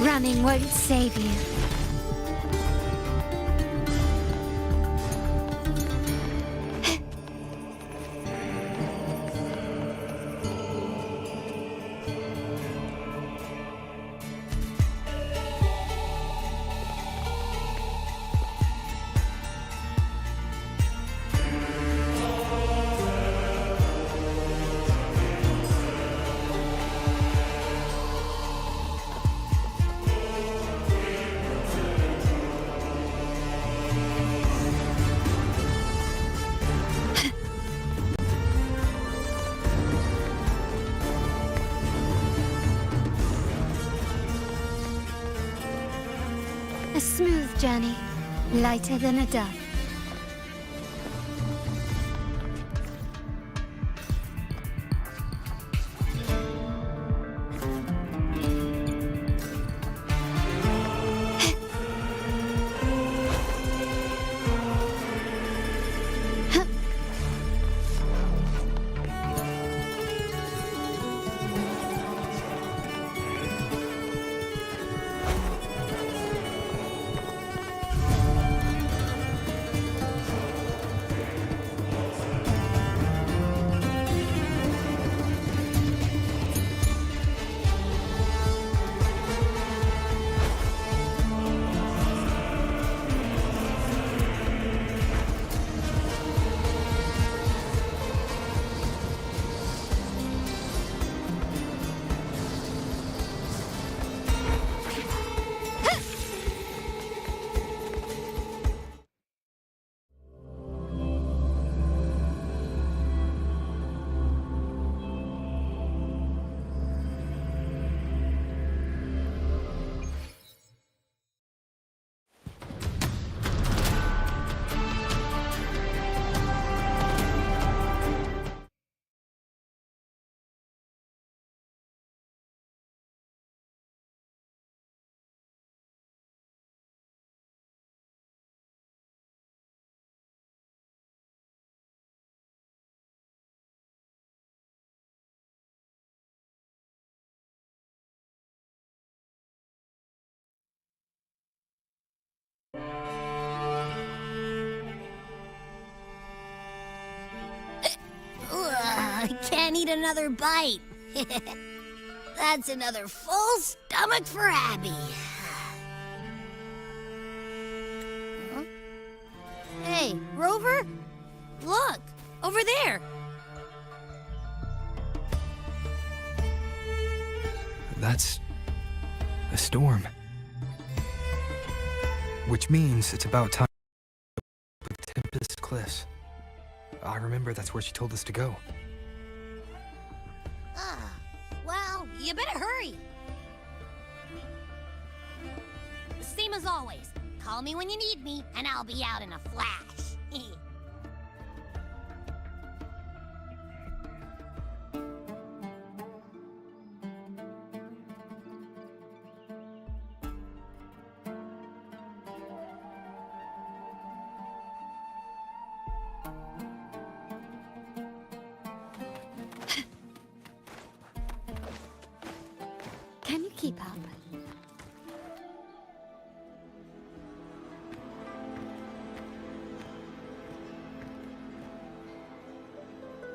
Running won't save you. A smooth journey, lighter than a dove. I can't eat another bite. That's another full stomach for Abby. Huh? Hey, Rover? Look, over there. That's a storm. Which means it's about time with Tempest Cliffs. I remember that's where she told us to go. Well, you better hurry. Same as always. Call me when you need me, and I'll be out in a flash. Can you keep up?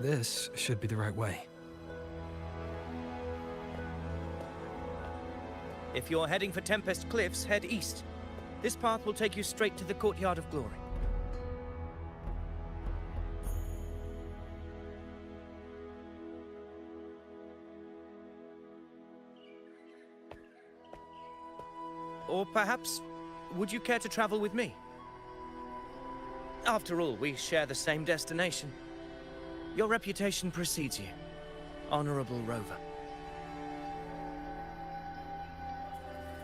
This should be the right way. If you're heading for Tempest Cliffs, head east. This path will take you straight to the Courtyard of Glory. Or perhaps, would you care to travel with me? After all, we share the same destination. Your reputation precedes you, Honorable Rover.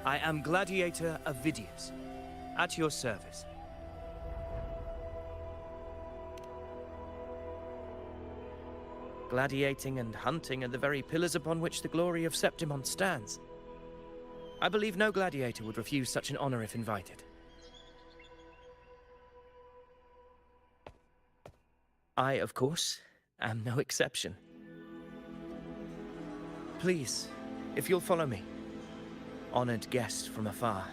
I am Gladiator Avidius, at your service. Gladiating and hunting are the very pillars upon which the glory of Septimon stands. I believe no gladiator would refuse such an honor if invited. I, of course, am no exception. Please, if you'll follow me, honored guest from afar.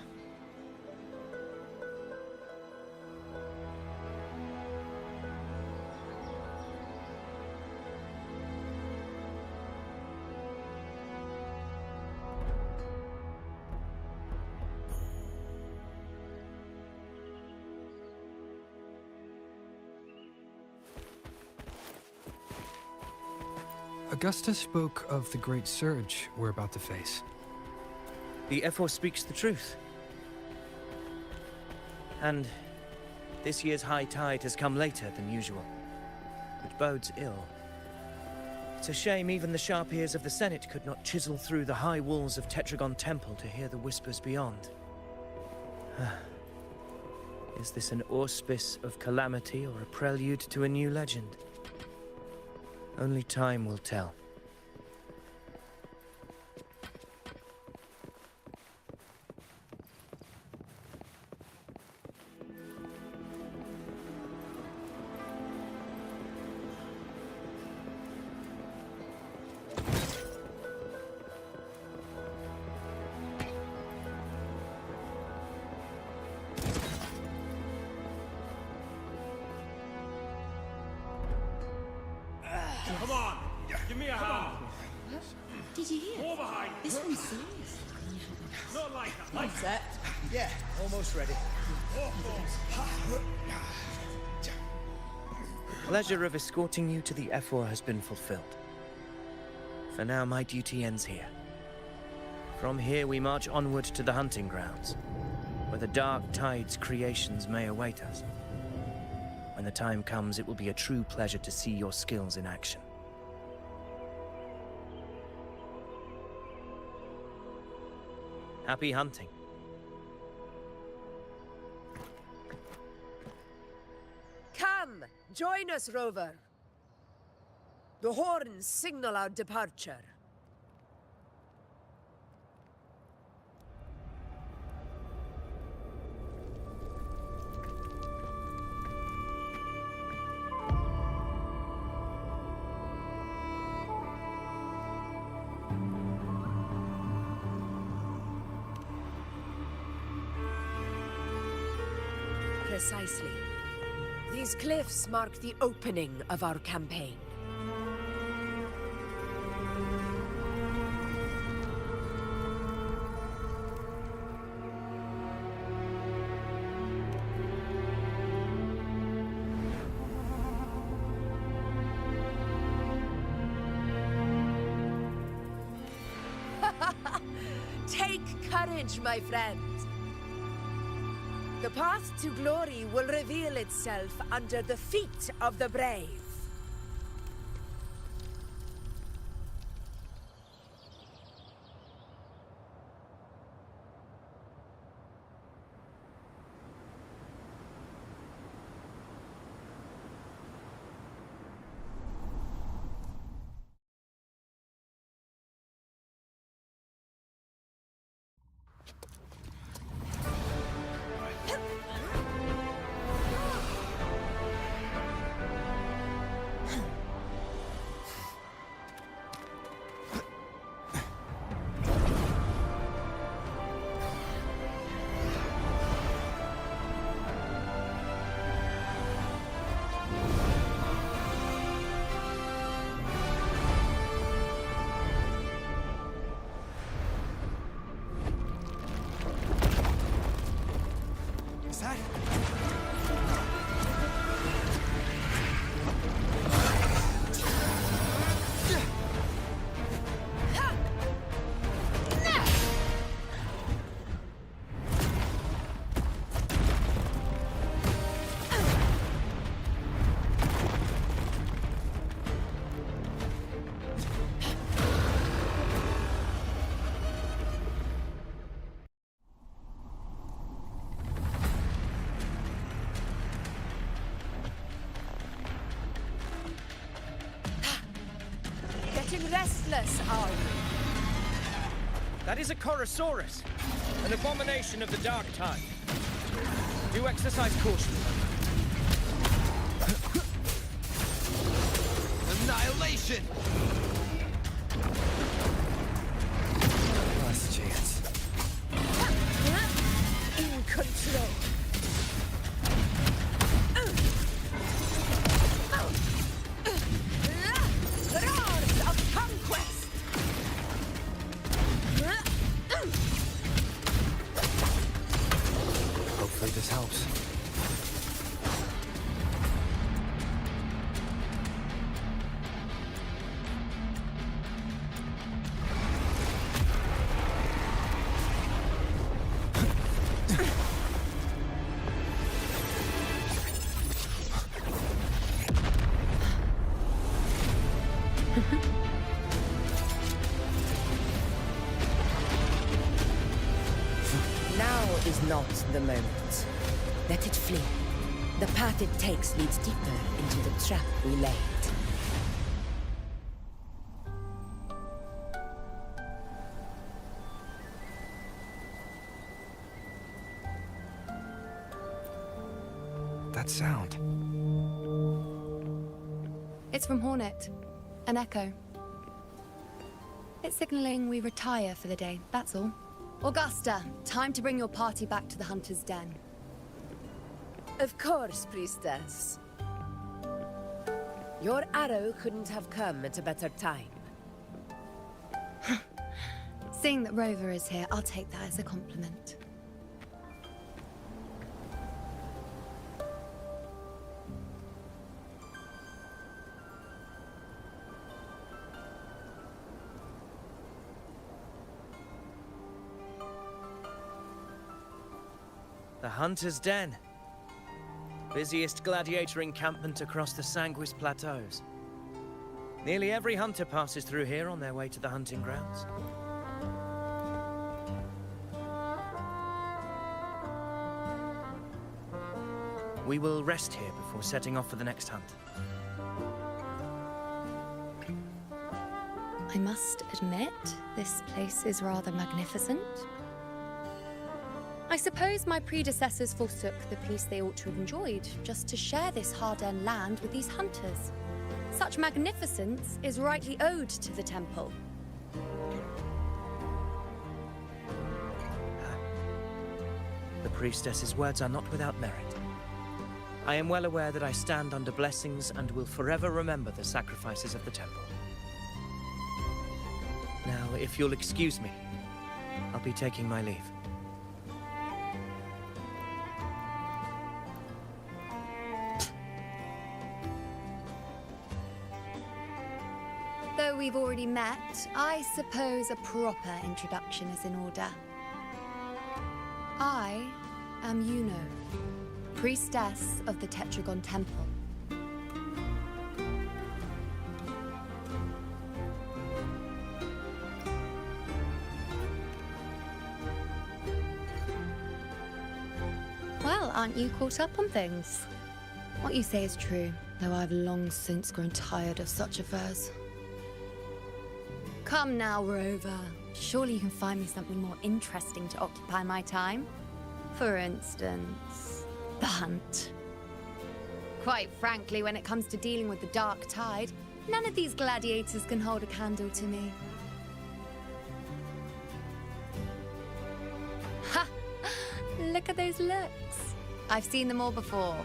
Augusta spoke of the great surge we're about to face. The Ephor speaks the truth. And this year's high tide has come later than usual, which bodes ill. It's a shame even the sharp ears of the Senate could not chisel through the high walls of Tetragon Temple to hear the whispers beyond. Is this an auspice of calamity or a prelude to a new legend? Only time will tell. Come on, give me a hand. Did you hear? More behind. This one's serious. Not like that. Like Set? Yeah, almost ready. The pleasure of escorting you to the Ephor has been fulfilled. For now, my duty ends here. From here, we march onward to the hunting grounds, where the dark tide's creations may await us. When the time comes, it will be a true pleasure to see your skills in action. Happy hunting. Come, join us, Rover. The horns signal our departure. Precisely. These cliffs mark the opening of our campaign. Take courage, my friend. The path to glory will reveal itself under the feet of the brave. Is that? Getting restless, are you? That is a Chorosaurus, an abomination of the Dark Tide. Do exercise caution. Annihilation! Last chance. In control. Roars of conquest! Hopefully this helps. Now is not the moment. Let it flee. The path it takes leads deeper into the trap we laid. That sound. It's from Hornet. An echo. It's signaling we retire for the day, that's all. Augusta, time to bring your party back to the Hunter's Den. Of course, Priestess. Your arrow couldn't have come at a better time. Seeing that Rover is here, I'll take that as a compliment. The Hunter's Den. Busiest gladiator encampment across the Sanguis Plateaus. Nearly every hunter passes through here on their way to the hunting grounds. We will rest here before setting off for the next hunt. I must admit, this place is rather magnificent. I suppose my predecessors forsook the peace they ought to have enjoyed, just to share this hard-earned land with these hunters. Such magnificence is rightly owed to the temple. The priestess's words are not without merit. I am well aware that I stand under blessings and will forever remember the sacrifices of the temple. Now, if you'll excuse me, I'll be taking my leave. Though we've already met, I suppose a proper introduction is in order. I am Yuno, priestess of the Tetragon Temple. Well, aren't you caught up on things? What you say is true, though I've long since grown tired of such affairs. Come now, Rover. Surely you can find me something more interesting to occupy my time. For instance, the hunt. Quite frankly, when it comes to dealing with the dark tide, none of these gladiators can hold a candle to me. Ha! Look at those looks. I've seen them all before.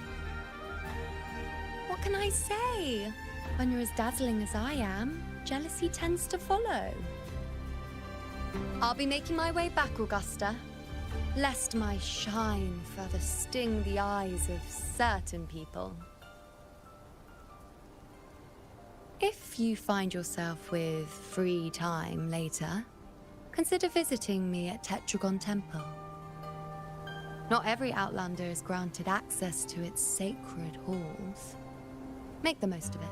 What can I say? When you're as dazzling as I am, jealousy tends to follow. I'll be making my way back, Augusta, lest my shine further sting the eyes of certain people. If you find yourself with free time later, consider visiting me at Tetragon Temple. Not every Outlander is granted access to its sacred halls. Make the most of it.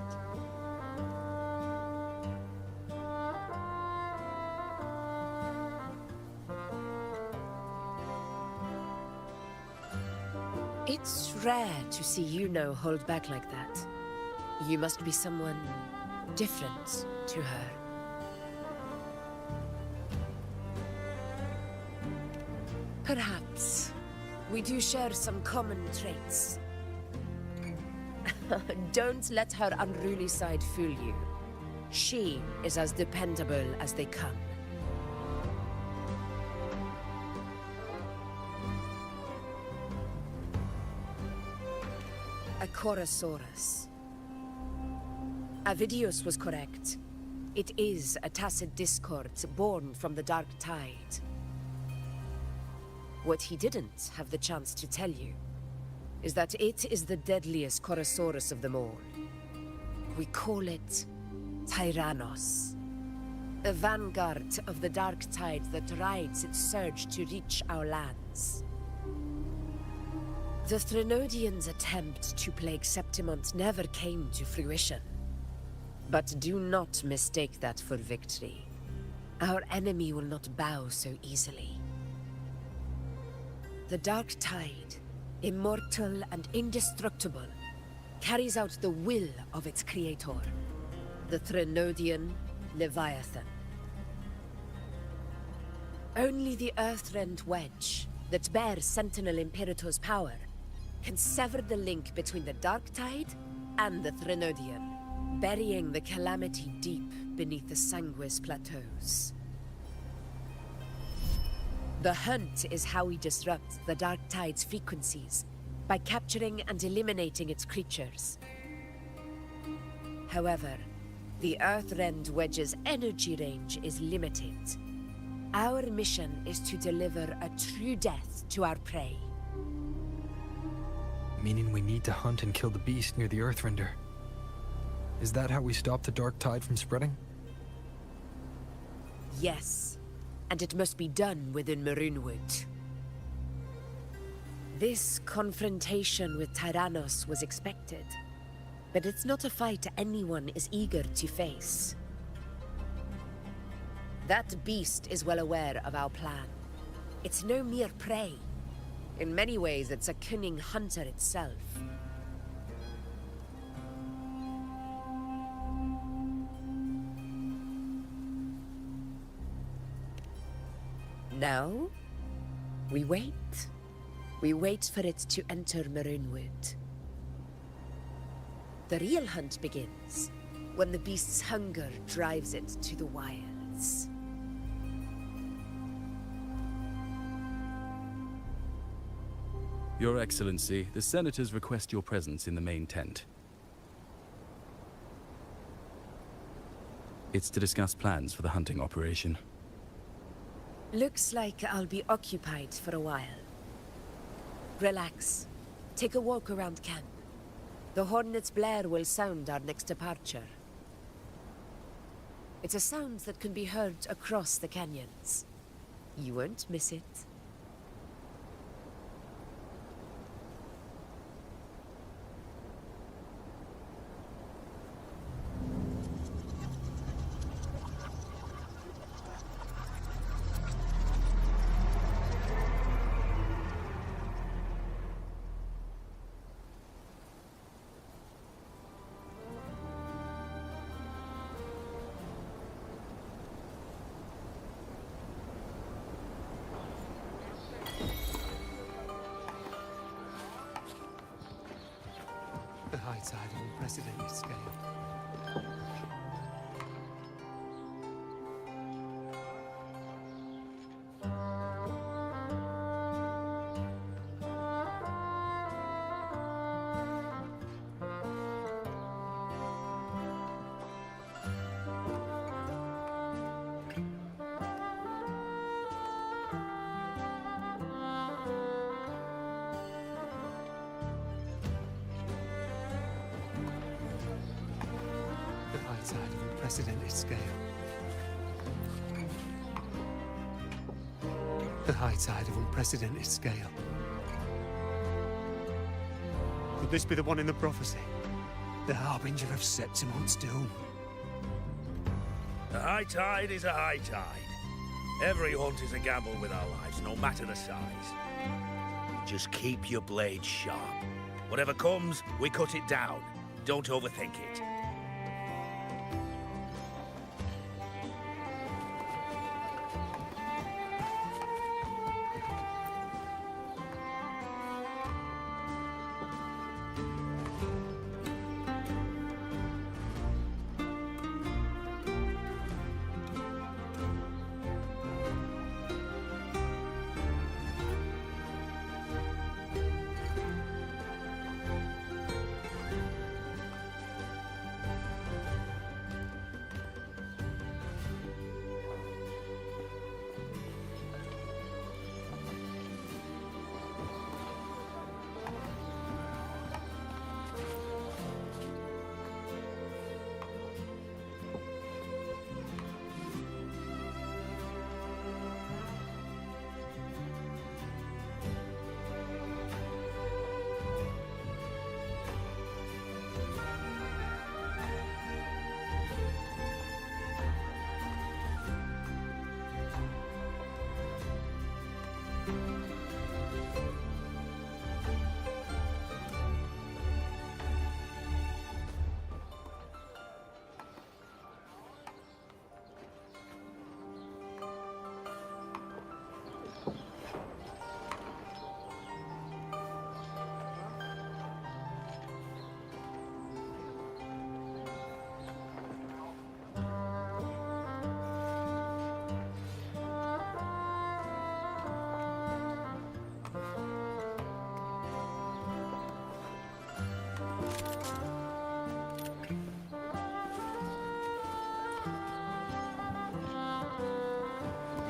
It's rare to see Yuno hold back like that. You must be someone different to her. Perhaps we do share some common traits. Don't let her unruly side fool you. She is as dependable as they come. A Chorosaurus. Avidius was correct. It is a tacit discord born from the dark tide. What he didn't have the chance to tell you is that it is the deadliest Chorosaurus of them all. We call it Tyrannos. A vanguard of the dark tide that rides its surge to reach our lands. The Threnodians' attempt to plague Septimont never came to fruition. But do not mistake that for victory. Our enemy will not bow so easily. The dark tide, immortal and indestructible, carries out the will of its creator, the Threnodian Leviathan. Only the Earthrend Wedge, that bears Sentinel Imperator's power, can sever the link between the dark tide and the Threnodian, burying the calamity deep beneath the Sanguis plateaus. The hunt is how we disrupt the dark tide's frequencies, by capturing and eliminating its creatures. However, the Earthrend Wedge's energy range is limited. Our mission is to deliver a true death to our prey. Meaning we need to hunt and kill the beast near the Earthrender. Is that how we stop the dark tide from spreading? Yes, and it must be done within Maroonwood. This confrontation with Tyrannos was expected, but it's not a fight anyone is eager to face. That beast is well aware of our plan. It's no mere prey. In many ways, it's a cunning hunter itself. Now, we wait. We wait for it to enter Maroonwood. The real hunt begins when the beast's hunger drives it to the wilds. Your Excellency, the Senators request your presence in the main tent. It's to discuss plans for the hunting operation. Looks like I'll be occupied for a while. Relax. Take a walk around camp. The hornet's blare will sound our next departure. It's a sound that can be heard across the canyons. You won't miss it. The high tide of unprecedented scale. The high tide of unprecedented scale. The high tide of unprecedented scale. Could this be the one in the prophecy? The harbinger of Septimon's doom. A high tide is a high tide. Every hunt is a gamble with our lives, no matter the size. Just keep your blade sharp. Whatever comes, we cut it down. Don't overthink it.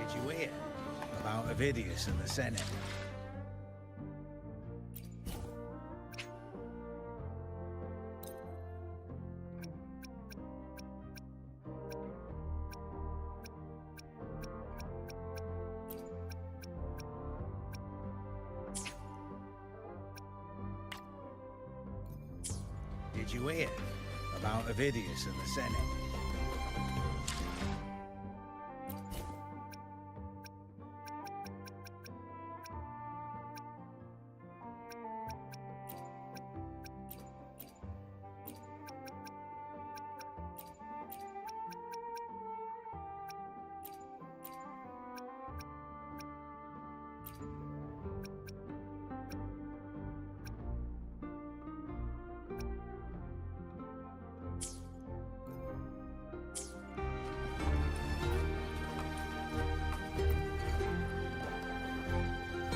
Did you hear about Avidius and the Senate? Did you hear about Avidius and the Senate?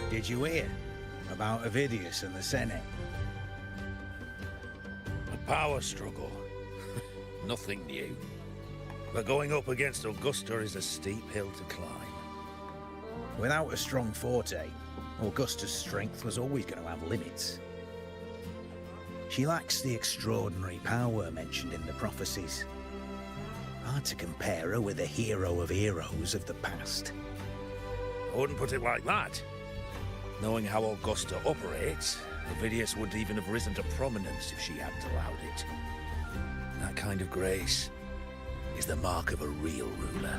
Did you hear About Avidius and the Senate. A power struggle. Nothing new. But going up against Augusta is a steep hill to climb. Without a strong forte, Augusta's strength was always going to have limits. She lacks the extraordinary power mentioned in the prophecies. Hard to compare her with a hero of heroes of the past. I wouldn't put it like that. Knowing how Augusta operates, Avidius would even have risen to prominence if she hadn't allowed it. That kind of grace is the mark of a real ruler.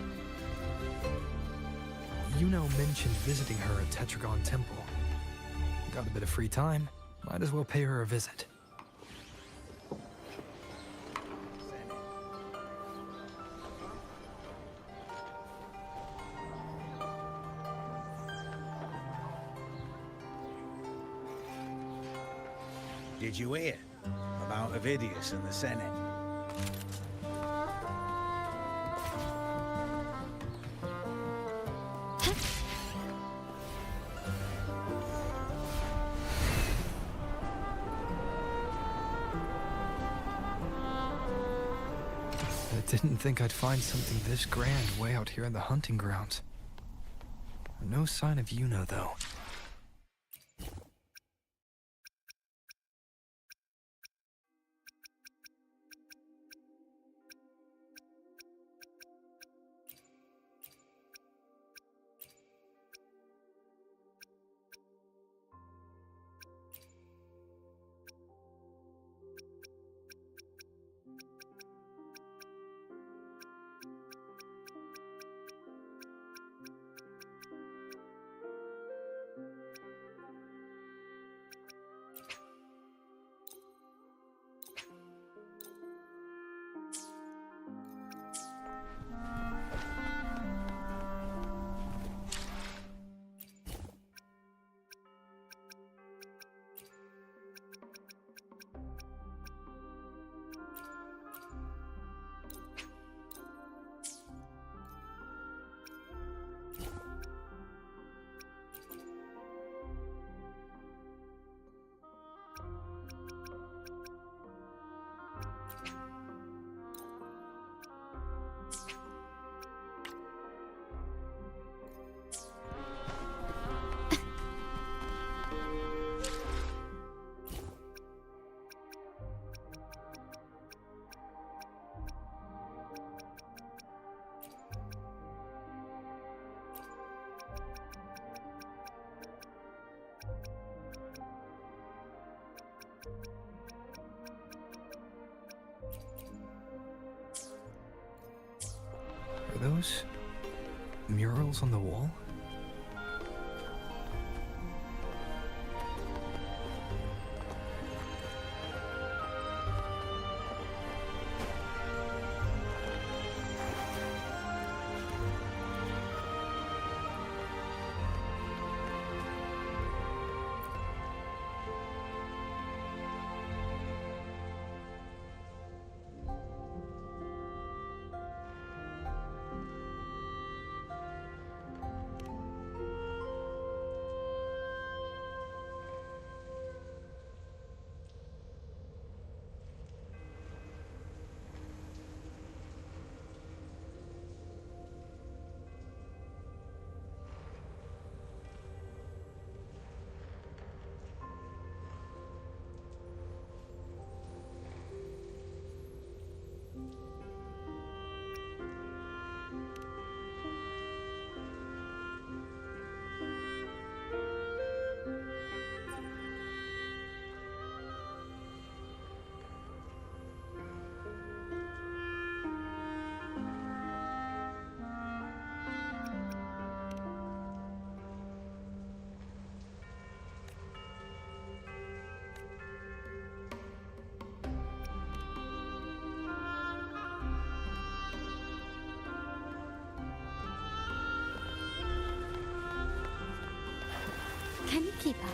Yuno mentioned visiting her at Tetragon Temple. Got a bit of free time, might as well pay her a visit. Did you hear about Avidius and the Senate? I didn't think I'd find something this grand way out here in the hunting grounds. No sign of Yuno, though. Are those murals on the wall? Can you keep up?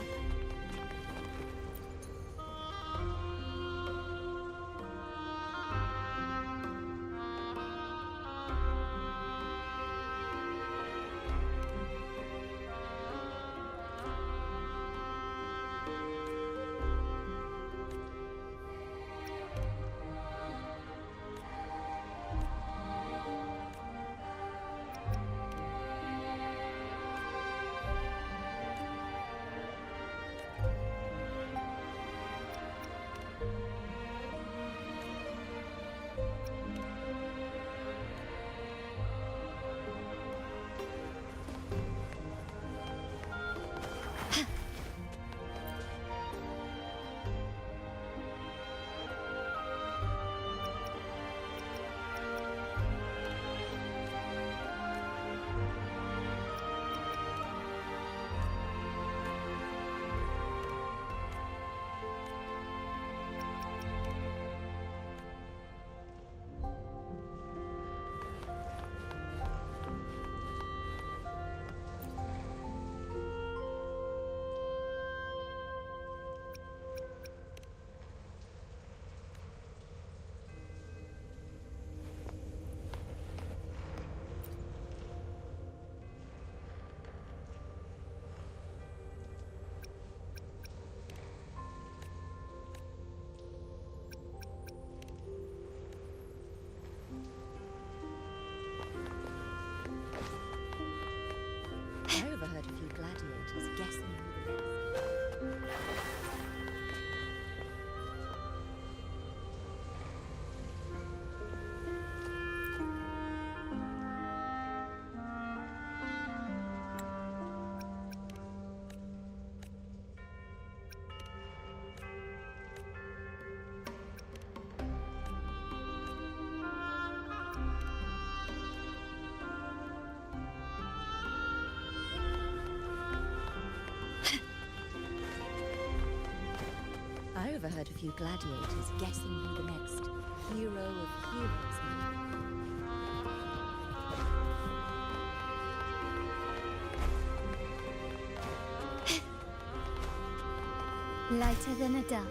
overheard a few gladiators guessing who the next hero of heroes might be. Lighter than a dove.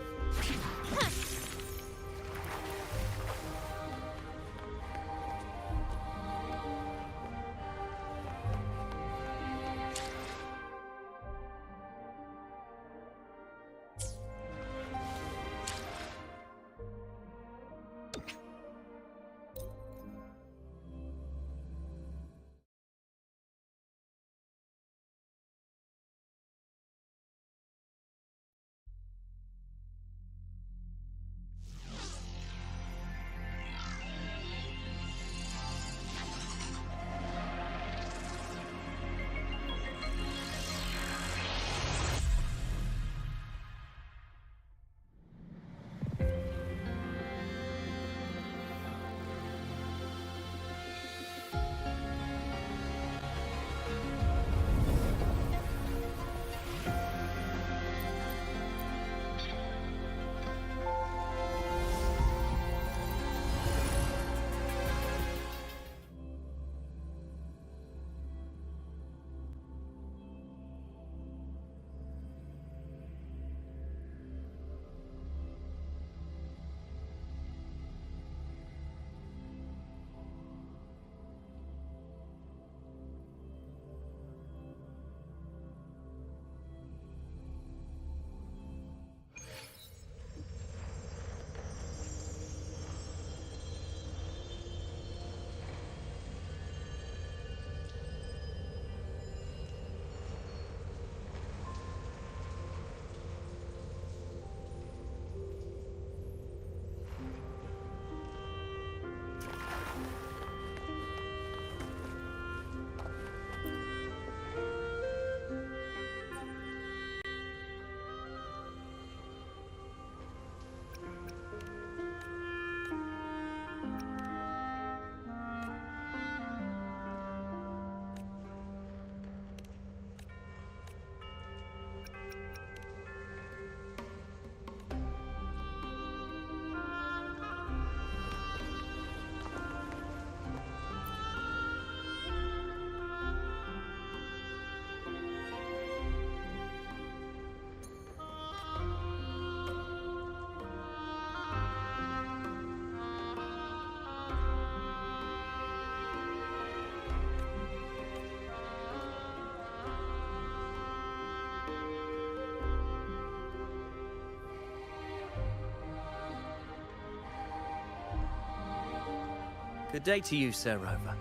Good day to you, Sir Rover.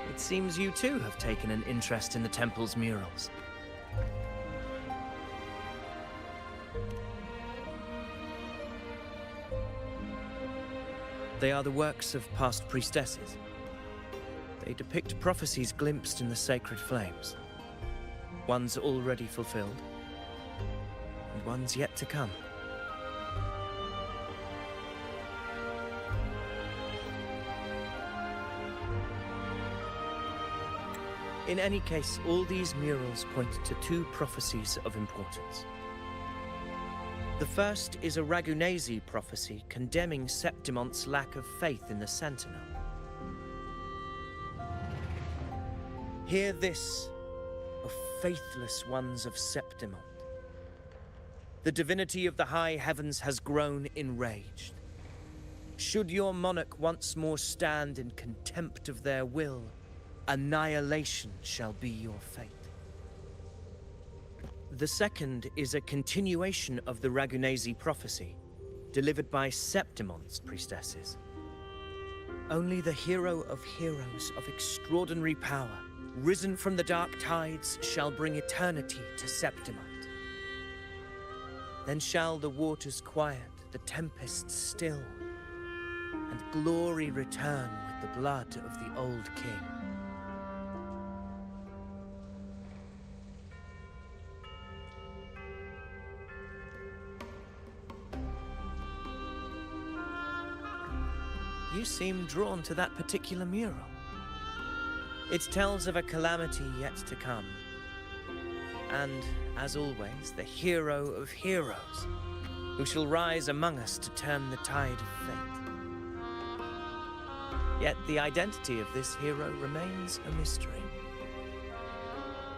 It seems you too have taken an interest in the temple's murals. They are the works of past priestesses. They depict prophecies glimpsed in the sacred flames. Ones already fulfilled, and ones yet to come. In any case, all these murals point to two prophecies of importance. The first is a Ragunasi prophecy condemning Septimonte's lack of faith in the Sentinel. Hear this, O faithless ones of Septimont. The divinity of the high heavens has grown enraged. Should your monarch once more stand in contempt of their will, annihilation shall be your fate. The second is a continuation of the Ragunasi prophecy, delivered by Septimonte's priestesses. Only the hero of heroes of extraordinary power, risen from the dark tides, shall bring eternity to Septimont. Then shall the waters quiet, the tempests still, and glory return with the blood of the old king. You seem drawn to that particular mural. It tells of a calamity yet to come. And, as always, the hero of heroes, who shall rise among us to turn the tide of fate. Yet the identity of this hero remains a mystery.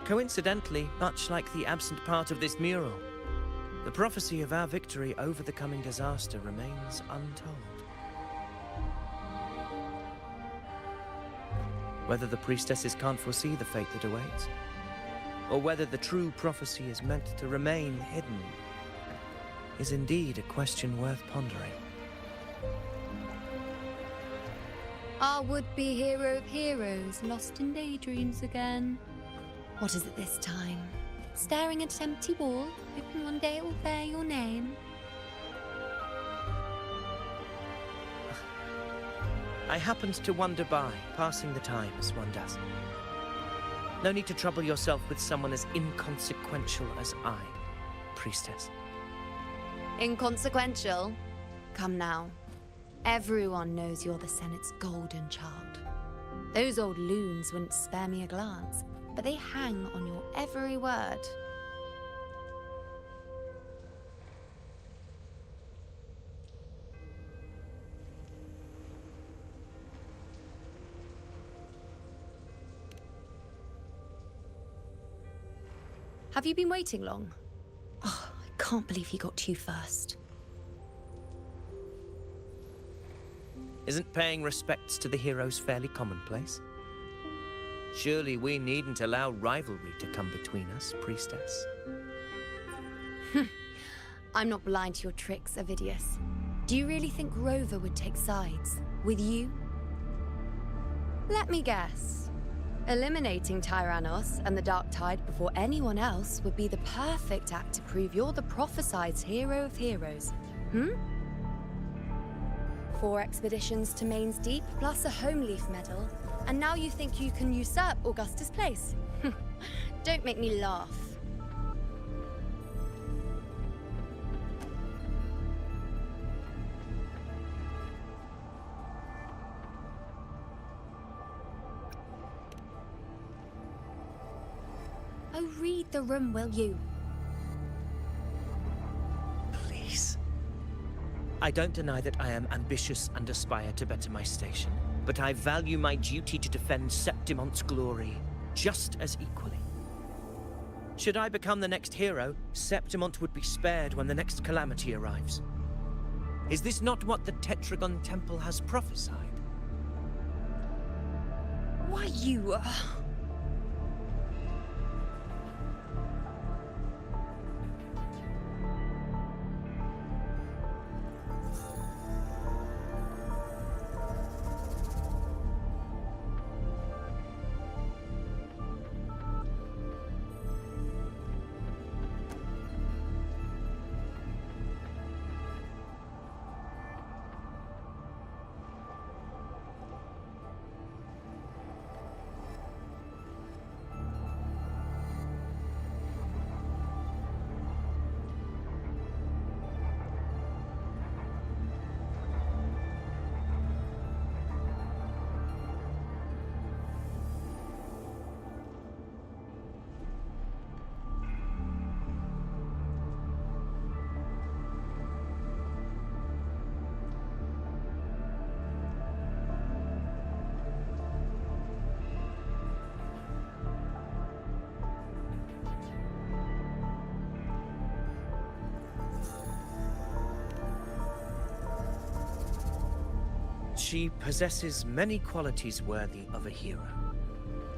Coincidentally, much like the absent part of this mural, the prophecy of our victory over the coming disaster remains untold. Whether the priestesses can't foresee the fate that awaits, or whether the true prophecy is meant to remain hidden, is indeed a question worth pondering. Our would-be hero of heroes lost in daydreams again. What is it this time? Staring at an empty wall, hoping one day it will bear your name? I happened to wander by, passing the time as one does. No need to trouble yourself with someone as inconsequential as I, priestess. Inconsequential? Come now. Everyone knows you're the Senate's golden child. Those old loons wouldn't spare me a glance, but they hang on your every word. Have you been waiting long? Oh, I can't believe he got to you first. Isn't paying respects to the heroes fairly commonplace? Surely we needn't allow rivalry to come between us, priestess. I'm not blind to your tricks, Avidius. Do you really think Rover would take sides with you? Let me guess. Eliminating Tyrannos and the Dark Tide before anyone else would be the perfect act to prove you're the prophesied hero of heroes. 4 expeditions to Main's Deep, plus a Home Leaf medal, and now you think you can usurp Augustus' place? Don't make me laugh. Oh, read the room, will you? Please. I don't deny that I am ambitious and aspire to better my station, but I value my duty to defend Septimont's glory just as equally. Should I become the next hero, Septimont would be spared when the next calamity arrives. Is this not what the Tetragon Temple has prophesied? Why, you... She possesses many qualities worthy of a hero,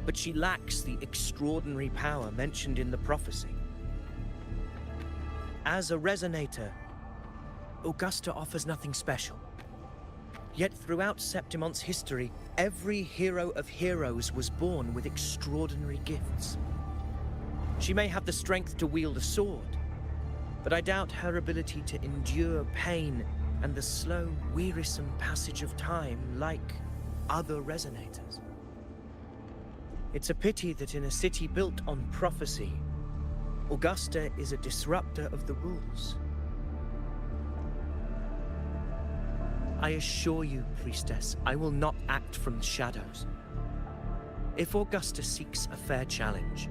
but she lacks the extraordinary power mentioned in the prophecy. As a resonator, Augusta offers nothing special. Yet throughout Septimont's history, every hero of heroes was born with extraordinary gifts. She may have the strength to wield a sword, but I doubt her ability to endure pain and the slow, wearisome passage of time like other resonators. It's a pity that in a city built on prophecy, Augusta is a disruptor of the rules. I assure you, priestess, I will not act from the shadows. If Augusta seeks a fair challenge,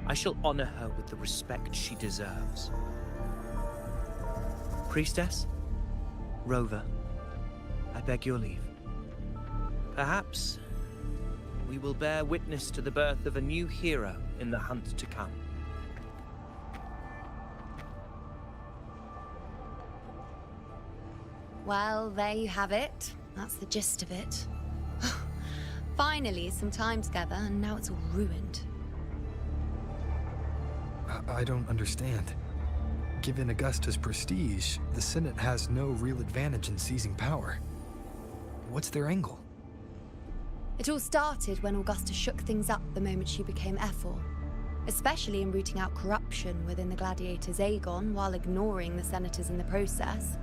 I shall honor her with the respect she deserves. Priestess? Rover, I beg your leave. Perhaps we will bear witness to the birth of a new hero in the hunt to come. Well, there you have it. That's the gist of it. Finally, some time together, and now it's all ruined. I don't understand. Given Augusta's prestige, the Senate has no real advantage in seizing power. What's their angle? It all started when Augusta shook things up the moment she became Ephor, especially in rooting out corruption within the gladiators' Aegon while ignoring the senators in the process.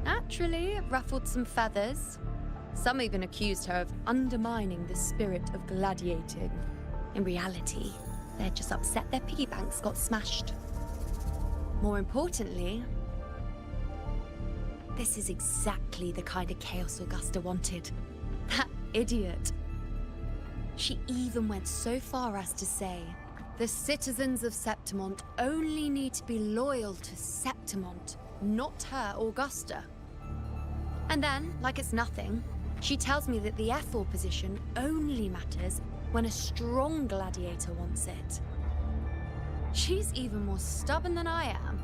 Naturally, it ruffled some feathers. Some even accused her of undermining the spirit of gladiating. In reality, they're just upset their piggy banks got smashed. More importantly, this is exactly the kind of chaos Augusta wanted. That idiot. She even went so far as to say, the citizens of Septimont only need to be loyal to Septimont, not her, Augusta. And then, like it's nothing, she tells me that the Ephor position only matters when a strong gladiator wants it. She's even more stubborn than I am.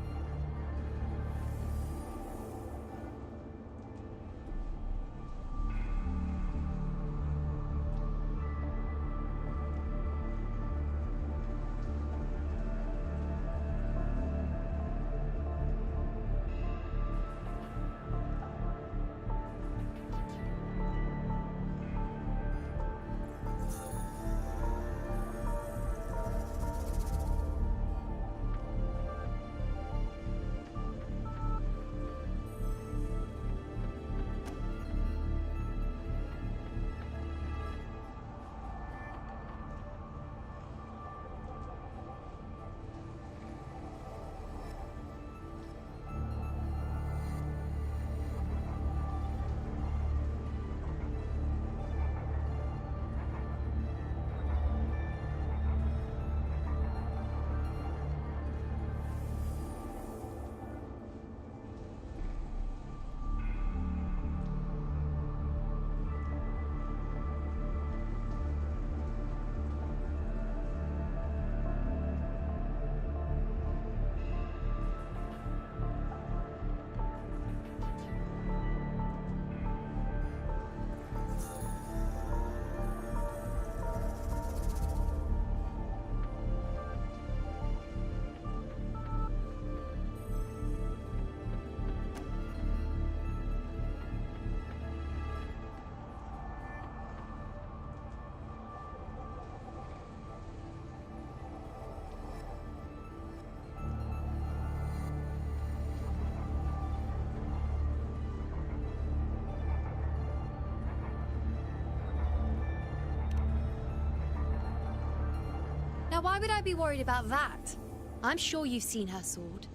Now, why would I be worried about that? I'm sure you've seen her sword.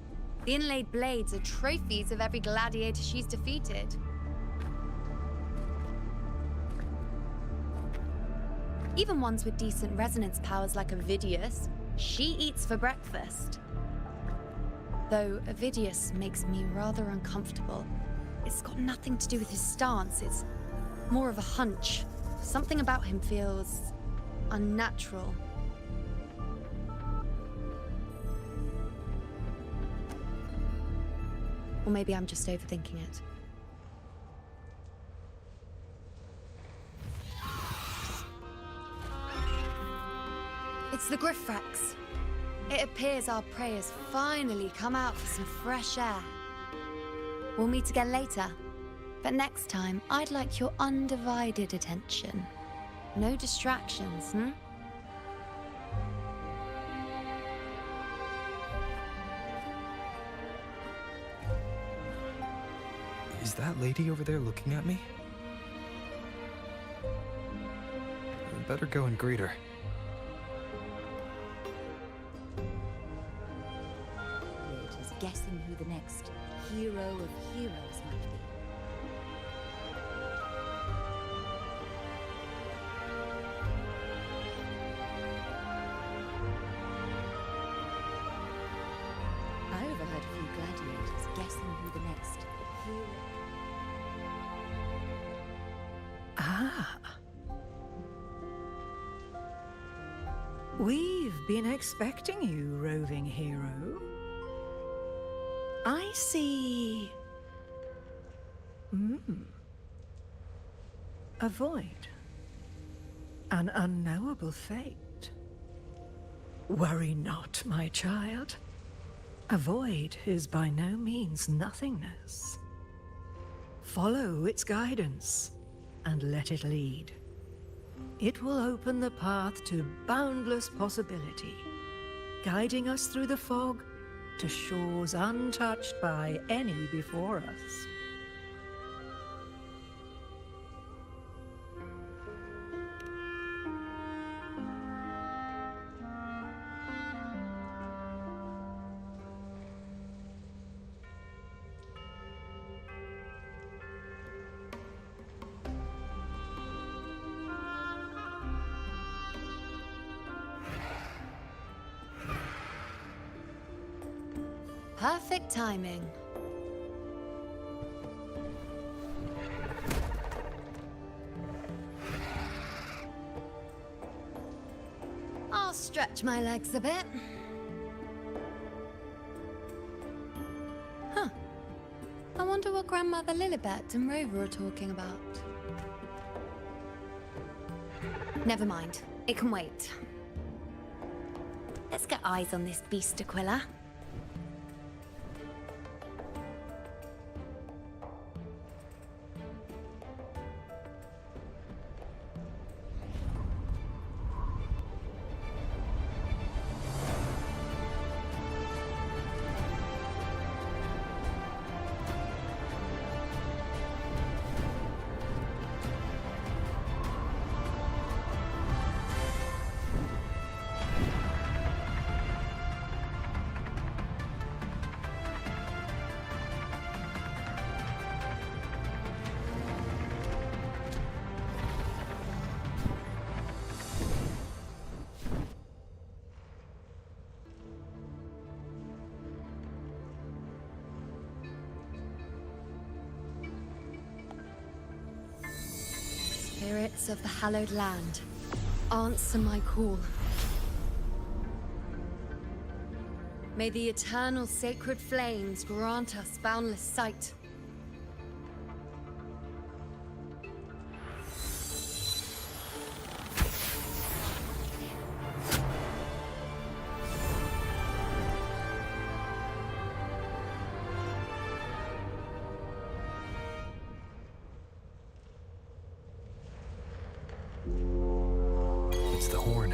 The inlaid blades are trophies of every gladiator she's defeated. Even ones with decent resonance powers like Avidius, she eats for breakfast. Though Avidius makes me rather uncomfortable. It's got nothing to do with his stance, it's more of a hunch. Something about him feels unnatural. Or maybe I'm just overthinking it. It's the Griffrax. It appears our prey has finally come out for some fresh air. We'll meet again later. But next time, I'd like your undivided attention. No distractions, hmm? Is that lady over there looking at me? I better go and greet her. It is guessing who the next hero of heroes might be. I overheard a few gladiators guessing who the next hero... Ah. We've been expecting you, roving hero. I see... A void. An unknowable fate. Worry not, my child. A void is by no means nothingness. Follow its guidance, and let it lead. It will open the path to boundless possibility, guiding us through the fog to shores untouched by any before us. Perfect timing. I'll stretch my legs a bit. Huh. I wonder what Grandmother Lilibet and Rover are talking about. Never mind. It can wait. Let's get eyes on this beast, Aquila. Spirits of the hallowed land, answer my call. May the eternal sacred flames grant us boundless sight. It's the horn.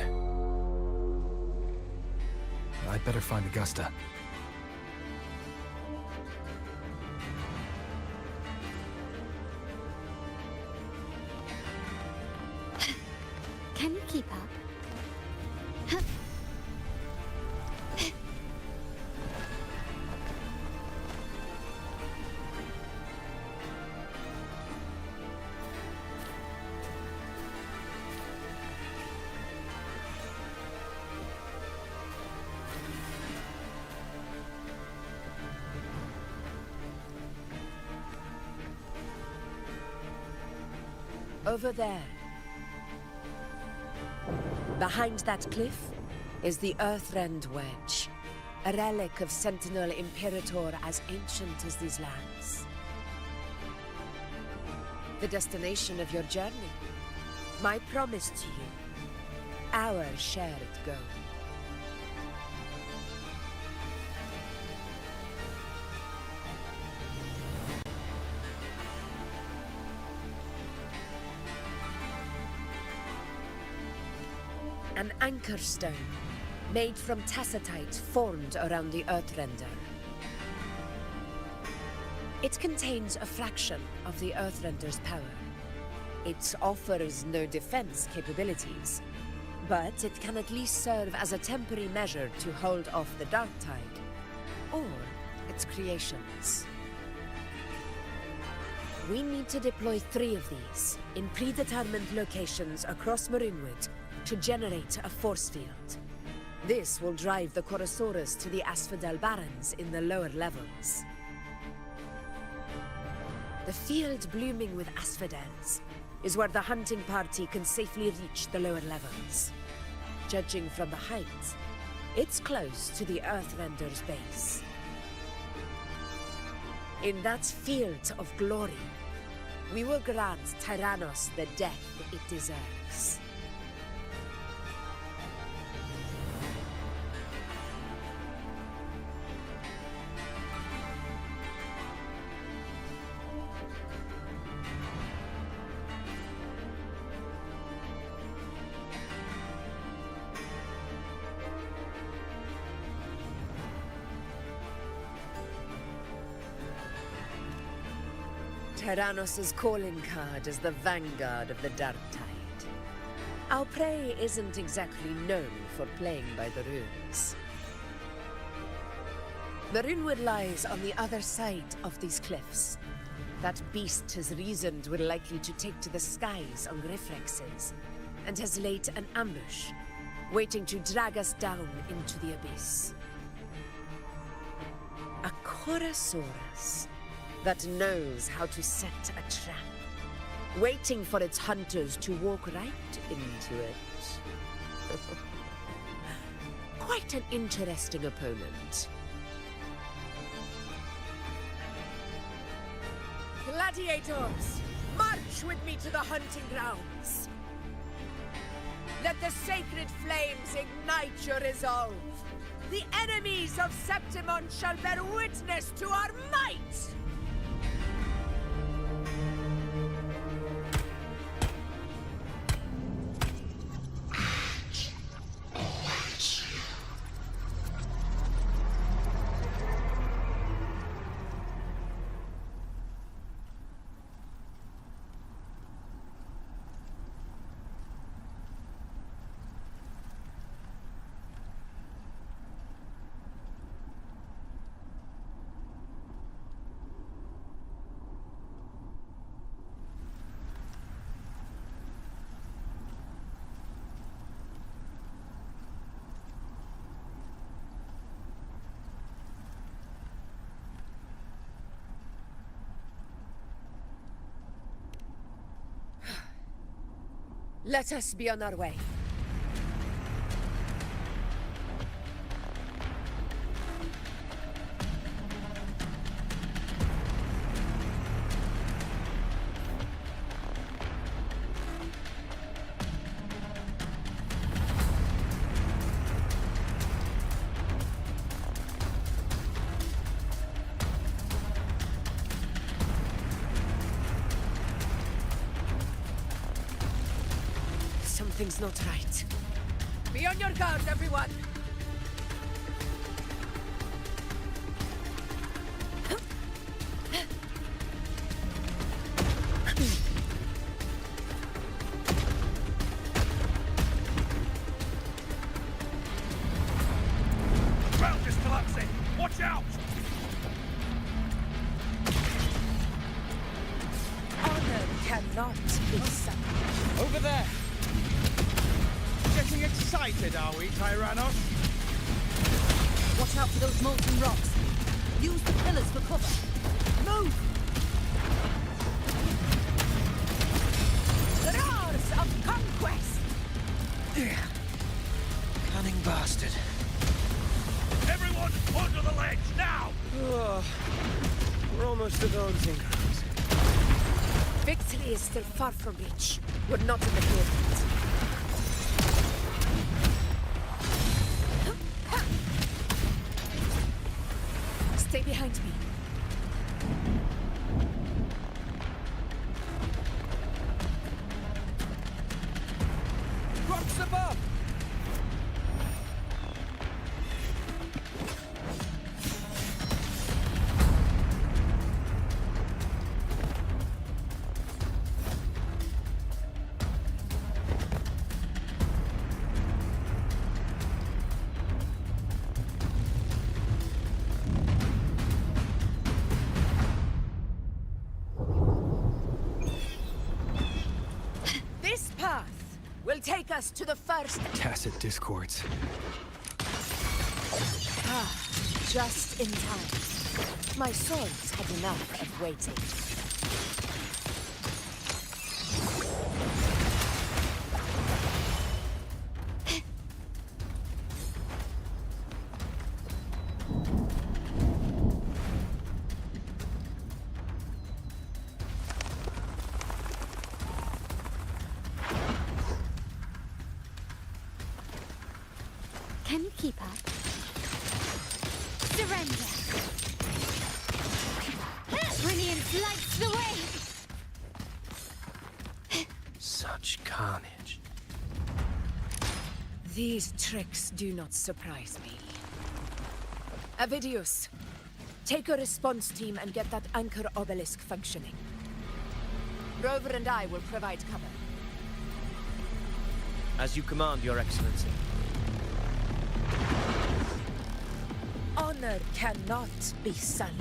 I'd better find Augusta. Can you keep up? Over there. Behind that cliff is the Earthrend Wedge, a relic of Sentinel Imperator as ancient as these lands. The destination of your journey, my promise to you, our shared goal. An anchor stone, made from tacitite formed around the Earthrender. It contains a fraction of the Earthrender's power. It offers no defense capabilities, but it can at least serve as a temporary measure to hold off the dark tide, or its creations. We need to deploy 3 of these in predetermined locations across Marinewood to generate a force field. This will drive the Chorosaurus to the Asphodel Barrens in the lower levels. The field blooming with asphodels is where the hunting party can safely reach the lower levels. Judging from the height, it's close to the Earthrender's base. In that field of glory, we will grant Tyrannos the death it deserves. Tyrannos' calling card is the vanguard of the Dark Tide. Our prey isn't exactly known for playing by the runes. The Runewood lies on the other side of these cliffs. That beast has reasoned we're likely to take to the skies on Griffrexes, and has laid an ambush, waiting to drag us down into the abyss. A Chorosaurus that knows how to set a trap, waiting for its hunters to walk right into it. Quite an interesting opponent. Gladiators, march with me to the hunting grounds. Let the sacred flames ignite your resolve. The enemies of Septimon shall bear witness to our might! Let us be on our way. Something's not right. Be on your guard, everyone! Ground is collapsing! Watch out! Honor cannot be sunk. Over there! Getting excited, are we, Tyrannos? Watch out for those molten rocks. Use the pillars for cover. Move! The roars of conquest! Cunning bastard. Everyone, under the ledge, now! We're almost at the hunting grounds. Victory is still far from reach. We're not in the field. Stay behind me. Rocks above! This path will take us to the first... Tacit discords. Just in time. My swords had enough of waiting. Can you keep up? Surrender! Brilliance lights the way! Such carnage. These tricks do not surprise me. Avidius, take a response team and get that anchor obelisk functioning. Rover and I will provide cover. As you command, Your Excellency. Honor cannot be sullied.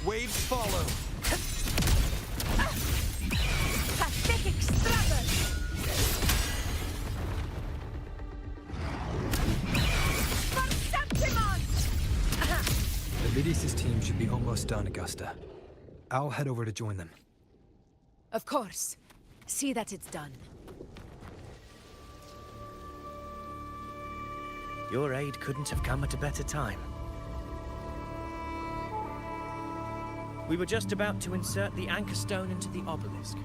Waves follow. Pathetic struggle. Avidius' team should be almost done, Augusta. I'll head over to join them. Of course. See that it's done. Your aid couldn't have come at a better time. We were just about to insert the anchor stone into the obelisk.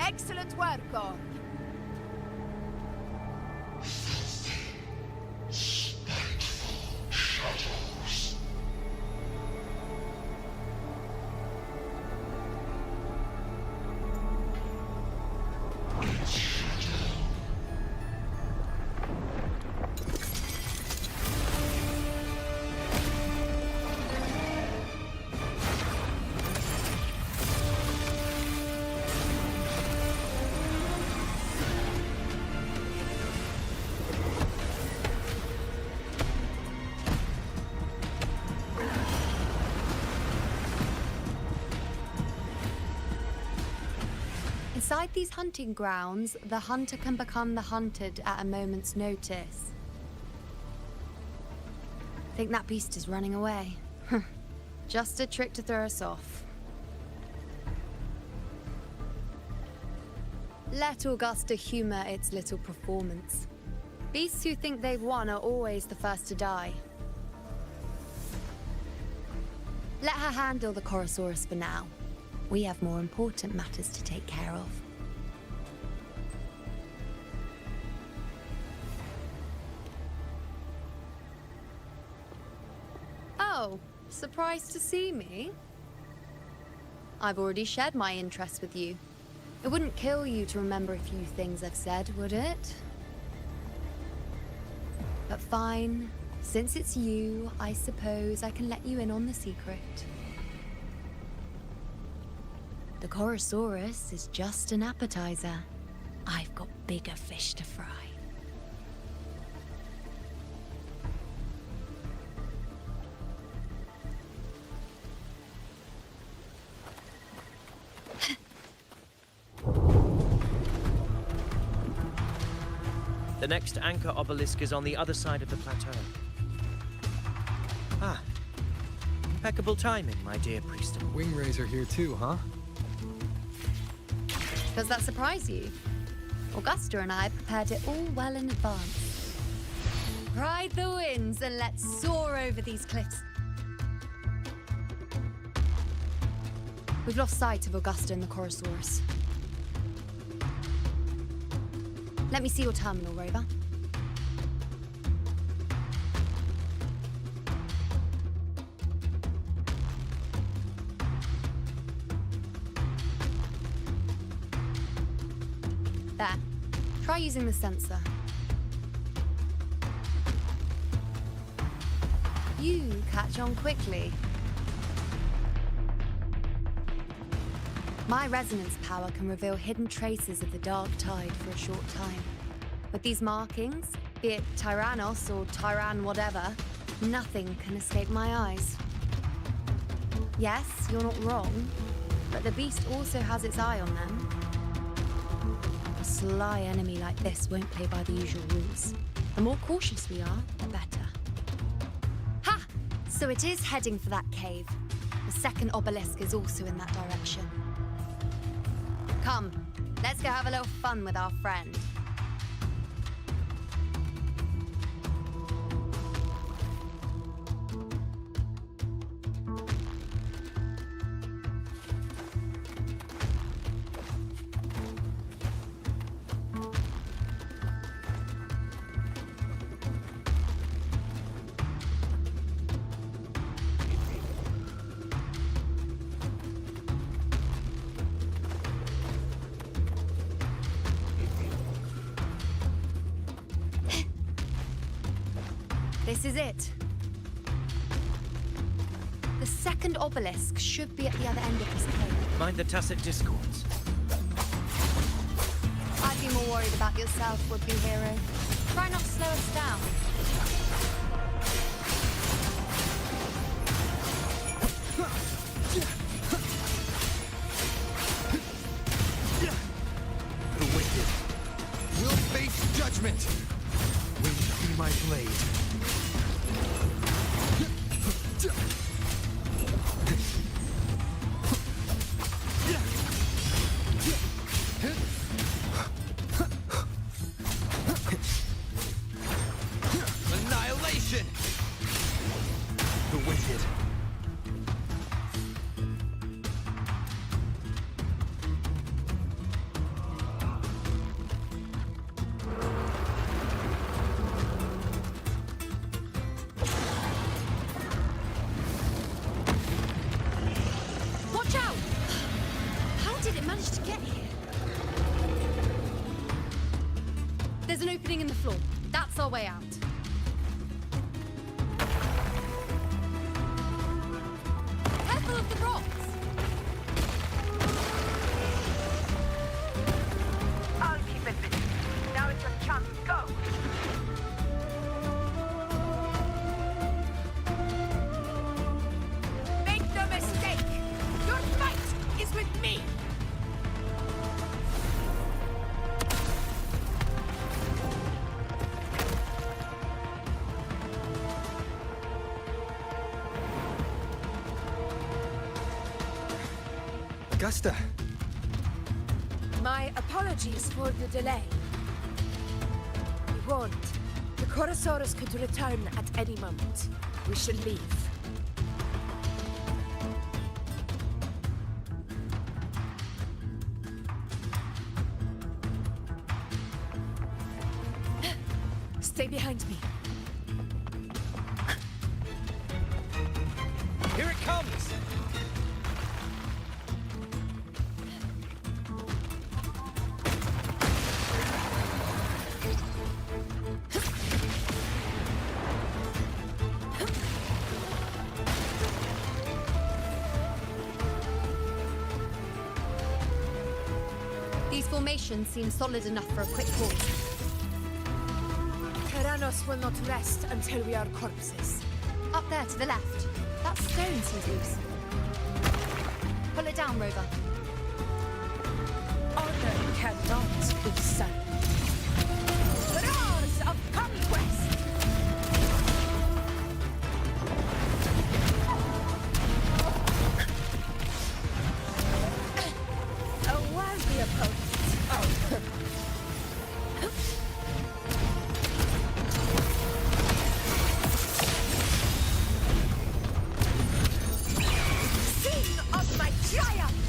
Excellent work, Orc. Inside these hunting grounds, the hunter can become the hunted at a moment's notice. Think that beast is running away. Just a trick to throw us off. Let Augusta humor its little performance. Beasts who think they've won are always the first to die. Let her handle the Chorosaurus for now. We have more important matters to take care of. Oh, surprised to see me? I've already shared my interest with you. It wouldn't kill you to remember a few things I've said, would it? But fine. Since it's you, I suppose I can let you in on the secret. The Chorosaurus is just an appetizer. I've got bigger fish to fry. The next anchor obelisk is on the other side of the plateau. Ah. Impeccable timing, my dear priest. Wingrais are here too, huh? Does that surprise you? Augusta and I prepared it all well in advance. Ride the winds and let's soar over these cliffs. We've lost sight of Augusta and the Chorosaurus. Let me see your terminal, Rover. There. Try using the sensor. You catch on quickly. My resonance power can reveal hidden traces of the dark tide for a short time. With these markings, be it Tyrannos or Tyran whatever, nothing can escape my eyes. Yes, you're not wrong, but the beast also has its eye on them. A sly enemy like this won't play by the usual rules. The more cautious we are, the better. Ha! So it is heading for that cave. The second obelisk is also in that direction. Come, let's go have a little fun with our friend. This is it. The second obelisk should be at the other end of this cave. Mind the tacit discords. I'd be more worried about yourself, would-be hero. Try not to slow us down. The wicked will face judgment. Wind be my blade. Annihilation! The wicked. Watch out! How did it manage to get here? There's an opening in the floor. That's our way out. Careful of the rocks! I'll keep it busy. Now it's your chance. Go! Make no mistake! Your fight is with me! Augusta! My apologies for the delay. We warned. The Chorosaurus could return at any moment. We should leave. Stay behind me. Here it comes! These formations seem solid enough for a quick halt. Tyrannos will not rest until we are corpses. Up there to the left. That stone seems loose. Pull it down, Rover. Honor cannot be son. Roars of conquest! A worthy opponent. Oh. Scene of my triumph!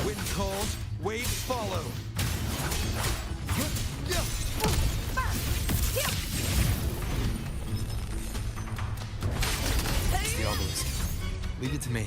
Wind calls, waves follow. It's the obelisk. Leave it to me.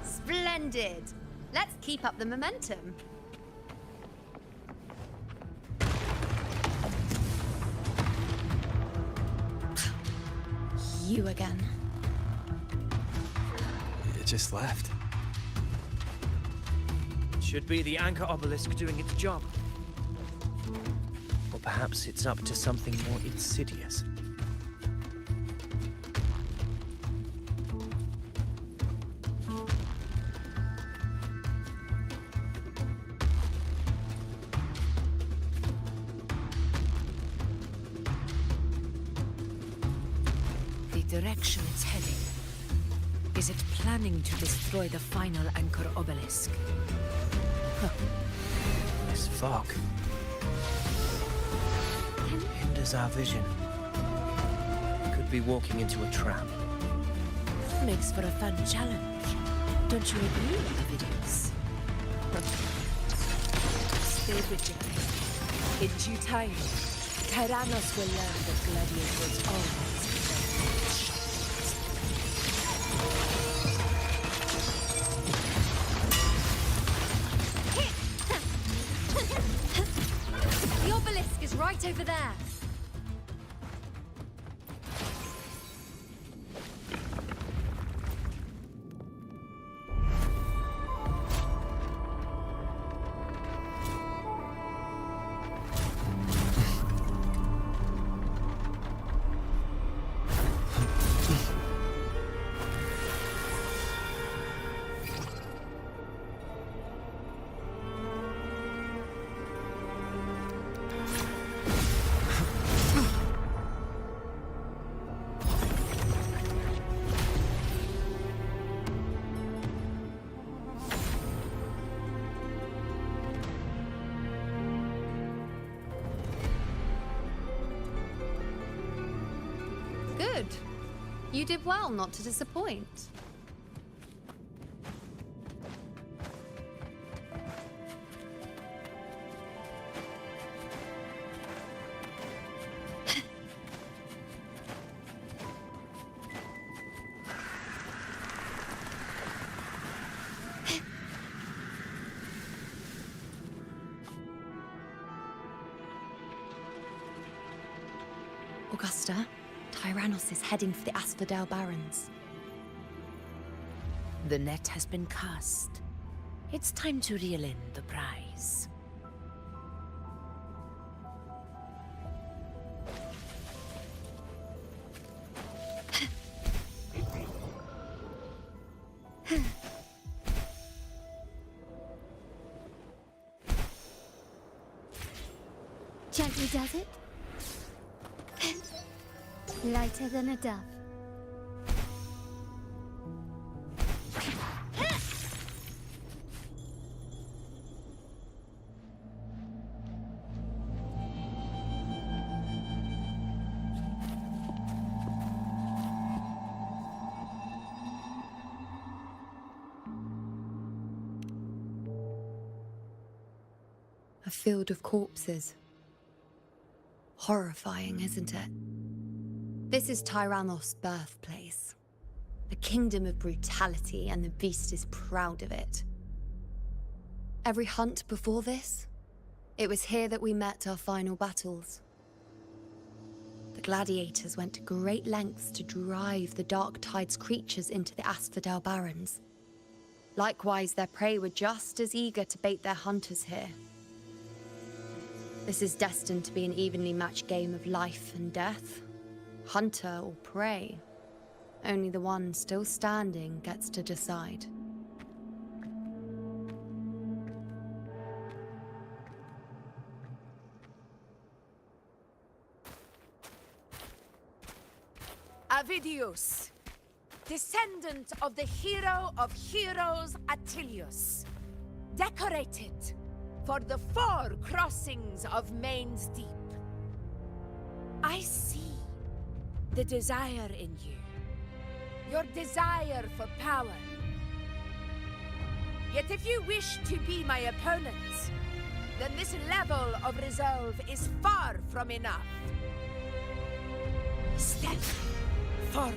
Splendid! Let's keep up the momentum. You again. It just left. Should be the anchor obelisk doing its job. Or perhaps it's up to something more insidious. The direction it's heading. Is it planning to destroy the final anchor obelisk? Huh. This fog hinders our vision. Could be walking into a trap. Makes for a fun challenge. Don't you agree, Davidius? Stay vigilant. In due time, Tyrannos will learn that gladiators always The obelisk is right over there. Good. You did well not to disappoint. Augusta, Tyrannos is heading for the Asphodel Barrens. The net has been cast. It's time to reel in the prize. Gently does it. Lighter than a dove. A field of corpses. Horrifying, isn't it? This is Tyrannos' birthplace. A kingdom of brutality, and the beast is proud of it. Every hunt before this, it was here that we met our final battles. The gladiators went to great lengths to drive the Dark Tide's creatures into the Asphodel Barrens. Likewise, their prey were just as eager to bait their hunters here. This is destined to be an evenly matched game of life and death. Hunter or prey. Only the one still standing gets to decide. Avidius, descendant of the hero of heroes Attilius, decorated for the 4 crossings of Main's Deep. I see the desire in you, your desire for power. Yet if you wish to be my opponent, then this level of resolve is far from enough. Step forward.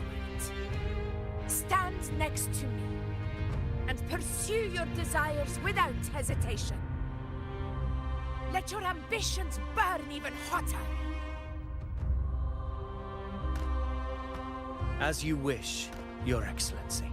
Stand next to me and pursue your desires without hesitation. Let your ambitions burn even hotter. As you wish, Your Excellency.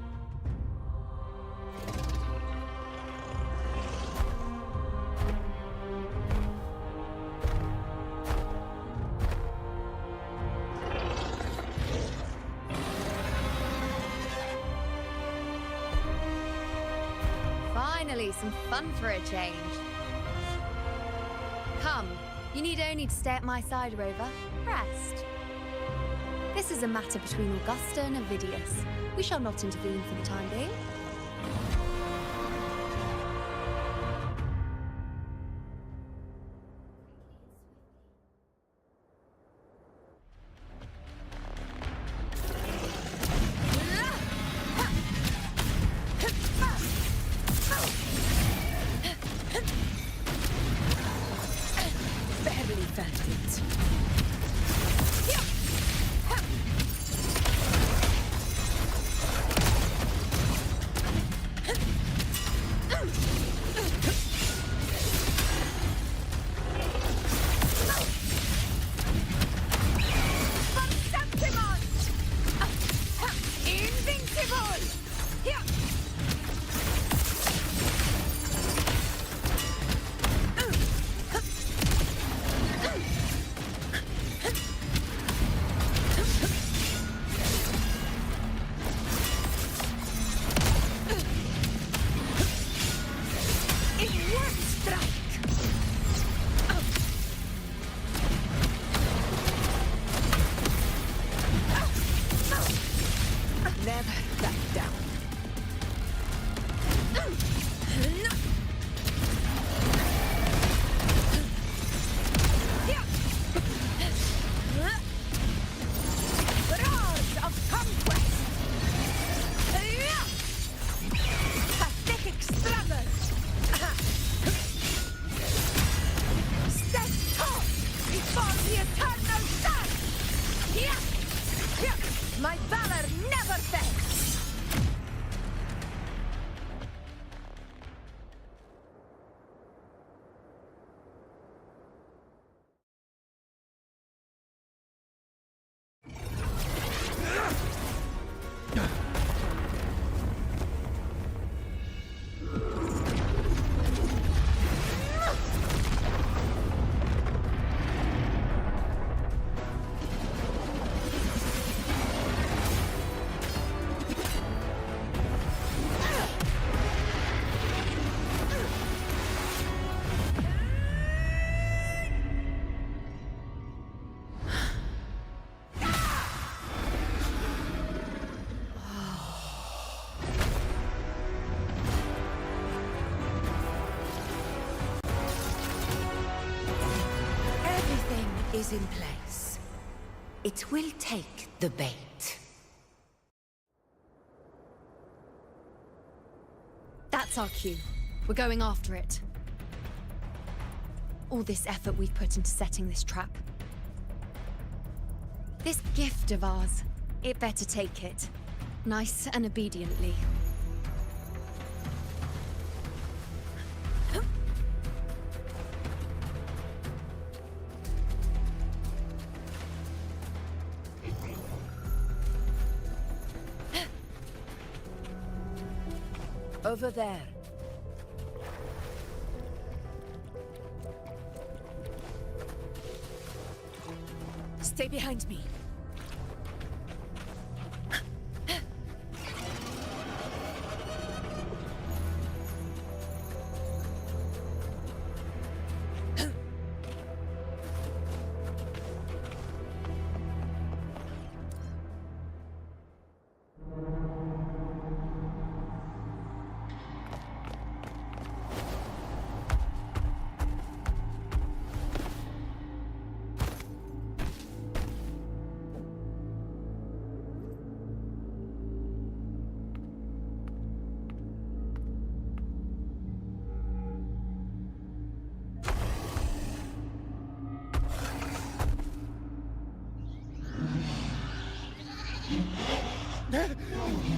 Finally, some fun for a change. Come, you need only to stay at my side, Rover. Rest. This is a matter between Augusta and Avidius. We shall not intervene for the time being. Barely felt it. My valor never fails! is in place. It will take the bait. That's our cue. We're going after it. All this effort we've put into setting this trap. This gift of ours, it better take it. Nice and obediently. Over there. Stay behind me.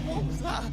What was that?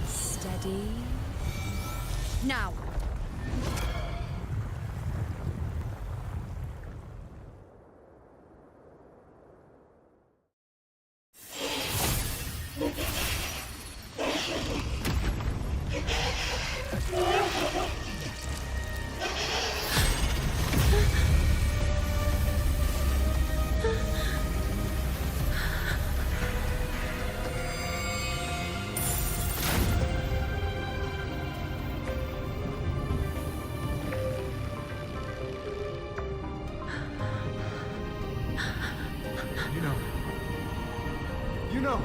Steady. Now. You know.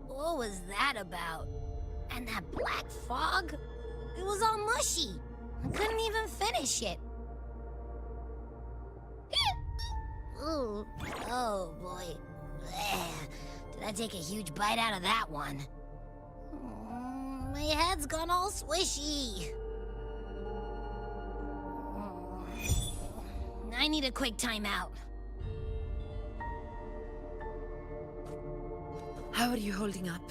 What was that about? And that black fog? It was all mushy. I couldn't even finish it. Ooh. Oh, boy. Did I take a huge bite out of that one? My head's gone all swishy. I need a quick timeout. How are you holding up?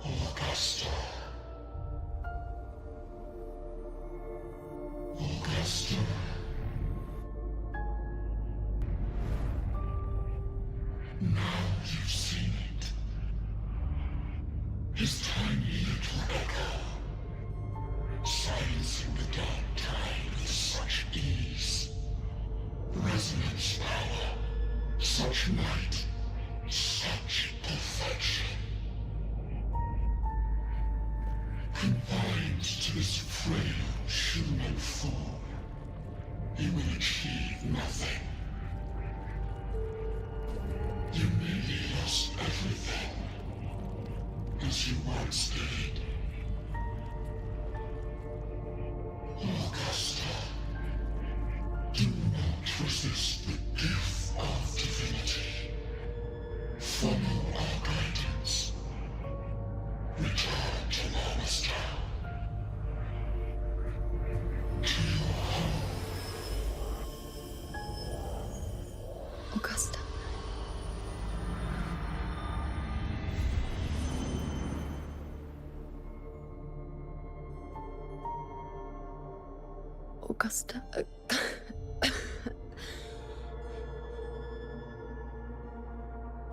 Augusta. Augusta. Now you've seen it. Confined to this frail human form, you will achieve nothing. You nearly lost everything, as you once did. Augusta, do not resist the gift of divinity. Follow our guidance. Return to Lawless Town. To your home. Augusta. Augusta.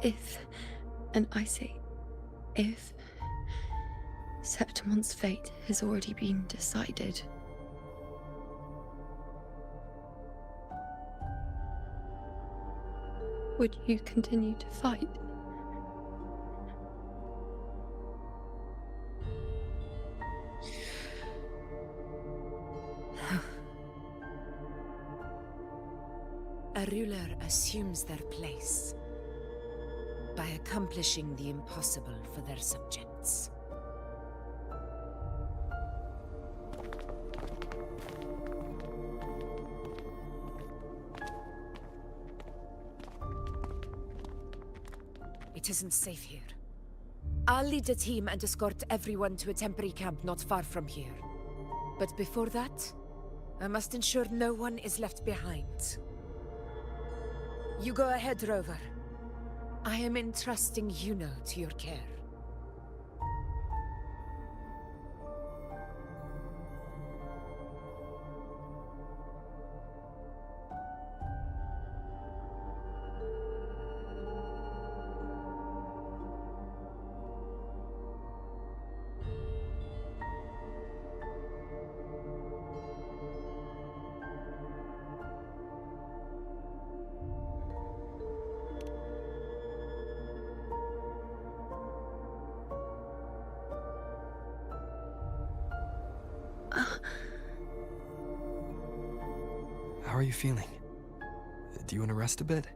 If, and I say, if Septimon's fate has already been decided, would you continue to fight? A ruler assumes their place by accomplishing the impossible for their subjects. It isn't safe here. I'll lead a team and escort everyone to a temporary camp not far from here. But before that, I must ensure no one is left behind. You go ahead, Rover. I am entrusting Juno to your care. How are you feeling? Do you want to rest a bit?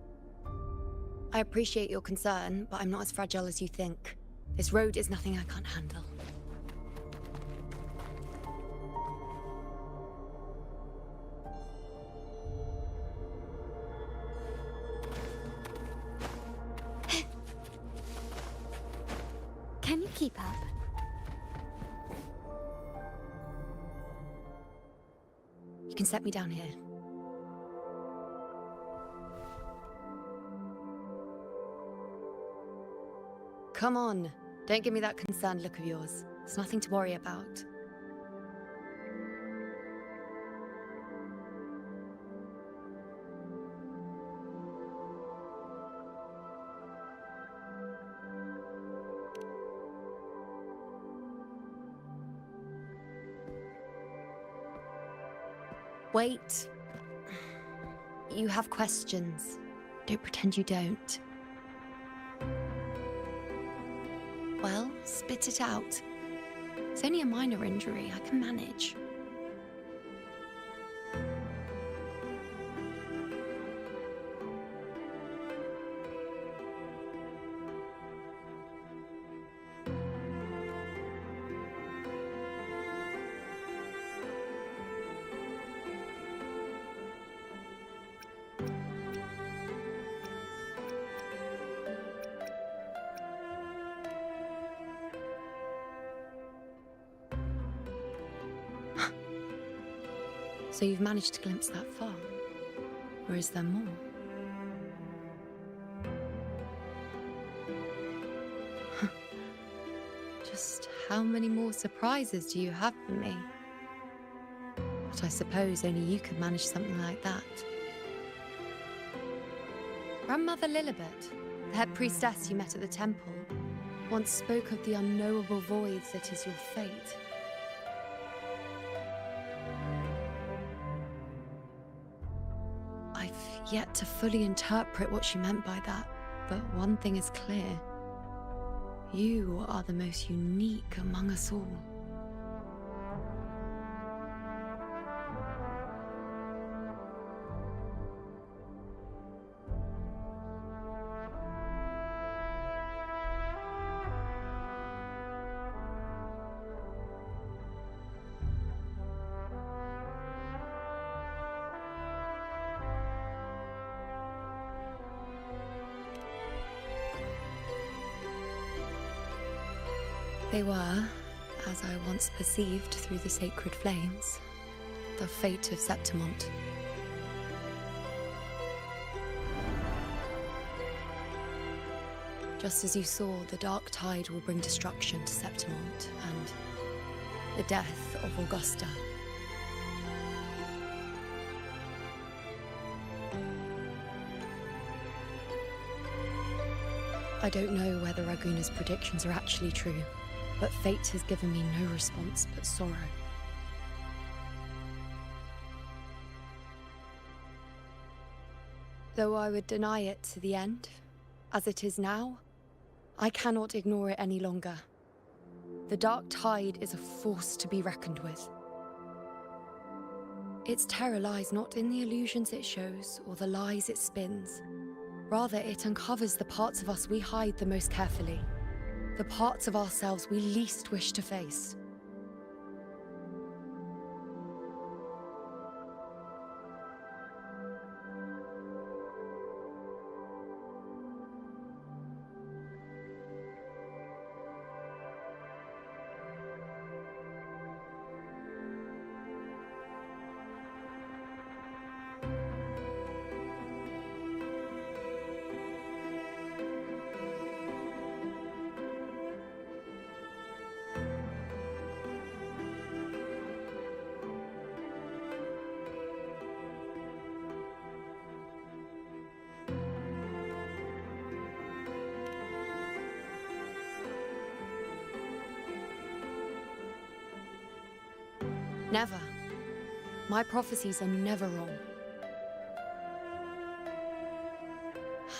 I appreciate your concern, but I'm not as fragile as you think. This road is nothing I can't handle. Can you keep up? You can set me down here. Come on, don't give me that concerned look of yours. It's nothing to worry about. Wait. You have questions. Don't pretend you don't. Well, spit it out. It's only a minor injury. I can manage. So you've managed to glimpse that far? Or is there more? Just how many more surprises do you have for me? But I suppose only you could manage something like that. Grandmother Lilibet, the head priestess you met at the temple, once spoke of the unknowable voids that is your fate. I've yet to fully interpret what she meant by that, but one thing is clear. You are the most unique among us all. They were, as I once perceived through the sacred flames, the fate of Septimont. Just as you saw, the dark tide will bring destruction to Septimont and the death of Augusta. I don't know whether Raguna's predictions are actually true, but fate has given me no response but sorrow. Though I would deny it to the end, as it is now, I cannot ignore it any longer. The dark tide is a force to be reckoned with. Its terror lies not in the illusions it shows or the lies it spins. Rather, it uncovers the parts of us we hide the most carefully, the parts of ourselves we least wish to face. Never. My prophecies are never wrong.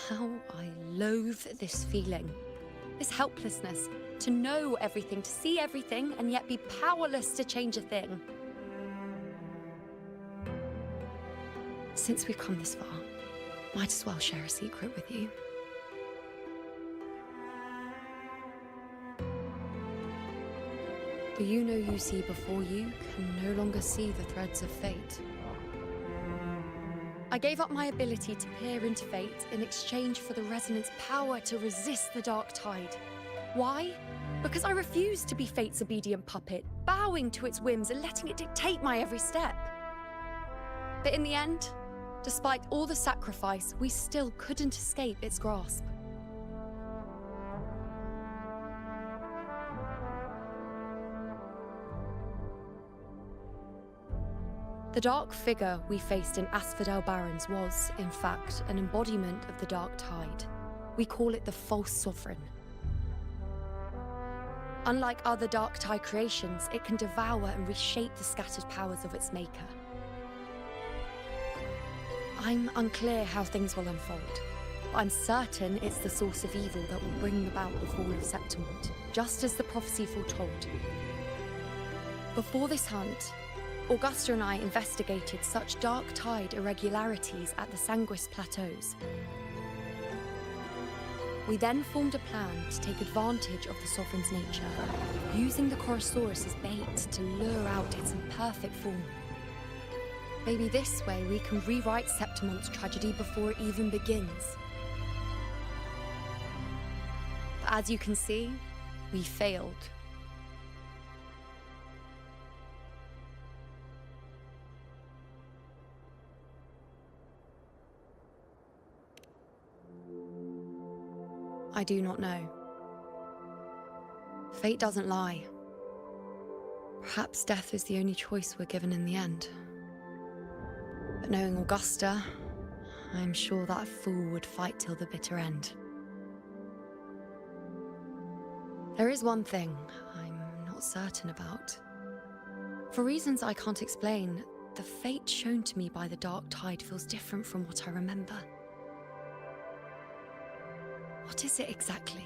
How I loathe this feeling. This helplessness. To know everything, to see everything, and yet be powerless to change a thing. Since we've come this far, might as well share a secret with you. The you see before you can no longer see the threads of fate. I gave up my ability to peer into fate in exchange for the resonance power to resist the dark tide. Why? Because I refused to be fate's obedient puppet, bowing to its whims and letting it dictate my every step. But in the end, despite all the sacrifice, we still couldn't escape its grasp. The dark figure we faced in Asphodel Barrens was, in fact, an embodiment of the dark tide. We call it the false sovereign. Unlike other dark tide creations, it can devour and reshape the scattered powers of its maker. I'm unclear how things will unfold, but I'm certain it's the source of evil that will bring about the fall of Septimont, just as the prophecy foretold. Before this hunt, Augusta and I investigated such dark tide irregularities at the Sanguis Plateaus. We then formed a plan to take advantage of the Sovereign's nature, using the Chorosaurus as bait to lure out its imperfect form. Maybe this way we can rewrite Septimont's tragedy before it even begins. But as you can see, we failed. I do not know. Fate doesn't lie. Perhaps death is the only choice we're given in the end. But knowing Augusta, I'm sure that fool would fight till the bitter end. There is one thing I'm not certain about. For reasons I can't explain, the fate shown to me by the dark tide feels different from what I remember. What is it exactly?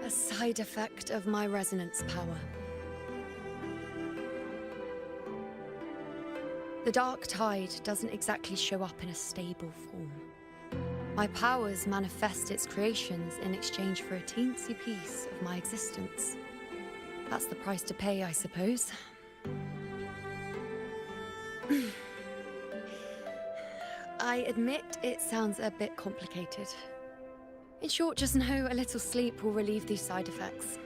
A side effect of my resonance power. The dark tide doesn't exactly show up in a stable form. My powers manifest its creations in exchange for a teensy piece of my existence. That's the price to pay, I suppose. I admit it sounds a bit complicated. In short, just know a little sleep will relieve these side effects.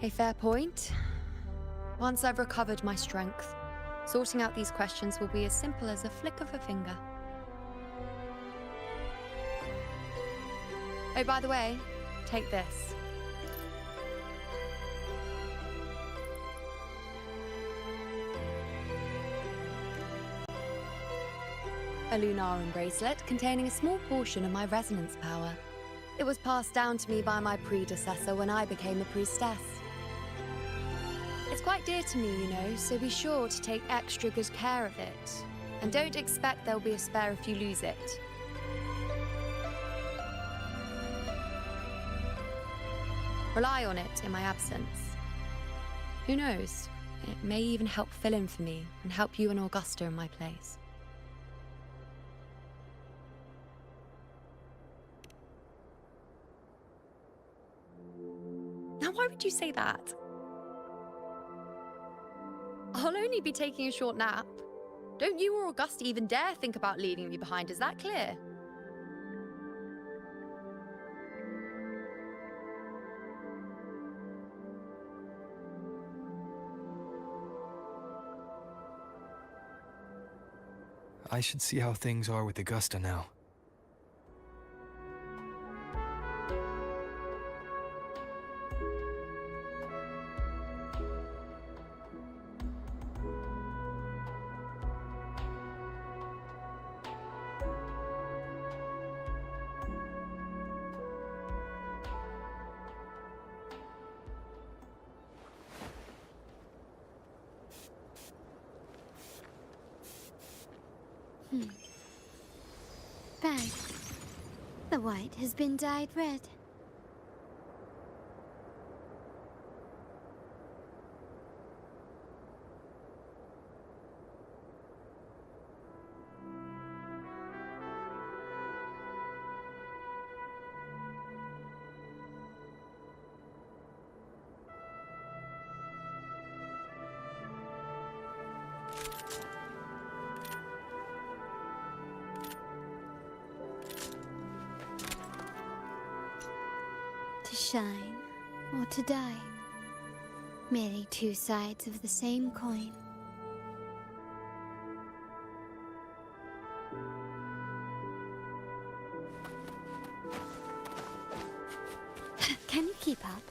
A fair point. Once I've recovered my strength, sorting out these questions will be as simple as a flick of a finger. Oh, by the way, take this. A Lunarum bracelet containing a small portion of my resonance power. It was passed down to me by my predecessor when I became a priestess. It's quite dear to me, you know, so be sure to take extra good care of it. And don't expect there'll be a spare if you lose it. Rely on it in my absence. Who knows? It may even help fill in for me and help you and Augusta in my place. Now, why would you say that? I'll only be taking a short nap. Don't you or Augusta even dare think about leaving me behind, is that clear? I should see how things are with Augusta now. Bag. The white has been dyed red. To shine or to die. Merely two sides of the same coin. Can you keep up?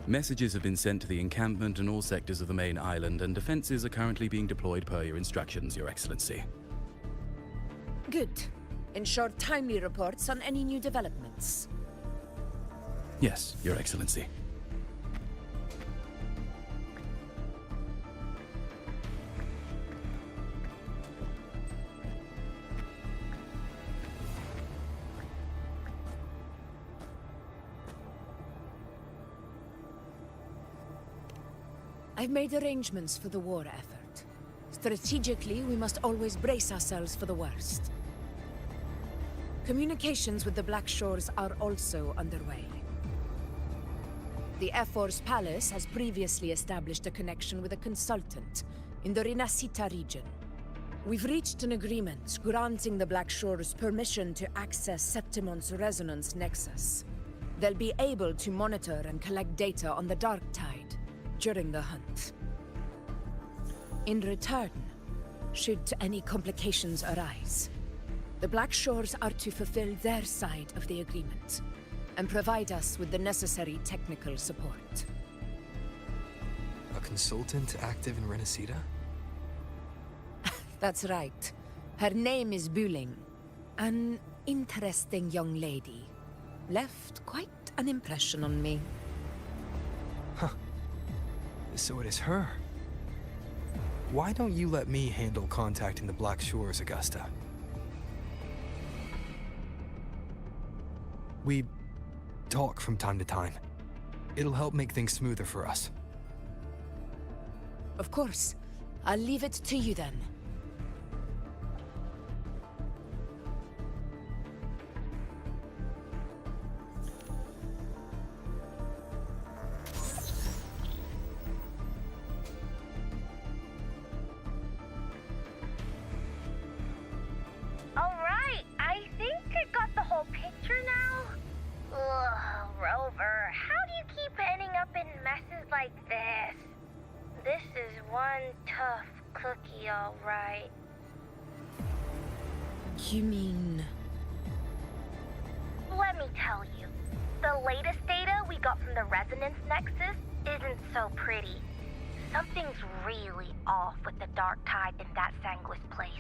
Messages have been sent to the encampment and all sectors of the main island, and defenses are currently being deployed per your instructions, Your Excellency. Good. Ensure timely reports on any new developments. Yes, Your Excellency. I've made arrangements for the war effort. Strategically, we must always brace ourselves for the worst. Communications with the Black Shores are also underway. The Air Force Palace has previously established a connection with a consultant in the Rinascita region. We've reached an agreement granting the Black Shores permission to access Septimon's resonance nexus. They'll be able to monitor and collect data on the Dark Tide during the hunt. In return, should any complications arise, the Black Shores are to fulfill their side of the agreement and provide us with the necessary technical support. A consultant active in Renacita? That's right. Her name is Buling. An interesting young lady. Left quite an impression on me. Huh. So it is her. Why don't you let me handle contacting the Black Shores, Augusta? We talk from time to time. It'll help make things smoother for us. Of course. I'll leave it to you then. Alright, I think I got the whole picture now. Ugh, Rover, how do you keep ending up in messes like this? This is one tough cookie, alright. You mean... Let me tell you, the latest data we got from the Resonance Nexus isn't so pretty. Something's really off with the Dark Tide in that Sanguis place.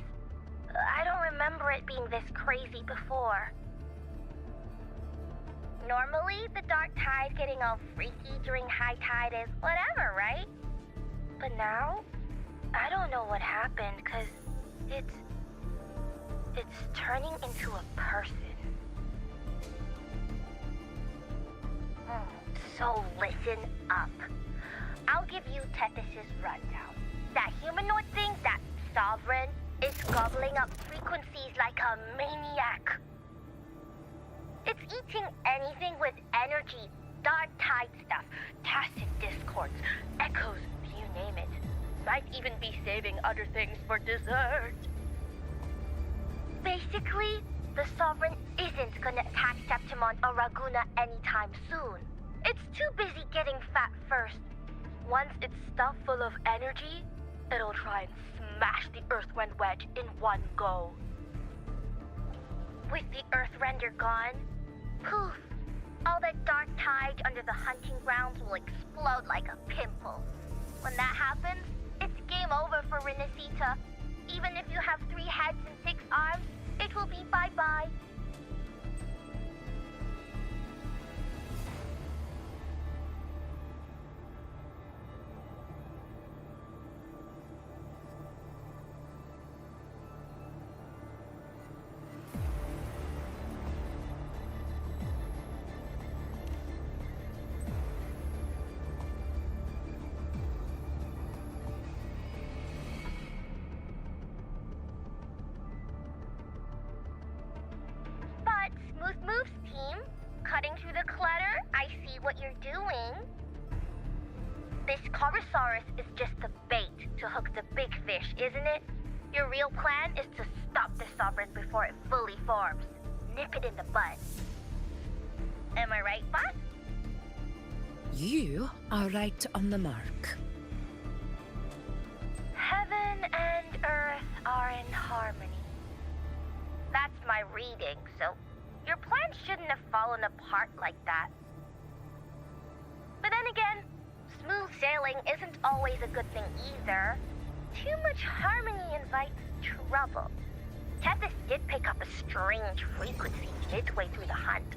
I don't remember it being this crazy before. Normally, the Dark Tide getting all freaky during high tide is whatever, right? But now, I don't know what happened, cause it's turning into a person. So listen up. I'll give you Tethys' rundown. That humanoid thing, that Sovereign, is gobbling up frequencies like a maniac. It's eating anything with energy, Dark Tide stuff, tacit discords, echoes, you name it. Might even be saving other things for dessert. Basically, the Sovereign isn't gonna attack Septimon or Raguna anytime soon. It's too busy getting fat first. Once it's stuffed full of energy, it'll try and smash the Earthwind Wedge in one go. With the Earthrender gone, poof, all that Dark Tide under the hunting grounds will explode like a pimple. When that happens, it's game over for Renacita. Even if you have 3 heads and 6 arms, it will be bye-bye. Smooth moves, team. Cutting through the clutter, I see what you're doing. This Corosaurus is just the bait to hook the big fish, isn't it? Your real plan is to stop the Sovereign before it fully forms. Nip it in the bud. Am I right, boss? You are right on the mark. Heaven and Earth are in harmony. That's my reading, so your plan shouldn't have fallen apart like that. But then again, smooth sailing isn't always a good thing either. Too much harmony invites trouble. Tethys did pick up a strange frequency midway through the hunt.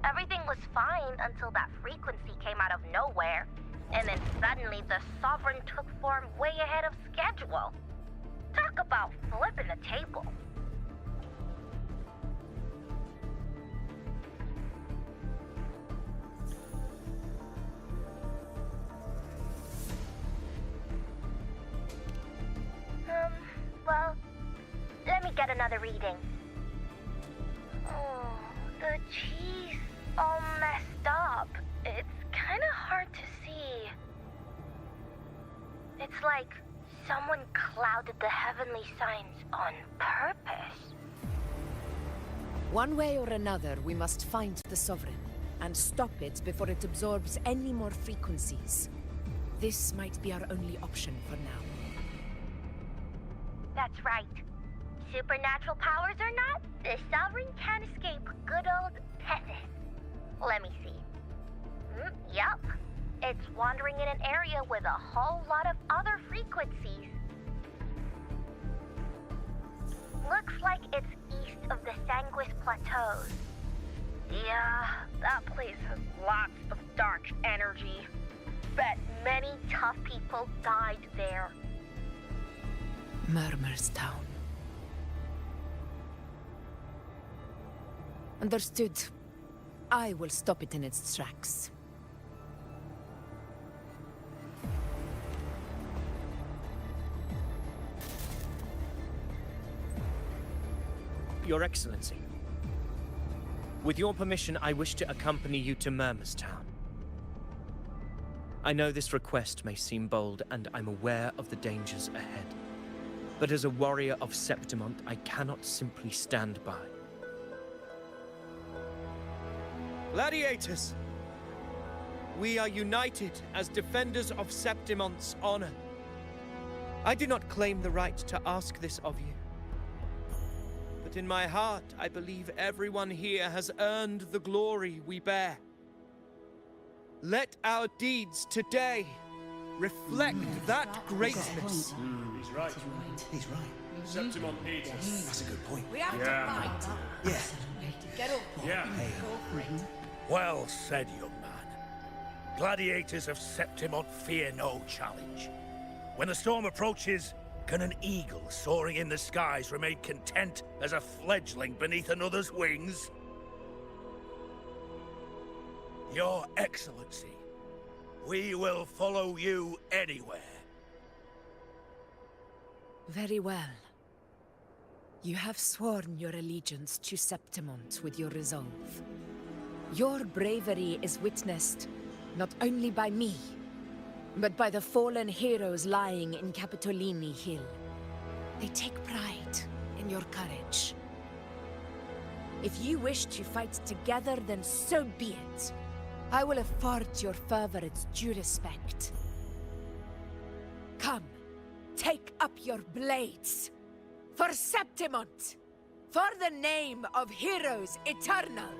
Everything was fine until that frequency came out of nowhere, and then suddenly the Sovereign took form way ahead of schedule. Talk about flipping the table. Well, let me get another reading. Oh, the cheese all messed up. It's kind of hard to see. It's like someone clouded the heavenly signs on purpose. One way or another, we must find the Sovereign and stop it before it absorbs any more frequencies. This might be our only option for now. That's right. Supernatural powers or not, the Sovereign can't escape good old Tessus. Let me see. Yup. It's wandering in an area with a whole lot of other frequencies. Looks like it's east of the Sanguis Plateaus. Yeah, that place has lots of dark energy. Bet many tough people died there. Murmur's Town. Understood. I will stop it in its tracks. Your Excellency, with your permission, I wish to accompany you to Murmur's Town. I know this request may seem bold, and I'm aware of the dangers ahead. But as a warrior of Septimont, I cannot simply stand by. Gladiators! We are united as defenders of Septimont's honor. I do not claim the right to ask this of you. But in my heart, I believe everyone here has earned the glory we bear. Let our deeds today reflect that greatness. He's right. He's right. Septimont needs us. That's a good point. We have to fight. Yeah. Get up. Yeah. Well said, young man. Gladiators of Septimont fear no challenge. When the storm approaches, can an eagle soaring in the skies remain content as a fledgling beneath another's wings? Your Excellency, we will follow you anywhere. Very well. You have sworn your allegiance to Septimont with your resolve. Your bravery is witnessed not only by me, but by the fallen heroes lying in Capitolini Hill. They take pride in your courage. If you wish to fight together, then so be it. I will afford your fervor its due respect. Come, take up your blades. For Septimont! For the name of heroes eternal!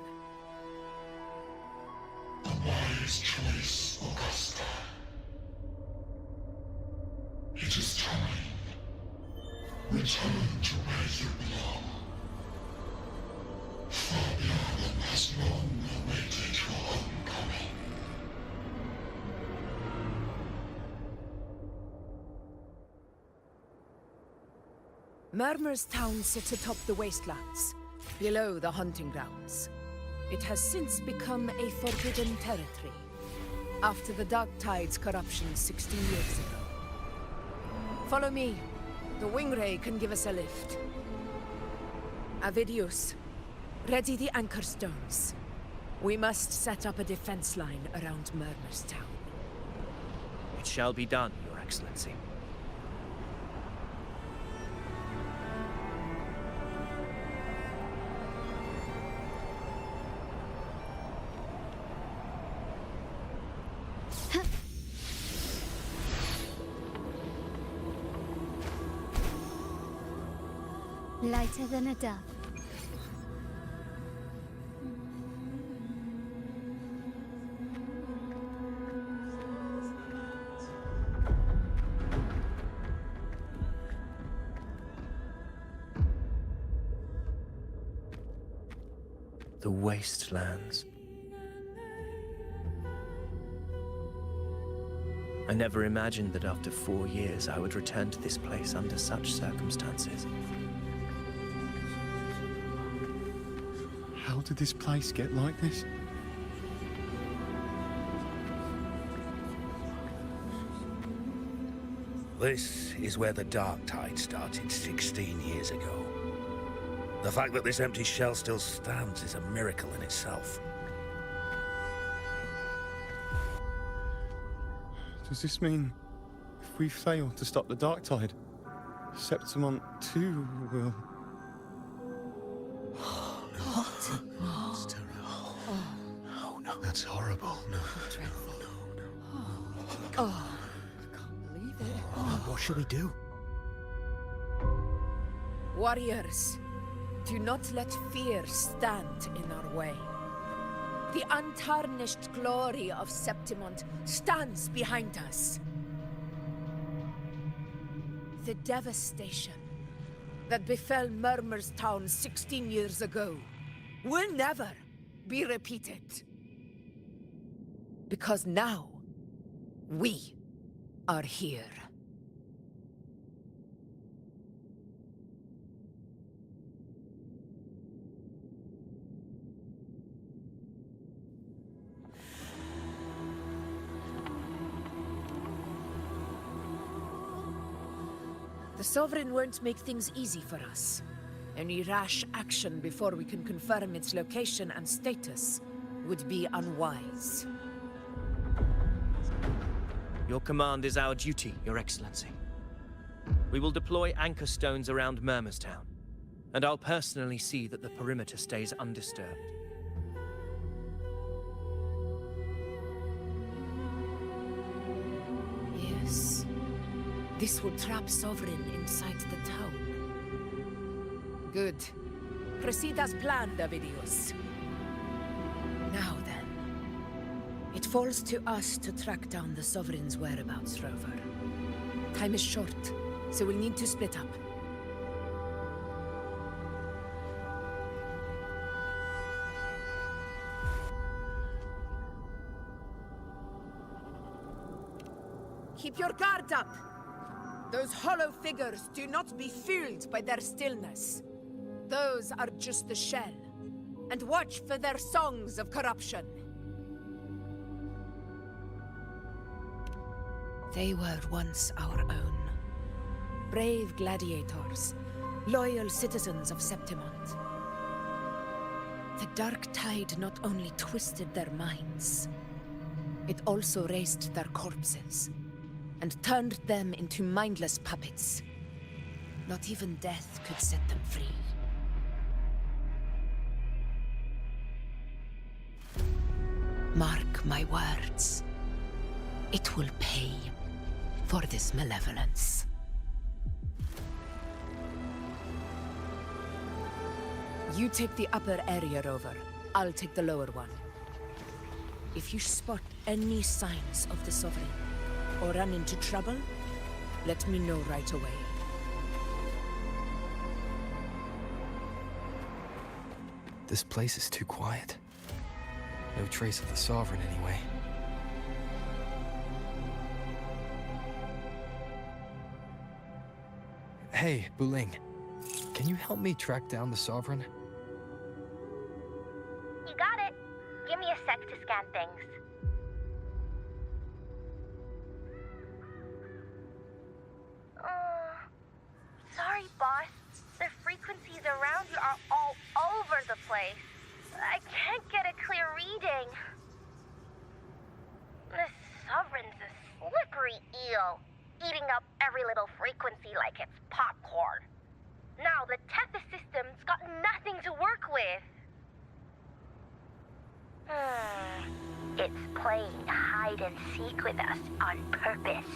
The wise choice, Augusta. It is time. Return to where you belong. Fabian has long awaited your homecoming. Murmur's Town sits atop the wastelands, below the hunting grounds. It has since become a forbidden territory, after the Dark Tide's corruption 16 years ago. Follow me. The Wingray can give us a lift. Avidius, ready the anchor stones. We must set up a defense line around Murmur's Town. It shall be done, Your Excellency. Lighter than a dove. The wastelands. I never imagined that after 4 years I would return to this place under such circumstances. How did this place get like this? This is where the Dark Tide started 16 years ago. The fact that this empty shell still stands is a miracle in itself. Does this mean if we fail to stop the dark tide, Septimont too will... What? It's terrible. No, that's horrible. No. Oh, I can't believe it. What shall we do? Warriors, do not let fear stand in our way. The untarnished glory of Septimont stands behind us. The devastation that befell Murmur's town 16 years ago will never be repeated. Because now, we are here. The Sovereign won't make things easy for us. Any rash action before we can confirm its location and status would be unwise. Your command is our duty, Your Excellency. We will deploy anchor stones around Murmur's town, and I'll personally see that the perimeter stays undisturbed. Yes. This will trap Sovereign inside the town. Good. Proceed as planned, Davidius. Now then. It falls to us to track down the Sovereign's whereabouts, Rover. Time is short, so we'll need to split up. Keep your guard up! Those hollow figures do not be fooled by their stillness. Those are just the shell. And watch for their songs of corruption. They were once our own. Brave gladiators, loyal citizens of Septimont. The dark tide not only twisted their minds, it also raised their corpses and turned them into mindless puppets. Not even death could set them free. Mark my words. It will pay for this malevolence. You take the upper area, Rover. I'll take the lower one. If you spot any signs of the Sovereign, or run into trouble, let me know right away. This place is too quiet. No trace of the Sovereign, anyway. Hey, Buling. Can you help me track down the Sovereign? You got it. Give me a sec to scan things. Sorry, boss. The frequencies around you are all over the place. I can't get a clear reading. The Sovereign's a slippery eel, eating up every little frequency like it's popcorn. Now the Tethys system's got nothing to work with. It's playing hide and seek with us on purpose.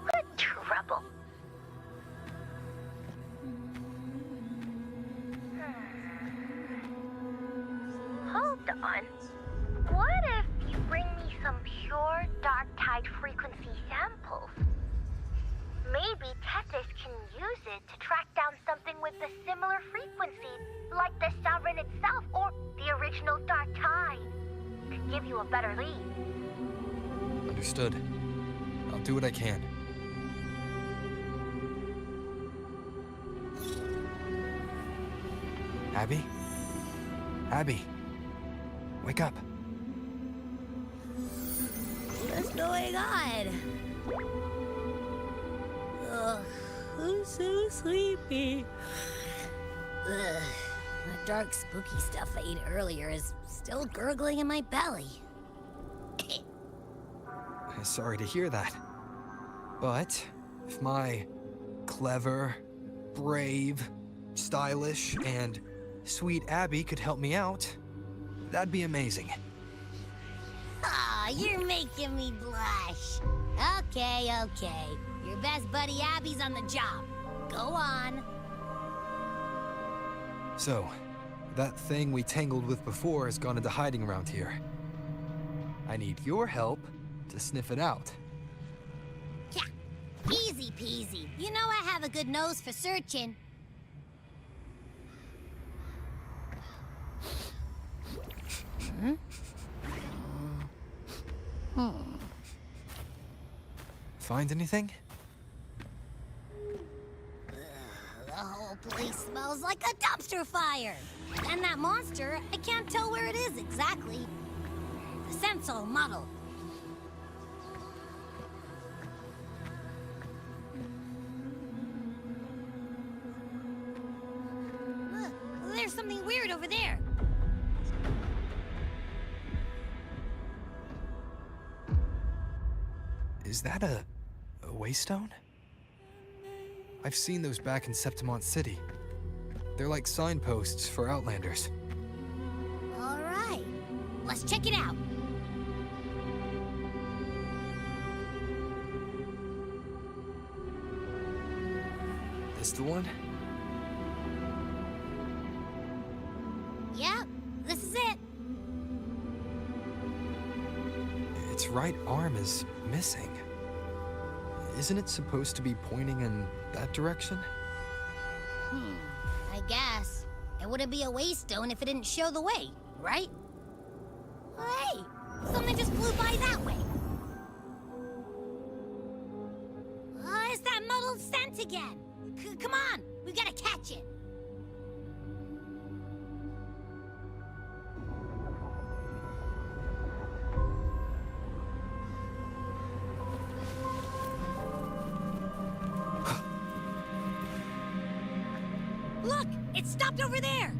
What trouble. Hold on. What if you bring me some pure dark tide frequency samples? Maybe Tethys can use it to track down something with a similar frequency, like the Sovereign itself or the original dark tide. Could give you a better lead. Understood. I'll do what I can. Abby? Abby! Wake up! What's going on? Ugh, I'm so sleepy. Ugh, the dark, spooky stuff I ate earlier is still gurgling in my belly. Sorry to hear that. But if my clever, brave, stylish, and sweet Abby could help me out, that'd be amazing. Aw, you're making me blush. Okay. Your best buddy Abby's on the job. Go on. So, that thing we tangled with before has gone into hiding around here. I need your help to sniff it out. Yeah, easy peasy. You know I have a good nose for searching. Find anything? The whole place smells like a dumpster fire. And that monster, I can't tell where it is exactly. The scent's all muddled. There's something weird over there. Is that a waystone? I've seen those back in Septimont City. They're like signposts for Outlanders. All right, let's check it out. This the one? Yep, this is it. Its right arm is missing. Isn't it supposed to be pointing in that direction? I guess. It wouldn't be a waystone if it didn't show the way, right? Hey, something just flew by that way. It's that muddled scent again. Come on, we gotta catch it. Look, it stopped over there.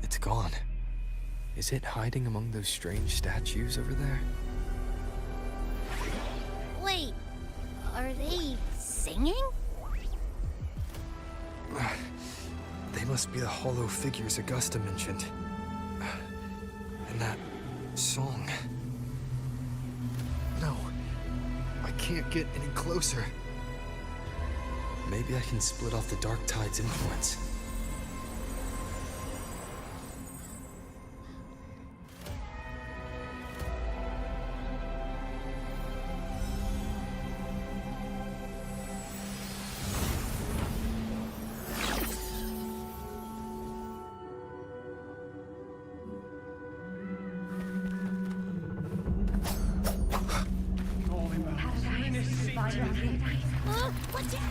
It's gone. Is it hiding among those strange statues over there? Wait, are they singing? They must be the hollow figures Augusta mentioned. And that song. No, I can't get any closer. Maybe I can split off the Dark Tide's influence. Watch out!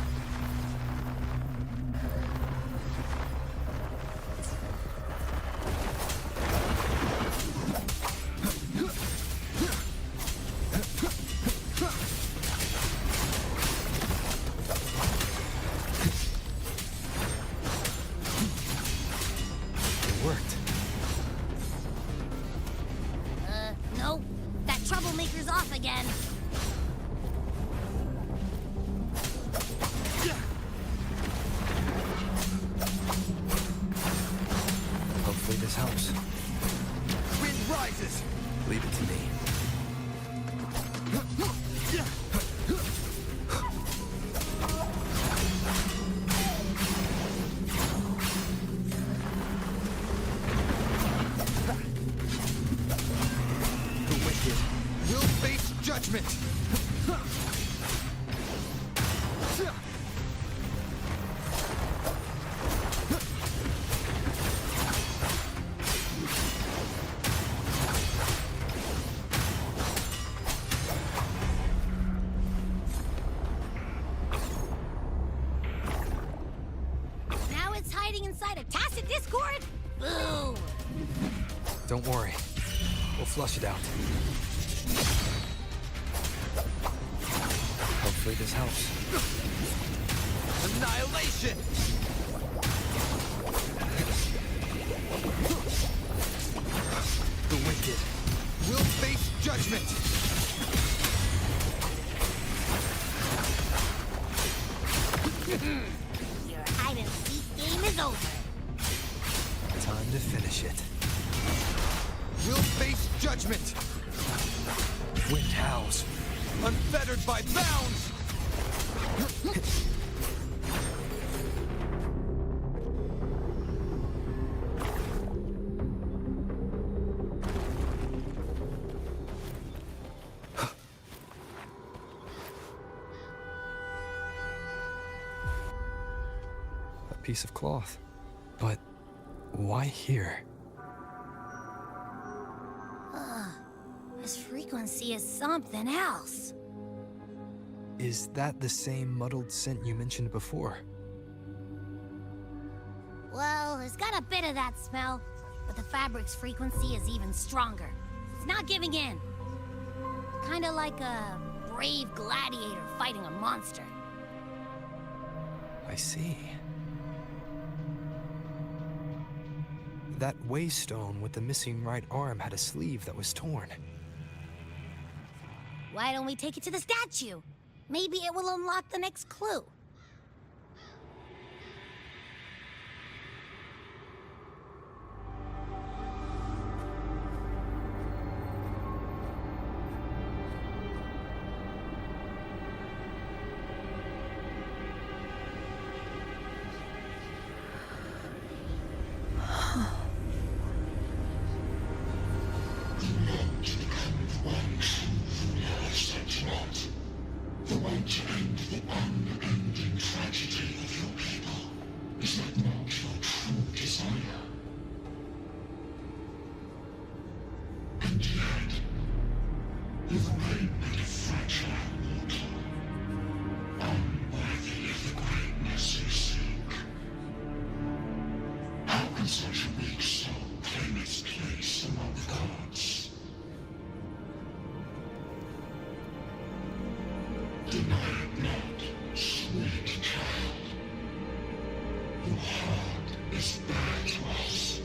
It worked. No. That troublemaker's off again. Hopefully this helps. Wind rises! Leave it to me. The wicked will face judgment! Now it's hiding inside a tacit discord? Boo! Don't worry. We'll flush it out. Hopefully this helps. Annihilation! judgment! Your hide-and-seek game is over. Time to finish it. We'll face judgment! Wind howls, unfettered by bounds! A piece of cloth. But why here? This frequency is something else. Is that the same muddled scent you mentioned before? Well, it's got a bit of that smell, but the fabric's frequency is even stronger. It's not giving in. Kinda like a brave gladiator fighting a monster. I see. That waystone with the missing right arm had a sleeve that was torn. Why don't we take it to the statue? Maybe it will unlock the next clue. The way to end the unending tragedy of your people. Is that not your true desire? And yet, you've made me a fragile mortal, unworthy of the greatness you seek. How can such a weak soul claim its place among the gods? Deny it not, sweet child. Your heart is bare to us.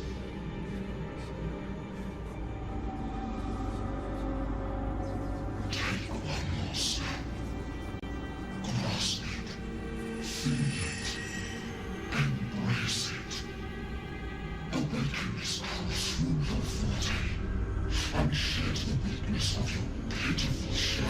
Take one more step. Grasp it. Feel it. Embrace it. Awaken this call through your forte, and shed the weakness of your pitiful shell.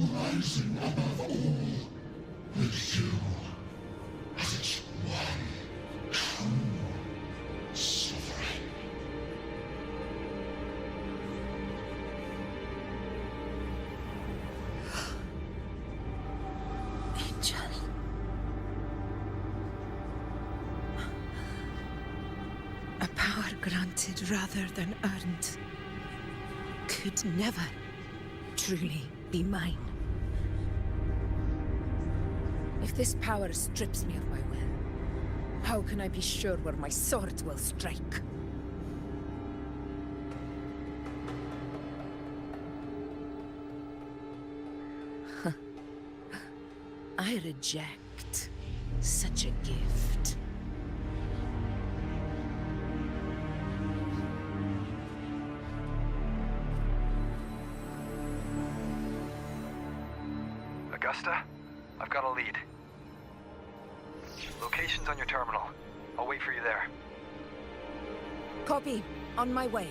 Rising above all, with you as its one true sovereign. Angel. A power granted rather than earned could never truly be mine. If this power strips me of my will, how can I be sure where my sword will strike? I reject such a gift. Augusta, I've got a lead. Location's on your terminal. I'll wait for you there. Copy. On my way.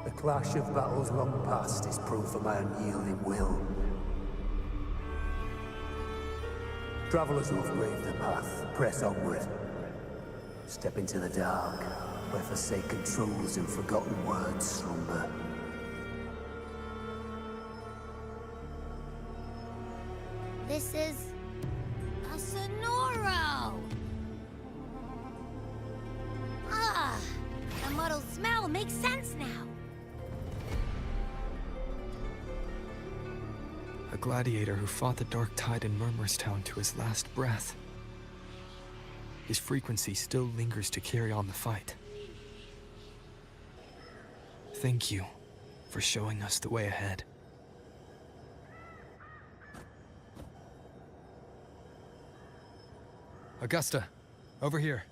The clash of battles long past is proof of my unyielding will. Travelers who have braved the path, press onward. Step into the dark, where forsaken truths and forgotten words slumber. This is a Sonoro! Ah, the muddled smell makes sense now. A gladiator who fought the Dark Tide in Murmurstown to his last breath. His frequency still lingers to carry on the fight. Thank you for showing us the way ahead. Augusta, over here.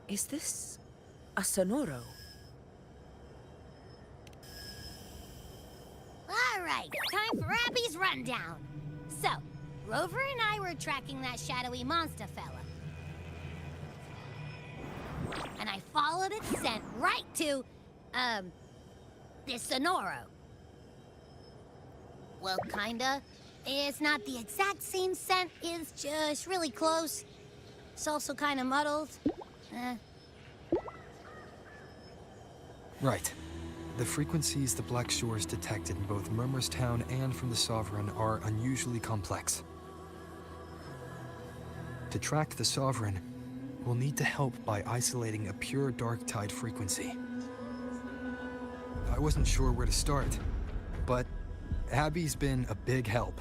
Is this a Sonoro? All right, time for Abby's rundown. So, Rover and I were tracking that shadowy monster fella. And I followed its scent right to, this Sonoro. Well, kinda. It's not the exact same scent, it's just really close. It's also kinda muddled. Right. The frequencies the Black Shores detected in both Murmurstown and from the Sovereign are unusually complex. To track the Sovereign, we'll need to help by isolating a pure Dark Tide frequency. I wasn't sure where to start, but Abby's been a big help.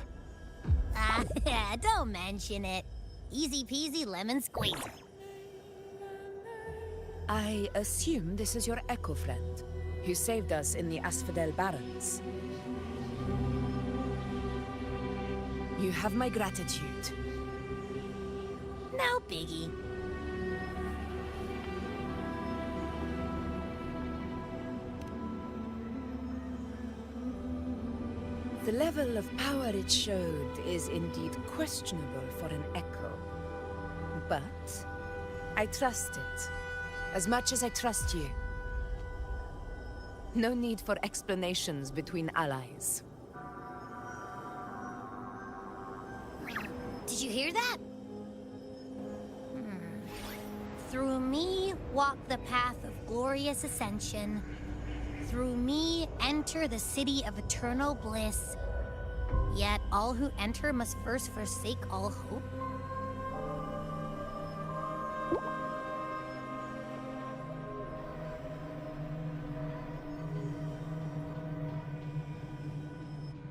Don't mention it. Easy peasy lemon squeezy. I assume this is your Echo friend, who saved us in the Asphodel Barrens. You have my gratitude. No biggie. The level of power it showed is indeed questionable for an Echo. But I trust it, as much as I trust you. No need for explanations between allies. Did you hear that? Through me walk the path of glorious ascension. Through me enter the city of eternal bliss. Yet all who enter must first forsake all hope.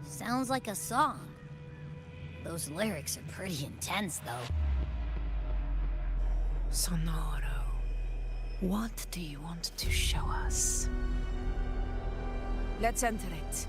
Sounds like a song. Those lyrics are pretty intense, though. Sonoro, what do you want to show us? Let's enter it.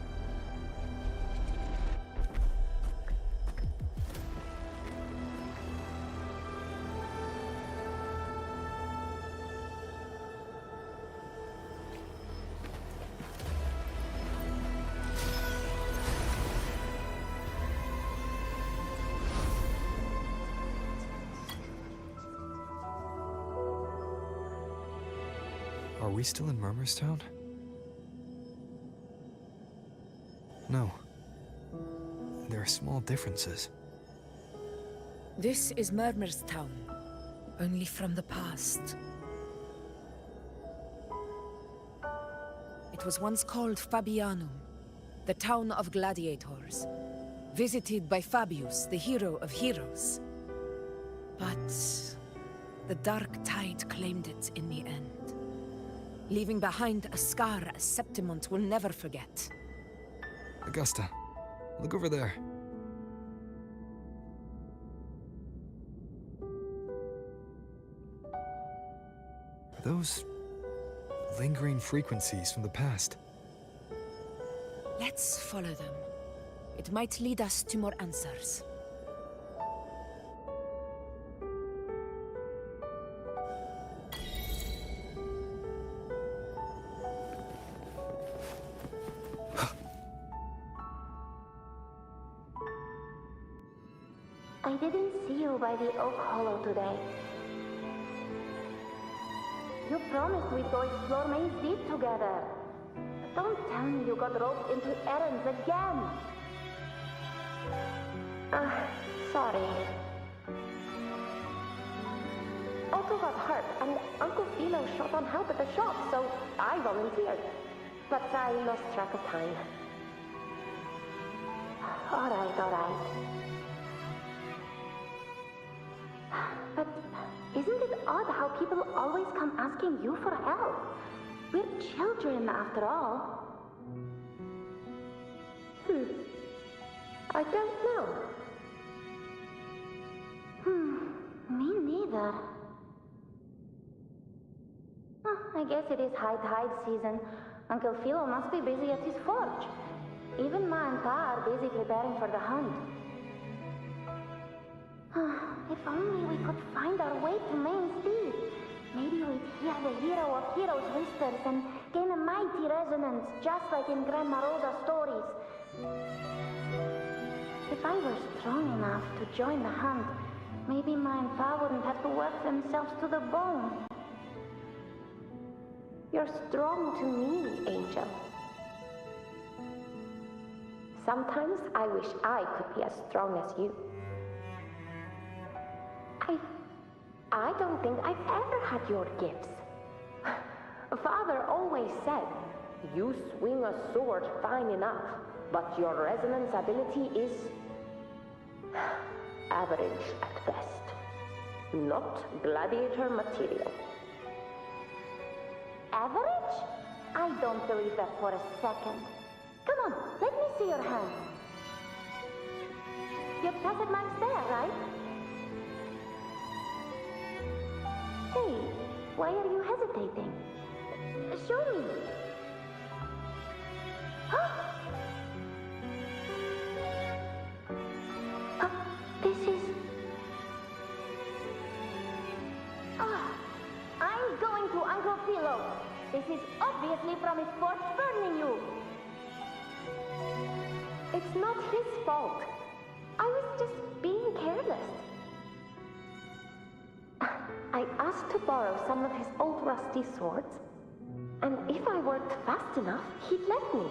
Are we still in Murmurstown? No. There are small differences. This is Murmurstown, only from the past. It was once called Fabianum, the town of gladiators, visited by Fabius, the hero of heroes. But the Dark Tide claimed it in the end, leaving behind a scar Septimont will never forget. Augusta, look over there. Are those lingering frequencies from the past? Let's follow them. It might lead us to more answers. I didn't see you by the Oak Hollow today. You promised we'd go explore Maze Deep together. Don't tell me you got roped into errands again. Sorry. Otto got hurt, and Uncle Philo shot on help at the shop, so I volunteered. But I lost track of time. All right. But isn't it odd how people always come asking you for help? We're children, after all. I don't know. Me neither. I guess it is high tide season. Uncle Philo must be busy at his forge. Even Ma and Pa are busy preparing for the hunt. If only we could find our way to Main Deep. Maybe we'd hear the hero of heroes whispers and gain a mighty resonance, just like in Grandma Rosa's stories. If I were strong enough to join the hunt, maybe Ma and Pa wouldn't have to work themselves to the bone. You're strong to me, Angel. Sometimes I wish I could be as strong as you. I don't think I've ever had your gifts. Father always said, you swing a sword fine enough, but your resonance ability is average at best. Not gladiator material. Average? I don't believe that for a second. Come on, let me see your hand. Your tacit mark's there, right? Hey, why are you hesitating? Show me. This is... I'm going to Uncle Philo. This is obviously from his forge burning you. It's not his fault. I was just being careless. I asked to borrow some of his old rusty swords, and if I worked fast enough, he'd let me.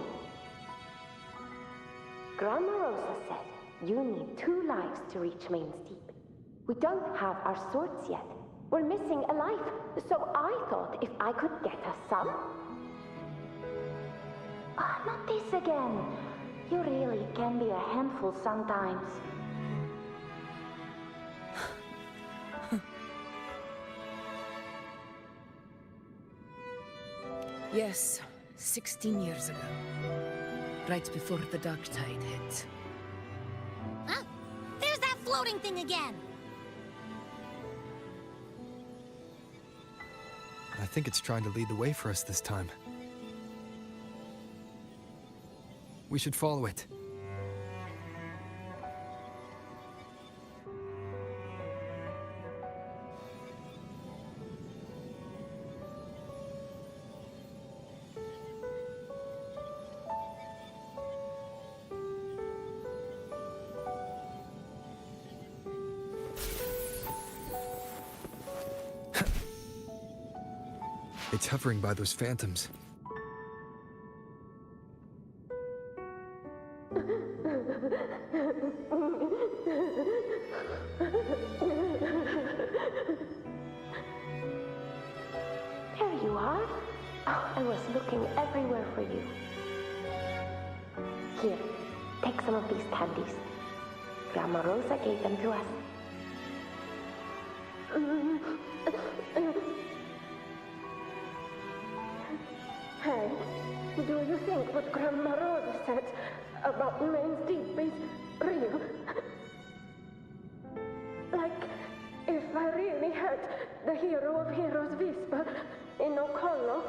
Grandma Rosa said you need 2 lives to reach Main Deep. We don't have our swords yet. We're missing a life, so I thought if I could get us some... not this again. You really can be a handful sometimes. Yes, 16 years ago. Right before the dark tide hit. Huh? There's that floating thing again! I think it's trying to lead the way for us this time. We should follow it. It's hovering by those phantoms. There you are. Oh, I was looking everywhere for you. Here, take some of these candies. Grandma Rosa gave them to us. Hey, do you think what Grandma Rosa said about Main Deep is real? Like, if I really had the hero of heroes whisper in Okollo,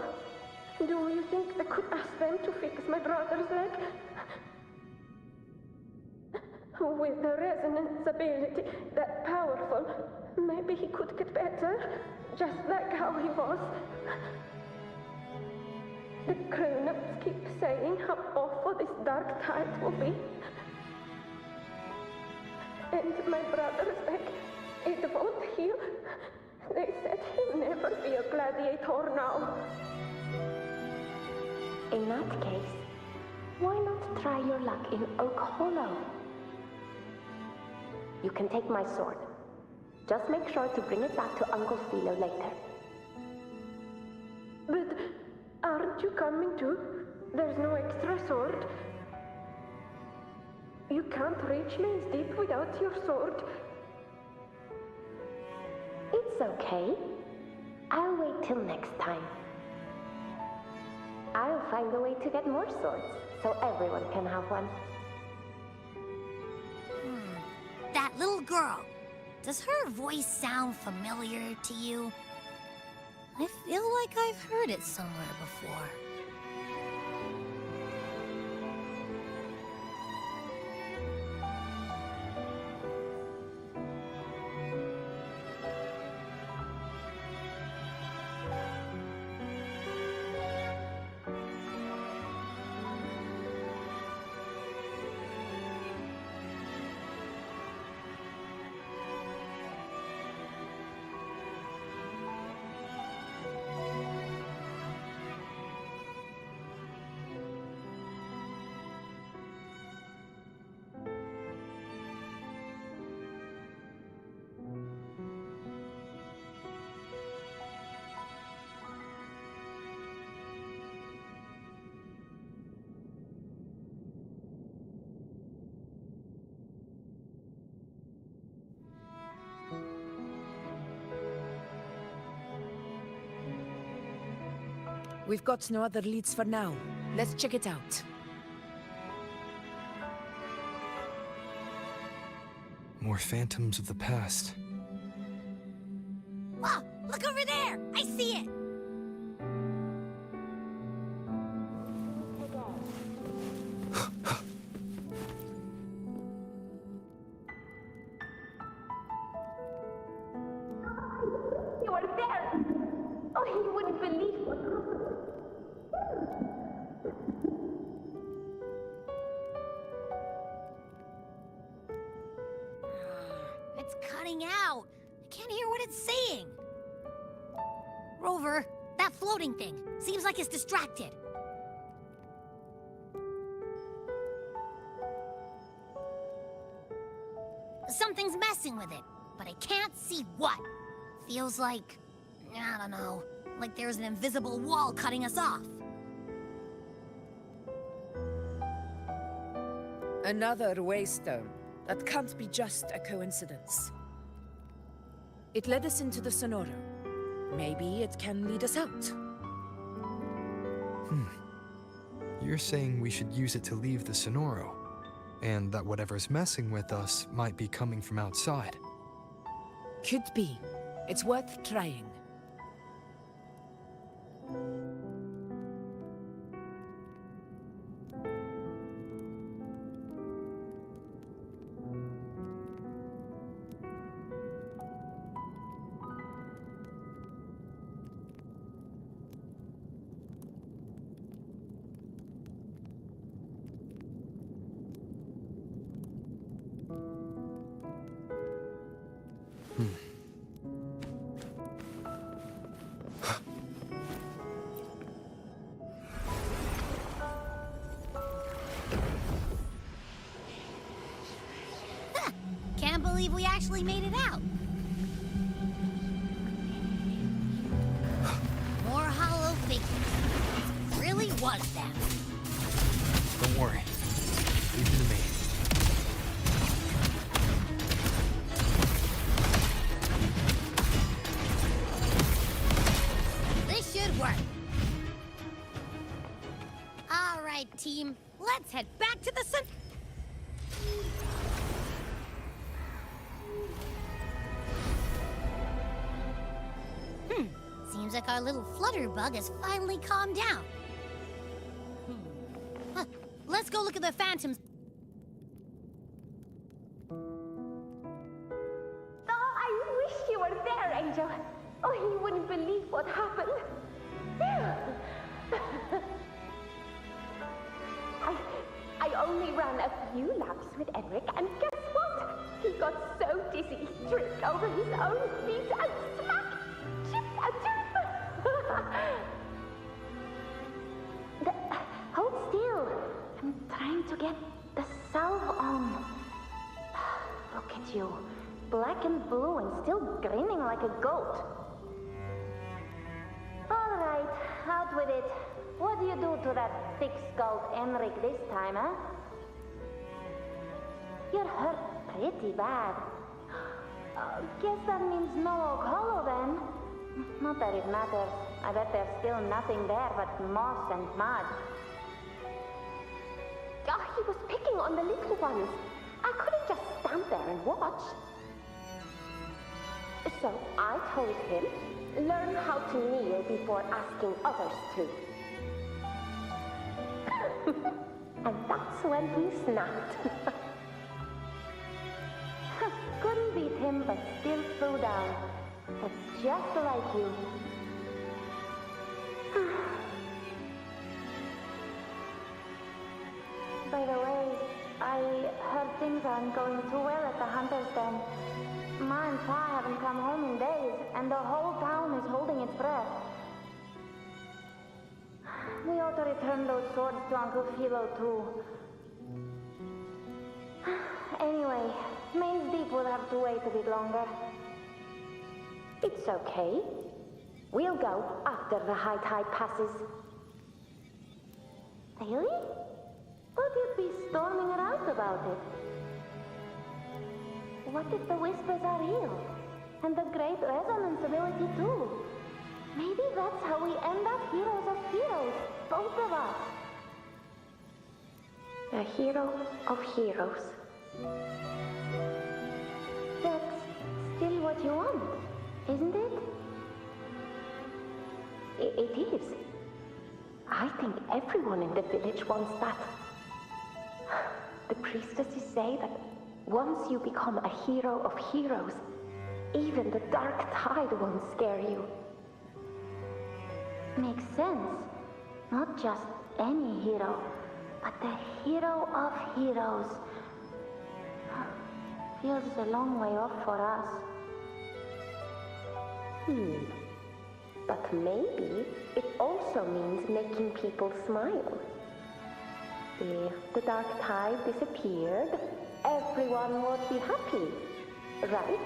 do you think I could ask them to fix my brother's leg? With the resonance ability that powerful, maybe he could get better, just like how he was. The grown-ups keep saying how awful this dark tide will be. And my brother's leg, it won't heal They said he'll never be a gladiator now. In that case, why not try your luck in Oak Hollow? You can take my sword. Just make sure to bring it back to Uncle Philo later. But aren't you coming too? There's no extra sword. You can't reach Maze Deep without your sword. It's okay. I'll wait till next time. I'll find a way to get more swords, so everyone can have one. That little girl. Does her voice sound familiar to you? I feel like I've heard it somewhere before. We've got no other leads for now. Let's check it out. More phantoms of the past. Whoa! Look over there! I see it! You are there! Oh, he wouldn't believe what happened. It's cutting out. I can't hear what it's saying. Rover, that floating thing. Seems like it's distracted. Something's messing with it, but I can't see what. Feels like, I don't know, like there's an invisible wall cutting us off. Another waystone. That can't be just a coincidence. It led us into the Sonoro. Maybe it can lead us out. You're saying we should use it to leave the Sonoro, and that whatever's messing with us might be coming from outside. Could be. It's worth trying. Can't believe we actually made it out. More hollow figures. It really was them. Don't worry. Leave it to me. This should work. All right, team. Let's head back to the sun. Seems like our little flutterbug has finally calmed down. Huh. Let's go look at the phantoms. Oh, I wish you were there, Angel. Oh, he wouldn't believe what happened. I only ran a few laps with Edric, and guess what? He got so dizzy he tripped over his own feet and smacked Hold still. I'm trying to get the salve on. Look at you. Black and blue and still grinning like a goat. All right, out with it. What do you do to that thick-skulled Enric this time, huh? You're hurt pretty bad. Guess that means no Oak Hollow then. Not that it matters. I bet there's still nothing there but moss and mud. Oh, he was picking on the little ones. I couldn't just stand there and watch. So I told him, learn how to kneel before asking others to. And that's when he snapped. Couldn't beat him, but still threw down. That's just like you. By the way, I heard things aren't going too well at the Hunter's Den. Ma and Pa haven't come home in days, and the whole town is holding its breath. We ought to return those swords to Uncle Philo, too. Anyway, Maze Deep will have to wait a bit longer. It's okay. We'll go after the high tide passes. Really? Thought you'd be storming around about it. What if the whispers are real? And the great resonance ability too? Maybe that's how we end up heroes of heroes, both of us. A hero of heroes. That's still what you want, isn't it? It is. I think everyone in the village wants that. The priestesses say that once you become a hero of heroes, even the dark tide won't scare you. Makes sense. Not just any hero, but the hero of heroes. Feels a long way off for us. But maybe it also means making people smile. If the dark tide disappeared, everyone would be happy, right?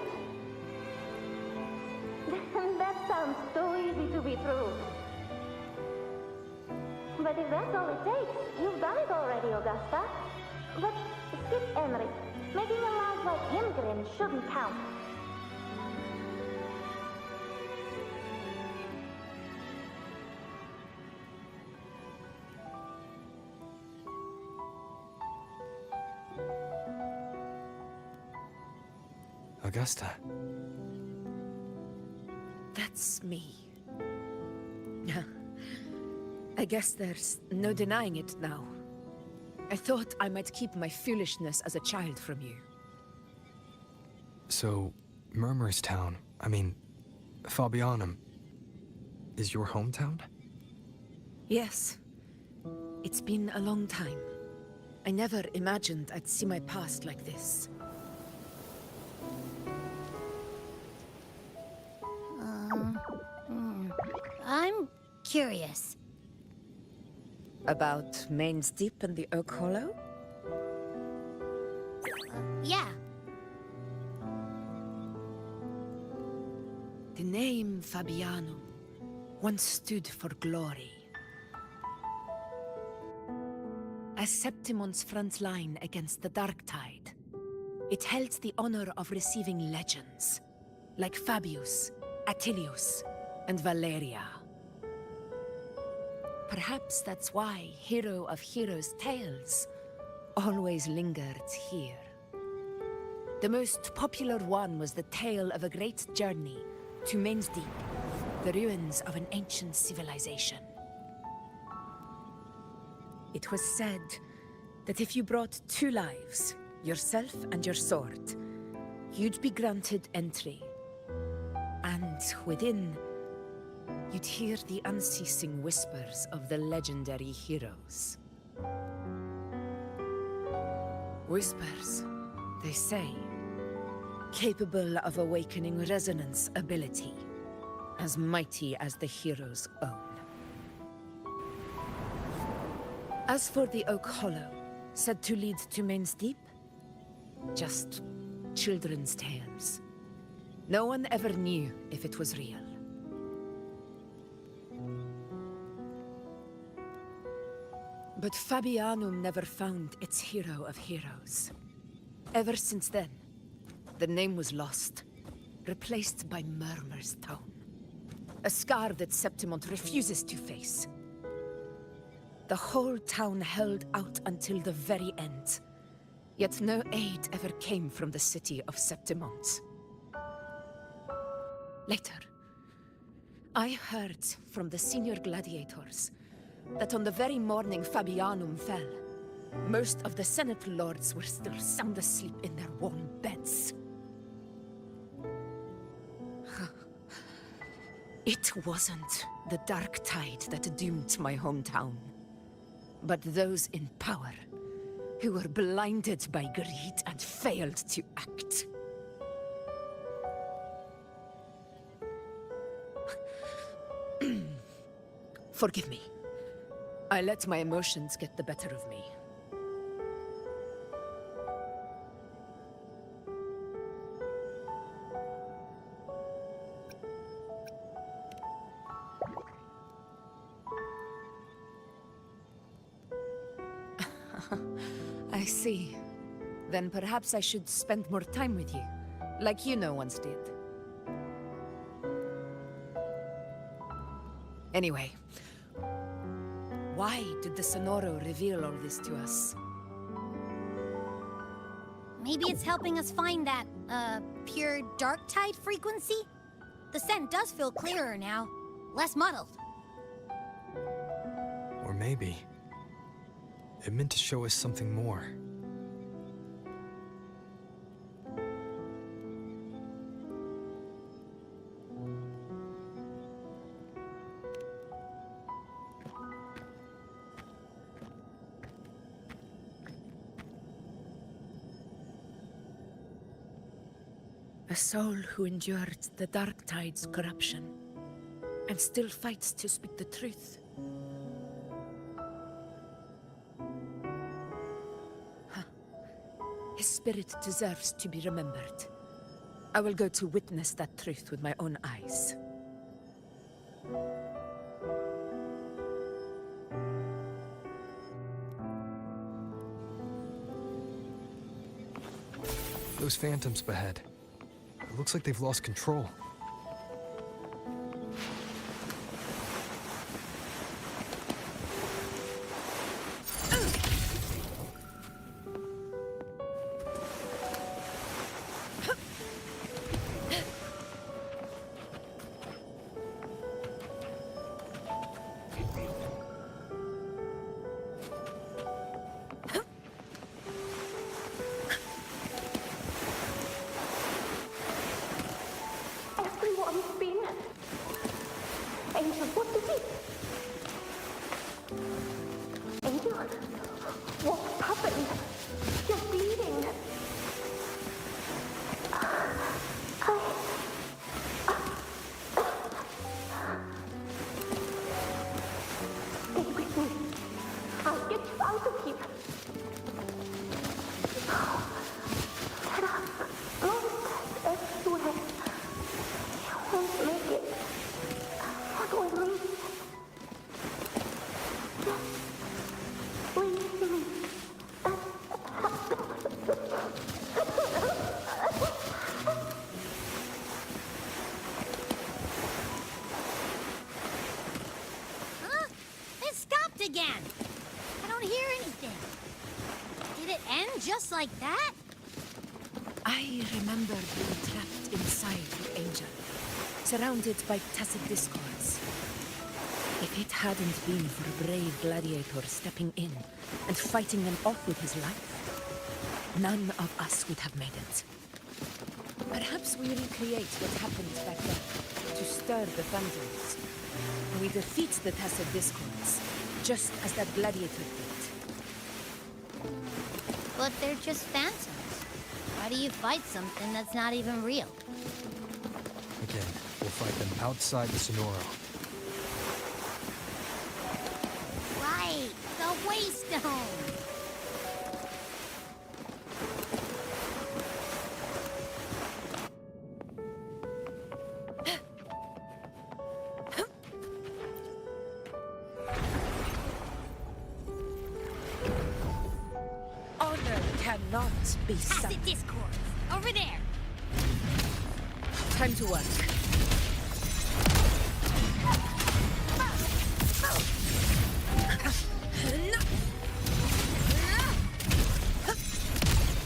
That sounds too easy to be true. But if that's all it takes, you've done it already, Augusta. But skip Enric. Making a laugh like him grin shouldn't count. Augusta. That's me. I guess there's no denying it now. I thought I might keep my foolishness as a child from you. So, Murmurstown, Fabianum, is your hometown? Yes. It's been a long time. I never imagined I'd see my past like this. I'm curious. About Main's Deep and the Oak Hollow? Yeah. The name Fabiano once stood for glory. As Septimon's front line against the Dark Tide, it held the honor of receiving legends, like Fabius, Attilius, and Valeria. Perhaps that's why Hero of Heroes' tales always lingered here. The most popular one was the tale of a great journey to Main's Deep, the ruins of an ancient civilization. It was said that if you brought 2 lives, yourself and your sword, you'd be granted entry. And within, you'd hear the unceasing whispers of the legendary heroes. Whispers, they say, capable of awakening resonance ability, as mighty as the hero's own. As for the Oak Hollow, said to lead to Main's Deep, just children's tales. No one ever knew if it was real. But Fabianum never found its hero of heroes. Ever since then, the name was lost, replaced by Murmur's tone. A scar that Septimont refuses to face. The whole town held out until the very end, yet no aid ever came from the city of Septimont. Later, I heard from the senior gladiators that on the very morning Fabianum fell, most of the Senate lords were still sound asleep in their warm beds. It wasn't the dark tide that doomed my hometown, but those in power who were blinded by greed and failed to act. Forgive me. I let my emotions get the better of me. I see. Then perhaps I should spend more time with you, like you once did. Anyway, why did the Sonoro reveal all this to us? Maybe it's helping us find that, pure dark tide frequency? The scent does feel clearer now, less muddled. Or maybe it meant to show us something more. A soul who endured the Dark Tide's corruption, and still fights to speak the truth. His spirit deserves to be remembered. I will go to witness that truth with my own eyes. Those phantoms ahead. It looks like they've lost control. Everyone's been... Angel, what is it? Angel, what's happened? You're bleeding. Stay with me. I'll get you out of here. Get up. Look everywhere. You won't make it. Follow me. Just leave me. Huh? It stopped again! I don't hear anything. Did it end just like that? I remember being trapped inside the Angel, surrounded by tacit discords. If it hadn't been for a brave gladiator stepping in and fighting them off with his life, none of us would have made it. Perhaps we recreate what happened back then, to stir the phantoms. We defeat the tacit discords, just as that gladiator did. But they're just phantoms. Why do you fight something that's not even real? Again, we'll fight them outside the Sonoro. Right, the Waystone. Honor cannot be Pass sapped. it, Discord. Over there. Time to work.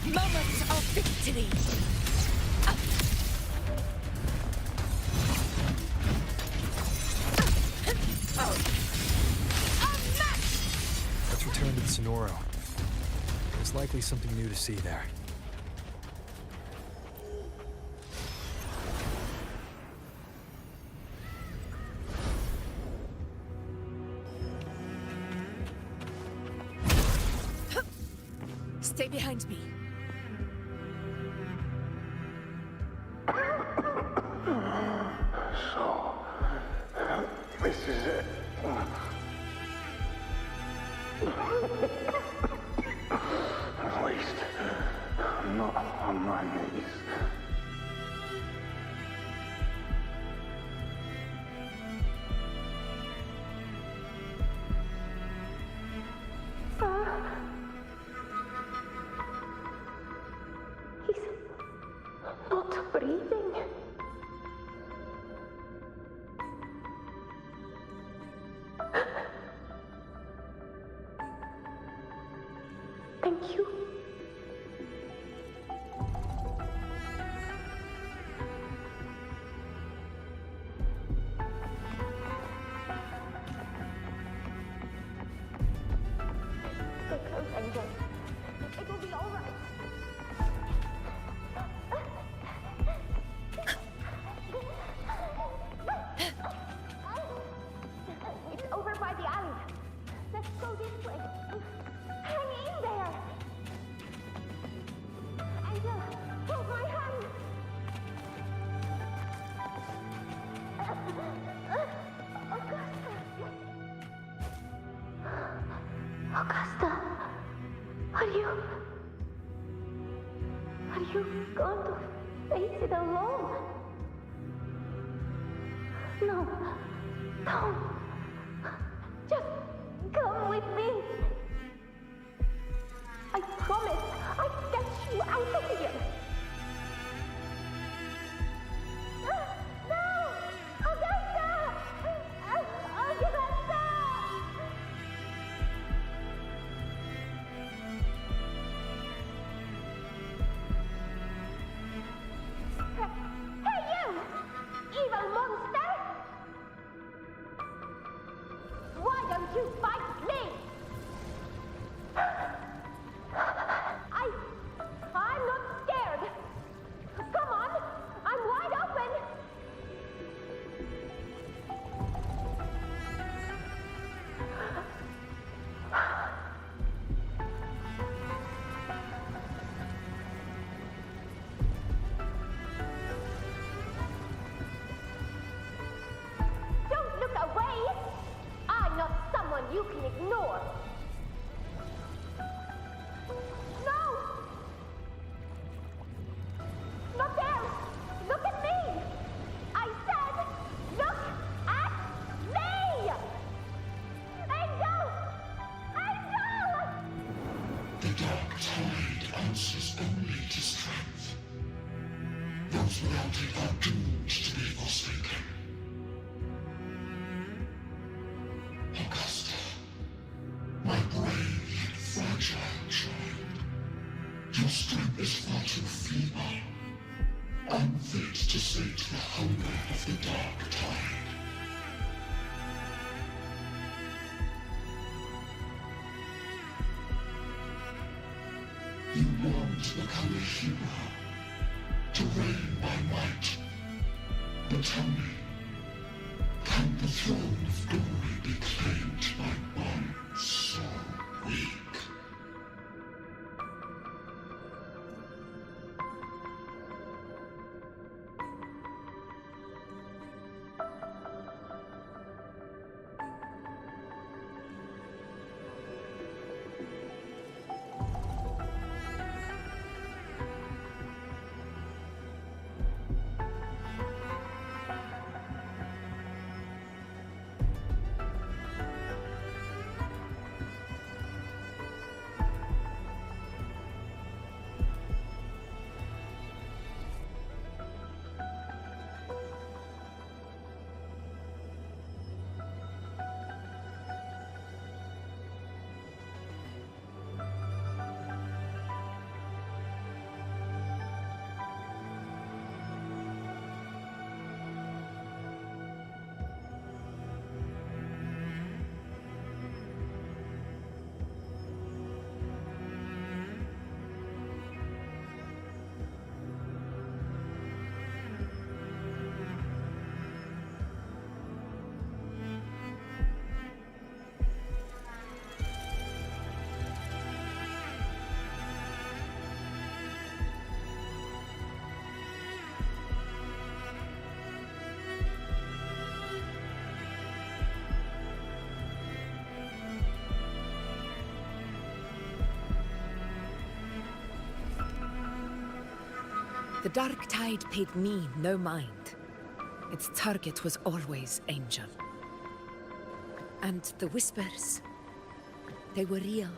Moment of victory. Let's return to the Sonoro. There's likely something new to see there. Stay behind me. So, this is it. At least, I'm not on my knees. He's not breathing. Thank you. Stay close, Angel. It will be all right. It's over by the alley. Let's go this way. Hang in there. Angel, hold my hand. Augusta, are you going to face it alone? No, don't. Just come with me. I promise I'll get you out of here. No! Augusta! Augusta! Hey you! Evil monster! Why don't you fight me? I'm not scared. Come on, I'm wide open. Don't look away. I'm not someone you can ignore. No! Not there! Look at me! I said, look at me! Angel! Angel! The dark tide answers only to strength. Those without it are doomed to be forsaken. Augusta, my brave yet fragile child, your strength is far too feeble, unfit to sate the hunger of the dark tide. You long to become a hero, to reign by might. But tell me, can the throne of glory be claimed by one so weak? The Dark Tide paid me no mind. Its target was always Angel. And the whispers, they were real,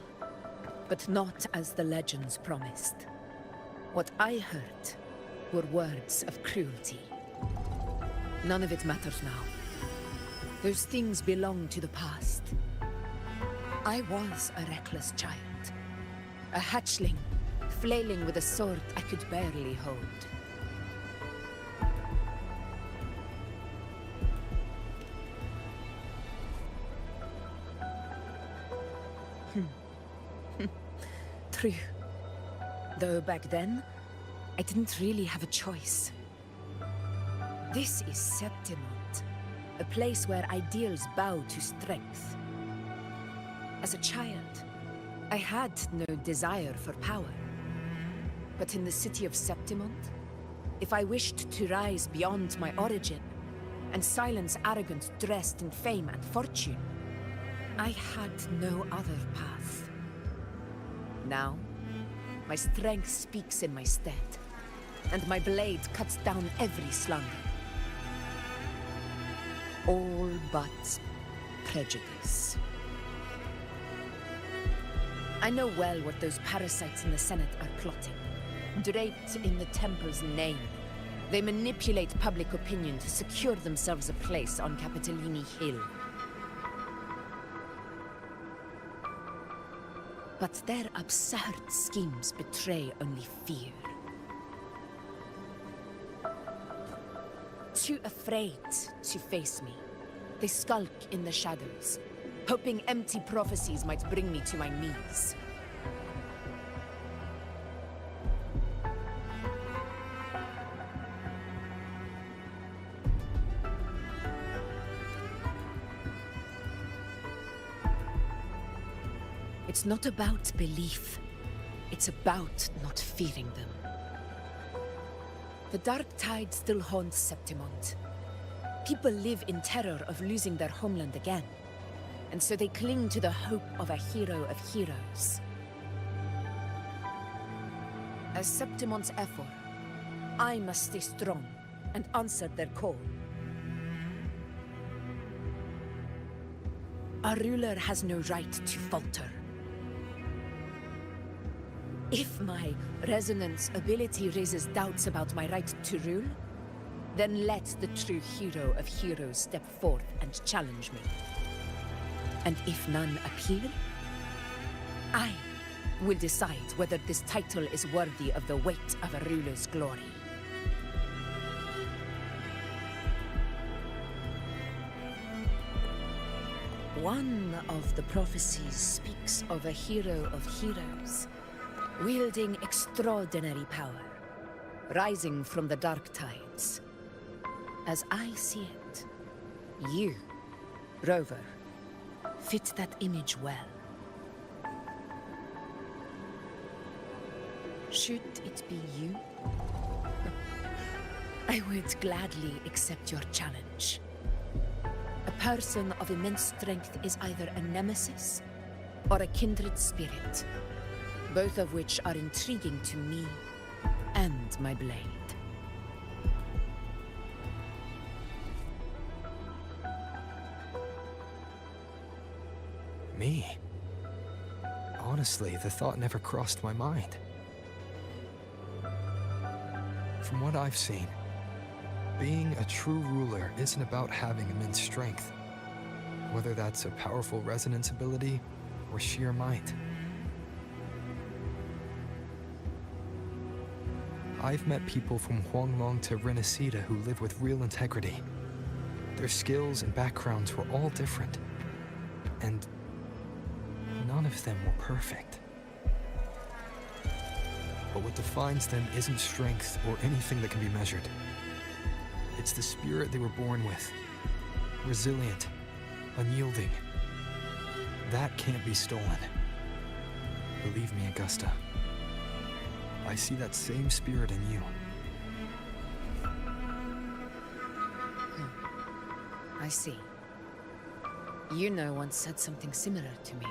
but not as the legends promised. What I heard were words of cruelty. None of it matters now. Those things belong to the past. I was a reckless child, a hatchling, flailing with a sword I could barely hold. True. Though back then, I didn't really have a choice. This is Septimont, a place where ideals bow to strength. As a child, I had no desire for power. But in the city of Septimont, if I wished to rise beyond my origin and silence arrogance dressed in fame and fortune, I had no other path. Now, my strength speaks in my stead, and my blade cuts down every slander. All but prejudice. I know well what those parasites in the Senate are plotting. Draped in the Temple's name, they manipulate public opinion to secure themselves a place on Capitolini Hill. But their absurd schemes betray only fear. Too afraid to face me, they skulk in the shadows, hoping empty prophecies might bring me to my knees. It's not about belief. It's about not fearing them. The Dark Tide still haunts Septimont. People live in terror of losing their homeland again, and so they cling to the hope of a hero of heroes. As Septimont's Ephor, I must stay strong and answer their call. Our ruler has no right to falter. If my resonance ability raises doubts about my right to rule, then let the true hero of heroes step forth and challenge me. And if none appear, I will decide whether this title is worthy of the weight of a ruler's glory. One of the prophecies speaks of a hero of heroes, wielding extraordinary power, rising from the dark tides. As I see it, you, Rover, fit that image well. Should it be you, I would gladly accept your challenge. A person of immense strength is either a nemesis or a kindred spirit, both of which are intriguing to me and my blade. Me? Honestly, the thought never crossed my mind. From what I've seen, being a true ruler isn't about having immense strength, whether that's a powerful resonance ability or sheer might. I've met people from Huanglong to Renacida who live with real integrity. Their skills and backgrounds were all different, and none of them were perfect. But what defines them isn't strength or anything that can be measured. It's the spirit they were born with. Resilient, unyielding. That can't be stolen. Believe me, Augusta. I see that same spirit in you. I see. Yuno once said something similar to me.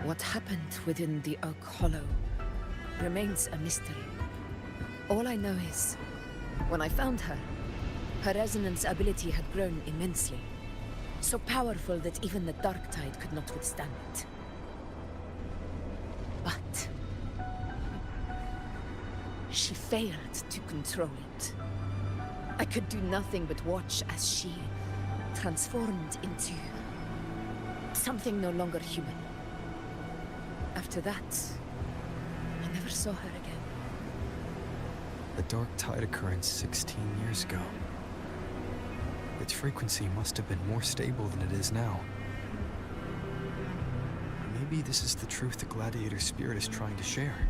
What happened within the Oak Hollow remains a mystery. All I know is, when I found her, her resonance ability had grown immensely. So powerful that even the Dark Tide could not withstand it. But she failed to control it. I could do nothing but watch as she transformed into something no longer human. After that, I never saw her again. The Dark Tide occurrence 16 years ago. Its frequency must have been more stable than it is now. Maybe this is the truth the Gladiator spirit is trying to share.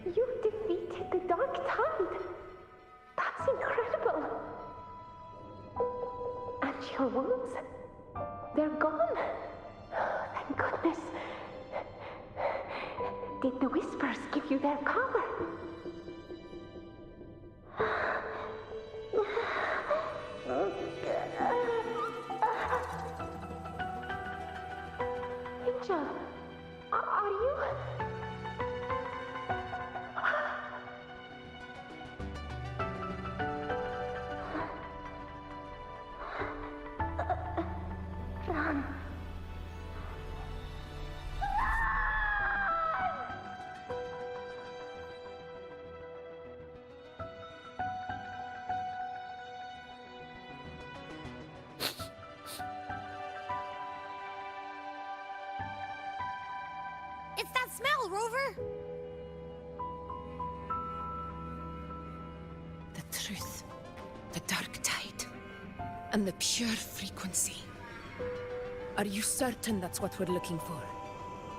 You defeated the Dark Tide. That's incredible. And your wounds, they're gone. Thank goodness. Did the Whispers give you their power? Angel, are you... Run. It's that smell, Rover! The truth, the Dark Tide, and the pure frequency. Are you certain that's what we're looking for?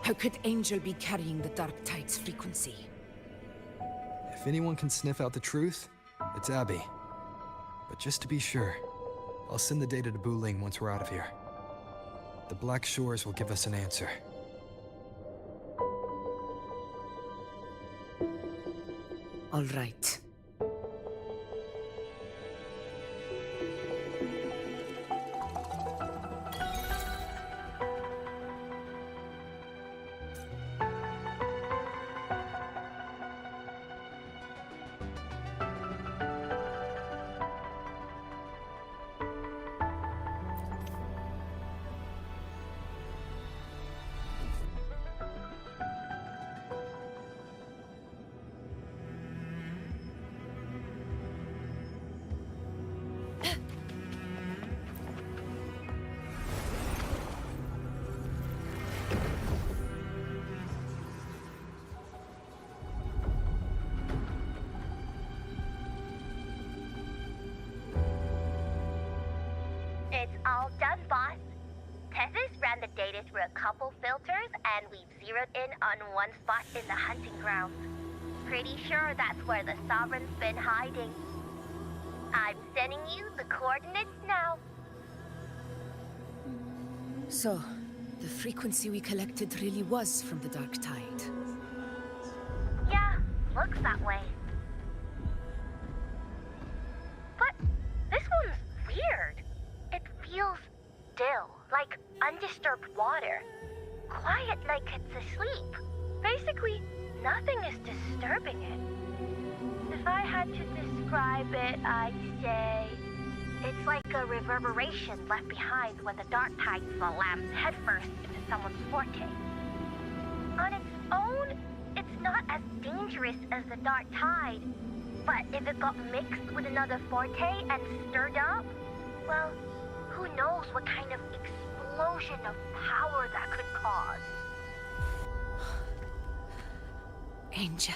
How could Angel be carrying the Dark Tide's frequency? If anyone can sniff out the truth, it's Abby. But just to be sure, I'll send the data to Buling once we're out of here. The Black Shores will give us an answer. All right. It's all done, boss. Tethys ran the data through a couple filters, and we've zeroed in on one spot in the hunting grounds. Pretty sure that's where the Sovereign's been hiding. I'm sending you the coordinates now. So, the frequency we collected really was from the Dark Tide. Yeah, looks that way. But this one's weird. It feels still, like undisturbed water. Quiet like it's asleep. Basically, nothing is disturbing it. If I had to describe it, I'd say it's like a reverberation left behind when the Dark Tide slams headfirst into someone's forte. On its own, it's not as dangerous as the Dark Tide, but if it got mixed with another forte and stirred up, well, who knows what kind of explosion of power that could cause. Angel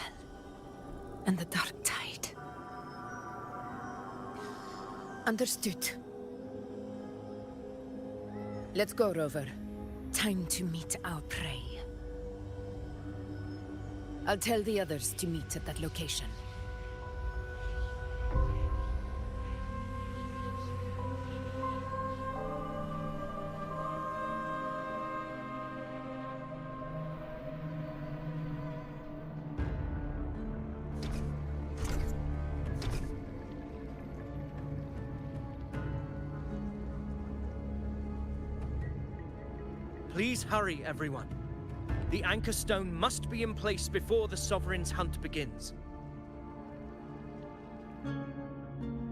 and the Dark Tide. Understood. Let's go, Rover. Time to meet our prey. I'll tell the others to meet at that location. Please hurry, everyone. The Anchor Stone must be in place before the Sovereign's hunt begins.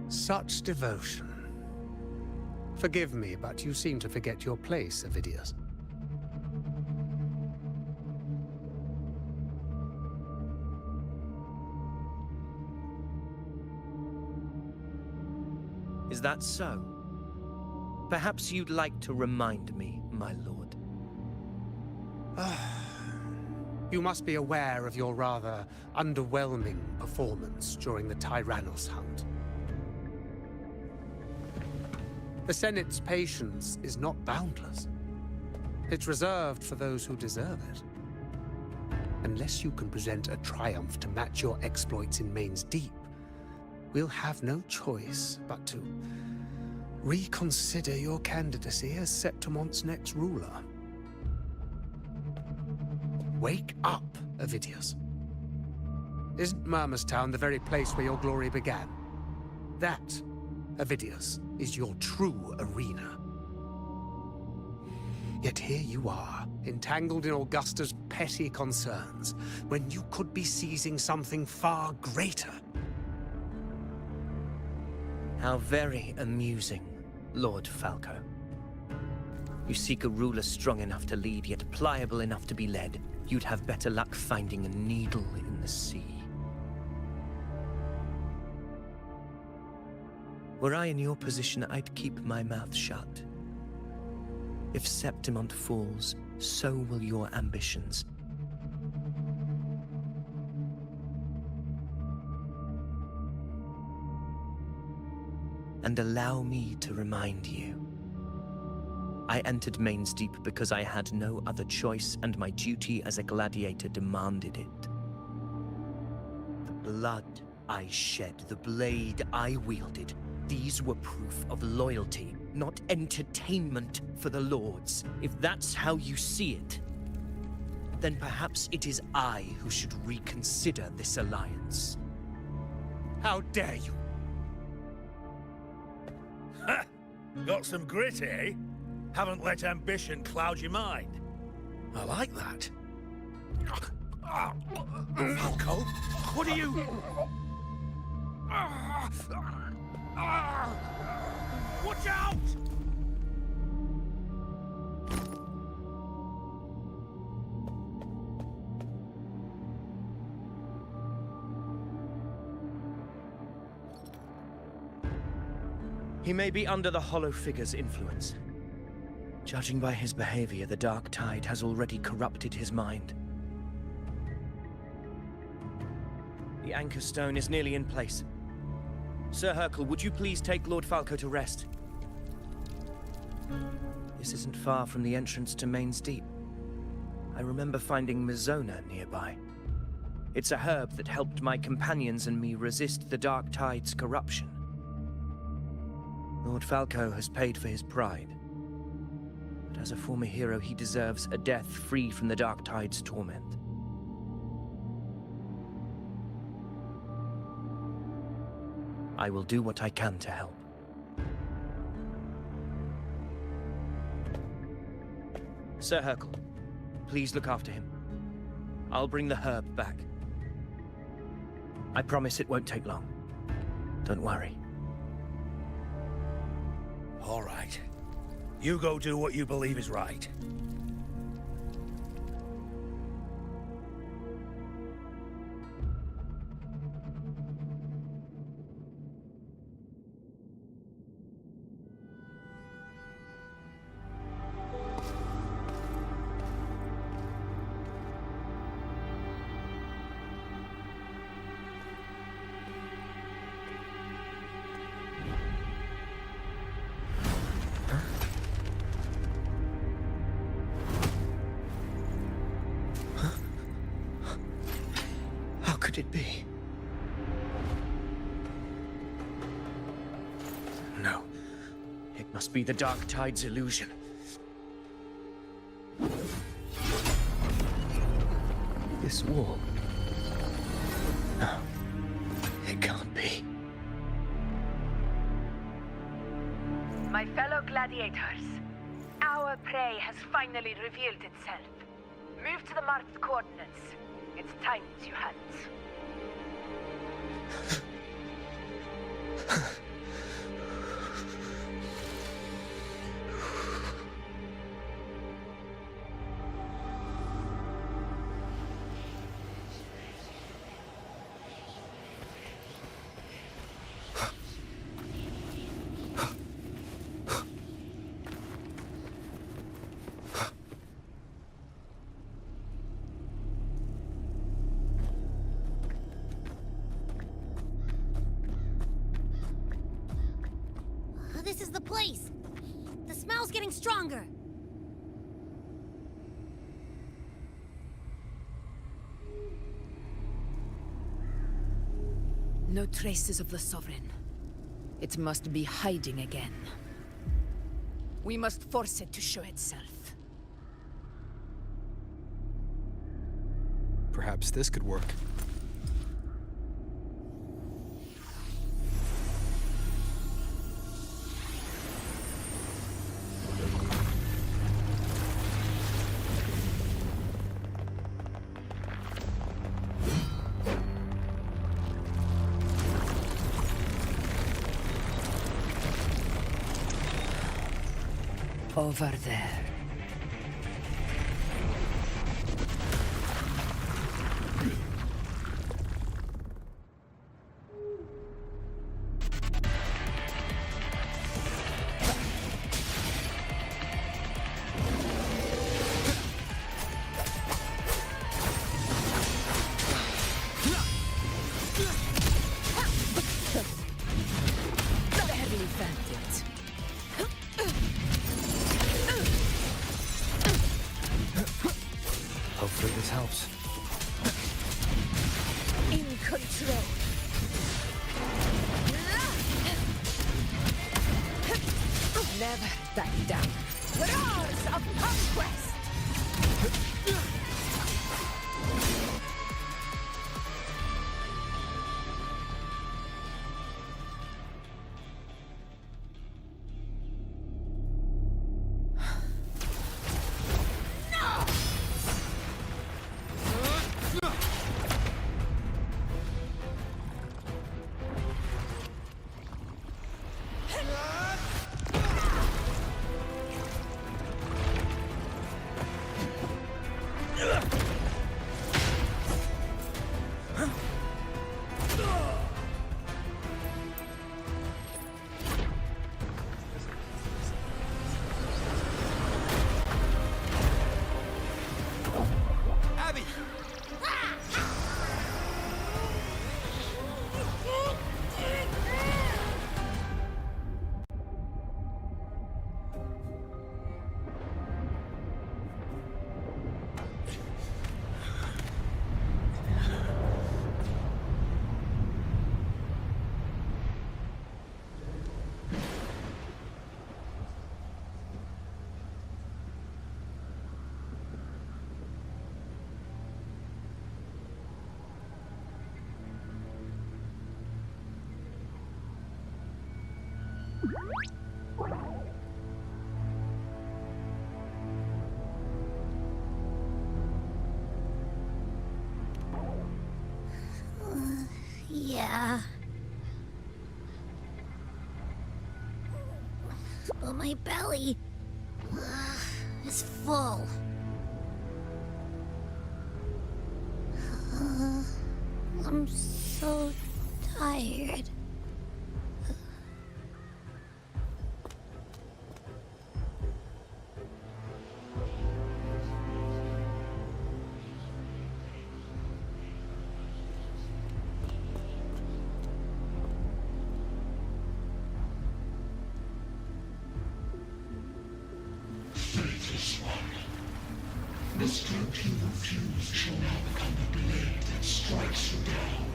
Such devotion. Forgive me, but you seem to forget your place, Avidius. Is that so? Perhaps you'd like to remind me, my lord. You must be aware of your rather underwhelming performance during the Tyrannos hunt. The Senate's patience is not boundless. It's reserved for those who deserve it. Unless you can present a triumph to match your exploits in Main's Deep, we'll have no choice but to reconsider your candidacy as Septimon's next ruler. Wake up, Avidius. Isn't Murmustown the very place where your glory began? That, Avidius, is your true arena. Yet here you are, entangled in Augusta's petty concerns, when you could be seizing something far greater. How very amusing, Lord Falco. You seek a ruler strong enough to lead, yet pliable enough to be led. You'd have better luck finding a needle in the sea. Were I in your position, I'd keep my mouth shut. If Septimont falls, so will your ambitions. And allow me to remind you. I entered Main's Deep because I had no other choice, and my duty as a gladiator demanded it. The blood I shed, the blade I wielded, these were proof of loyalty, not entertainment for the Lords. If that's how you see it, then perhaps it is I who should reconsider this alliance. How dare you! Ha! Got some grit, eh? Haven't let ambition cloud your mind. I like that. Falco, what are you... Watch out! He may be under the Hollow Figure's influence. Judging by his behavior, the Dark Tide has already corrupted his mind. The Anchor Stone is nearly in place. Sir Hercule, would you please take Lord Falco to rest? This isn't far from the entrance to Main's Deep. I remember finding Mizona nearby. It's a herb that helped my companions and me resist the Dark Tide's corruption. Lord Falco has paid for his pride. But as a former hero, he deserves a death free from the Dark Tide's torment. I will do what I can to help. Sir Hercule, please look after him. I'll bring the herb back. I promise it won't take long. Don't worry. All right. You go do what you believe is right. could it be? No. It must be the Dark Tide's illusion. This wall. No. It can't be. My fellow gladiators, our prey has finally revealed itself. Move to the marked coordinates. It's time to hunt. This is the place! The smell's getting stronger! No traces of the Sovereign. It must be hiding again. We must force it to show itself. Perhaps this could work. Over there. Barely felt it. Hopefully this helps. In control. Never back down. Roars of conquest! Yeah. But my belly is full. I'm so tired. The strength you refuse shall now become the blade that strikes you down.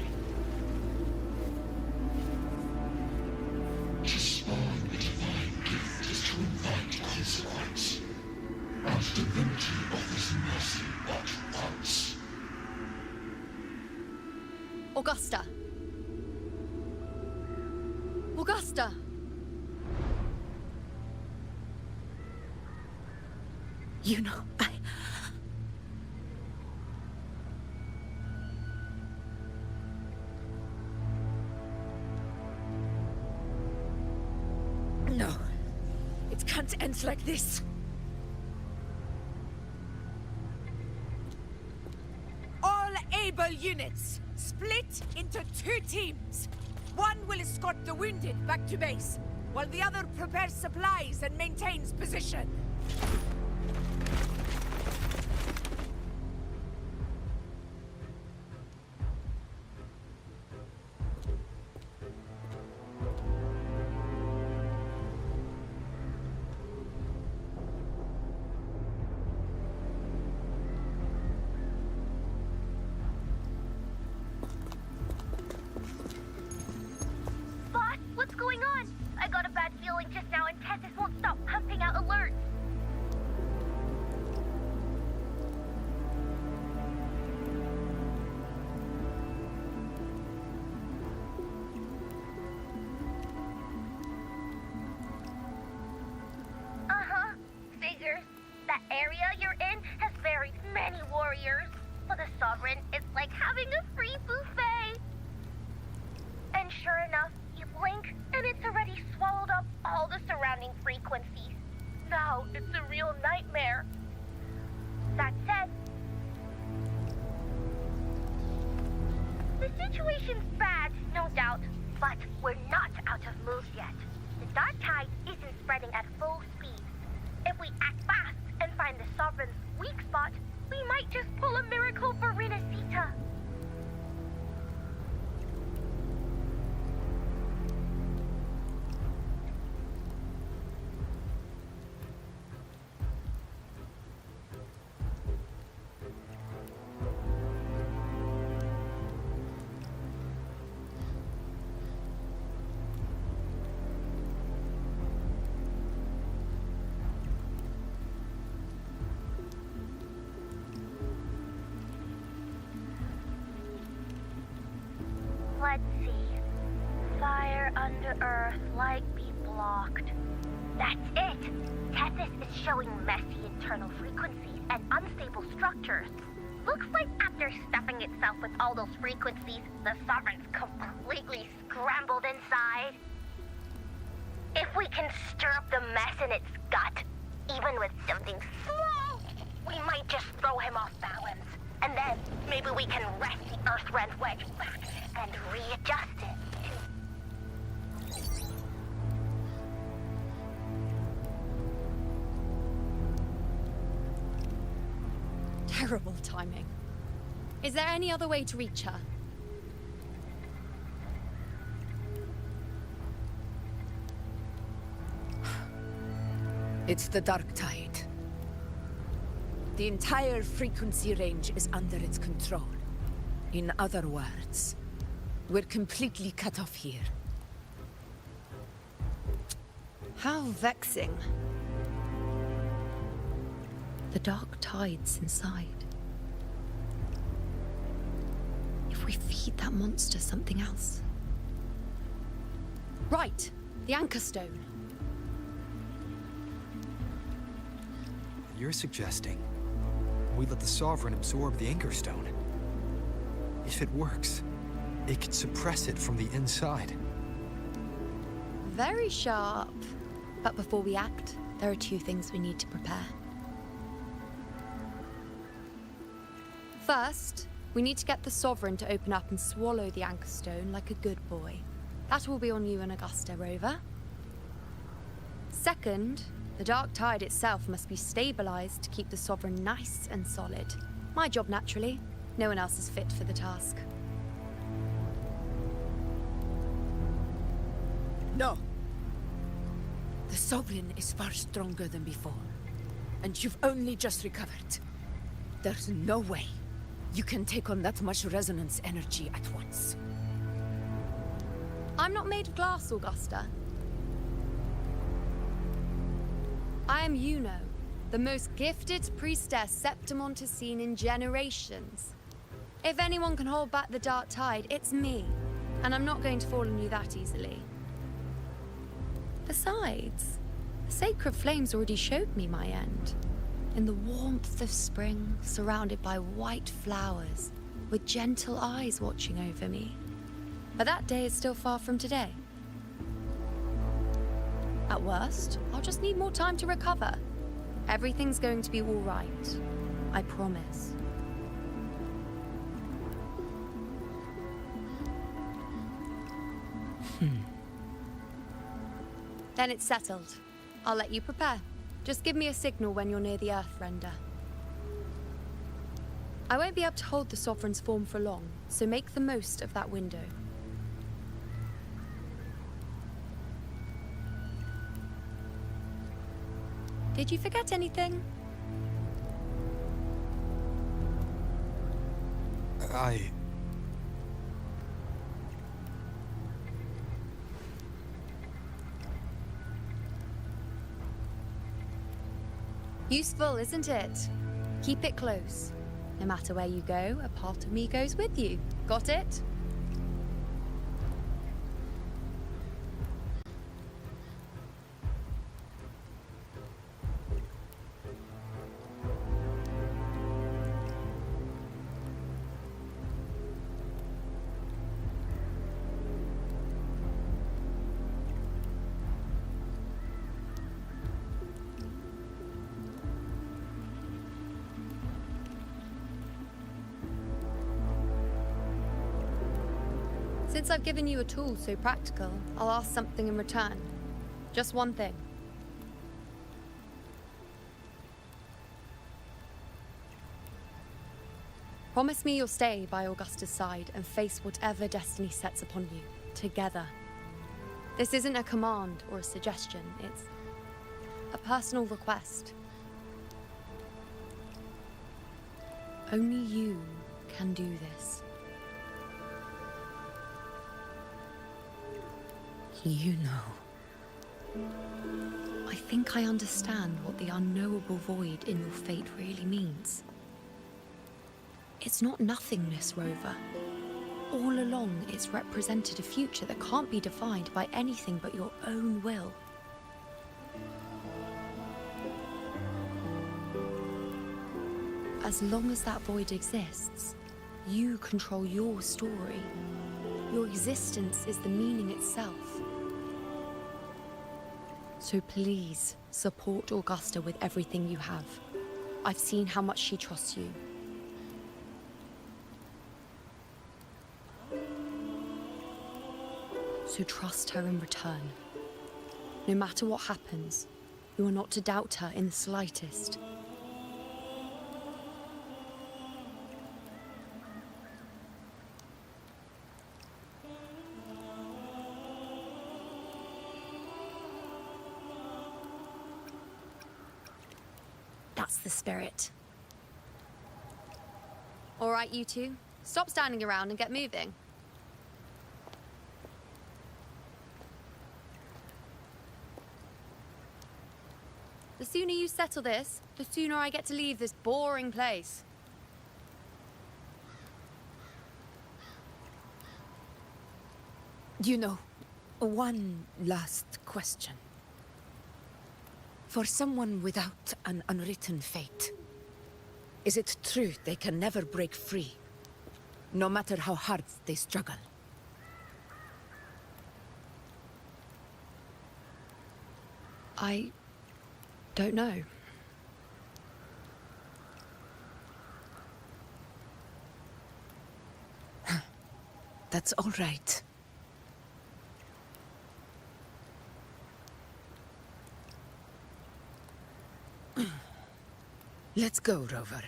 To spawn a divine gift is to invite consequence. And divinity offers mercy but once. Augusta! Augusta! You know, No. It can't end like this. All able units, split into 2 teams. One will escort the wounded back to base, while the other prepares supplies and maintains position. Boss, what's going on? I got a bad feeling just now and Tessus won't stop pumping out alerts. Uh-huh. Figures. That area you're in has buried many warriors. For the Sovereign, it's like having a free buffet. And sure enough, you blink, and it's already swallowed up all the surrounding frequencies. Now it's a real nightmare. That said, the situation's bad, no doubt, but we're not out of moves yet. The dark tide isn't spreading at full speed. If we act fast and find the Sovereign's weak spot, we might just pull a miracle for Renacita. Let's see. Fire under earth, light be blocked. That's it! Tessus is showing messy internal frequencies and unstable structures. Looks like after stuffing itself with all those frequencies, the Sovereign's completely scrambled inside. If we can stir up the mess in its gut, even with something small, we might just throw him off balance. And then maybe we can wrest the Earth-rend wedge back and readjust it to... Terrible timing. Is there any other way to reach her? It's the dark tide. The entire frequency range is under its control. In other words, we're completely cut off here. How vexing. The dark tide's inside. If we feed that monster something else. Right, the Anchor Stone. You're suggesting we let the Sovereign absorb the Anchor Stone. If it works, it could suppress it from the inside. Very sharp. But before we act, there are 2 things we need to prepare. First, we need to get the Sovereign to open up and swallow the Anchor Stone like a good boy. That will be on you and Augusta, Rover. Second, the dark tide itself must be stabilized to keep the Sovereign nice and solid. My job, naturally. No one else is fit for the task. No. The Sovereign is far stronger than before. And you've only just recovered. There's no way you can take on that much resonance energy at once. I'm not made of glass, Augusta. I am Yuno, the most gifted priestess Septimont has seen in generations. If anyone can hold back the dark tide, it's me. And I'm not going to fall on you that easily. Besides, the sacred flames already showed me my end. In the warmth of spring, surrounded by white flowers, with gentle eyes watching over me. But that day is still far from today. At worst, I'll just need more time to recover. Everything's going to be all right. I promise. Then it's settled. I'll let you prepare. Just give me a signal when you're near the Earthrender. I won't be able to hold the Sovereign's form for long, so make the most of that window. Did you forget anything? Useful, isn't it? Keep it close. No matter where you go, a part of me goes with you. Got it? Since I've given you a tool so practical, I'll ask something in return. Just one thing. Promise me you'll stay by Augusta's side and face whatever destiny sets upon you, together. This isn't a command or a suggestion, it's a personal request. Only you can do this. You know. I think I understand what the unknowable void in your fate really means. It's not nothingness, Rover. All along, it's represented a future that can't be defined by anything but your own will. As long as that void exists, you control your story. Your existence is the meaning itself. So please, support Augusta with everything you have. I've seen how much she trusts you. So trust her in return. No matter what happens, you are not to doubt her in the slightest. That's the spirit. All right, you two. Stop standing around and get moving. The sooner you settle this, the sooner I get to leave this boring place. You know, one last question. For someone without an unwritten fate, is it true they can never break free, no matter how hard they struggle? I don't know. That's all right. Let's go, Rover.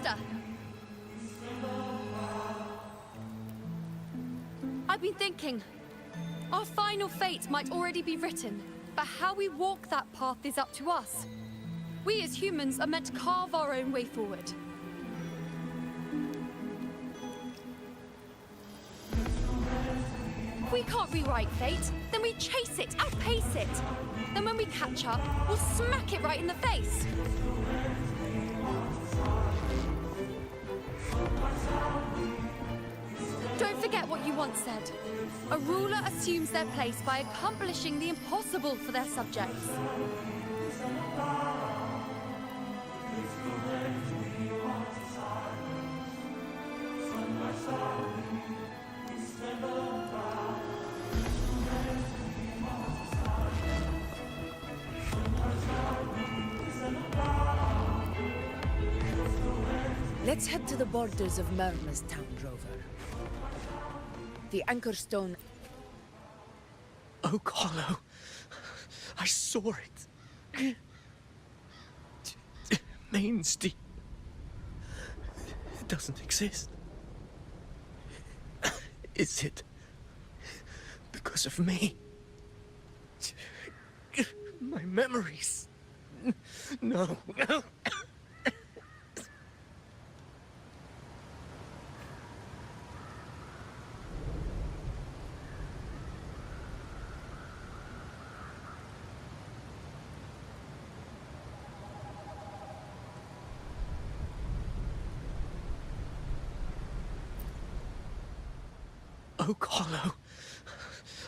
Master! I've been thinking. Our final fate might already be written, but how we walk that path is up to us. We as humans are meant to carve our own way forward. If we can't rewrite fate, then we chase it, outpace it. Then when we catch up, we'll smack it right in the face. Don't forget what you once said. A ruler assumes their place by accomplishing the impossible for their subjects. Let's head to the borders of Myrna's town, Rover. The anchor stone. Oak Hollow. I saw it. Main's deep. It doesn't exist. Is it because of me? My memories. No. Oak Hollow.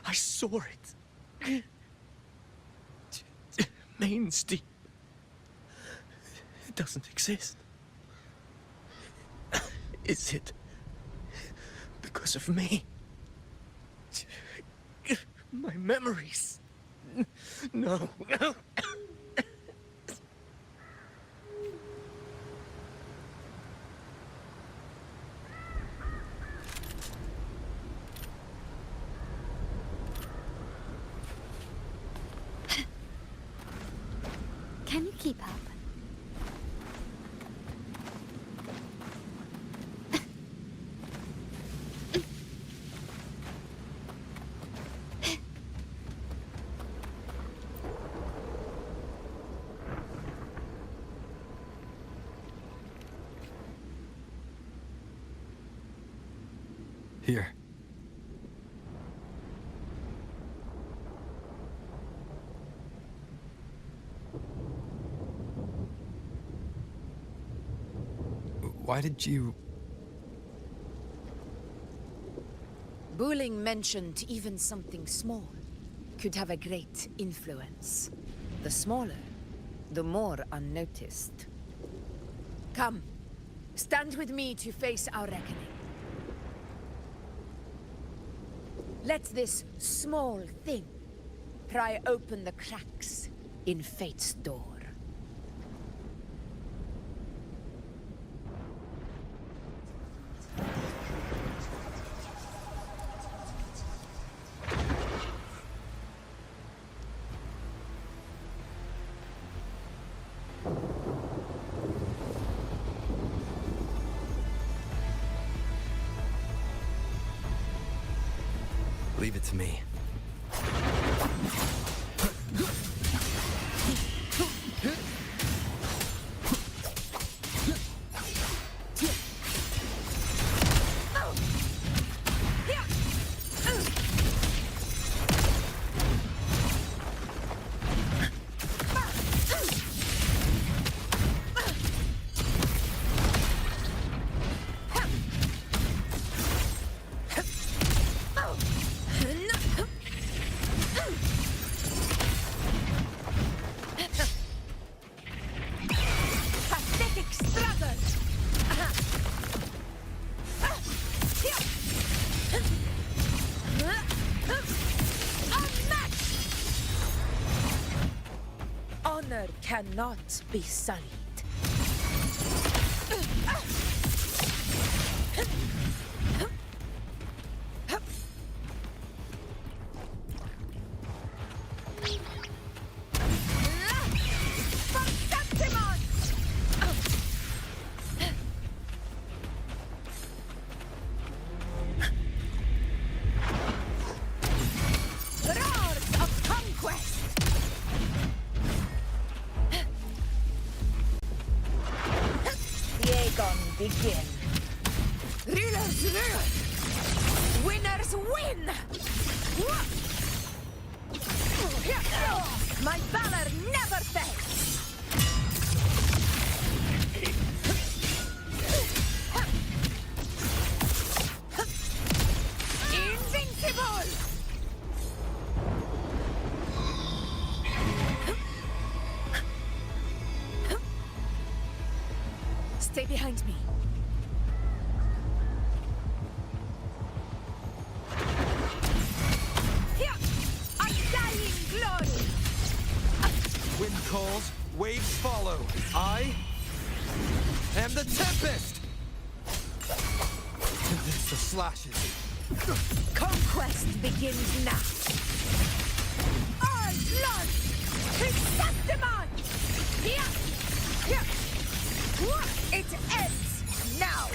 I saw it. Main's deep. It doesn't exist. Is it because of me? My memories. No. Can you keep up? Here. Why did you... Buling mentioned even something small could have a great influence. The smaller, the more unnoticed. Come, stand with me to face our reckoning. Let this small thing pry open the cracks in fate's door. Leave it to me. Honor cannot be sullied. begin. Rulers rule! Winners win! My valor never fails! Invincible! Stay behind me. Undying glory! Wind calls, waves follow. I am the Tempest! And there's the slashes. Conquest begins now. All blood! Septimon! It ends now!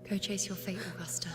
Go chase your fate, Augusta.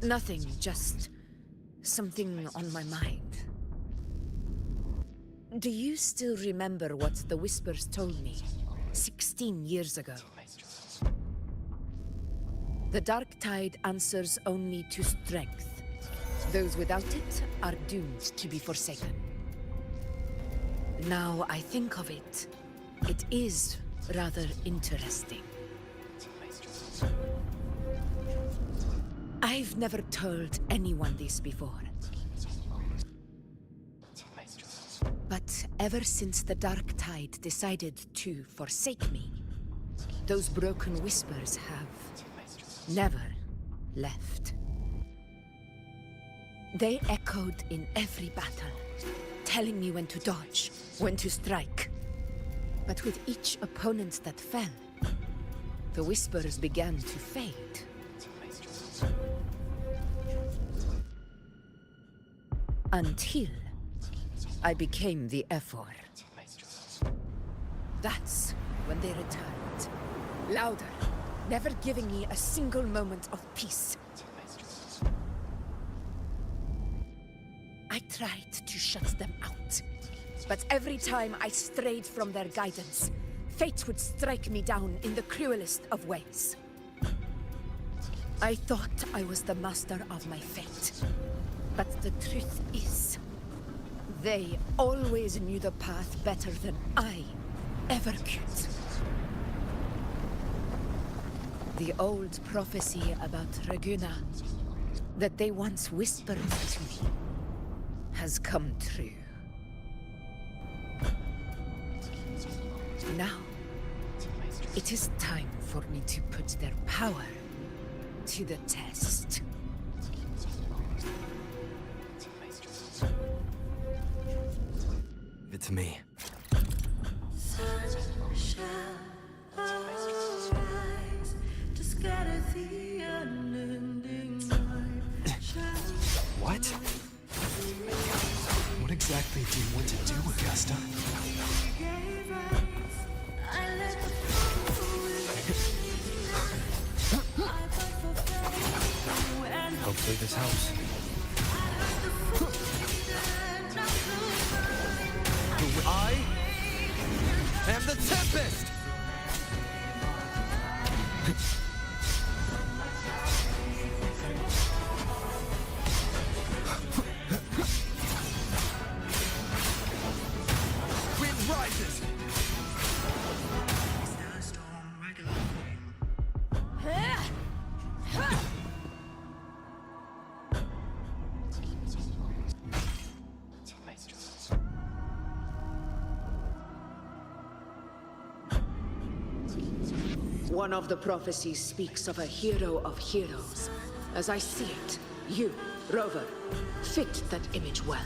Nothing, just something on my mind. Do you still remember what the Whispers told me 16 years ago? The Dark Tide answers only to strength. Those without it are doomed to be forsaken. Now I think of it, it is rather interesting. I've never told anyone this before. But ever since the Dark Tide decided to forsake me, those broken whispers have never left. They echoed in every battle, telling me when to dodge, when to strike. But with each opponent that fell, the whispers began to fade. Until I became the Ephor. That's when they returned. Louder, never giving me a single moment of peace. I tried to shut them out, but every time I strayed from their guidance, fate would strike me down in the cruelest of ways. I thought I was the master of my fate, but the truth is, they always knew the path better than I ever could. The old prophecy about Raguna that they once whispered to me has come true. Now, it is time for me to put their power to the test. Give it to me. What? What exactly do you want to do, Augusta? Hopefully this helps. I am the Tempest! Wind rises! One of the prophecies speaks of a hero of heroes. As I see it, you, Rover, fit that image well.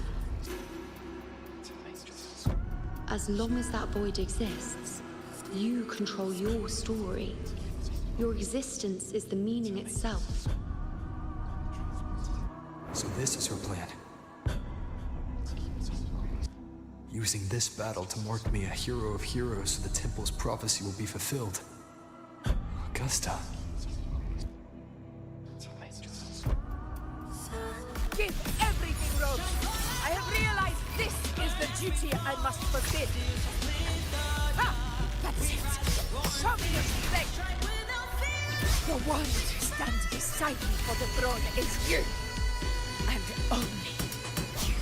As long as that void exists, you control your story. Your existence is the meaning itself. So this is her plan. Using this battle to mark me a hero of heroes so the temple's prophecy will be fulfilled. Augusta. Give everything, Rogue! I have realized this is the duty I must fulfill. That's it! Show me your strength! The one who stands beside me for the throne is you! And only you.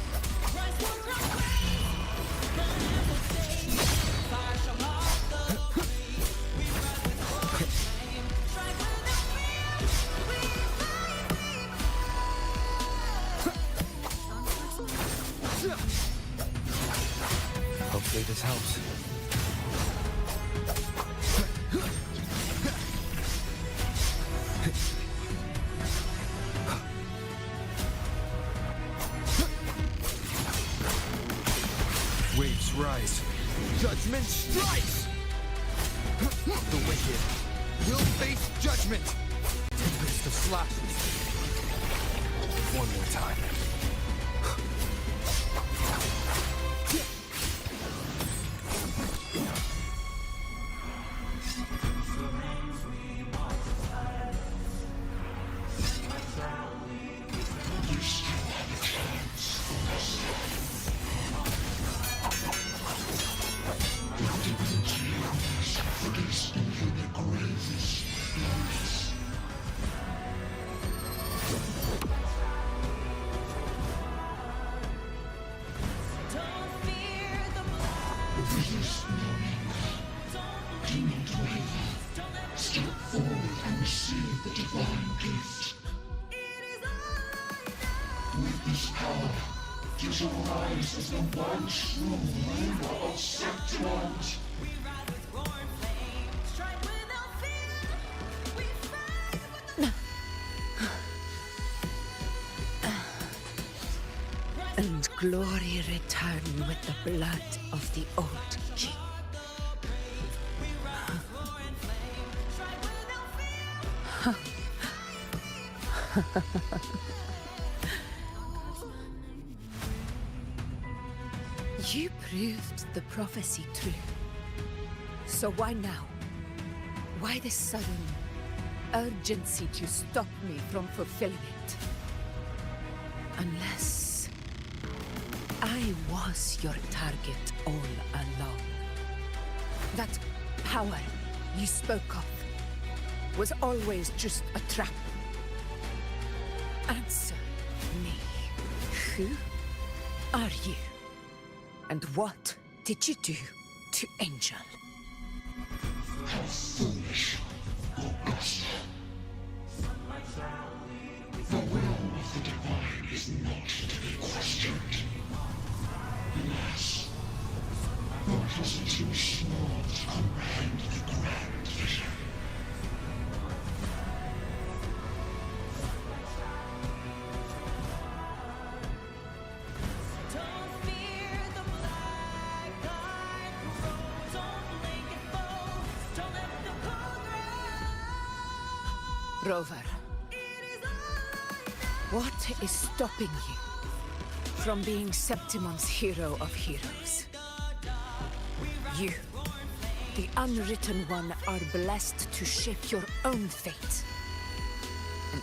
Hopefully this helps. Waves rise. Judgment strikes! The wicked will face judgment! Tempest of slashes. One more time. And glory return with the blood of the old king. You proved the prophecy true. So why now? Why this sudden urgency to stop me from fulfilling it? Unless I was your target all along. That power you spoke of was always just a trap. Answer me. Who are you? And what did you do to Angel? How foolish, Augusta. The will of the divine is not to be questioned. Yes, the present too small to comprehend the grand vision. Rover, what is stopping you from being Septimon's hero of heroes? You, the unwritten one, are blessed to shape your own fate. And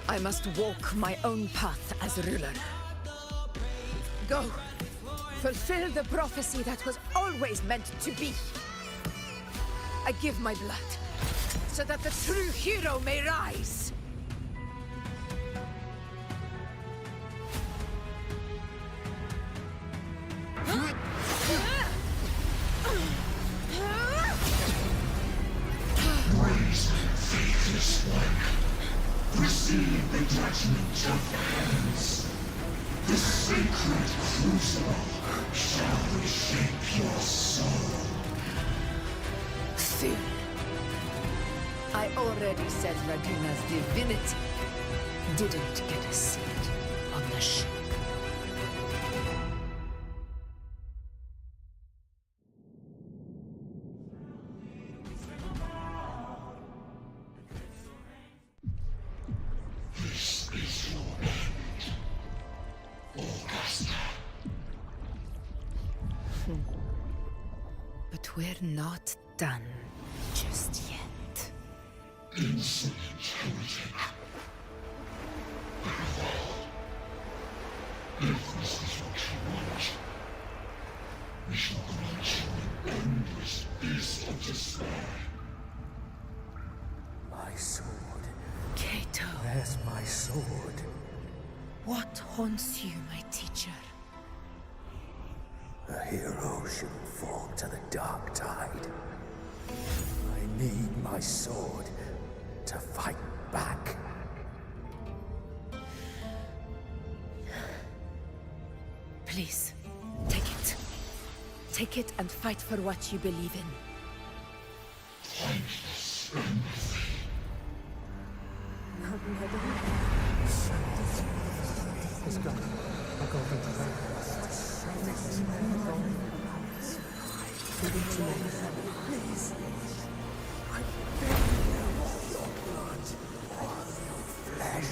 I must walk my own path as ruler. Go, fulfill the prophecy that was always meant to be. I give my blood, so that the true hero may rise! Raise, faithless one. Receive the judgment of hands. The sacred crucible shall reshape your soul. Soon. I already said Raguna's divinity didn't get a seat on the ship. This is your end, Augusta. But we're not done just yet. Insolent heretic. If this is what you want, we shall grant you an endless beast of despair. My sword. Cato. Where's my sword? What haunts you, my teacher? A hero shouldn't fall to the dark tide. I need my sword to fight back. Please, take it. Take it and fight for what you believe in. Thankless empathy. Let's go. I'll go over to Please. I beg your blood on your flesh.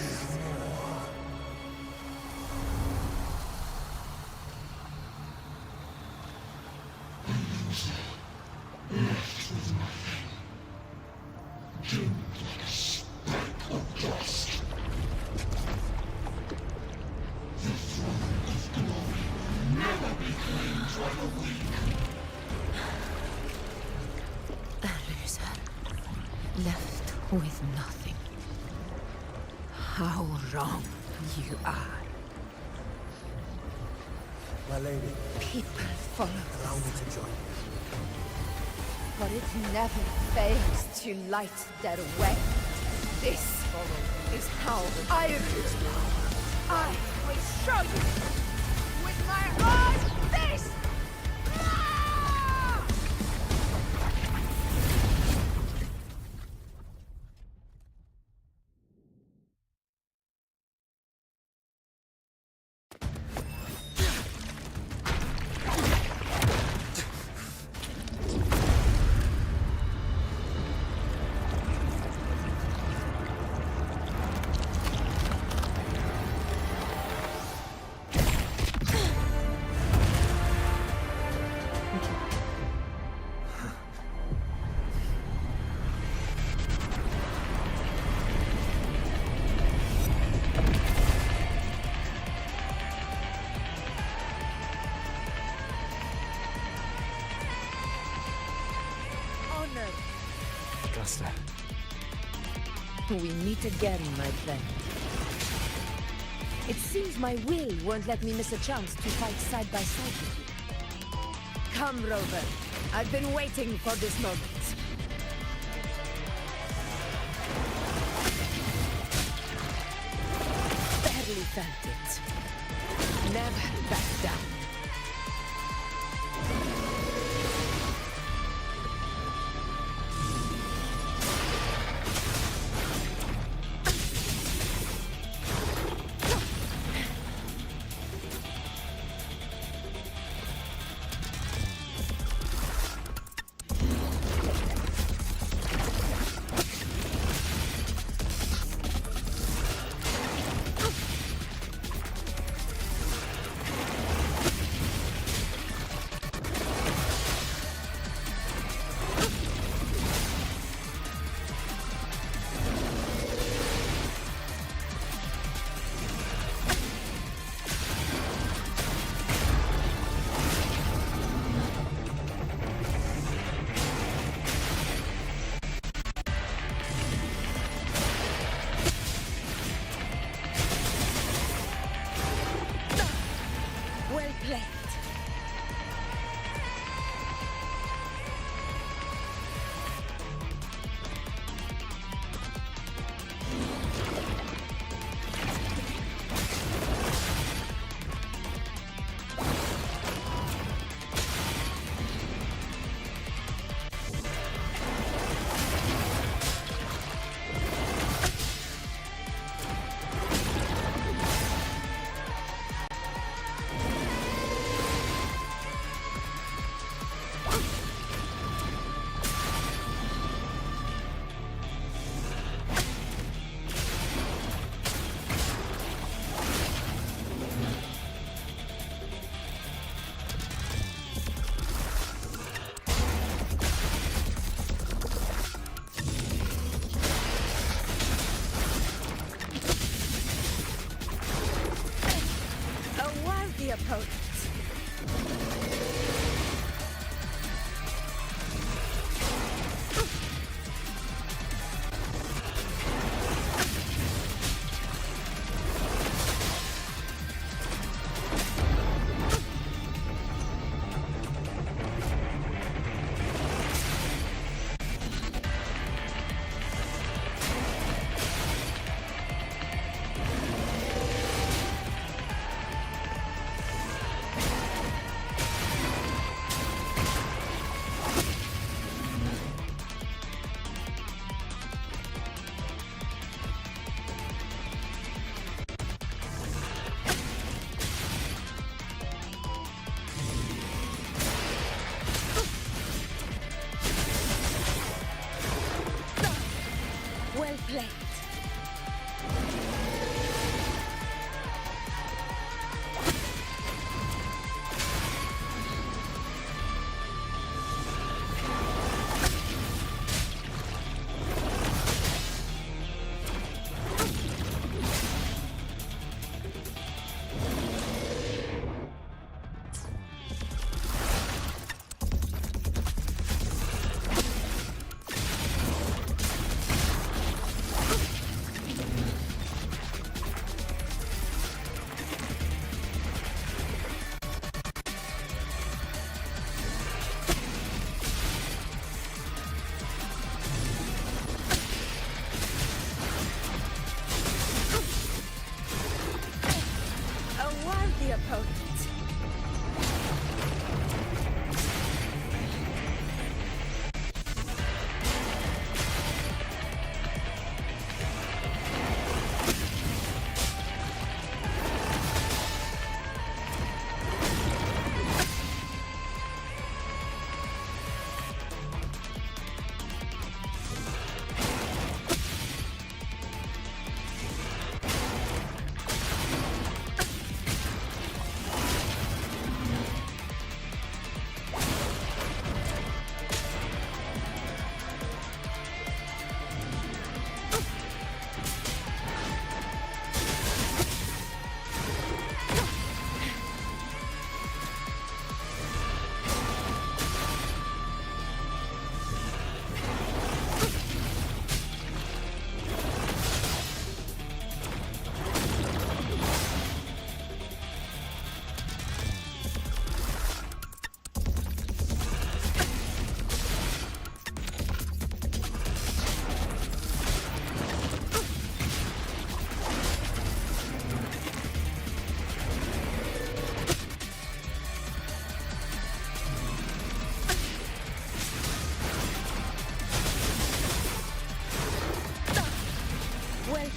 Left with nothing. Doomed like a speck of dust. The throne of glory will never be claimed by the weak. A loser, left with nothing. How wrong you are. My lady. People follow Allow me to join you. but it never fails to light their way. This is how I rule. I will show you with my own fist! Augusta. We meet again, my friend. It seems my will won't let me miss a chance to fight side by side with you. Come, Rover. I've been waiting for this moment. Barely felt it. Never back down. Opponent. Well played.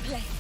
played.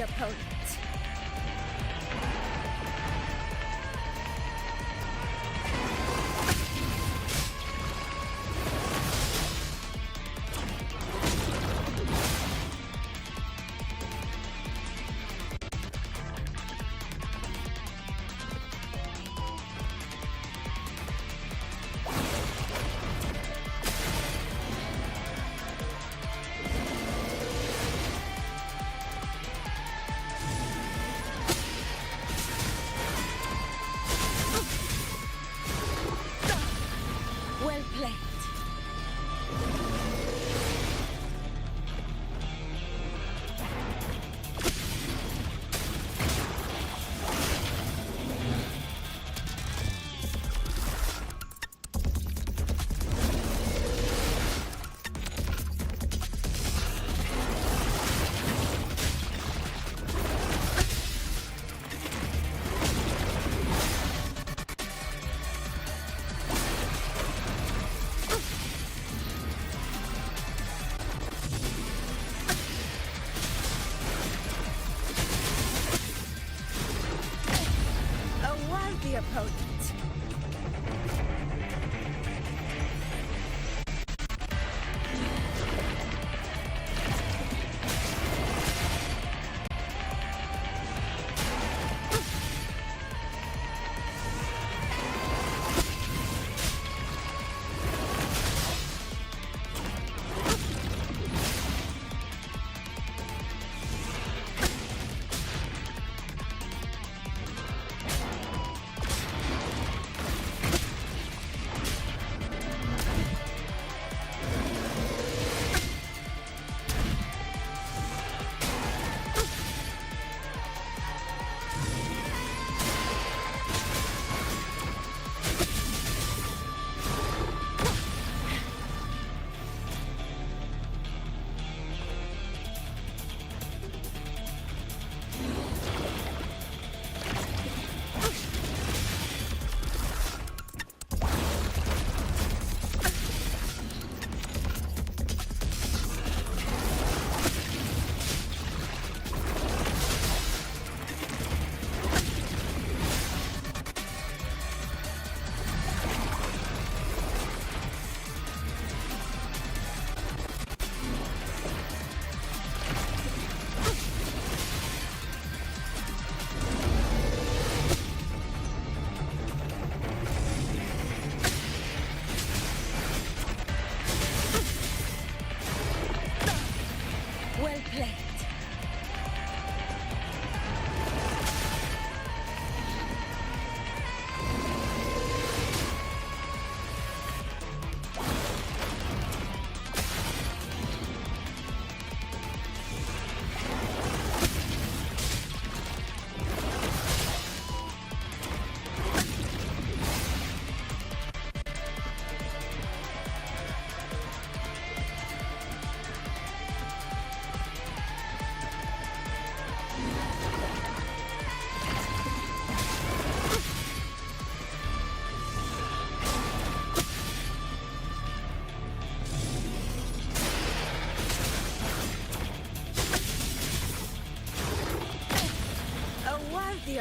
Opponent. Opponent.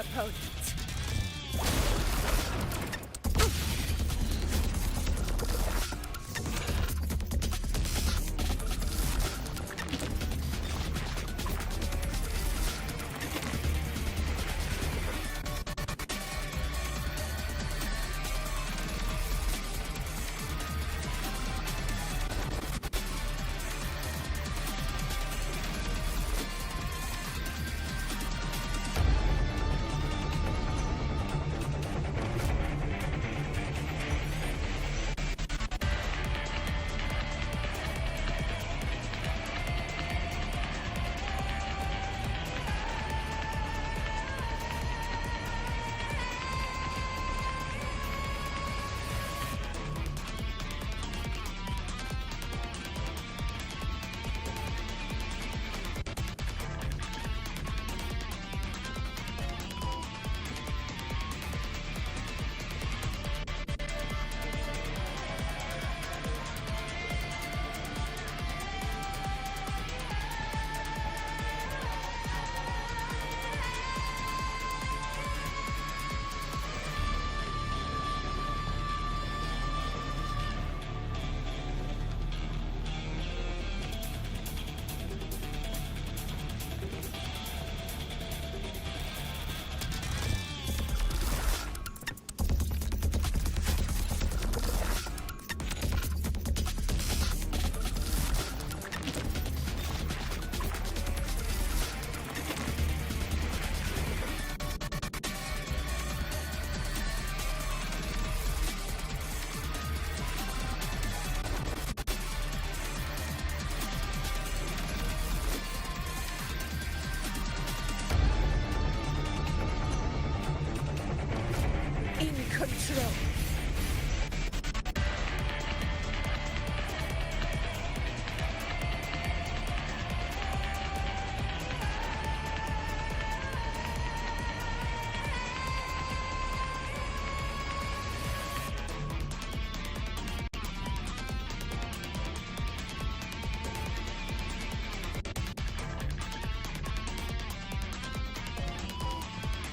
opponent. Control.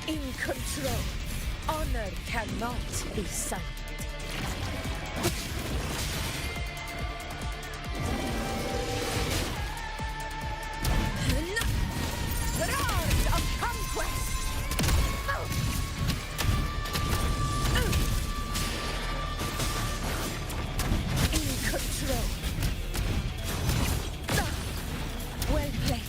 In control. Honor cannot be silent. Roars of conquest! In control. Well played.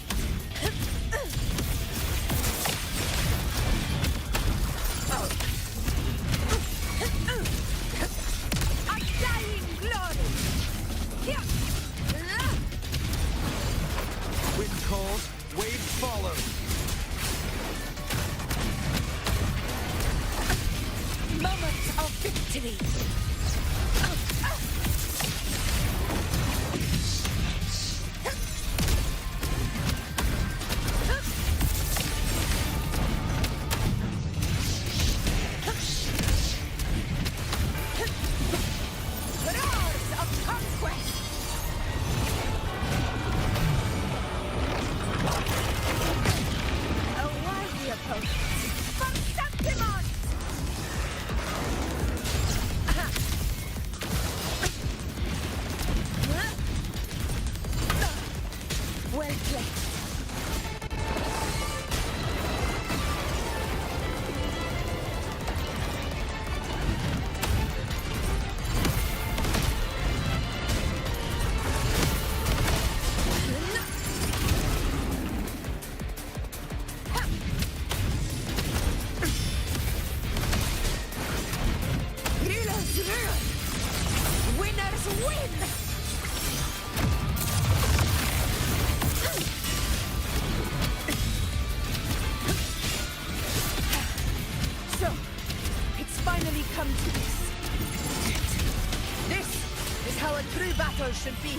Should be.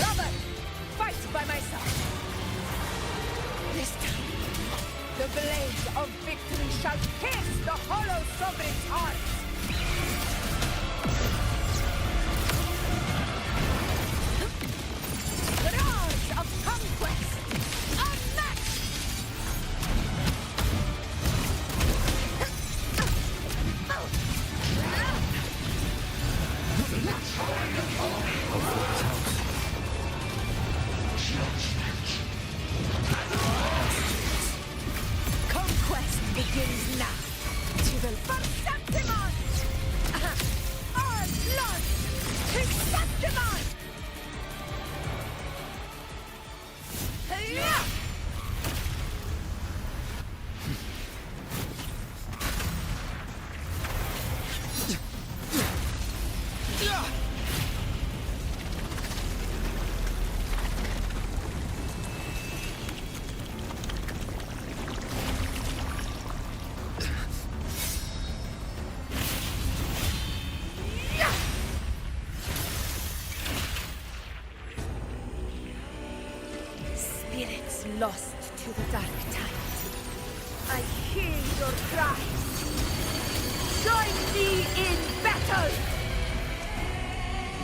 Robert, fight by my side. This time, the blade of victory shall pierce the hollow sovereign's heart. Roars of conquest, unmatched. spirits lost to the dark tide, I hear your cries. Join me in battle!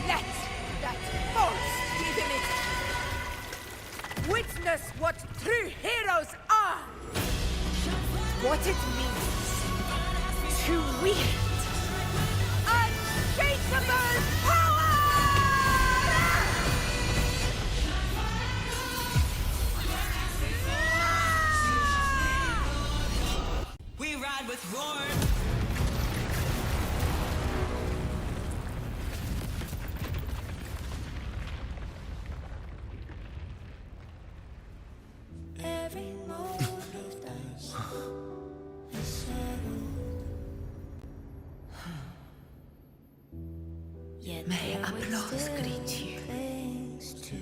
Let that force be limited. Witness what true heroes are! What it means to wield unshakable power! We ride with roar. Every moment is settled. May applause greet you,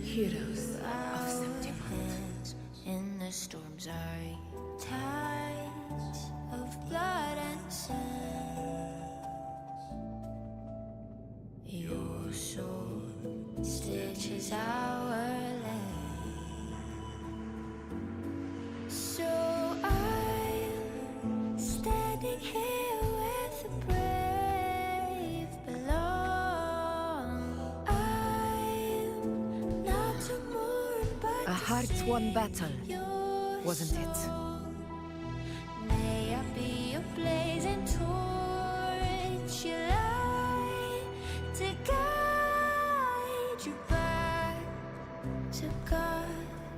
heroes of Septimont. In the storm's eye, tides of blood and sand. Your sword stitches our land. So I'm standing here with the brave belong. I'm not to mourn, but A hard-won battle, wasn't it? may I be a blazing torch, you light to guide you back to God,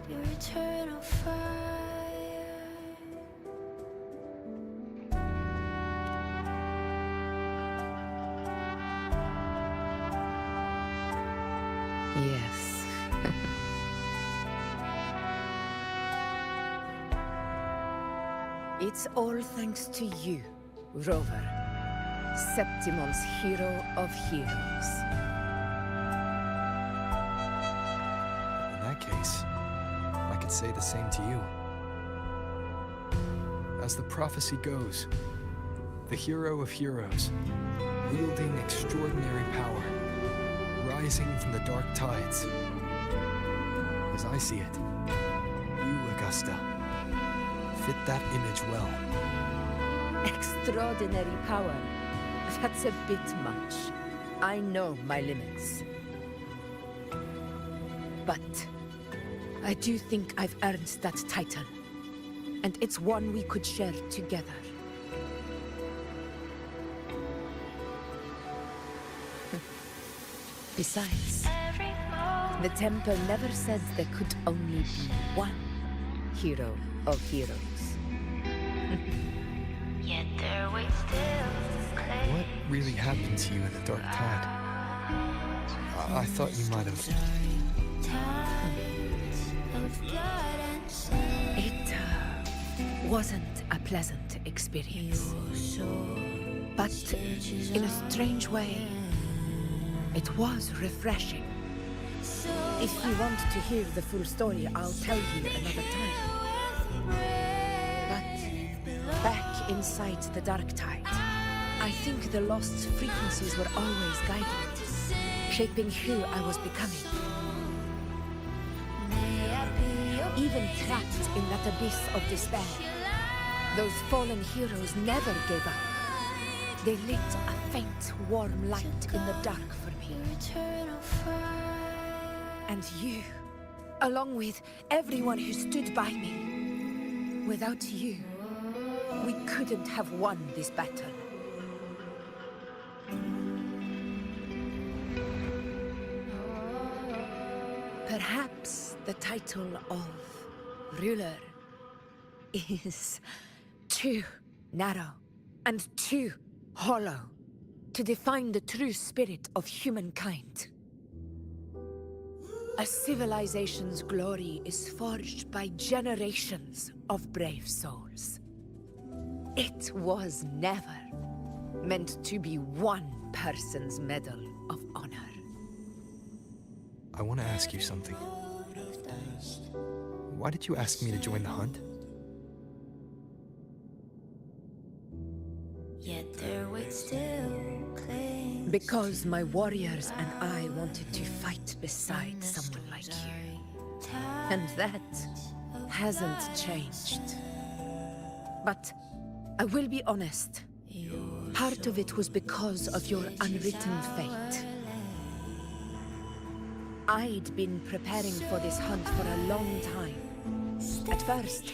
your eternal fire. Yes. It's all thanks to you, Rover, Septimon's hero of heroes. In that case, I could say the same to you. As the prophecy goes, the hero of heroes, wielding extraordinary power, rising from the dark tides. As I see it, you, Augusta, fit that image well. Extraordinary power. That's a bit much. I know my limits. But I do think I've earned that title. And it's one we could share together. Besides, the temple never said there could only be one hero of heroes. Yet there waits still clay. What really happened to you in the dark tide? I thought you might have... It wasn't a pleasant experience. But in a strange way, it was refreshing. If you want to hear the full story, I'll tell you another time. But back inside the dark tide, I think the lost frequencies were always guiding me, shaping who I was becoming. Even trapped in that abyss of despair, those fallen heroes never gave up. They lit a faint, warm light in the dark for me. And you, along with everyone who stood by me. Without you, we couldn't have won this battle. Perhaps the title of ruler is too narrow and too hollow to define the true spirit of humankind. A civilization's glory is forged by generations of brave souls. It was never meant to be one person's medal of honor. I want to ask you something. Why did you ask me to join the hunt? Yet there waits still clay. Because my warriors and I wanted to fight beside someone like you. And that hasn't changed. But I will be honest. Part of it was because of your unwritten fate. I'd been preparing for this hunt for a long time. At first,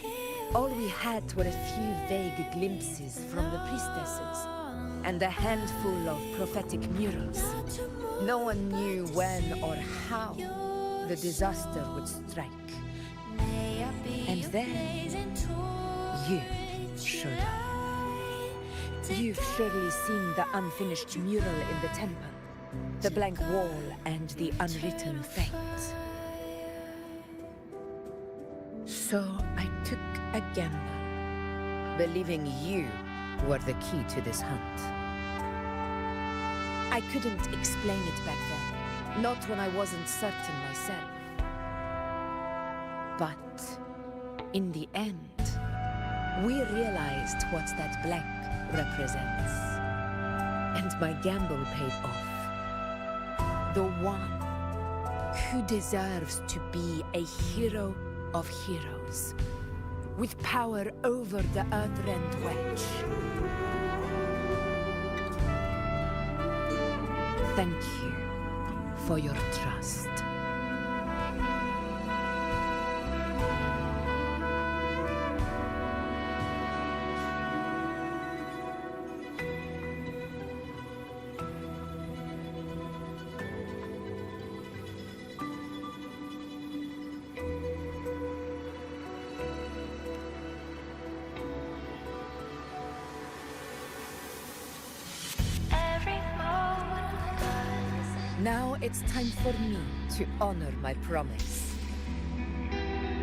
all we had were a few vague glimpses from the priestesses, and a handful of prophetic murals. No one knew when or how the disaster would strike. And then, you showed up. You've surely seen the unfinished mural in the temple, the blank wall and the unwritten fate. So I took a gamble, believing you were the key to this hunt. I couldn't explain it back then, not when I wasn't certain myself. But in the end, we realized what that blank represents. And my gamble paid off. The one who deserves to be a hero of heroes, with power over the Earthrend Wedge. Thank you for your trust. Now it's time for me to honor my promise.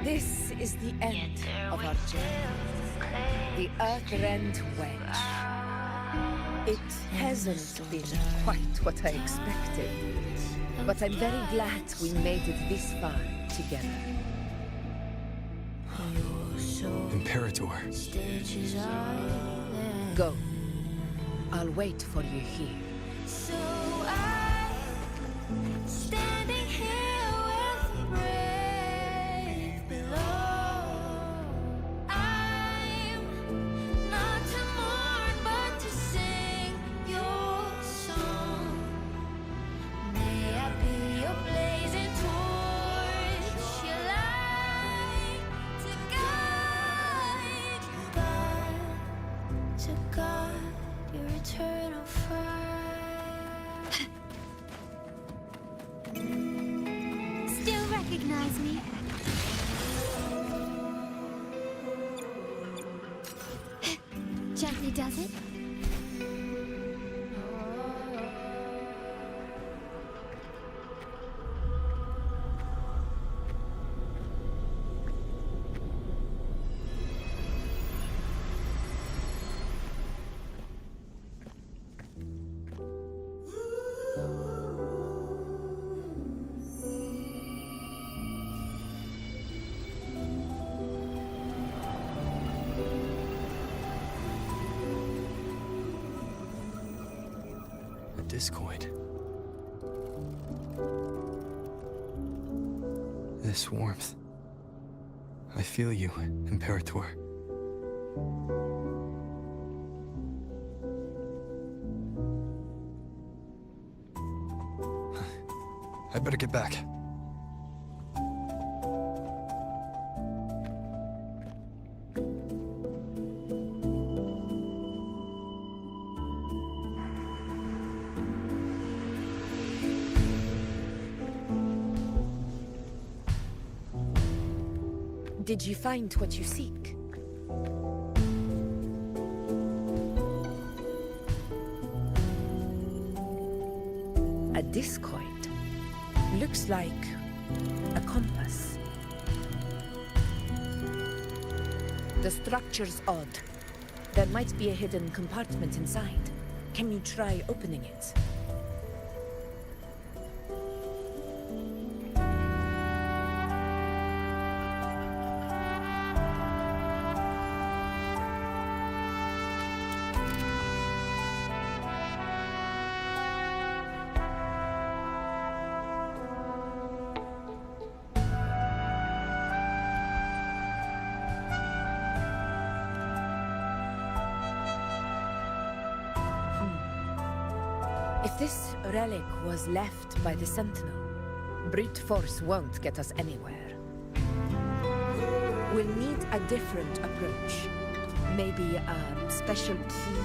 This is the end of our journey. The Earthrend Wedge. It hasn't been quite what I expected, but I'm very glad we made it this far together. Imperator. Go. I'll wait for you here. Standing here with the brave below. I'm not to mourn, but to sing your song. May I be your blazing torch, your light to guide your eternal fire. Still recognize me? Gently does it? Discoid. This warmth. I feel you, Imperator. I better get back. Did you find what you seek? A discoid. Looks like a compass. The structure's odd. There might be a hidden compartment inside. Can you try opening it? If this relic was left by the Sentinel, brute force won't get us anywhere. We'll need a different approach. Maybe a special key,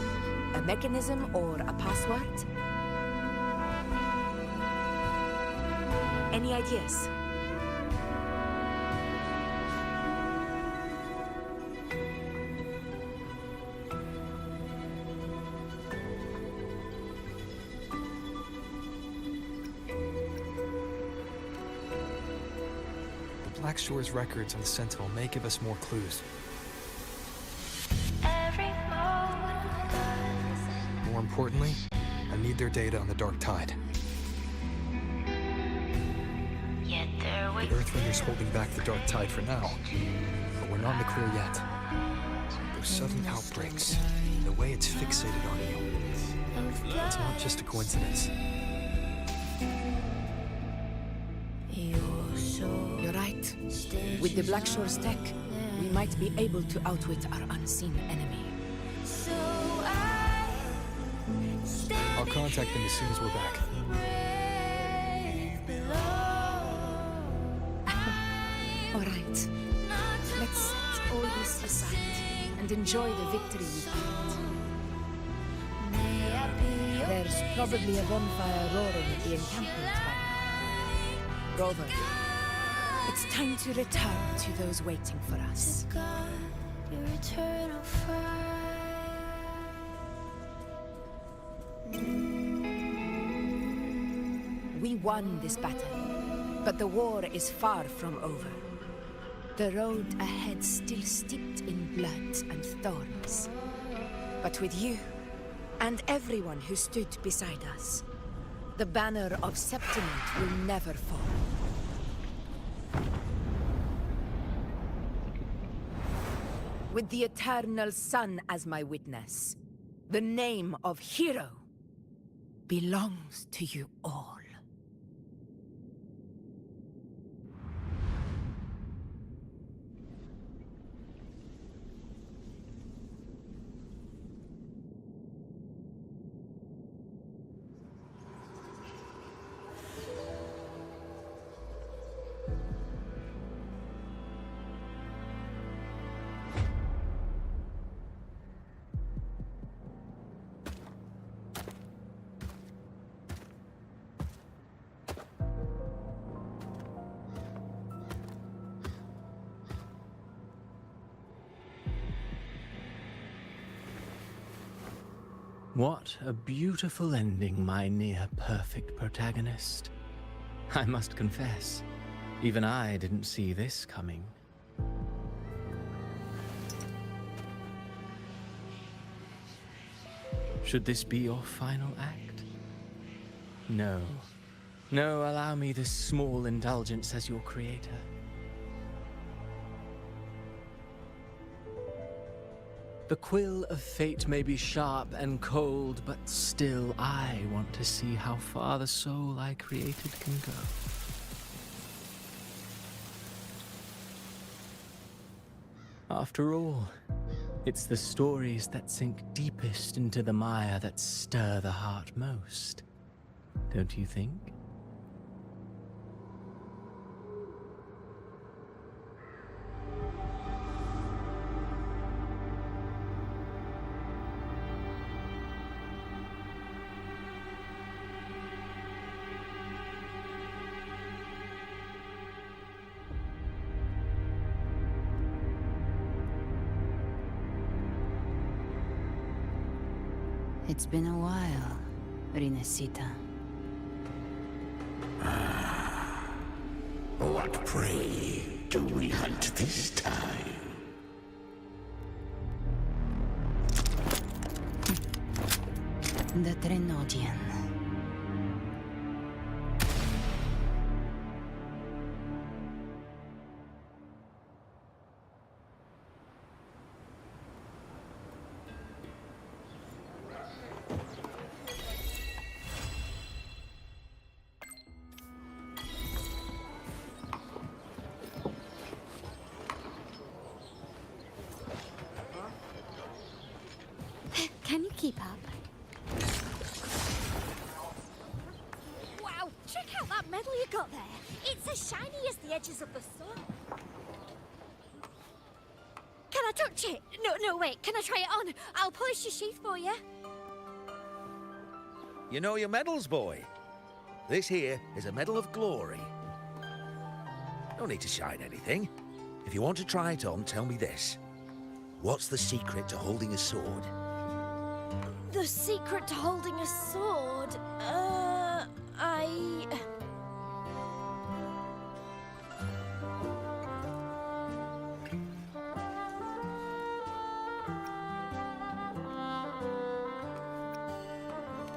a mechanism, or a password? Any ideas? Black Shore's records on the Sentinel may give us more clues. More importantly, I need their data on the Dark Tide. The Earthrender's holding back the Dark Tide for now, but we're not in the clear yet. Those sudden outbreaks, the way it's fixated on you, it's not just a coincidence. You're right. With the Black Shore's tech, we might be able to outwit our unseen enemy. I'll contact them as soon as we're back. All right. Let's set all this aside and enjoy the victory we've earned. There's probably a bonfire roaring at the encampment by now. Rover, it's time to return to those waiting for us. We won this battle, but the war is far from over. The road ahead still steeped in blood and thorns. But with you, and everyone who stood beside us, the banner of Septiment will never fall. With the eternal sun as my witness, the name of hero belongs to you all. What a beautiful ending, my near-perfect protagonist. I must confess, even I didn't see this coming. Should this be your final act? No. No, allow me this small indulgence as your creator. The quill of fate may be sharp and cold, but still I want to see how far the soul I created can go. After all, it's the stories that sink deepest into the mire that stir the heart most, don't you think? It's been a while, Rinesita. What prey do we hunt this time? The Trenodian. Can you keep up? shiny as the edges of the sun. Can I touch it? No, wait. Can I try it on? I'll polish your sheath for you. You know your medals, boy. This here is a medal of glory. No need to shine anything. If you want to try it on, tell me this. What's the secret to holding a sword? The secret to holding a sword?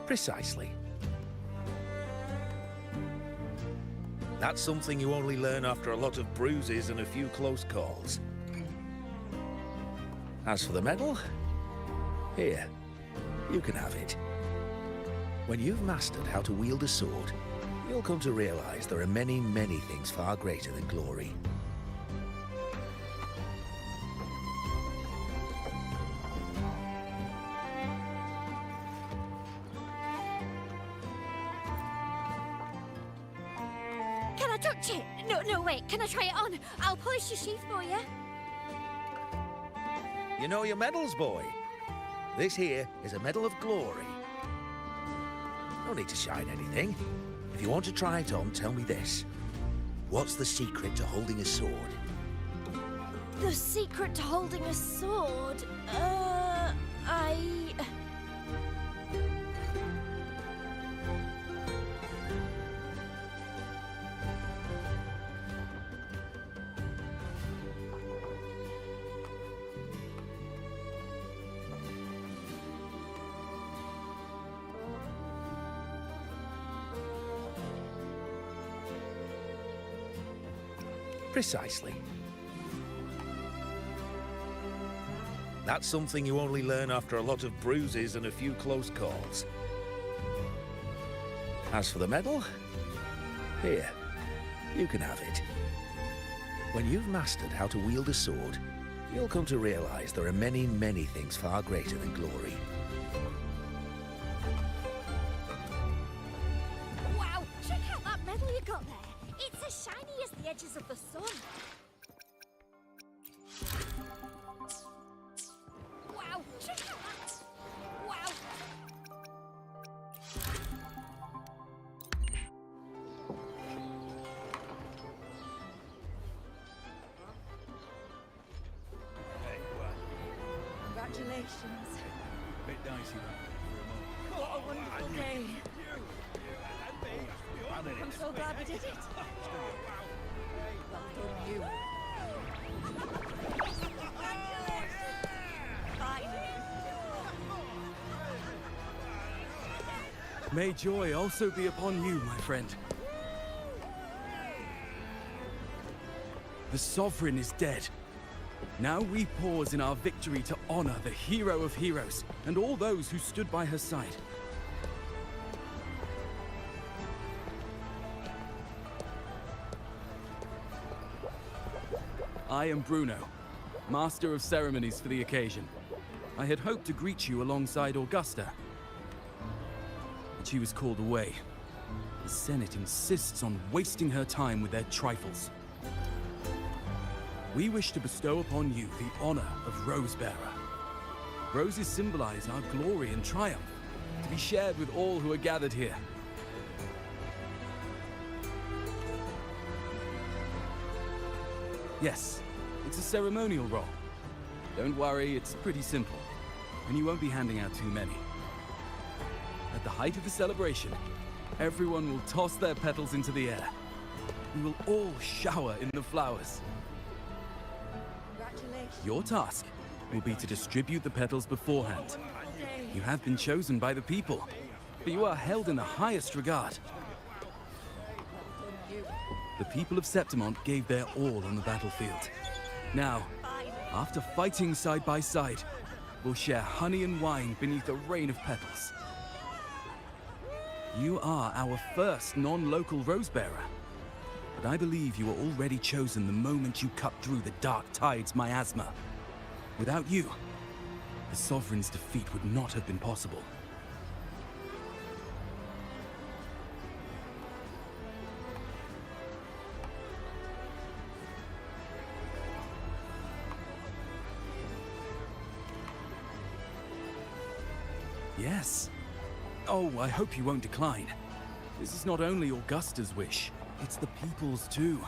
Precisely. That's something you only learn after a lot of bruises and a few close calls. As for the medal, here, you can have it. When you've mastered how to wield a sword, you'll come to realize there are many, many things far greater than glory. Can I touch it? No, wait. Can I try it on? I'll polish your sheath for you. You know your medals, boy. This here is a medal of glory. No need to shine anything. If you want to try it on, tell me this. What's the secret to holding a sword? The secret to holding a sword? Precisely. That's something you only learn after a lot of bruises and a few close calls. As for the medal, here, you can have it. When you've mastered how to wield a sword, you'll come to realize there are many, many things far greater than glory. Wow, check out that medal you got there. It's as shiny as the edges of the sun. Wow, check out that. Wow. Congratulations. Bit dicey, that. What a wonderful day. I'm so glad we did it. Well done, you. May joy also be upon you, my friend. The Sovereign is dead. Now we pause in our victory to honor the hero of heroes and all those who stood by her side. I am Bruno, Master of Ceremonies for the occasion. I had hoped to greet you alongside Augusta, but she was called away. The Senate insists on wasting her time with their trifles. We wish to bestow upon you the honor of Rosebearer. Roses symbolize our glory and triumph, to be shared with all who are gathered here. Yes, it's a ceremonial role. Don't worry, it's pretty simple, and you won't be handing out too many. At the height of the celebration, everyone will toss their petals into the air. We will all shower in the flowers. Your task will be to distribute the petals beforehand. You have been chosen by the people, but you are held in the highest regard. The people of Septimont gave their all on the battlefield. Now, after fighting side by side, we'll share honey and wine beneath a rain of petals. You are our first non-local Rosebearer, but I believe you were already chosen the moment you cut through the Dark Tide's miasma. Without you, the Sovereign's defeat would not have been possible. Yes. Oh, I hope you won't decline. This is not only Augusta's wish, it's the people's too.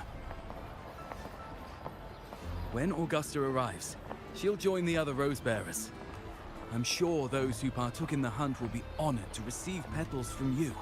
When Augusta arrives, she'll join the other Rose Bearers. I'm sure those who partook in the hunt will be honored to receive petals from you.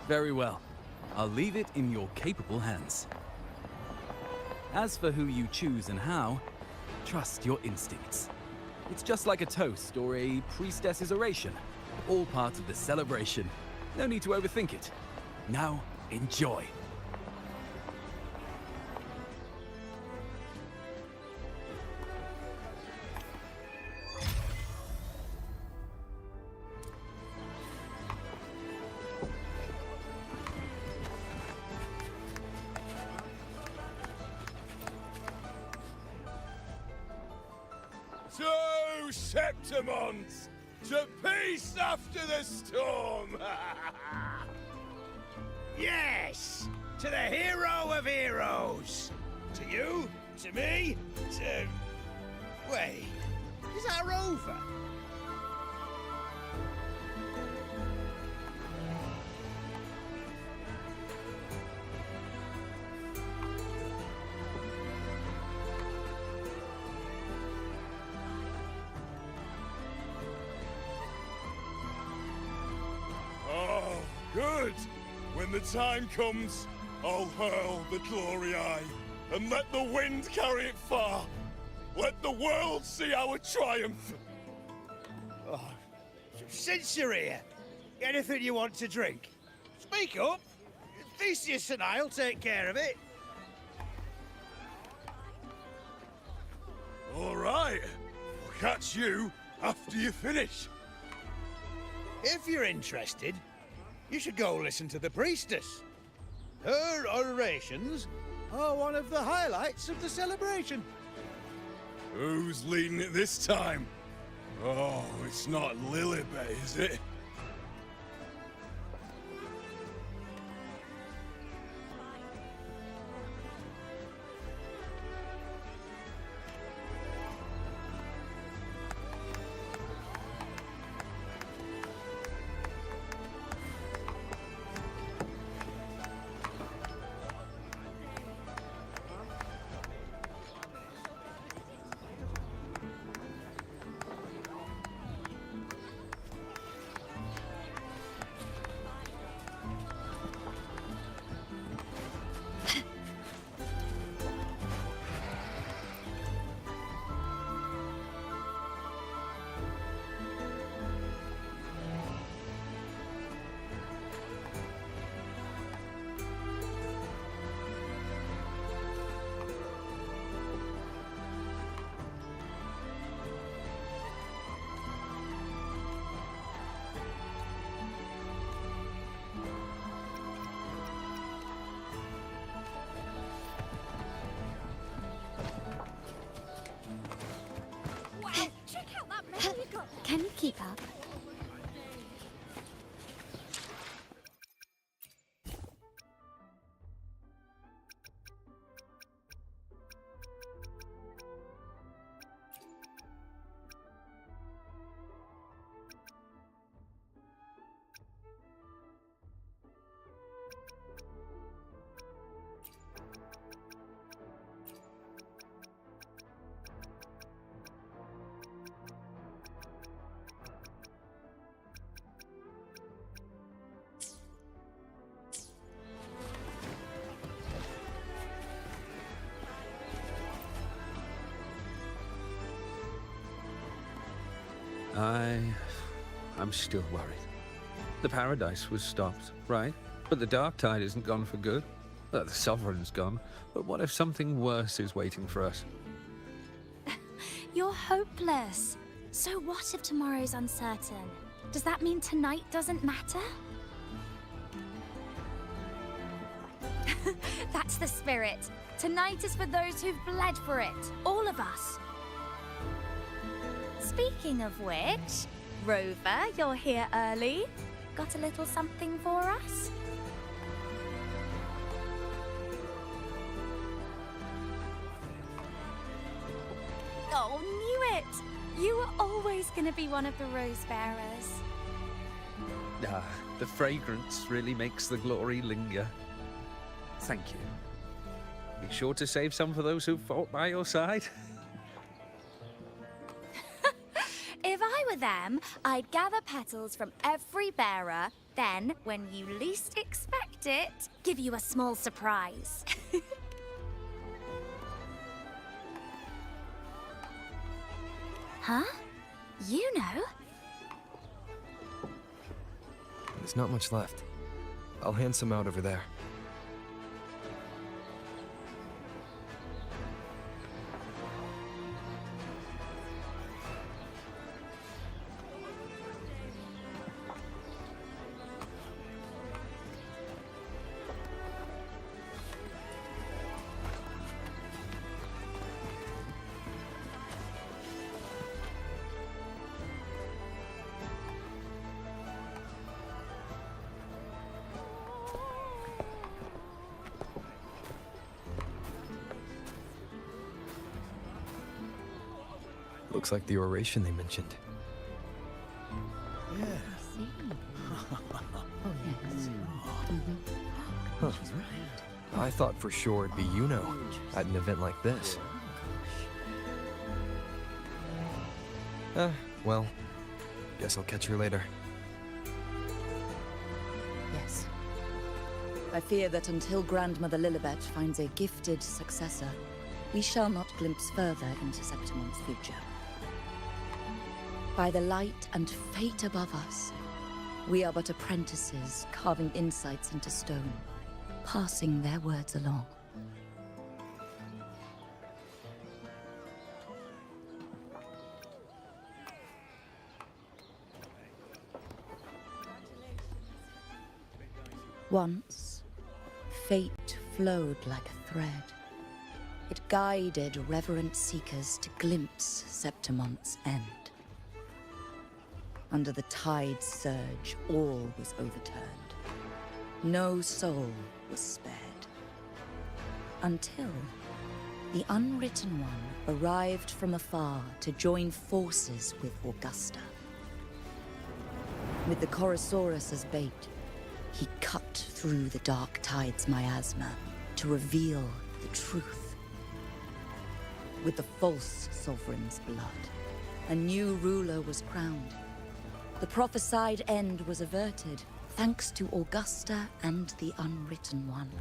Very well. I'll leave it in your capable hands. As for who you choose and how, trust your instincts. It's just like a toast or a priestess's oration. All part of the celebration. No need to overthink it. Now, enjoy. To Septimons! To peace after the storm! Yes! To the hero of heroes! To you, to me, to... Wait, is that a rover? Oh, good! When the time comes, I'll hurl the glory eye and let the wind carry it far. Let the world see our triumph. Oh, since you're here, anything you want to drink? Speak up. Theseus and I'll take care of it. All right. I'll catch you after you finish. If you're interested, you should go listen to the priestess. Her orations are one of the highlights of the celebration. Who's leading it this time? Oh, it's not Lilibet, is it? I'm still worried. The Paradise was stopped, right? But the Dark Tide isn't gone for good. The Sovereign's gone. But what if something worse is waiting for us? You're hopeless. So what if tomorrow's uncertain? Does that mean tonight doesn't matter? That's the spirit. Tonight is for those who've bled for it. All of us. Speaking of which, Rover, you're here early. Got a little something for us? Oh, knew it! You were always gonna be one of the Rose Bearers. Ah, the fragrance really makes the glory linger. Thank you. Be sure to save some for those who fought by your side. If I were them, I'd gather petals from every bearer, then, when you least expect it, give you a small surprise. Huh? You know? There's not much left. I'll hand some out over there. Looks like the oration they mentioned. Yeah. Oh, yes. Huh. I thought for sure it'd be Yuno at an event like this. Well, guess I'll catch her later. Yes. I fear that until Grandmother Lilibet finds a gifted successor, we shall not glimpse further into Septimon's future. By the light and fate above us, we are but apprentices carving insights into stone, passing their words along. Once, fate flowed like a thread. It guided reverent seekers to glimpse Septimon's end. Under the tide's surge, all was overturned. No soul was spared. Until the Unwritten One arrived from afar to join forces with Augusta. With the Chorosaurus as bait, he cut through the Dark Tide's miasma to reveal the truth. With the false sovereign's blood, a new ruler was crowned. The prophesied end was averted, thanks to Augusta and the Unwritten One.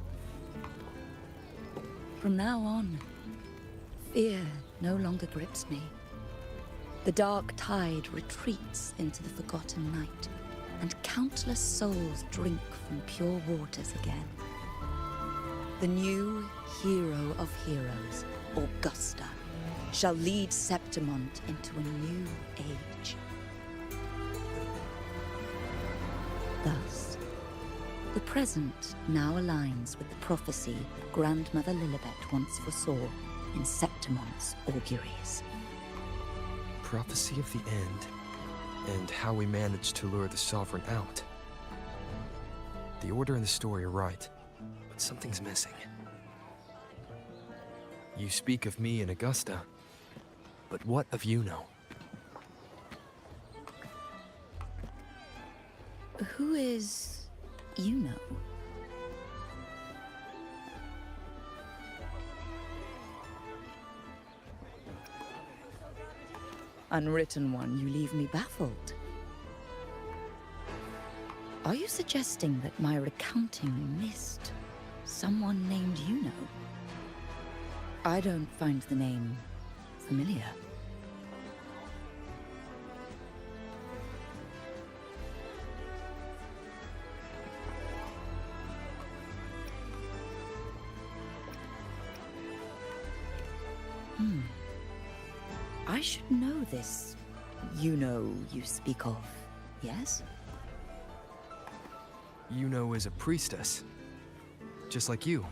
From now on, fear no longer grips me. The Dark Tide retreats into the forgotten night, and countless souls drink from pure waters again. The new hero of heroes, Augusta, shall lead Septimont into a new age. Thus, the present now aligns with the prophecy Grandmother Lilibet once foresaw in Septimont's auguries. Prophecy of the end, and how we managed to lure the Sovereign out. The order and the story are right, but something's missing. You speak of me and Augusta, but what of Yuno? Who is Yuno? Unwritten One, you leave me baffled. Are you suggesting that my recounting missed someone named Yuno? I don't find the name familiar. should know this. You speak of, yes? Yuno is a priestess. Just like you.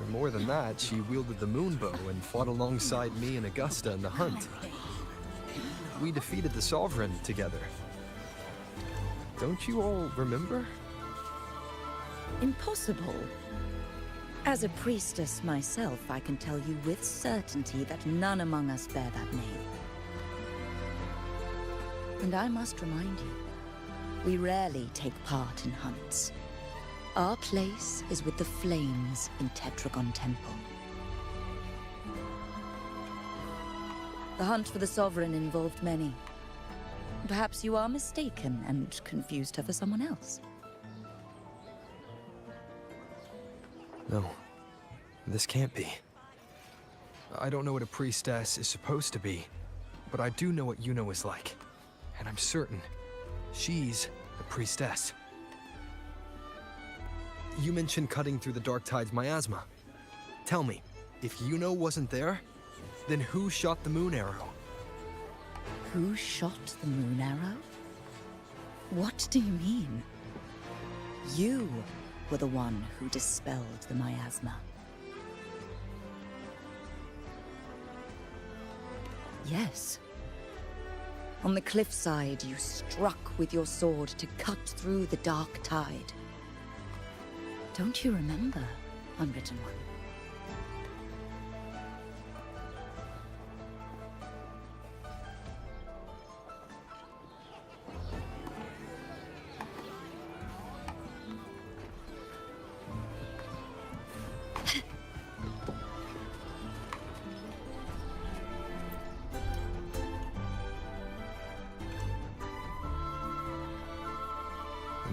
More than that, she wielded the moonbow and fought alongside me and Augusta in the hunt. We defeated the Sovereign together. Don't you all remember? Impossible. As a priestess myself, I can tell you with certainty that none among us bear that name. And I must remind you, we rarely take part in hunts. Our place is with the flames in Tetragon Temple. The hunt for the Sovereign involved many. Perhaps you are mistaken and confused her for someone else. No, this can't be. I don't know what a priestess is supposed to be, but I do know what Yuno is like. And I'm certain she's a priestess. You mentioned cutting through the Dark Tide's miasma. Tell me, if Yuno wasn't there, then who shot the moon arrow? Who shot the moon arrow? What do you mean? You were the one who dispelled the miasma. Yes. On the cliffside, you struck with your sword to cut through the Dark Tide. Don't you remember, Unwritten One?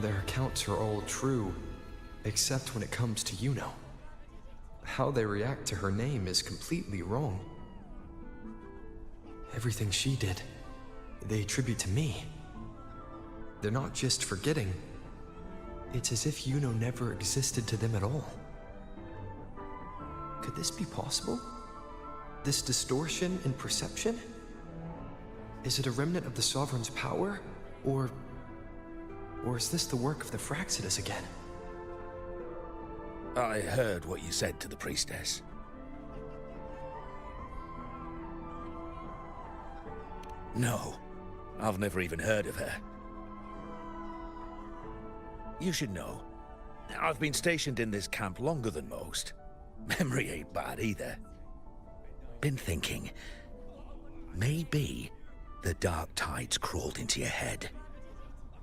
Their accounts are all true, except when it comes to Yuno. How they react to her name is completely wrong. Everything she did, they attribute to me. They're not just forgetting. It's as if Yuno never existed to them at all. Could this be possible? This distortion in perception? Is it a remnant of the Sovereign's power, or is this the work of the Fraxidus again? I heard what you said to the priestess. No, I've never even heard of her. You should know, I've been stationed in this camp longer than most. Memory ain't bad either. Been thinking, maybe the Dark Tide's crawled into your head.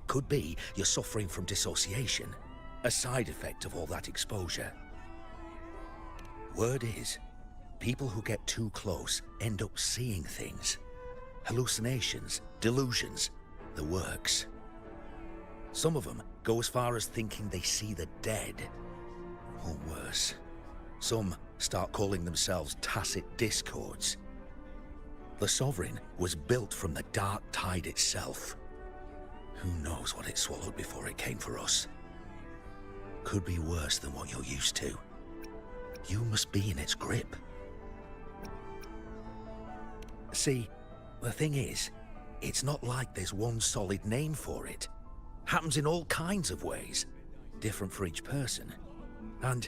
Could be you're suffering from dissociation, a side effect of all that exposure. Word is, people who get too close end up seeing things. Hallucinations, delusions, the works. Some of them go as far as thinking they see the dead. Or worse, some start calling themselves tacit discords. The Sovereign was built from the Dark Tide itself. Who knows what it swallowed before it came for us? Could be worse than what you're used to. You must be in its grip. See, the thing is, it's not like there's one solid name for it. Happens in all kinds of ways, different for each person. And,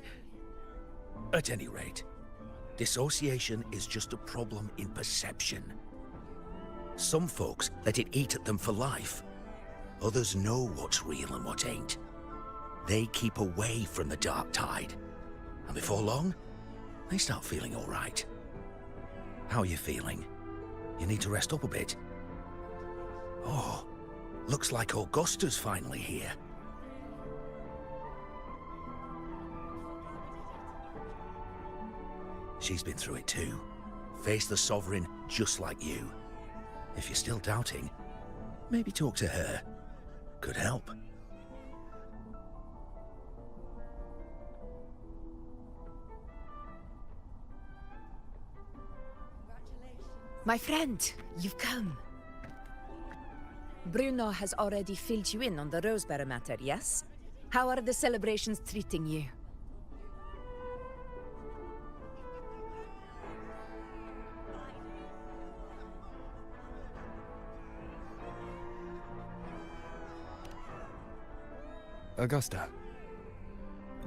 at any rate, dissociation is just a problem in perception. Some folks let it eat at them for life. Others know what's real and what ain't. They keep away from the Dark Tide. And before long, they start feeling all right. How are you feeling? You need to rest up a bit. Oh, looks like Augusta's finally here. She's been through it too. Faced the Sovereign just like you. If you're still doubting, maybe talk to her. Could help. My friend, you've come. Bruno has already filled you in on the Rosebearer matter, yes? How are the celebrations treating you? Augusta,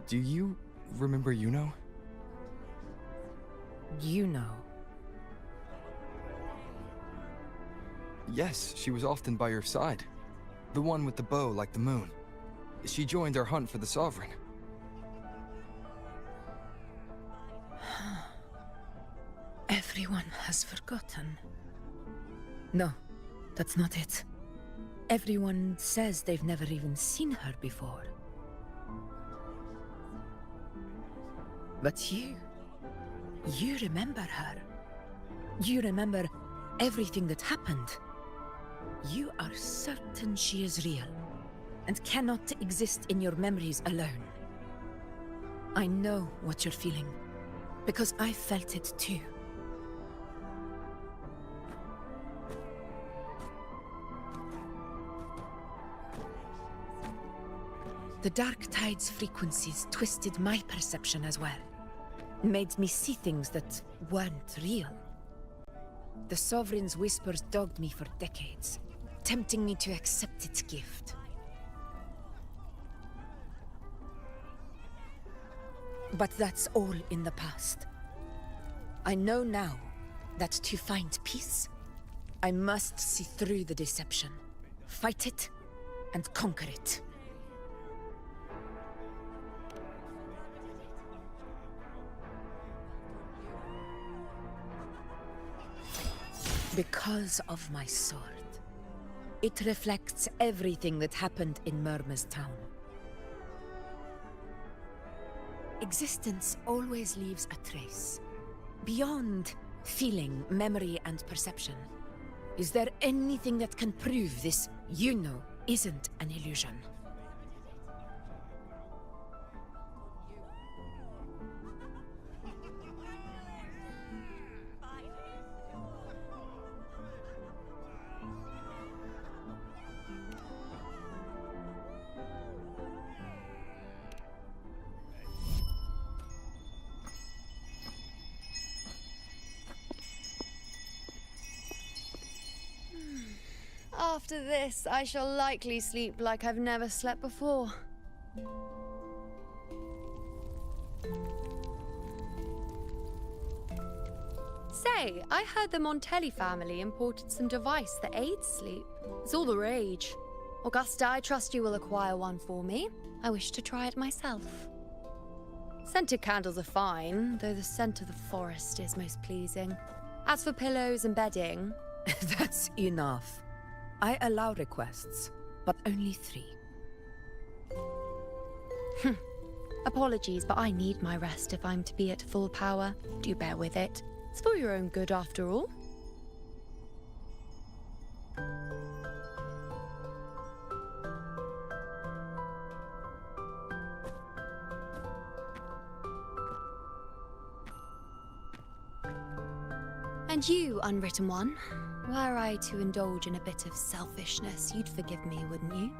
do you remember Yuno? You know. Yes, she was often by your side. The one with the bow like the moon. She joined our hunt for the Sovereign. Everyone has forgotten. No, that's not it. Everyone says they've never even seen her before. But you remember her. You remember everything that happened. You are certain she is real, and cannot exist in your memories alone. I know what you're feeling, because I felt it too. The Dark Tide's frequencies twisted my perception as well. Made me see things that weren't real. The Sovereign's whispers dogged me for decades, tempting me to accept its gift. But that's all in the past. I know now that to find peace, I must see through the deception, fight it, and conquer it. Because of my sword. It reflects everything that happened in Murma's town. Existence always leaves a trace. Beyond feeling, memory, and perception. Is there anything that can prove this, you know, isn't an illusion? After this, I shall likely sleep like I've never slept before. Say, I heard the Montelli family imported some device that aids sleep. It's all the rage. Augusta, I trust you will acquire one for me. I wish to try it myself. Scented candles are fine, though the scent of the forest is most pleasing. As for pillows and bedding... That's enough. I allow requests, but only 3. Apologies, but I need my rest if I'm to be at full power. Do bear with it. It's for your own good, after all. And you, Unwritten One, were I to indulge in a bit of selfishness, you'd forgive me, wouldn't you?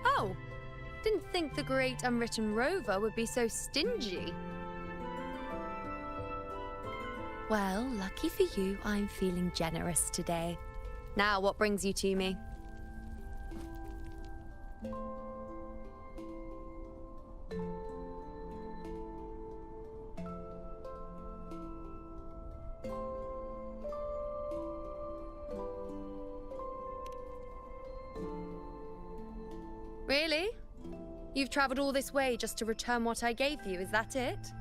Oh, didn't think the great Unwritten Rover would be so stingy. Well, lucky for you, I'm feeling generous today. Now, what brings you to me? Really? You've traveled all this way just to return what I gave you, is that it?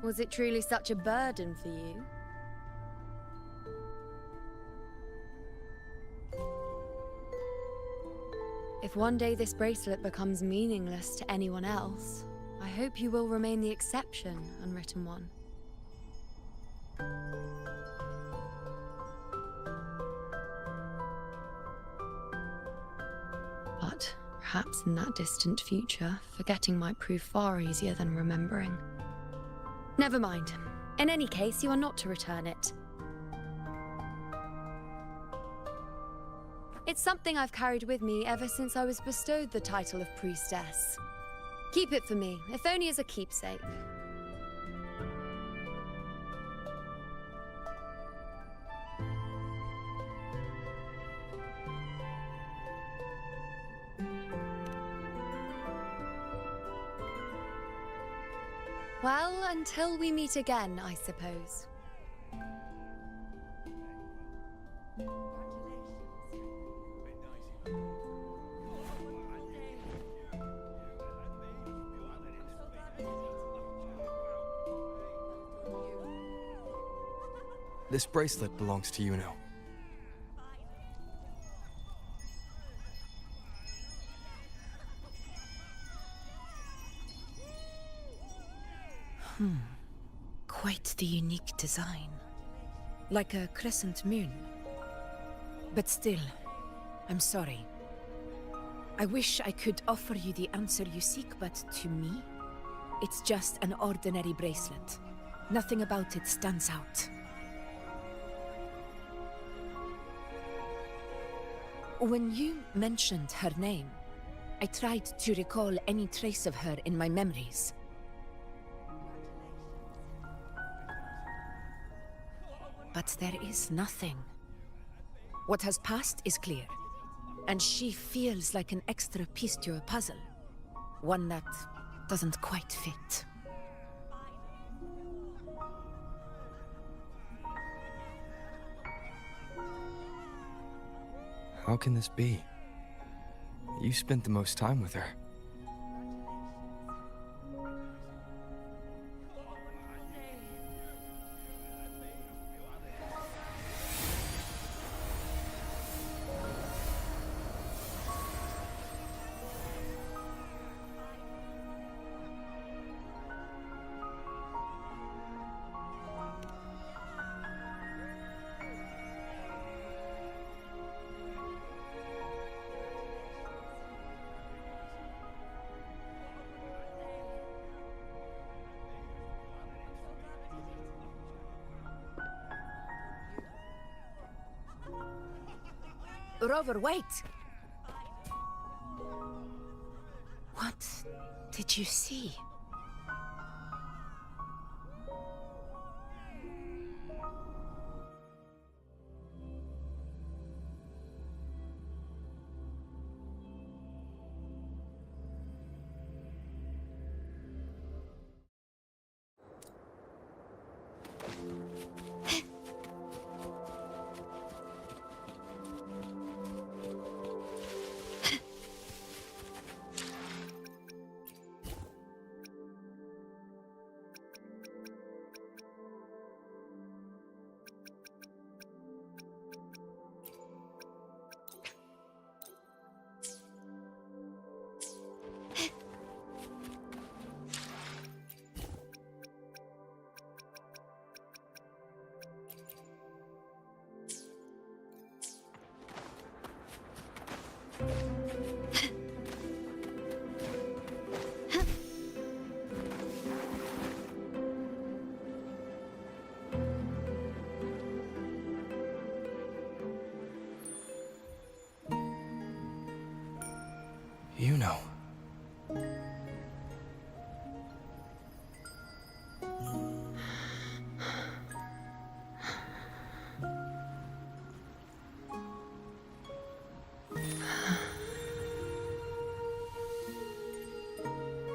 Was it truly such a burden for you? If one day this bracelet becomes meaningless to anyone else, I hope you will remain the exception, Unwritten One. But perhaps in that distant future, forgetting might prove far easier than remembering. Never mind. In any case, you are not to return it. It's something I've carried with me ever since I was bestowed the title of priestess. Keep it for me, if only as a keepsake. Well, until we meet again, I suppose. This bracelet belongs to Yuno. Quite the unique design. Like a crescent moon. But still, I'm sorry. I wish I could offer you the answer you seek, but to me, it's just an ordinary bracelet. Nothing about it stands out. When you mentioned her name, I tried to recall any trace of her in my memories. But there is nothing. What has passed is clear, and she feels like an extra piece to a puzzle. One that doesn't quite fit. How can this be? You spent the most time with her. Rover, wait! What did you see? You know.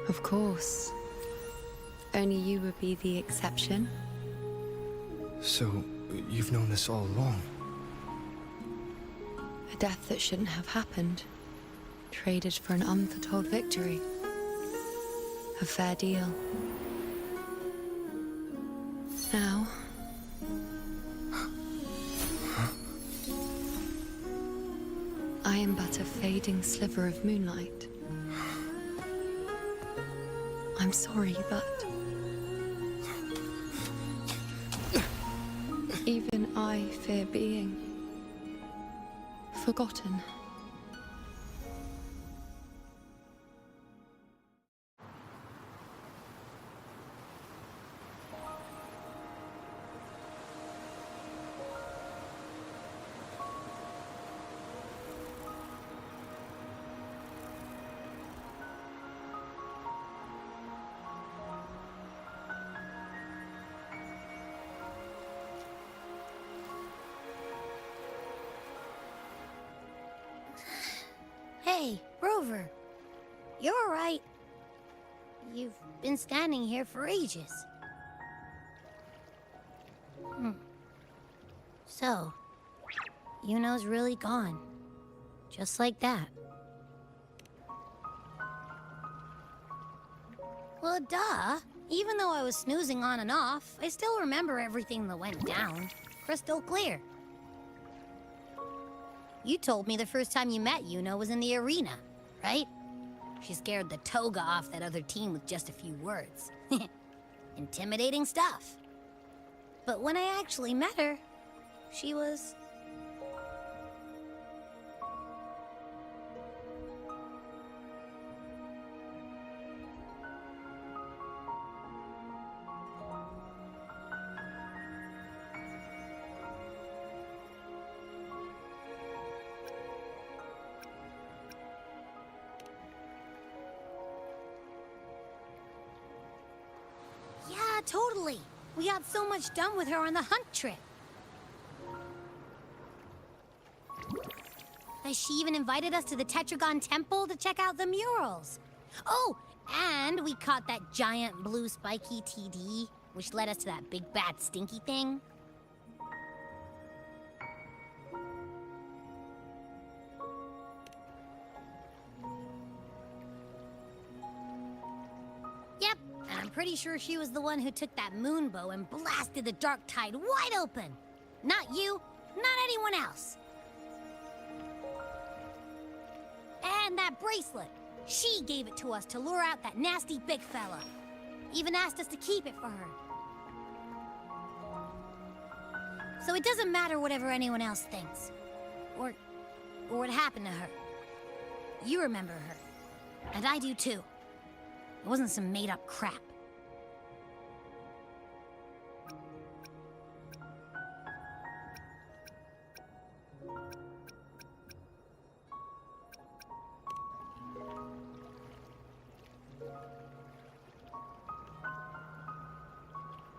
Of course. Only you would be the exception. So, you've known this all along? A death that shouldn't have happened. Traded for an unforetold victory. A fair deal. Now... I am but a fading sliver of moonlight. I'm sorry, but... even I fear being... forgotten. Hey, Rover. You're all right. You've been standing here for ages. So, Yuno's really gone. Just like that. Well, duh. Even though I was snoozing on and off, I still remember everything that went down. Crystal clear. You told me the first time you met Yuno was in the arena, right? She scared the toga off that other team with just a few words. Intimidating stuff. But when I actually met her, she was... Yeah, totally. We got so much done with her on the hunt trip. She even invited us to the Tetragon Temple to check out the murals. Oh, and we caught that giant blue spiky TD, which led us to that big bad stinky thing. Yep, and I'm pretty sure she was the one who took that moon bow and blasted the Dark Tide wide open. Not you, not anyone else. And that bracelet. She gave it to us to lure out that nasty big fella. Even asked us to keep it for her. So it doesn't matter whatever anyone else thinks. Or what happened to her. You remember her. And I do too. It wasn't some made-up crap.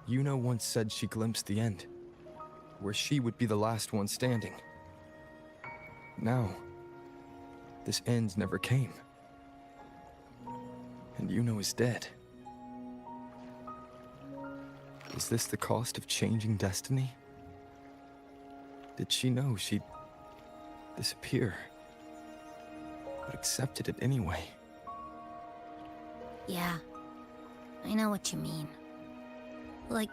Yuno once said she glimpsed the end, where she would be the last one standing. Now, this end never came. And Yuno is dead. Is this the cost of changing destiny? Did she know she'd disappear, but accepted it anyway? Yeah, I know what you mean. Like,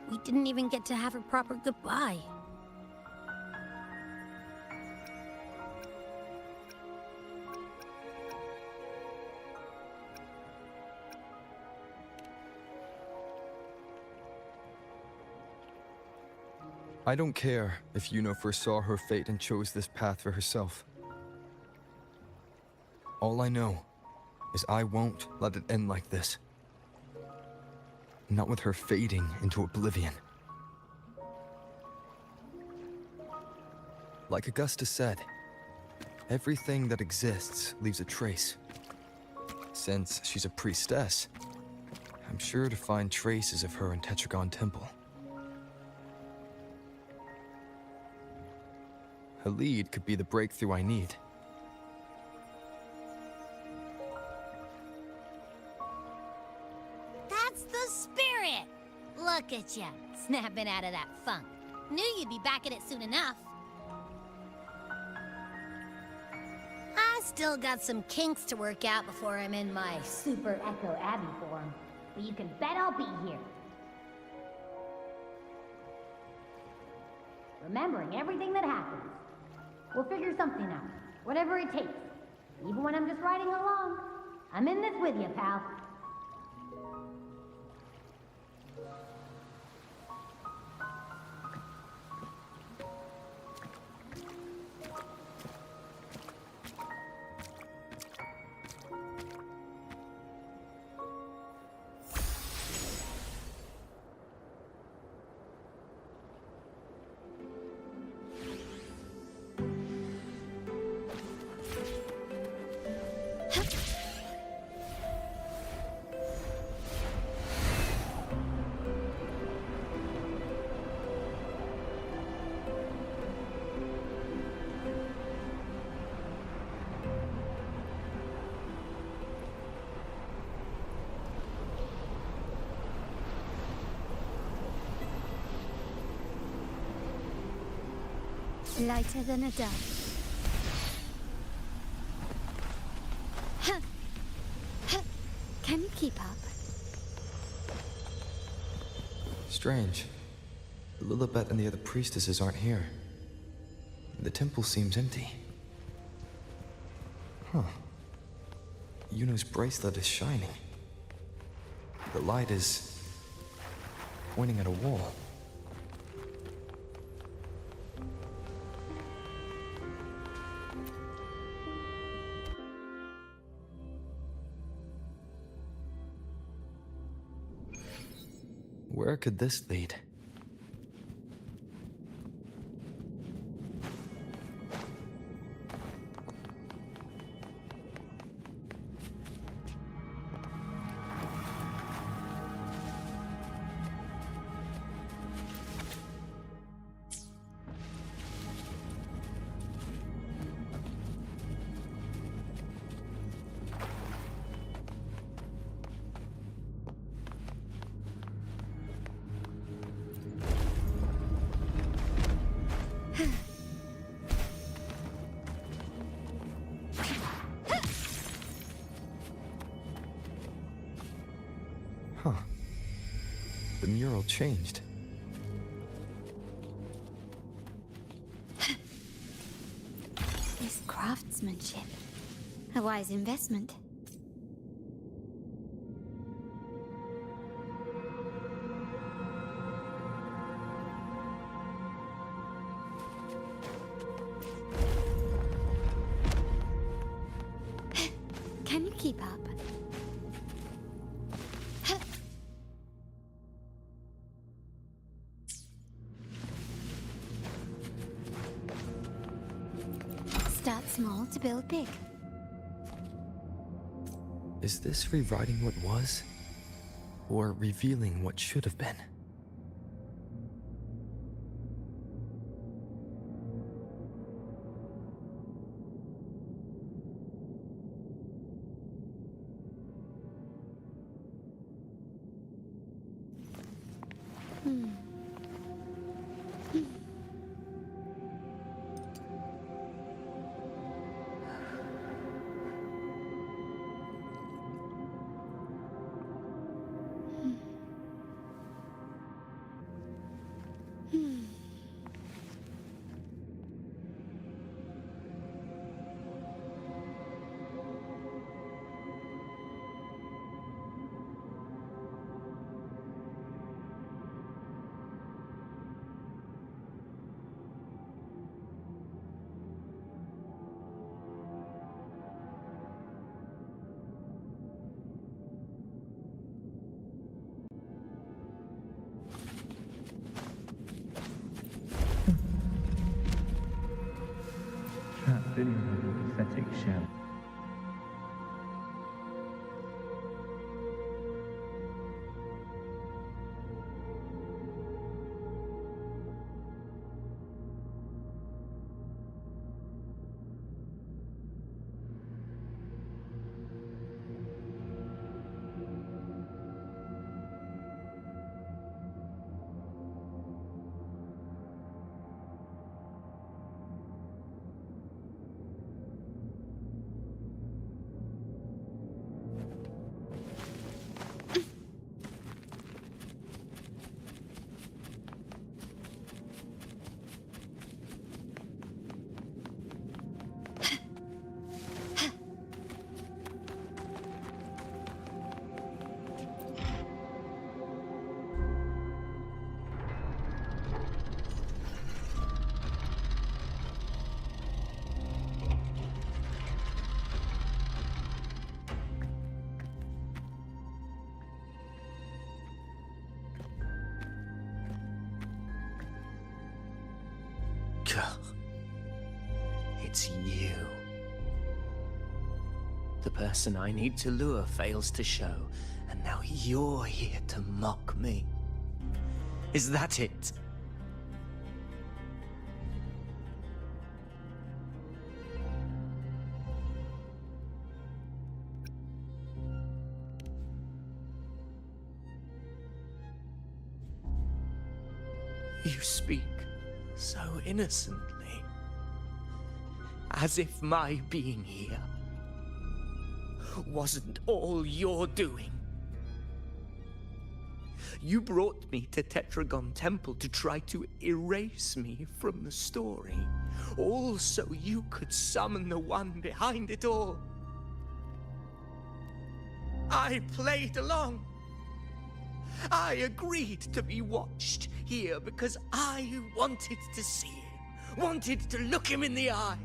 we didn't even get to have a proper goodbye. I don't care if Yuno foresaw her fate and chose this path for herself. All I know is I won't let it end like this. Not with her fading into oblivion. Like Augusta said, everything that exists leaves a trace. Since she's a priestess, I'm sure to find traces of her in Tetragon Temple. Halid could be the breakthrough I need. That's the spirit! Look at ya, snapping out of that funk. Knew you'd be back at it soon enough. I still got some kinks to work out before I'm in my Super Echo Abbey form. But you can bet I'll be here. Remembering everything that happens. We'll figure something out. Whatever it takes. Even when I'm just riding along. I'm in this with you, pal. Lighter than a dove. Huh. Huh. Can you keep up? Strange. Lilibet and the other priestesses aren't here. The temple seems empty. Huh. Yuno's bracelet is shining. The light is pointing at a wall. Where could this lead? Huh. The mural changed. This craftsmanship. A wise investment. Can you keep up? Start small to build big. Is this rewriting what was? Or revealing what should have been? Trapped in the pathetic shell. It's you. The person I need to lure fails to show, and now you're here to mock me. Is that it? You speak so innocently. As if my being here wasn't all you're doing. You brought me to Tetragon Temple to try to erase me from the story, all so you could summon the one behind it all. I played along. I agreed to be watched here because I wanted to see him, wanted to look him in the eye.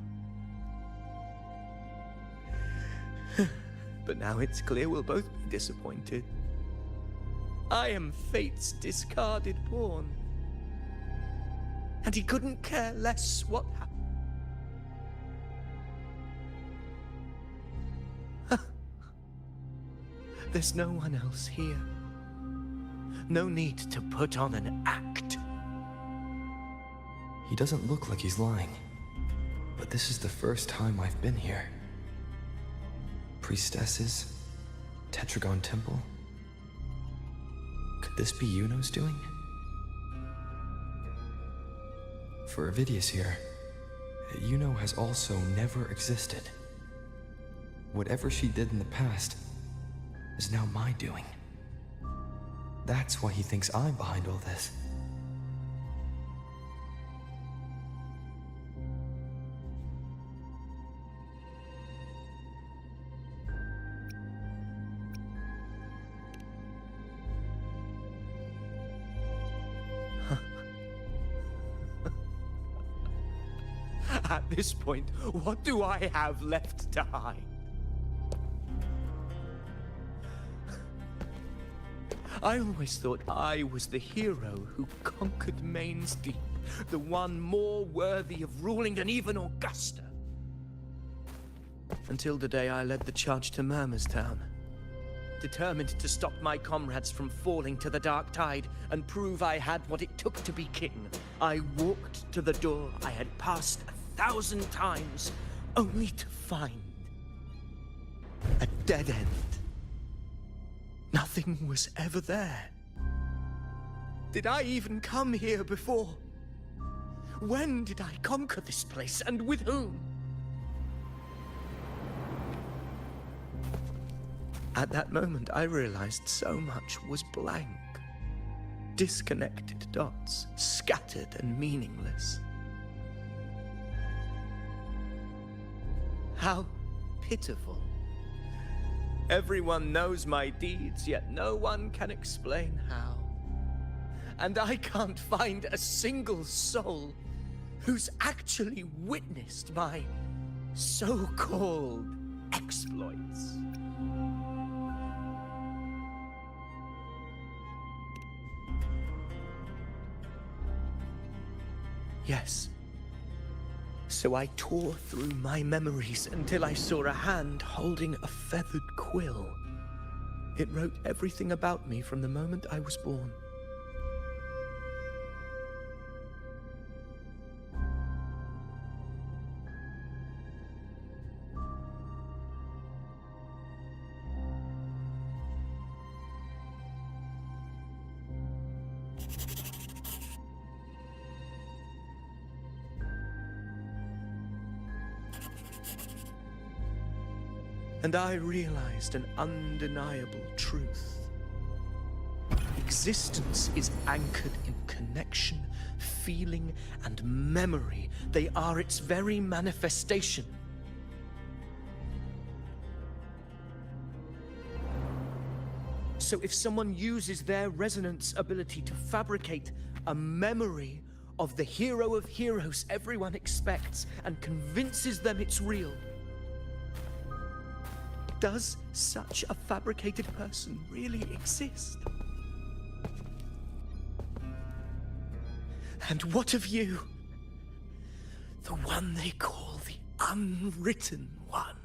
But now it's clear we'll both be disappointed. I am fate's discarded pawn. And he couldn't care less what happened. There's no one else here. No need to put on an act. He doesn't look like he's lying. But this is the first time I've been here. Priestesses? Tetragon Temple? Could this be Yuno's doing? For Avidius here, Yuno has also never existed. Whatever she did in the past is now my doing. That's why he thinks I'm behind all this. At this point, what do I have left to hide? I always thought I was the hero who conquered Main's Deep, the one more worthy of ruling than even Augusta. Until the day I led the charge to Murmur's Town, determined to stop my comrades from falling to the dark tide and prove I had what it took to be king. I walked to the door I had passed 1,000 times, only to find a dead end. Nothing was ever there. Did I even come here before? When did I conquer this place, and with whom? At that moment, I realized so much was blank. Disconnected dots, scattered and meaningless. How pitiful. Everyone knows my deeds, yet no one can explain how. And I can't find a single soul who's actually witnessed my so-called exploits. Yes. So I tore through my memories until I saw a hand holding a feathered quill. It wrote everything about me from the moment I was born. And I realized an undeniable truth. Existence is anchored in connection, feeling, and memory. They are its very manifestation. So if someone uses their resonance ability to fabricate a memory of the hero of heroes everyone expects and convinces them it's real, does such a fabricated person really exist? And what of you? The one they call the Unwritten One.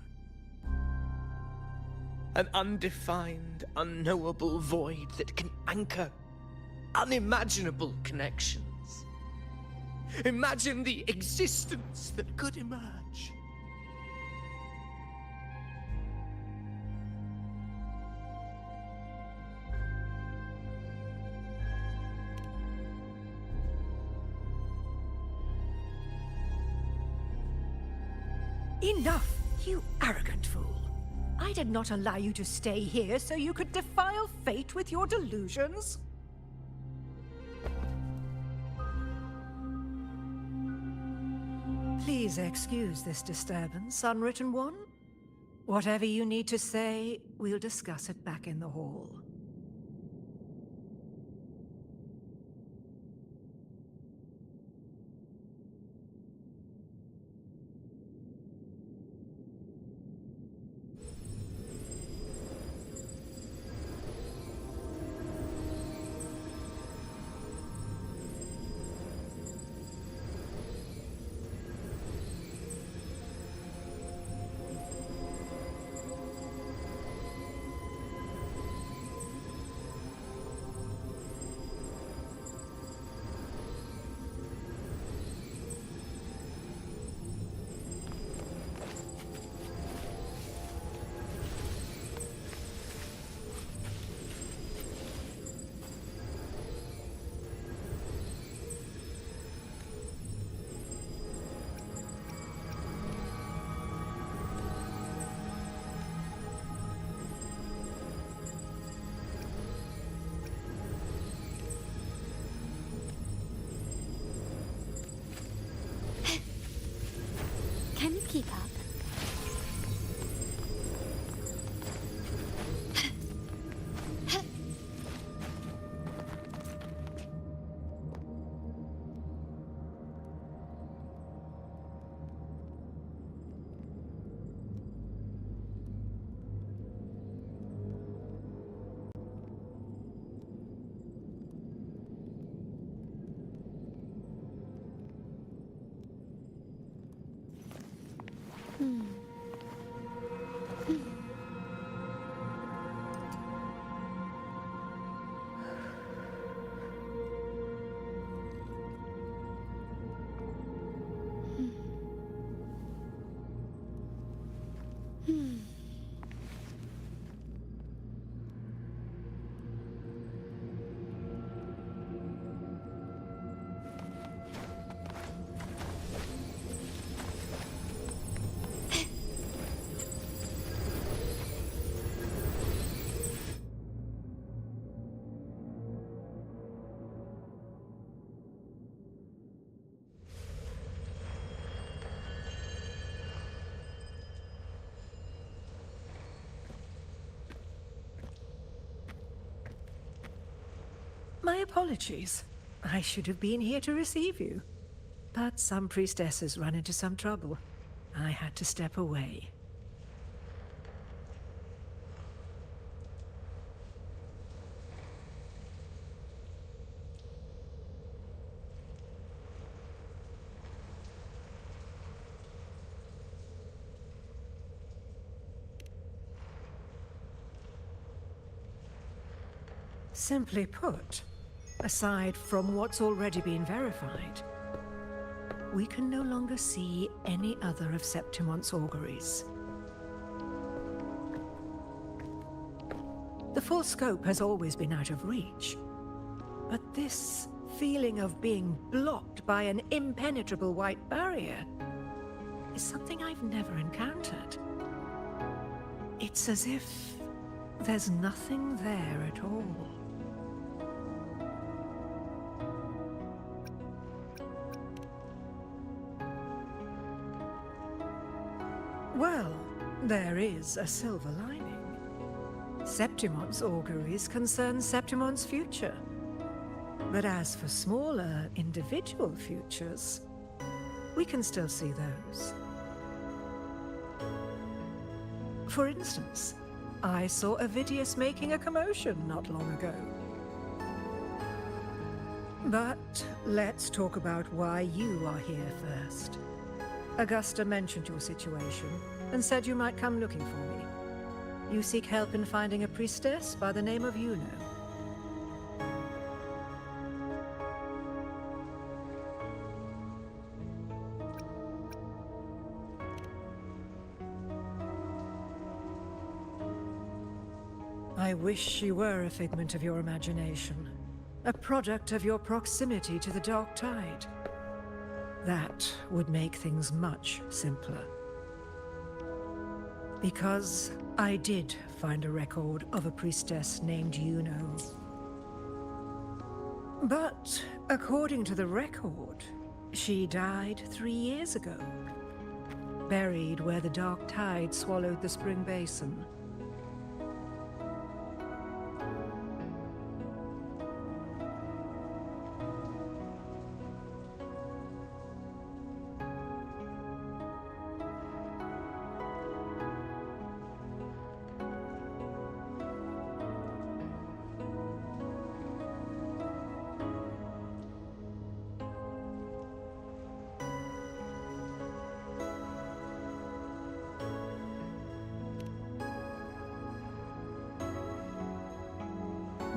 An undefined, unknowable void that can anchor unimaginable connections. Imagine the existence that could emerge. Enough, you arrogant fool. I did not allow you to stay here so you could defile fate with your delusions. Please excuse this disturbance, Unwritten One. Whatever you need to say, we'll discuss it back in the hall. Can you keep up? My apologies. I should have been here to receive you. But some priestesses run into some trouble. I had to step away. Simply put, aside from what's already been verified, we can no longer see any other of Septimon's auguries. The full scope has always been out of reach, but this feeling of being blocked by an impenetrable white barrier is something I've never encountered. It's as if there's nothing there at all. Well, there is a silver lining. Septimon's auguries concern Septimon's future. But as for smaller, individual futures, we can still see those. For instance, I saw Avidius making a commotion not long ago. But let's talk about why you are here first. Augusta mentioned your situation and said you might come looking for me. You seek help in finding a priestess by the name of Yuno. I wish she were a figment of your imagination, a product of your proximity to the Dark Tide. That would make things much simpler. Because I did find a record of a priestess named Yuno. But according to the record, she died 3 years ago. Buried where the dark tide swallowed the spring basin.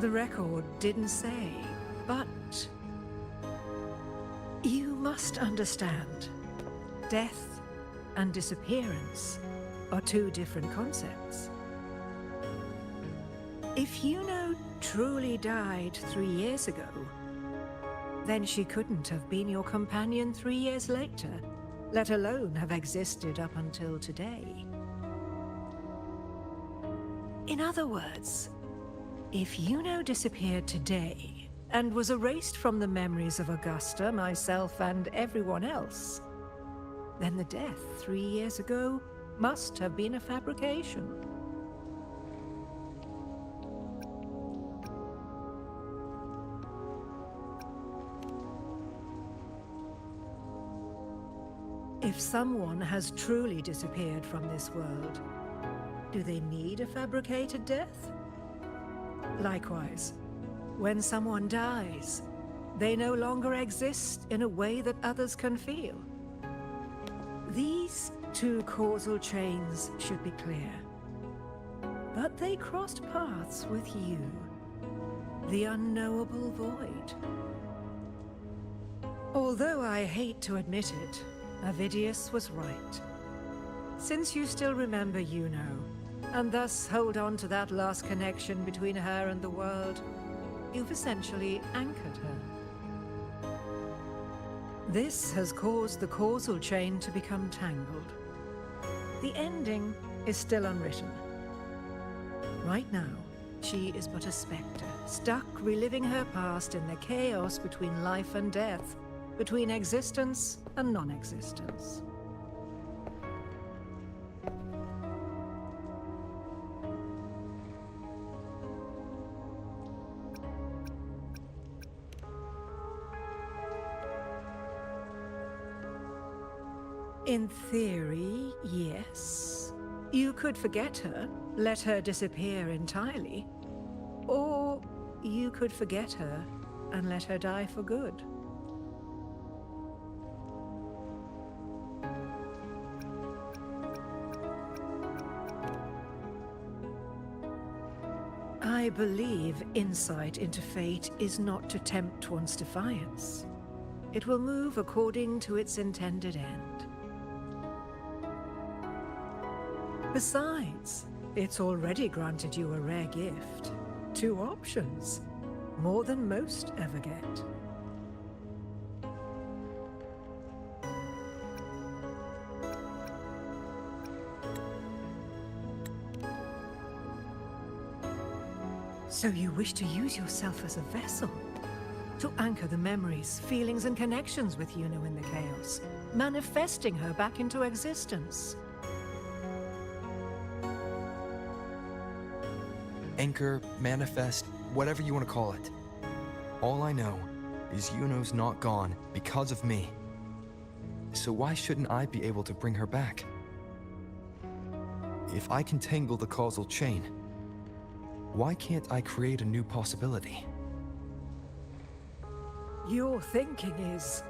The record didn't say, but you must understand, death and disappearance are two different concepts. If Yuno truly died 3 years ago, then she couldn't have been your companion 3 years later, let alone have existed up until today. In other words, if Yuno disappeared today and was erased from the memories of Augusta, myself, and everyone else, then the death 3 years ago must have been a fabrication. If someone has truly disappeared from this world, do they need a fabricated death? Likewise, when someone dies, they no longer exist in a way that others can feel. These two causal chains should be clear. But they crossed paths with you, the unknowable void. Although I hate to admit it, Avidius was right. Since you still remember Yuno, and thus hold on to that last connection between her and the world, you've essentially anchored her. This has caused the causal chain to become tangled. The ending is still unwritten. Right now, she is but a spectre, stuck reliving her past in the chaos between life and death, between existence and non-existence. In theory, yes. You could forget her, let her disappear entirely. Or you could forget her and let her die for good. I believe insight into fate is not to tempt one's defiance. It will move according to its intended end. Besides, it's already granted you a rare gift. 2 options. More than most ever get. So you wish to use yourself as a vessel? To anchor the memories, feelings, and connections with Yuno in the chaos, manifesting her back into existence. Anchor, manifest, whatever you want to call it. All I know is Yuno's not gone because of me. So why shouldn't I be able to bring her back? If I can tangle the causal chain, why can't I create a new possibility? Your thinking is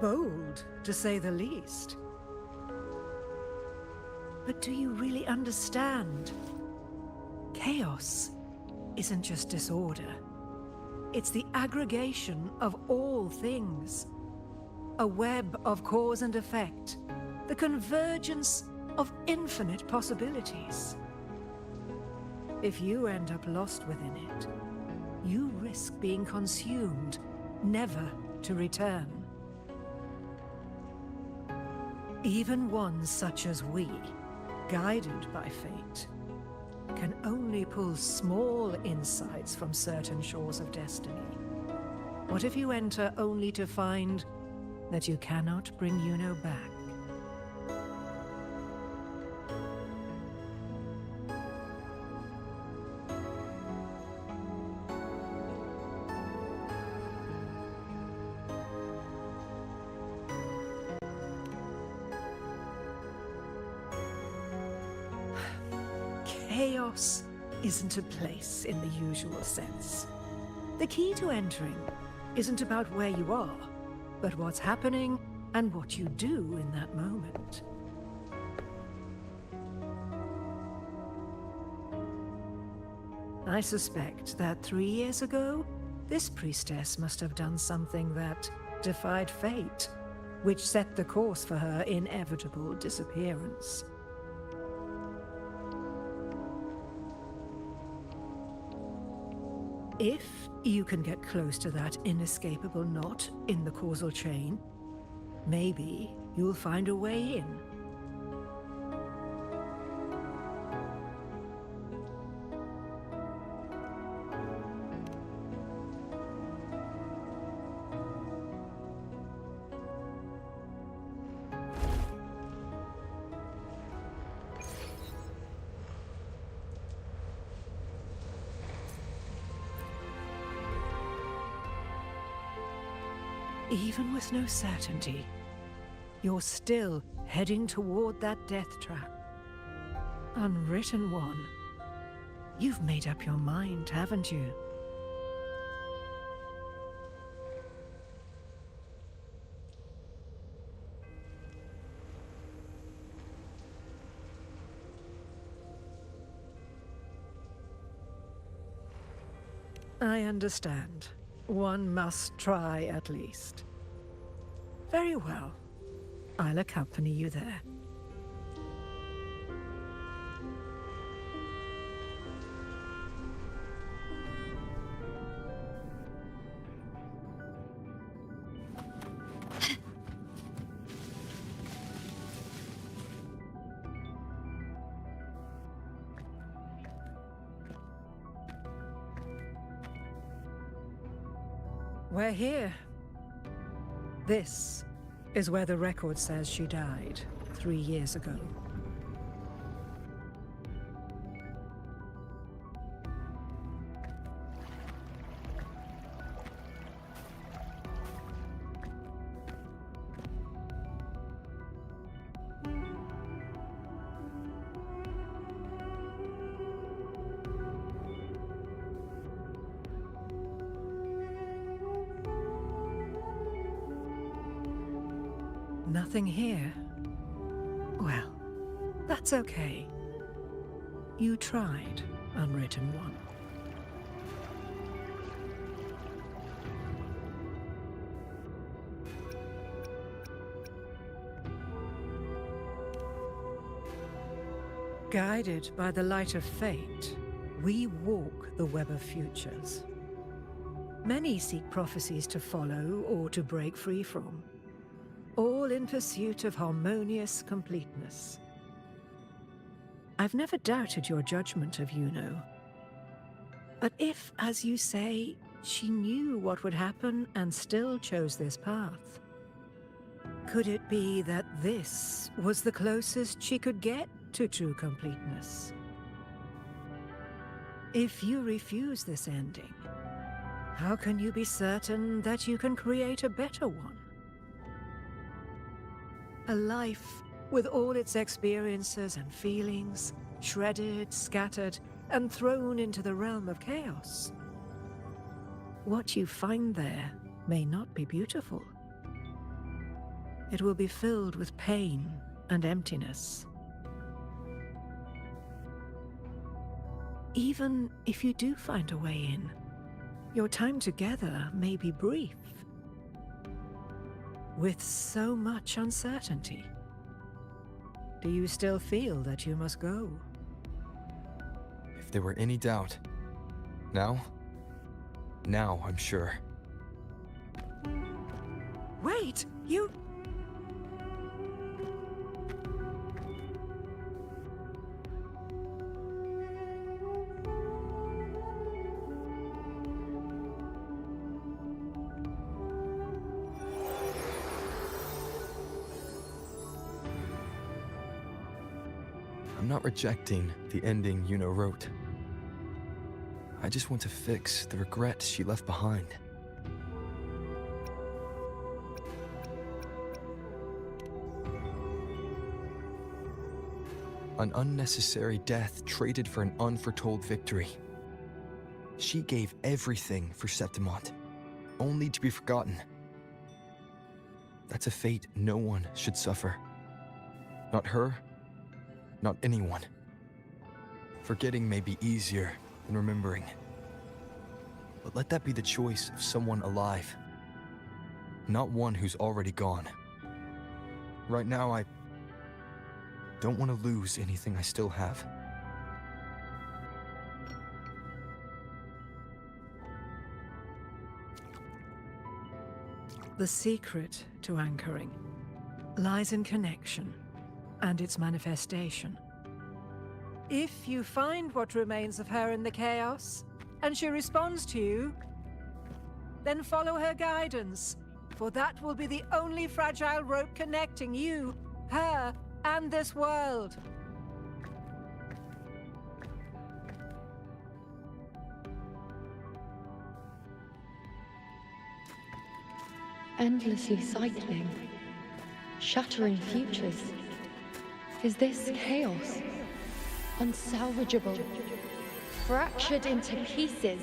bold, to say the least. But do you really understand? Chaos isn't just disorder. It's the aggregation of all things. A web of cause and effect. The convergence of infinite possibilities. If you end up lost within it, you risk being consumed, never to return. Even ones such as we guided by fate, can only pull small insights from certain shores of destiny. What if you enter only to find that you cannot bring Yuno back? Chaos isn't a place in the usual sense. The key to entering isn't about where you are, but what's happening and what you do in that moment. I suspect that 3 years ago, this priestess must have done something that defied fate, which set the course for her inevitable disappearance. If you can get close to that inescapable knot in the causal chain, maybe you'll find a way in. Even with no certainty, you're still heading toward that death trap. Unwritten one. You've made up your mind, haven't you? I understand. One must try at least. Very well. I'll accompany you there. We're here. This is where the record says she died 3 years ago. Nothing here. Well, that's okay. You tried, Unwritten One. Guided by the light of fate, we walk the web of futures. Many seek prophecies to follow or to break free from, all in pursuit of harmonious completeness. I've never doubted your judgment of Yuno. But if, as you say, she knew what would happen and still chose this path, could it be that this was the closest she could get to true completeness? If you refuse this ending, how can you be certain that you can create a better one? A life with all its experiences and feelings, shredded, scattered, and thrown into the realm of chaos. What you find there may not be beautiful. It will be filled with pain and emptiness. Even if you do find a way in, your time together may be brief. With so much uncertainty, do you still feel that you must go? If there were any doubt, now I'm sure. Wait, you... I'm not rejecting the ending Yuno wrote. I just want to fix the regret she left behind. An unnecessary death traded for an unforetold victory. She gave everything for Septimont, only to be forgotten. That's a fate no one should suffer. Not her, not anyone. Forgetting may be easier than remembering. But let that be the choice of someone alive, not one who's already gone. Right now, I don't want to lose anything I still have. The secret to anchoring lies in connection and its manifestation. If you find what remains of her in the chaos, and she responds to you, then follow her guidance, for that will be the only fragile rope connecting you, her, and this world. Endlessly cycling, shattering futures. Is this chaos? Unsalvageable, fractured into pieces.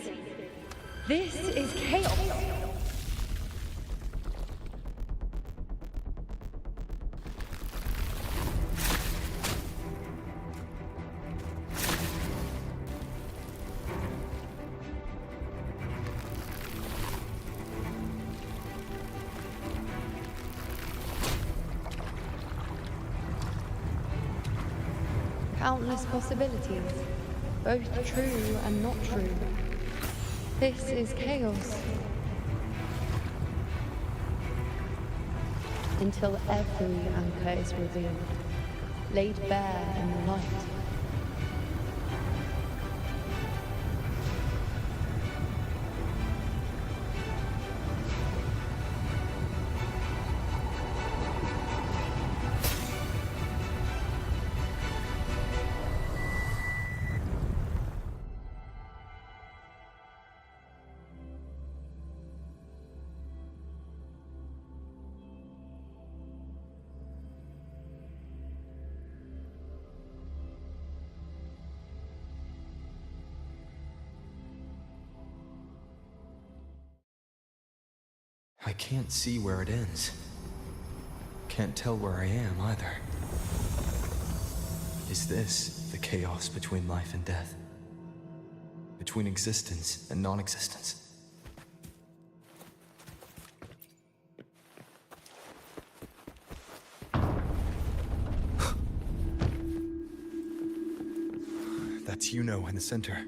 This is chaos. Countless possibilities, both true and not true. This is chaos. Until every anchor is revealed, laid bare in the light. I can't see where it ends. Can't tell where I am either. Is this the chaos between life and death? Between existence and non-existence? That's Yuno in the center.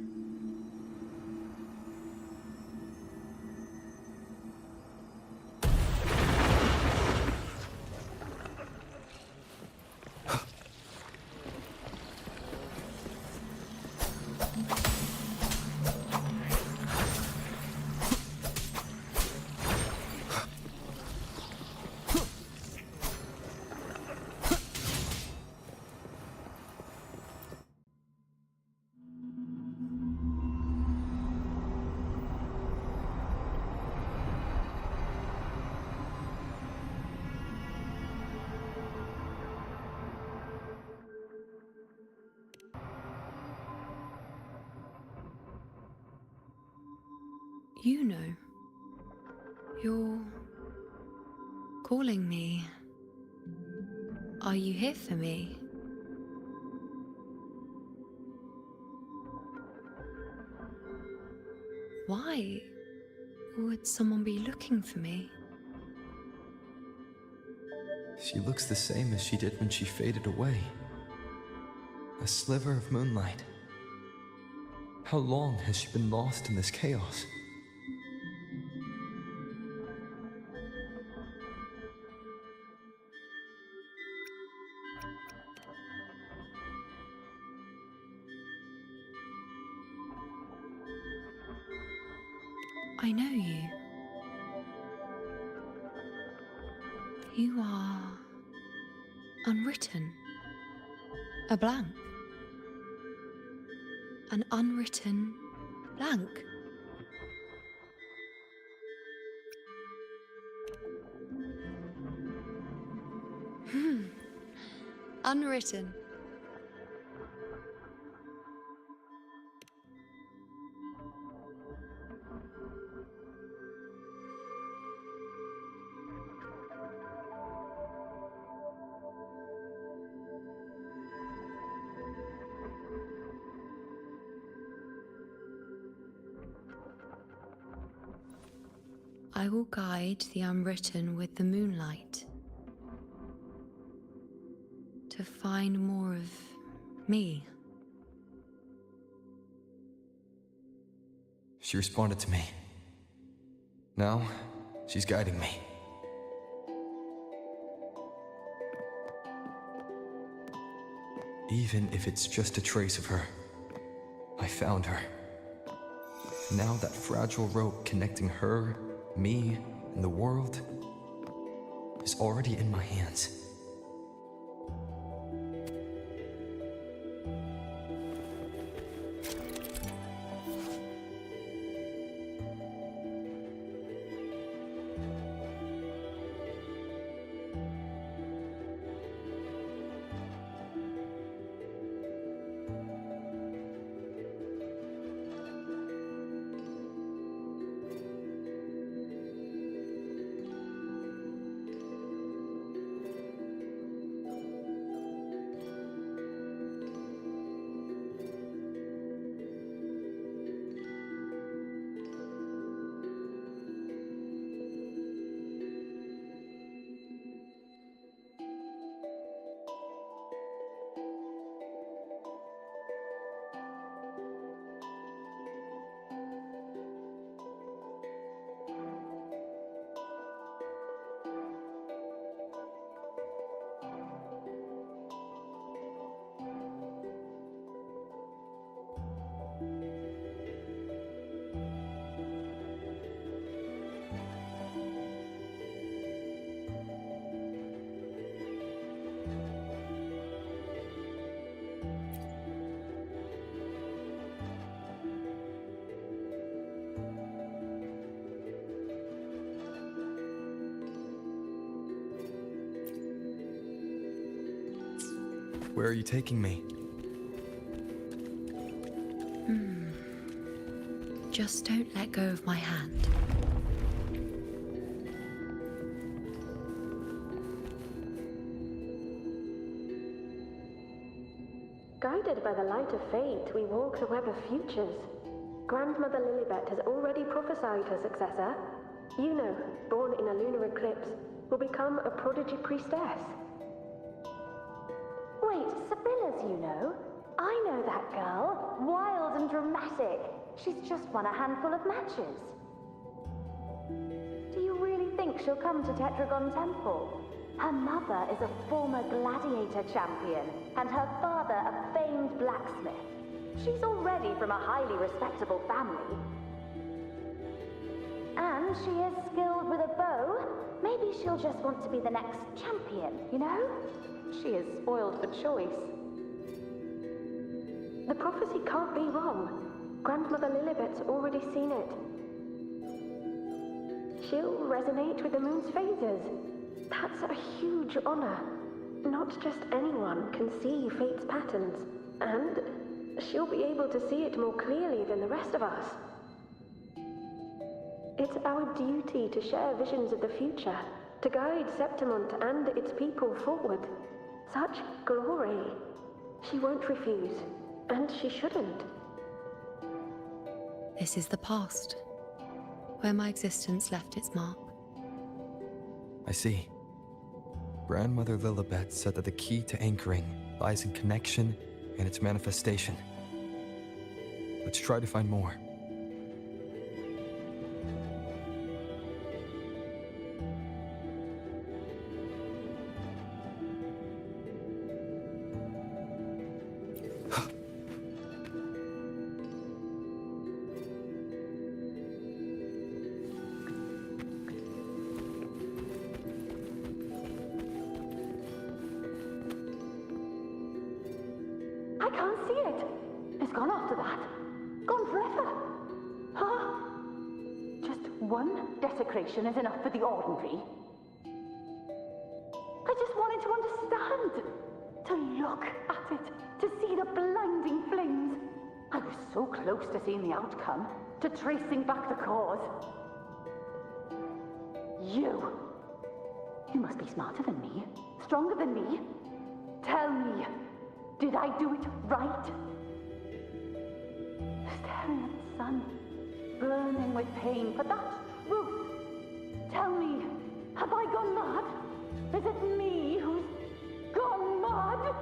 You know, you're calling me. Are you here for me? Why would someone be looking for me? She looks the same as she did when she faded away. A sliver of moonlight. How long has she been lost in this chaos? I know you. You are unwritten. A blank. An unwritten blank. Unwritten. I will guide the unwritten with the moonlight to find more of me. She responded to me. Now, she's guiding me. Even if it's just a trace of her, I found her. Now that fragile rope connecting her, me, and the world is already in my hands. Where are you taking me? Just don't let go of my hand. Guided by the light of fate, we walk the web of futures. Grandmother Lilibet has already prophesied her successor. Yuno, born in a lunar eclipse, will become a prodigy priestess. Wait, Sibylla's, you know? I know that girl. Wild and dramatic. She's just won a handful of matches. Do you really think she'll come to Tetragon Temple? Her mother is a former gladiator champion, and her father a famed blacksmith. She's already from a highly respectable family. And she is skilled with a bow. Maybe she'll just want to be the next champion, you know? She is spoiled for choice. The prophecy can't be wrong. Grandmother Lilibet's already seen it. She'll resonate with the moon's phases. That's a huge honor. Not just anyone can see fate's patterns, and she'll be able to see it more clearly than the rest of us. It's our duty to share visions of the future, to guide Septimont and its people forward. Such glory. She won't refuse, and she shouldn't. This is the past, where my existence left its mark. I see. Grandmother Lilibet said that the key to anchoring lies in connection and its manifestation. Let's try to find more. I can't see it. It's gone after that? Gone forever? Huh? Just one desecration is enough for the ordinary? I just wanted to understand. To look at it. To see the blinding flames. I was so close to seeing the outcome. To tracing back the cause. You must be smarter than me. Stronger than me. Tell me, did I do it right? Staring at the sun, burning with pain, but that's truth. Tell me, have I gone mad? Is it me who's gone mad?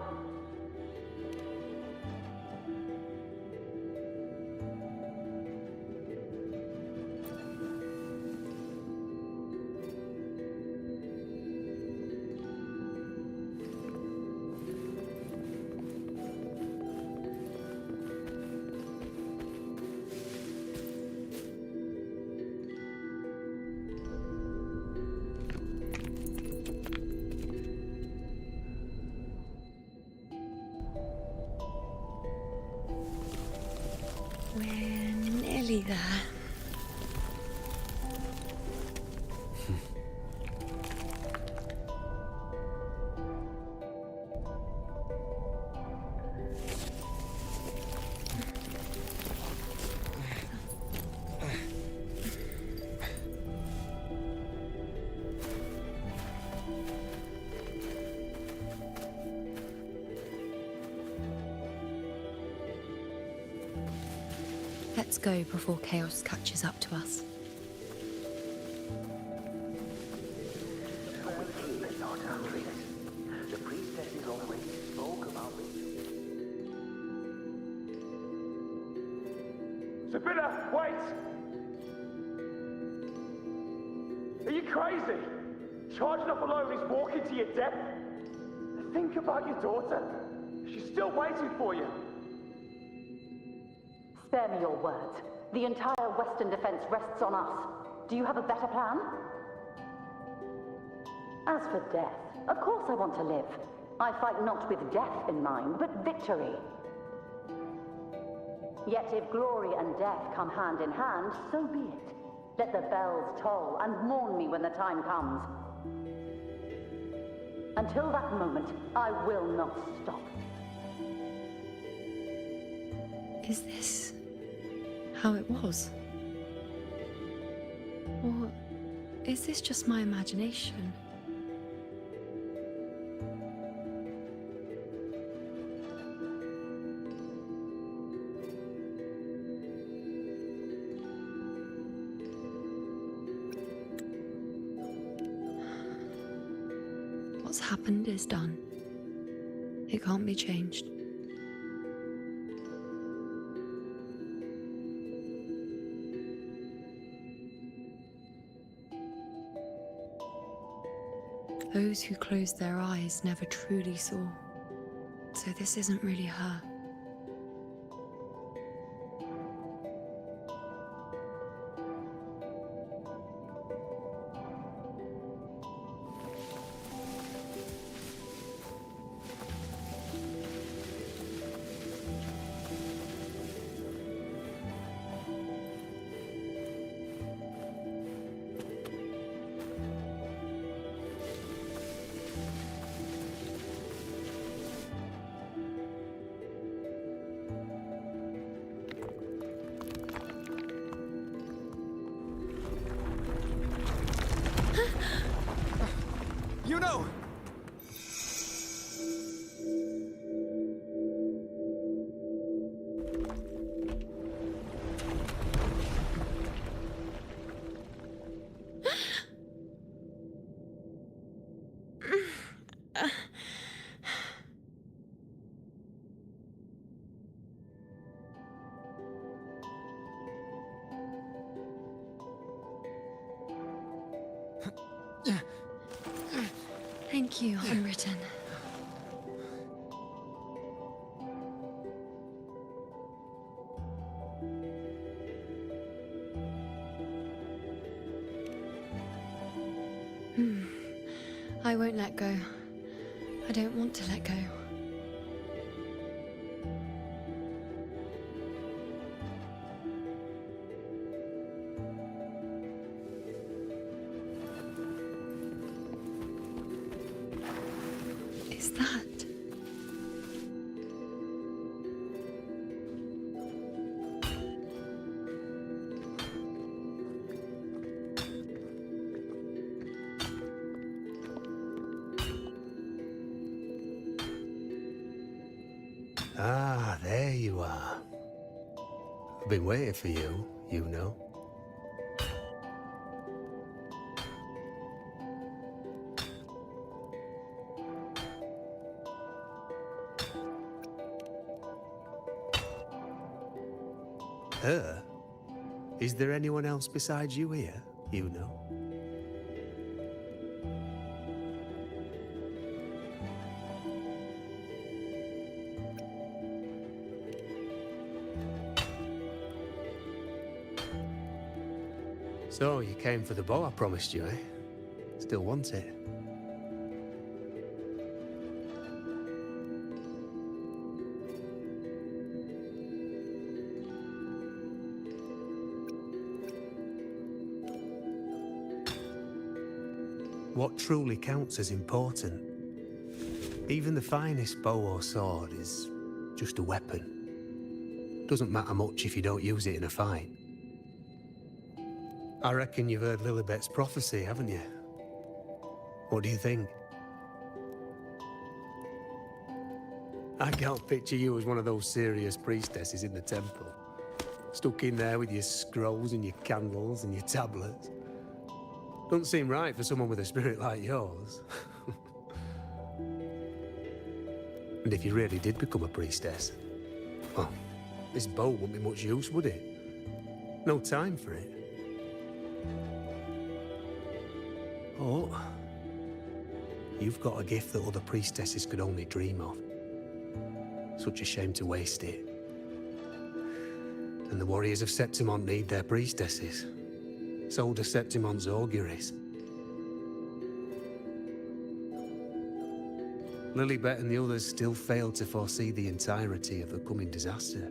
We're nearly there. Let's go before chaos catches up to us. The priestesses always spoke about me. Sibylla, wait! Are you crazy? Charging up alone is walking to your death. Think about your daughter. She's still waiting for you. Spare me your words. The entire Western defense rests on us. Do you have a better plan? As for death, of course I want to live. I fight not with death in mind, but victory. Yet if glory and death come hand in hand, so be it. Let the bells toll and mourn me when the time comes. Until that moment, I will not stop. Is this how it was? Or is this just my imagination? What's happened is done. It can't be changed. Those who closed their eyes never truly saw. So this isn't really her. You know! Thank you, Unwritten. I won't let go. I don't want to let go. Ah, there you are. I've been waiting for you, you know. Her? Is there anyone else besides you here, you know? So, you came for the bow I promised you, eh? Still want it? What truly counts as important? Even the finest bow or sword is just a weapon. Doesn't matter much if you don't use it in a fight. I reckon you've heard Lilibet's prophecy, haven't you? What do you think? I can't picture you as one of those serious priestesses in the temple. Stuck in there with your scrolls and your candles and your tablets. Doesn't seem right for someone with a spirit like yours. And if you really did become a priestess, well, this bow wouldn't be much use, would it? No time for it. Oh, you've got a gift that other priestesses could only dream of. Such a shame to waste it. And the warriors of Septimont need their priestesses. So do Septimont's auguries. Lilibet and the others still failed to foresee the entirety of the coming disaster.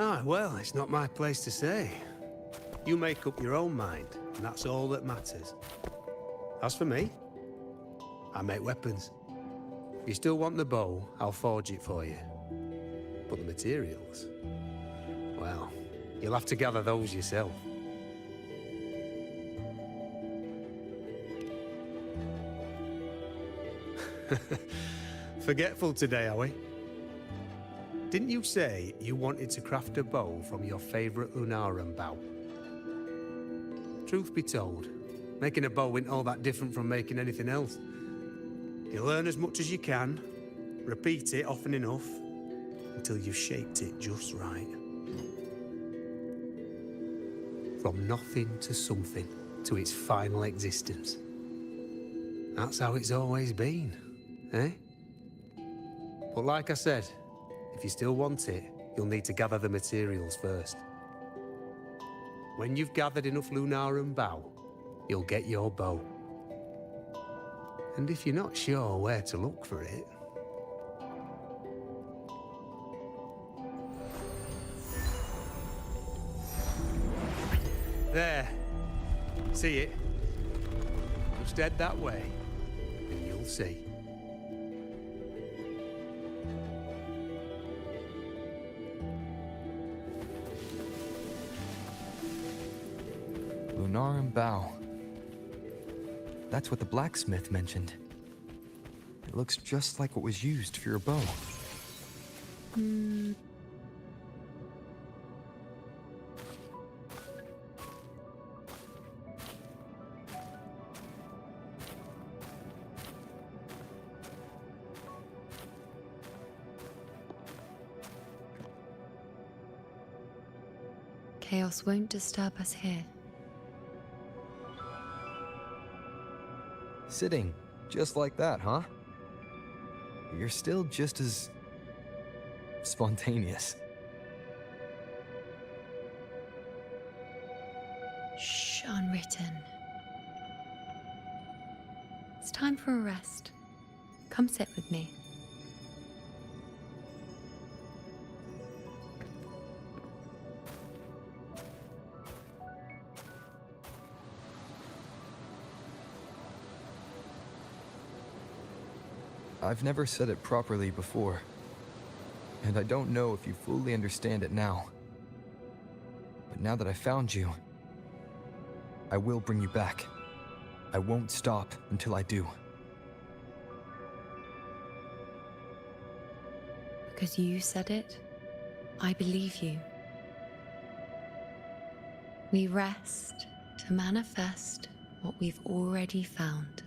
Ah, well, it's not my place to say. You make up your own mind, and that's all that matters. As for me, I make weapons. If you still want the bow, I'll forge it for you. But the materials, well, you'll have to gather those yourself. Forgetful today, are we? Didn't you say you wanted to craft a bow from your favorite Lunarum bow? Truth be told, making a bow isn't all that different from making anything else. You learn as much as you can, repeat it often enough, until you've shaped it just right. From nothing to something, to its final existence. That's how it's always been, eh? But like I said, if you still want it, you'll need to gather the materials first. When you've gathered enough Lunarum bow, you'll get your bow. And if you're not sure where to look for it... There. See it? Just head that way, and you'll see. Lunarum bow. That's what the blacksmith mentioned. It looks just like what was used for your bow. Chaos won't disturb us here. Sitting just like that, huh? You're still just as spontaneous. Shh, unwritten. It's time for a rest. Come sit with me. I've never said it properly before, and I don't know if you fully understand it now. But now that I found you, I will bring you back. I won't stop until I do. Because you said it, I believe you. We rest to manifest what we've already found.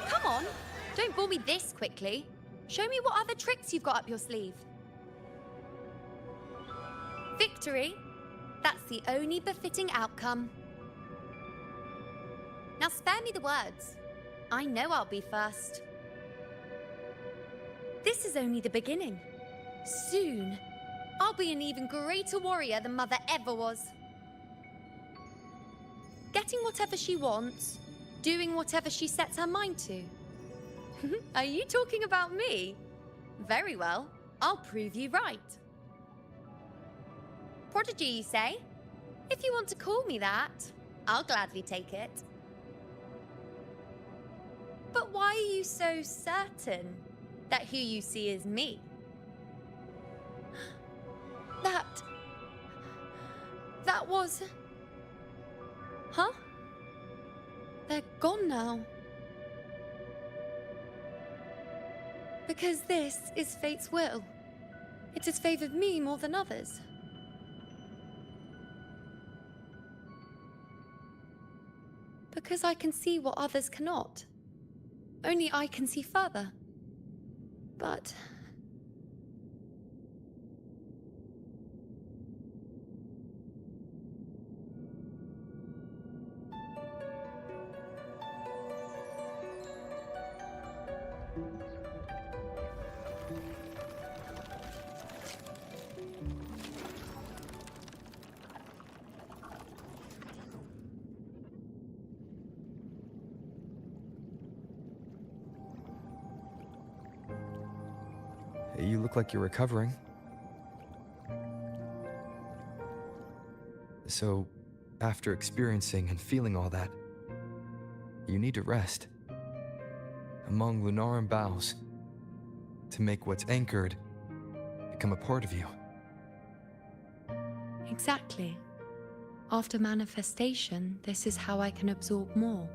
Come on, don't bore me this quickly. Show me what other tricks you've got up your sleeve. Victory? That's the only befitting outcome. Now spare me the words. I know I'll be first. This is only the beginning. Soon, I'll be an even greater warrior than Mother ever was. Getting whatever she wants, doing whatever she sets her mind to. Are you talking about me? Very well, I'll prove you right. Prodigy, you say? If you want to call me that, I'll gladly take it. But why are you so certain that who you see is me? That was... Huh? They're gone now. Because this is fate's will. It has favored me more than others. Because I can see what others cannot. Only I can see further. But... You look like you're recovering. So, after experiencing and feeling all that, you need to rest among Lunaran boughs to make what's anchored become a part of you. Exactly. After manifestation, this is how I can absorb more.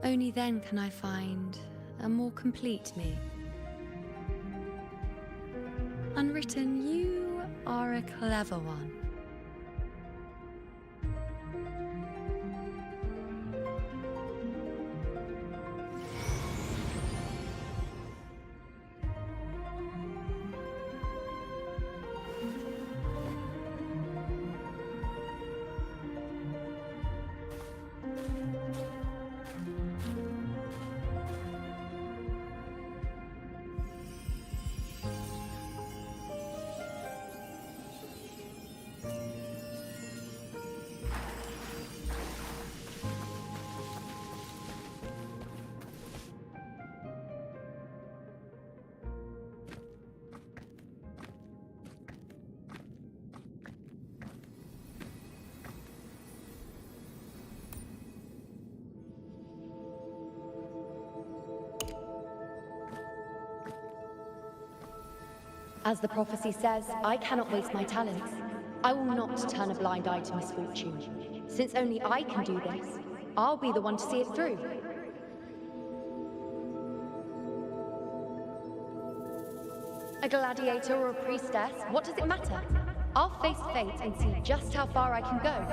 Only then can I find a more complete me. Unwritten, you are a clever one. As the prophecy says, I cannot waste my talents. I will not turn a blind eye to misfortune. Since only I can do this, I'll be the one to see it through. A gladiator or a priestess, what does it matter? I'll face fate and see just how far I can go.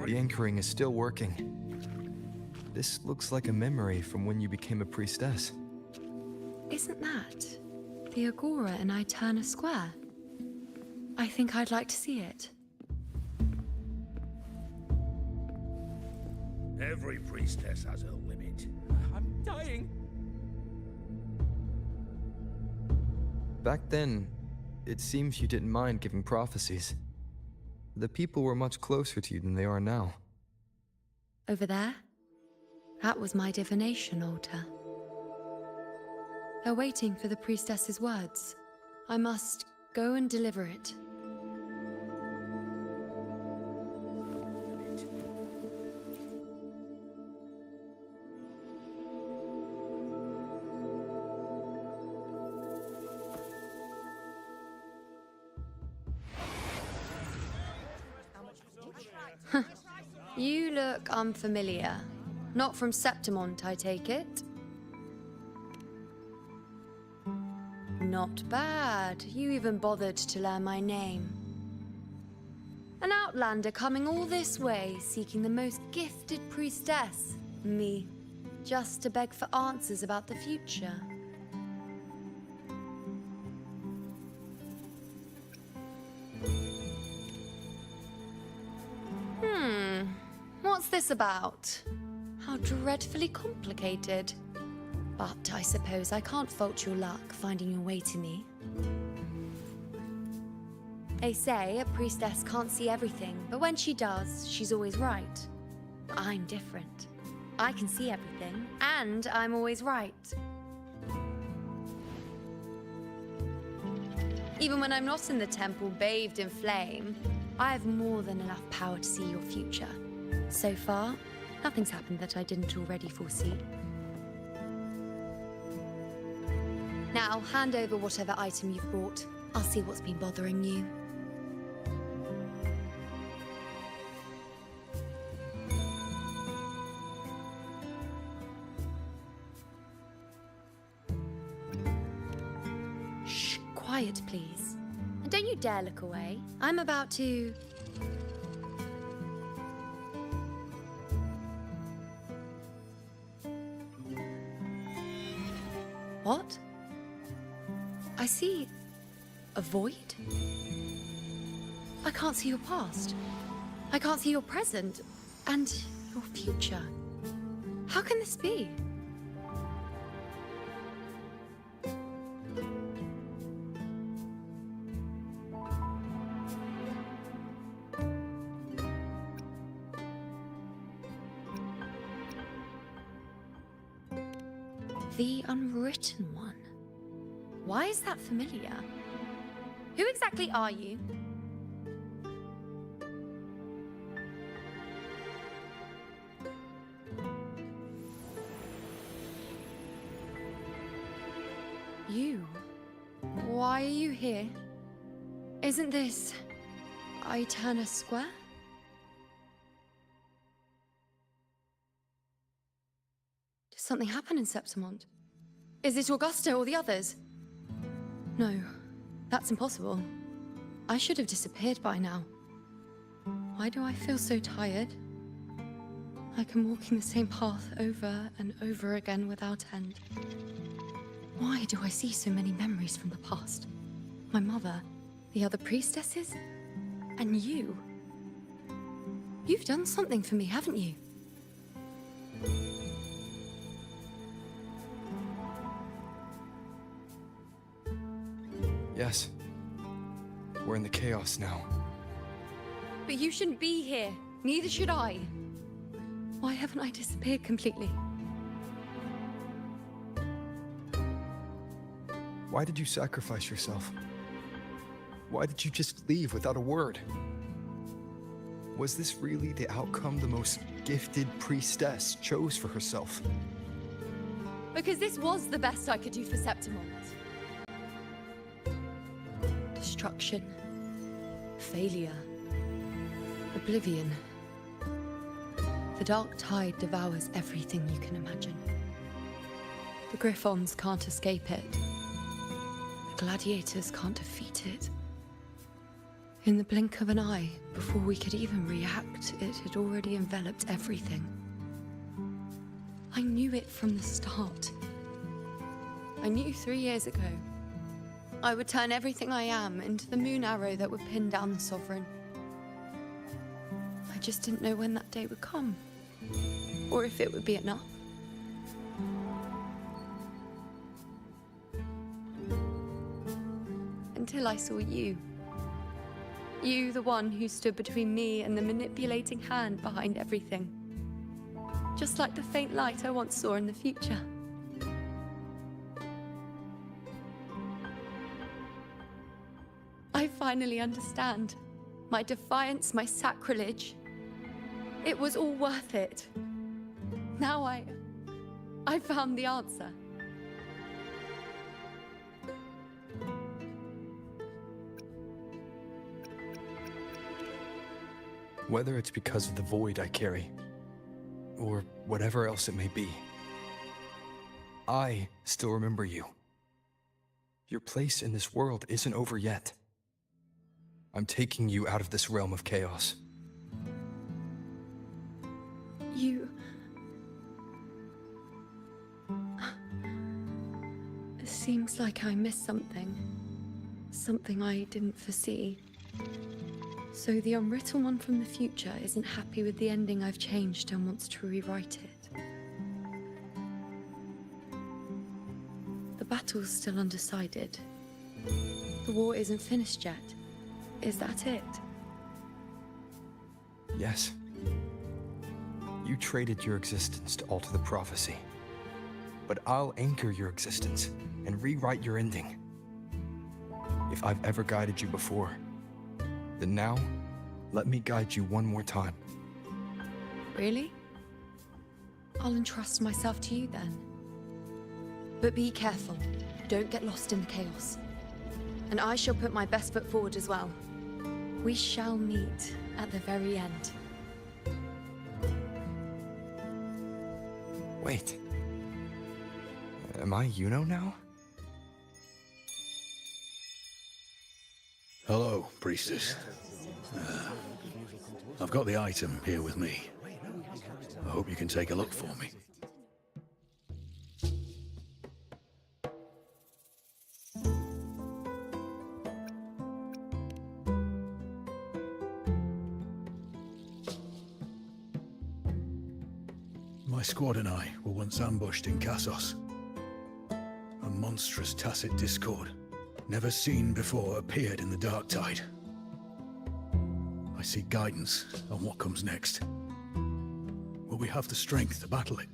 The anchoring is still working. This looks like a memory from when you became a priestess. Isn't that the Agora in Eterna Square? I think I'd like to see it. Every priestess has her limit. I'm dying. Back then, it seems you didn't mind giving prophecies. The people were much closer to you than they are now. Over there? That was my divination altar. They're waiting for the priestess's words. I must go and deliver it. You look unfamiliar. Not from Septimont, I take it? Not bad. You even bothered to learn my name. An outlander coming all this way, seeking the most gifted priestess. Me. Just to beg for answers about the future. What's this about? How dreadfully complicated. But I suppose I can't fault your luck finding your way to me. They say a priestess can't see everything, but when she does, she's always right. I'm different. I can see everything, and I'm always right. Even when I'm not in the temple bathed in flame, I have more than enough power to see your future. So far, nothing's happened that I didn't already foresee. Now, hand over whatever item you've brought. I'll see what's been bothering you. Shh, quiet, please. And don't you dare look away. I'm about to... What? I see a void? I can't see your past. I can't see your present and your future. How can this be? The Unwritten One. Why is that familiar? Who exactly are you? You? Why are you here? Isn't this Eterna Square? Did something happen in Septimont? Is it Augusta or the others? No, that's impossible. I should have disappeared by now. Why do I feel so tired? Like I'm walking the same path over and over again without end. Why do I see so many memories from the past? My mother, the other priestesses, and you. You've done something for me, haven't you? Yes. We're in the chaos now. But you shouldn't be here. Neither should I. Why haven't I disappeared completely? Why did you sacrifice yourself? Why did you just leave without a word? Was this really the outcome the most gifted priestess chose for herself? Because this was the best I could do for Septimont. Destruction. Failure. Oblivion. The dark tide devours everything you can imagine. The Griffons can't escape it. The gladiators can't defeat it. In the blink of an eye, before we could even react, it had already enveloped everything. I knew it from the start. I knew 3 years ago I would turn everything I am into the moon arrow that would pin down the Sovereign. I just didn't know when that day would come, or if it would be enough. Until I saw you. You, the one who stood between me and the manipulating hand behind everything. Just like the faint light I once saw in the future. I finally understand. My defiance, my sacrilege. It was all worth it. Now I found the answer. Whether it's because of the void I carry, or whatever else it may be, I still remember you. Your place in this world isn't over yet. I'm taking you out of this realm of chaos. You... It seems like I missed something. Something I didn't foresee. So the unwritten one from the future isn't happy with the ending I've changed and wants to rewrite it. The battle's still undecided. The war isn't finished yet. Is that it? Yes. You traded your existence to alter the prophecy. But I'll anchor your existence and rewrite your ending. If I've ever guided you before, then now, let me guide you one more time. Really? I'll entrust myself to you then. But be careful. Don't get lost in the chaos. And I shall put my best foot forward as well. We shall meet at the very end. Wait. Am I Yuno now? Hello, priestess. I've got the item here with me. I hope you can take a look for me. My squad and I were once ambushed in Kassos. A monstrous tacit discord, never seen before, appeared in the dark tide. I seek guidance on what comes next. Will we have the strength to battle it?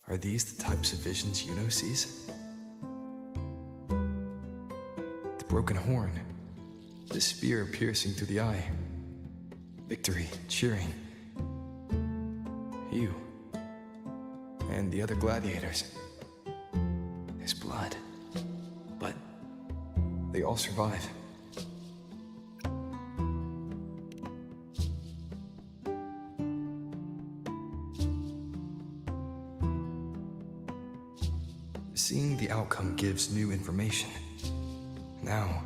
Are these the types of visions Yuno sees? The broken horn, the spear piercing through the eye, victory cheering, you, and the other gladiators. There's blood, but they all survive. Seeing the outcome gives new information. Now,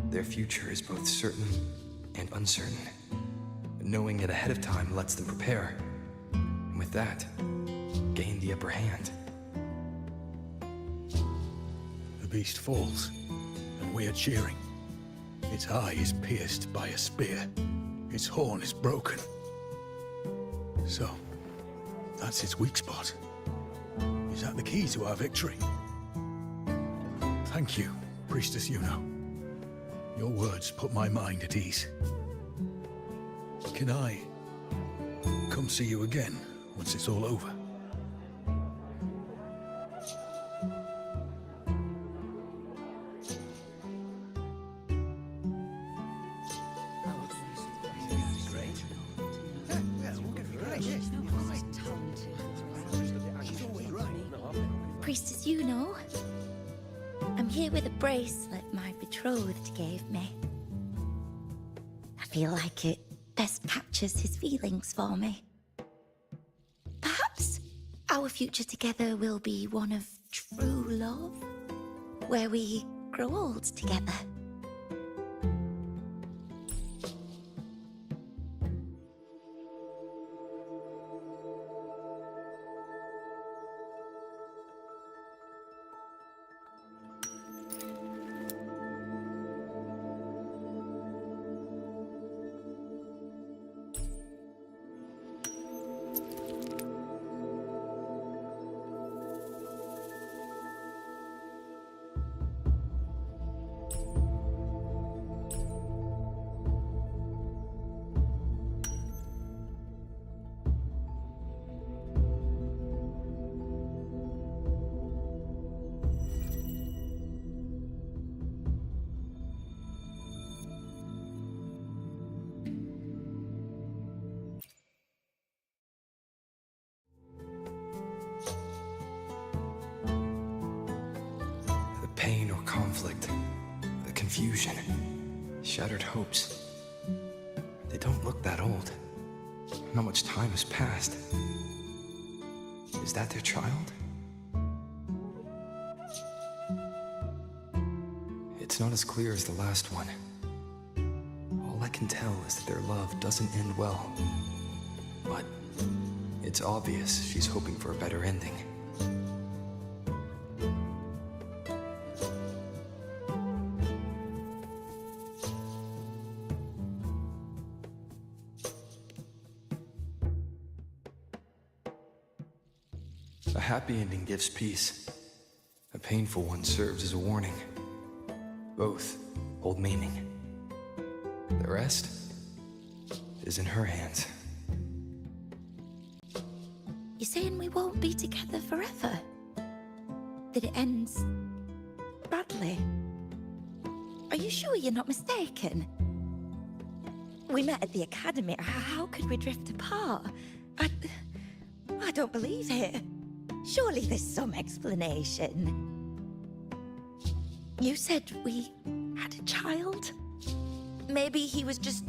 their future is both certain and uncertain. Knowing it ahead of time lets them prepare. And with with that, gain the upper hand. The beast falls, and we are cheering. Its eye is pierced by a spear. Its horn is broken. So, that's its weak spot. Is that the key to our victory? Thank you, Priestess Yuno. Your words put my mind at ease. Can I come see you again once it's all over? Priestess Yuno, I'm here with a bracelet my betrothed gave me. I feel like it best captures his feelings for me. Perhaps our future together will be one of true love, where we grow old together. Pain or conflict, the confusion, shattered hopes. They don't look that old. Not much time has passed. Is that their child? It's not as clear as the last one. All I can tell is that their love doesn't end well. But it's obvious she's hoping for a better ending. A happy ending gives peace. A painful one serves as a warning. Both hold meaning. The rest is in her hands. You're saying we won't be together forever? That it ends badly? Are you sure you're not mistaken? We met at the academy. How could we drift apart? I don't believe it. Surely there's some explanation. You said we had a child? Maybe he was just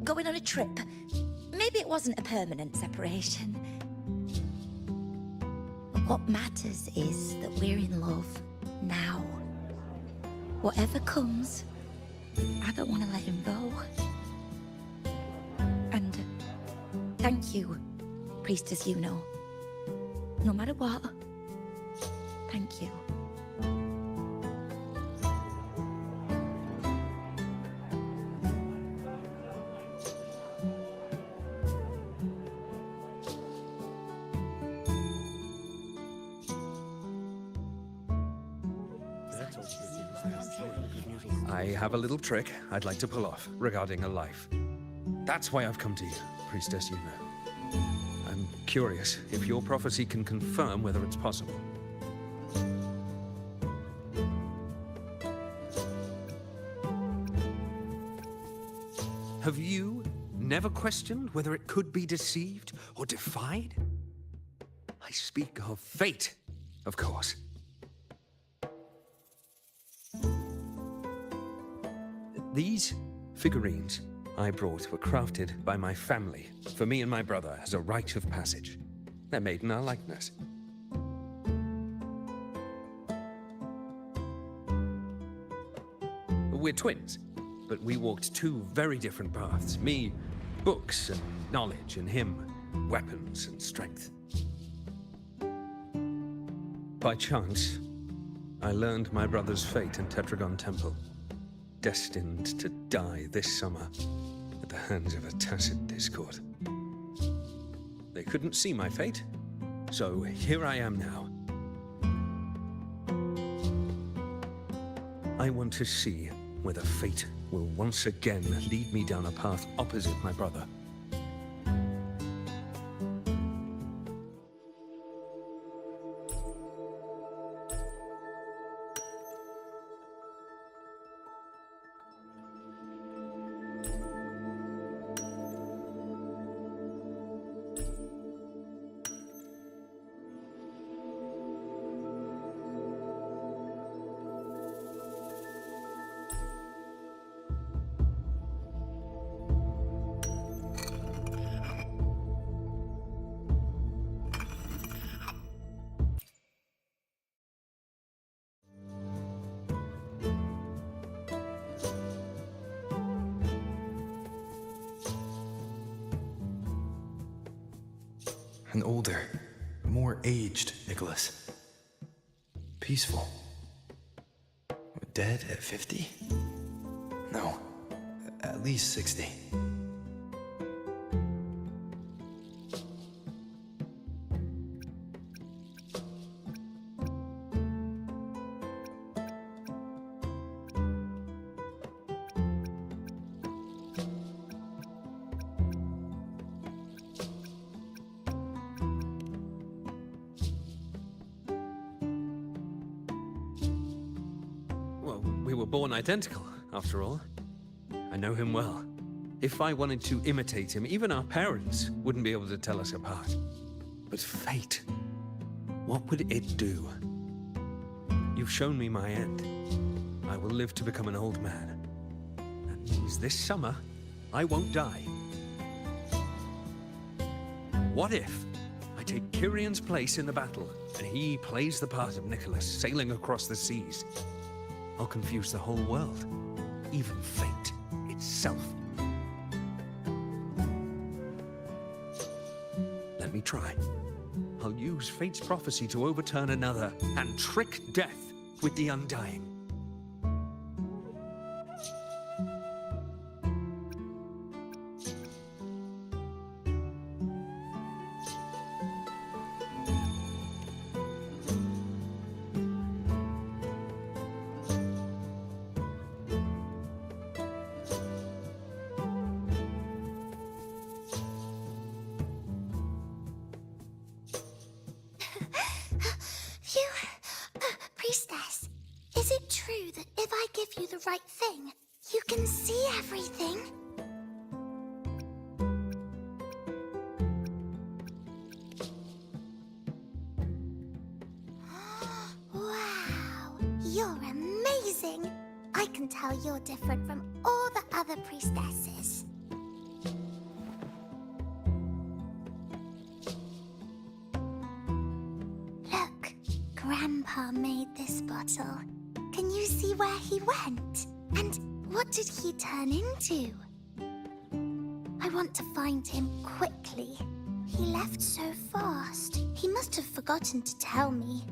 going on a trip. Maybe it wasn't a permanent separation. What matters is that we're in love now. Whatever comes, I don't want to let him go. And thank you, Priestess Yuno. No matter what, thank you. I have a little trick I'd like to pull off regarding a life. That's why I've come to you, Priestess Yuno. I'm curious if your prophecy can confirm whether it's possible. Have you never questioned whether it could be deceived or defied? I speak of fate, of course. These figurines I brought were crafted by my family for me and my brother as a rite of passage. They're made in our likeness. We're twins, but we walked two very different paths. Me, books and knowledge, and him, weapons and strength. By chance, I learned my brother's fate in Tetragon Temple, destined to die this summer at the hands of a tacit discord. They couldn't see my fate, so here I am now. I want to see whether fate will once again lead me down a path opposite my brother. An older, more aged Nicholas. Peaceful. Dead at 50? No, at least 60. Well, we were born identical, after all. I know him well. If I wanted to imitate him, even our parents wouldn't be able to tell us apart. But fate, what would it do? You've shown me my end. I will live to become an old man. That means this summer, I won't die. What if I take Kyrion's place in the battle, and he plays the part of Nicholas sailing across the seas? I'll confuse the whole world, even fate itself. Let me try. I'll use fate's prophecy to overturn another and trick death with the Undying. Priestess, is it true that if I give you the right thing, you can see everything? Wow, you're amazing! I can tell you're different from all the other priestesses. Look, Grandpa made this bottle. Can you see where he went? And what did he turn into? I want to find him quickly. He left so fast. He must have forgotten to tell me.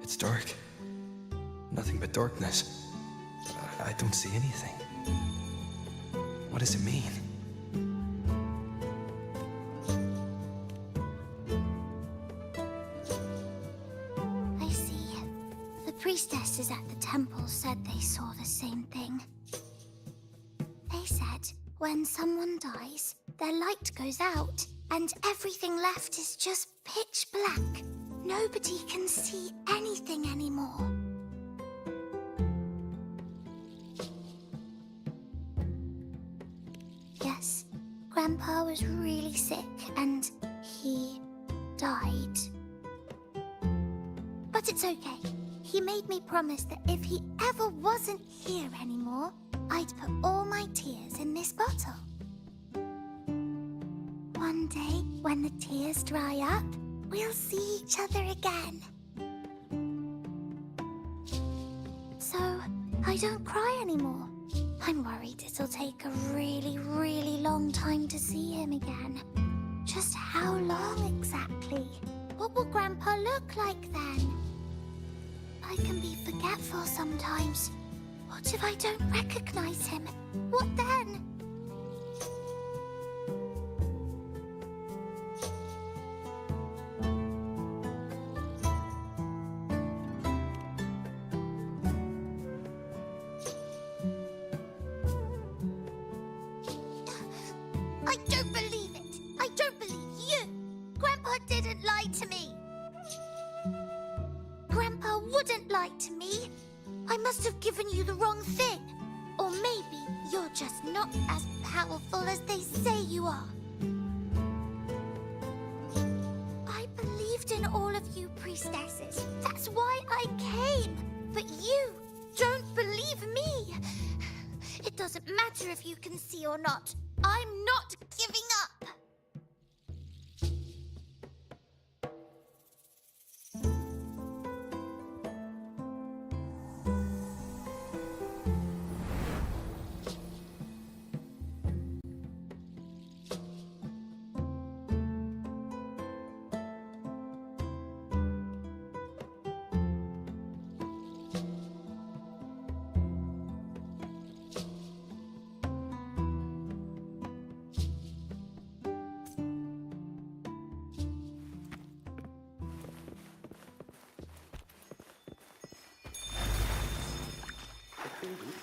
It's dark. Nothing but darkness. I don't see anything. What does it mean? I see. The priestesses at the temple said they saw the same thing. They said when someone dies, their light goes out, and everything left is just pitch black. Nobody can see anything anymore. Yes, Grandpa was really sick and he died. But it's okay. He made me promise that if he ever wasn't here anymore, I'd put all my tears in this bottle. One day, when the tears dry up, we'll see each other again. So, I don't cry anymore. I'm worried it'll take a really, really long time to see him again. Just how long exactly? What will Grandpa look like then? I can be forgetful sometimes. What if I don't recognize him? What then? I don't believe it! I don't believe you! Grandpa didn't lie to me! Grandpa wouldn't lie to me! I must have given you the wrong thing! Or maybe you're just not as powerful as they say you are. I believed in all of you priestesses. That's why I came. But you don't believe me. It doesn't matter if you can see or not. I'm not giving up.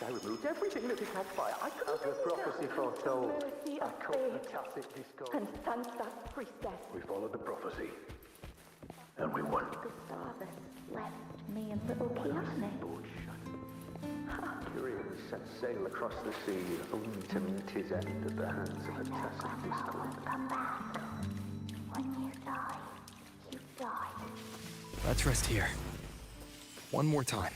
I removed everything that had caught fire. I could have the prophecy foretold. I cut the tacit discord. And Sansa, priestess. We followed the prophecy. And we won. Gustavus left me and little Kiarne. Curious set sail across the sea, only to meet his end at the hands of a tacit discord. Come back. When you die, you die. Let's rest here. One more time.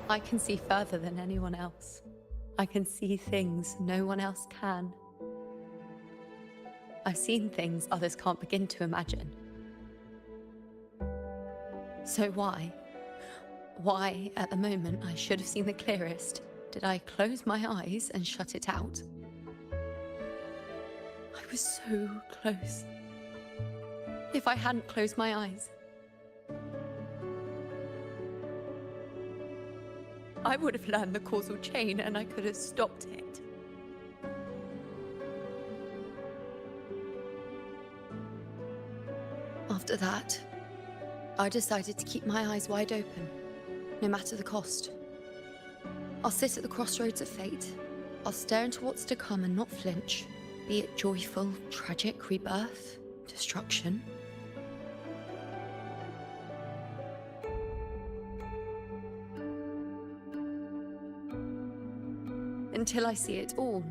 I can see further than anyone else. I can see things no one else can. I've seen things others can't begin to imagine. So why, at the moment I should have seen the clearest, did I close my eyes and shut it out? I was so close. If I hadn't closed my eyes, I would have learned the causal chain and I could have stopped it. After that, I decided to keep my eyes wide open, no matter the cost. I'll sit at the crossroads of fate. I'll stare into what's to come and not flinch, be it joyful, tragic rebirth, destruction. Until I see it all.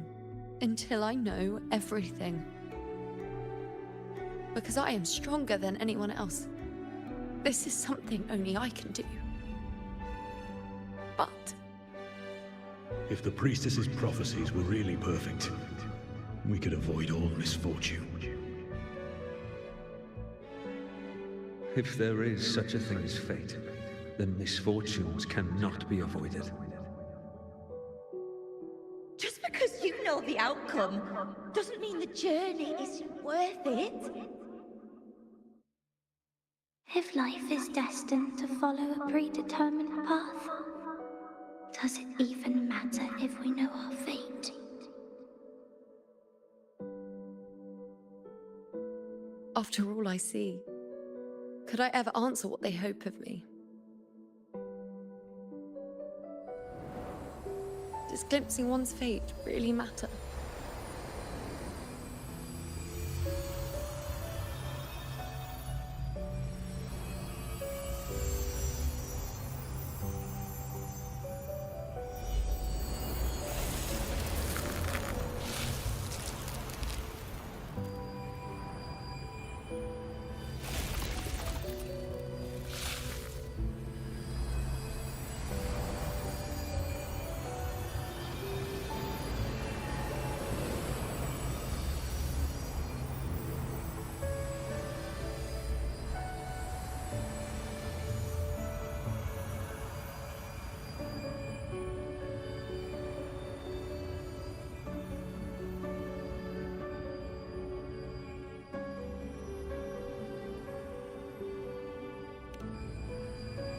Until I know everything. Because I am stronger than anyone else. This is something only I can do. But if the priestess's prophecies were really perfect, we could avoid all misfortune. If there is such a thing as fate, then misfortunes cannot be avoided. Just because you know the outcome doesn't mean the journey isn't worth it. If life is destined to follow a predetermined path, does it even matter if we know our fate? After all I see, could I ever answer what they hope of me? Does glimpsing one's fate really matter?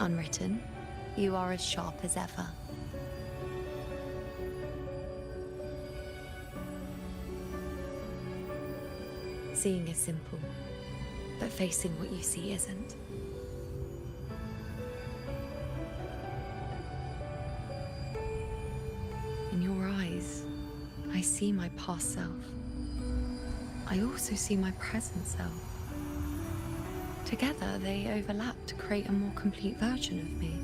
Unwritten, you are as sharp as ever. Seeing is simple, but facing what you see isn't. In your eyes, I see my past self. I also see my present self. Together, they overlap to create a more complete version of me.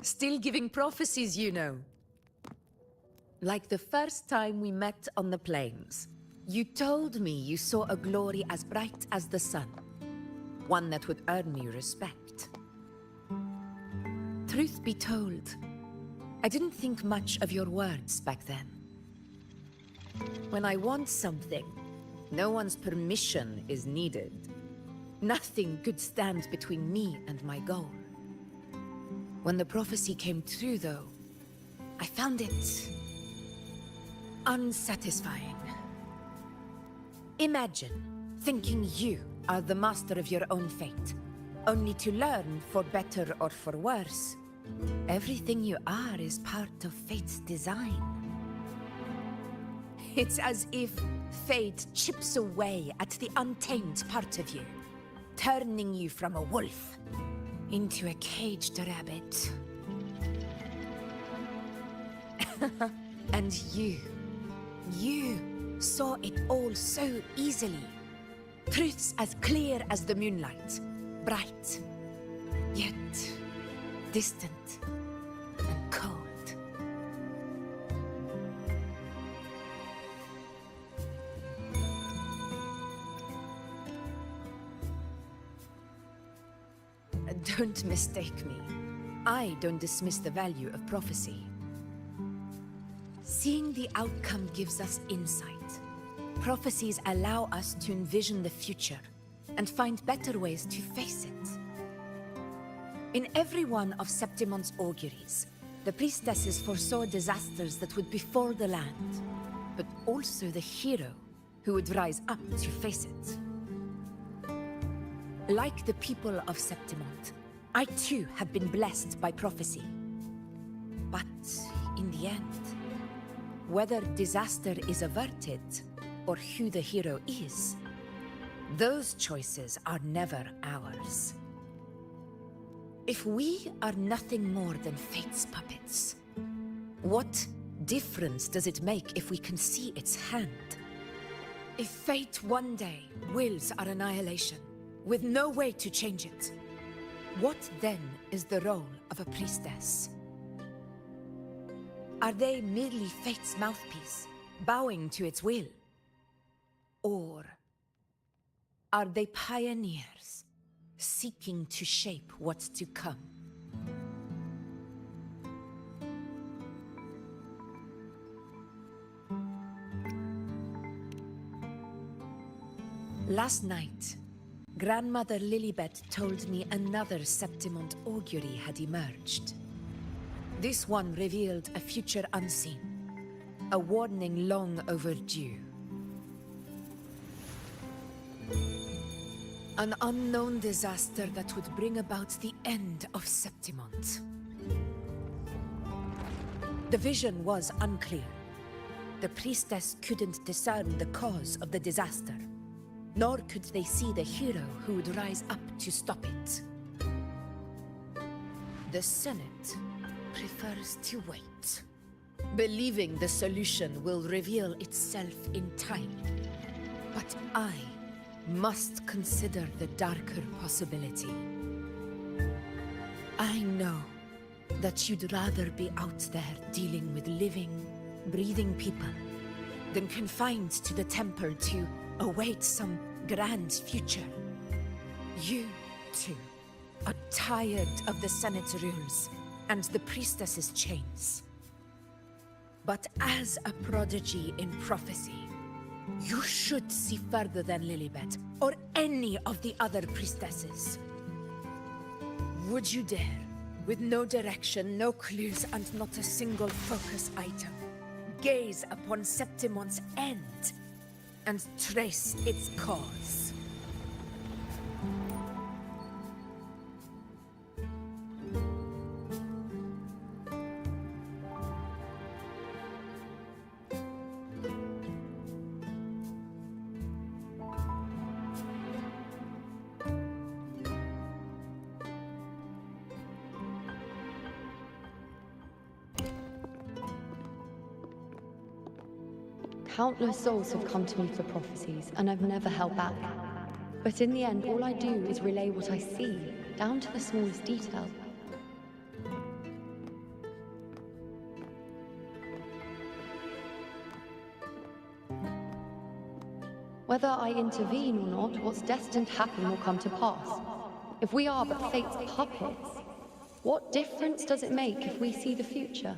Still giving prophecies, you know. Like the first time we met on the plains, you told me you saw a glory as bright as the sun, one that would earn me respect. Truth be told, I didn't think much of your words back then. When I want something, no one's permission is needed. Nothing could stand between me and my goal. When the prophecy came true, though, I found it unsatisfying. Imagine thinking you are the master of your own fate, only to learn, for better or for worse, everything you are is part of fate's design. It's as if fate chips away at the untamed part of you, turning you from a wolf into a caged rabbit. And you saw it all so easily. Truths as clear as the moonlight, bright, yet distant and cold. Don't mistake me. I don't dismiss the value of prophecy. Seeing the outcome gives us insight. Prophecies allow us to envision the future and find better ways to face it. In every one of Septimon's auguries, the priestesses foresaw disasters that would befall the land, but also the hero who would rise up to face it. Like the people of Septimont, I too have been blessed by prophecy. But in the end, whether disaster is averted or who the hero is, those choices are never ours. If we are nothing more than fate's puppets, what difference does it make if we can see its hand? If fate one day wills our annihilation, with no way to change it, what then is the role of a priestess? Are they merely fate's mouthpiece, bowing to its will? Or are they pioneers, seeking to shape what's to come? Last night, Grandmother Lilibet told me another Septimont augury had emerged. This one revealed a future unseen, a warning long overdue. An unknown disaster that would bring about the end of Septimont. The vision was unclear. The priestess couldn't discern the cause of the disaster, nor could they see the hero who would rise up to stop it. The Senate prefers to wait, believing the solution will reveal itself in time. But I must consider the darker possibility. I know that you'd rather be out there dealing with living, breathing people than confined to the temple to await some grand future. You, too, are tired of the Senate's rules and the priestess's chains. But as a prodigy in prophecy, you should see further than Lilibet or any of the other priestesses. Would you dare, with no direction, no clues, and not a single focus item, gaze upon Septimont's end and trace its cause? Countless souls have come to me for prophecies, and I've never held back. But in the end, all I do is relay what I see, down to the smallest detail. Whether I intervene or not, what's destined to happen will come to pass. If we are but fate's puppets, what difference does it make if we see the future?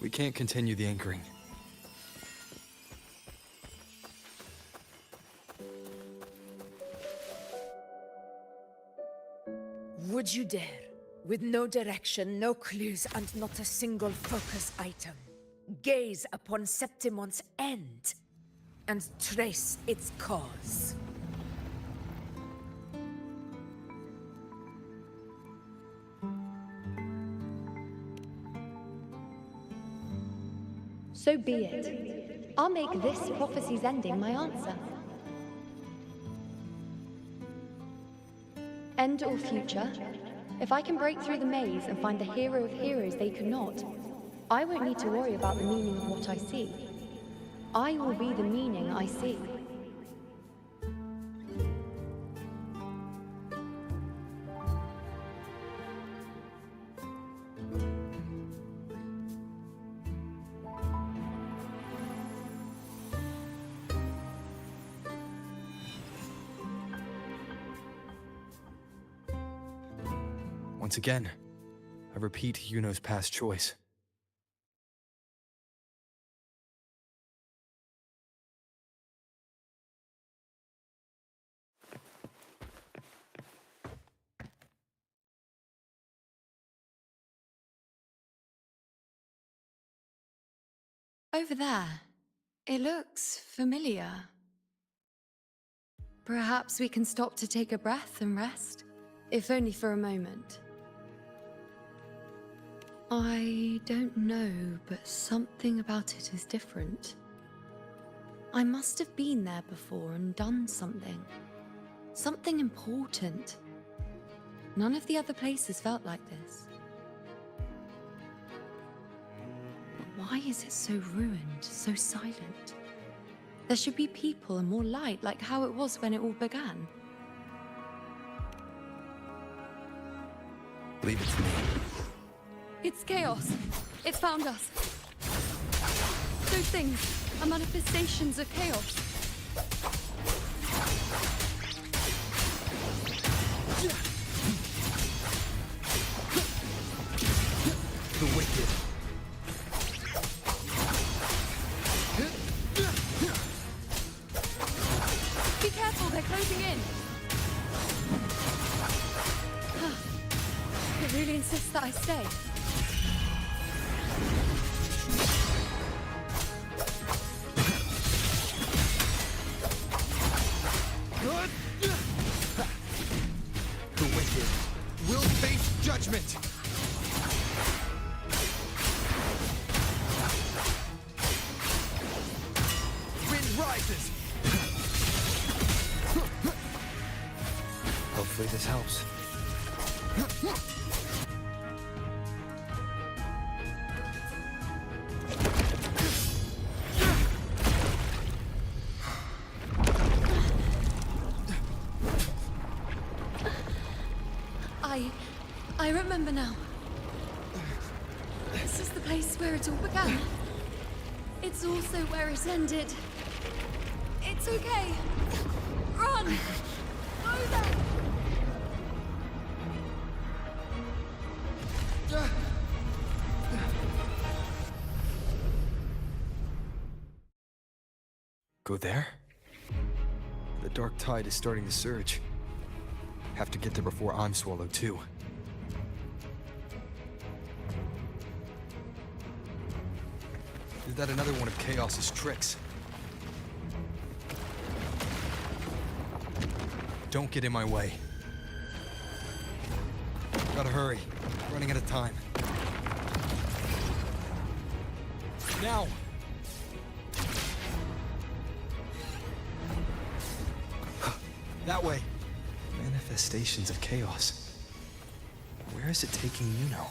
We can't continue the anchoring. Would you dare, with no direction, no clues, and not a single focus item, gaze upon Septimont's end and trace its cause? So be it. I'll make this prophecy's ending my answer. End or future, if I can break through the maze and find the hero of heroes they could not, I won't need to worry about the meaning of what I see. I will be the meaning I see. Once again, I repeat Yuno's past choice. Over there. It looks familiar. Perhaps we can stop to take a breath and rest, if only for a moment. I don't know, but something about it is different. I must have been there before and done something. Something important. None of the other places felt like this. But why is it so ruined, so silent? There should be people and more light, like how it was when it all began. Leave it to me. It's chaos. It's found us. Those things are manifestations of chaos. The wicked. Be careful, they're closing in. It really insists that I stay. The wicked will face judgment. Wind rises. Hopefully this helps. I remember now. This is the place where it all began. It's also where it ended. It's okay. Run! Go there! Go there? The dark tide is starting to surge. Have to get there before I'm swallowed too. Is that another one of Chaos's tricks? Don't get in my way. Gotta hurry. Running out of time. Now! That way. Manifestations of chaos. Where is it taking Yuno?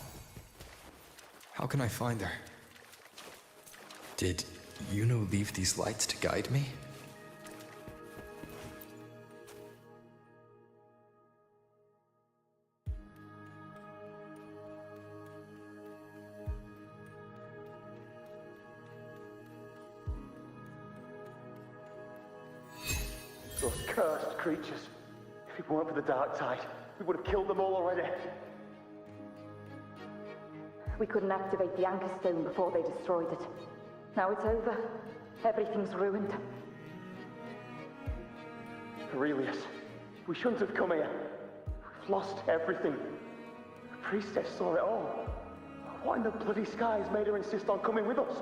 How can I find her? Did Yuno leave these lights to guide me? Those cursed creatures. If it weren't for the dark tide, we would have killed them all already. We couldn't activate the anchor stone before they destroyed it. Now it's over. Everything's ruined. Aurelius, we shouldn't have come here. We've lost everything. The priestess saw it all. What in the bloody skies made her insist on coming with us?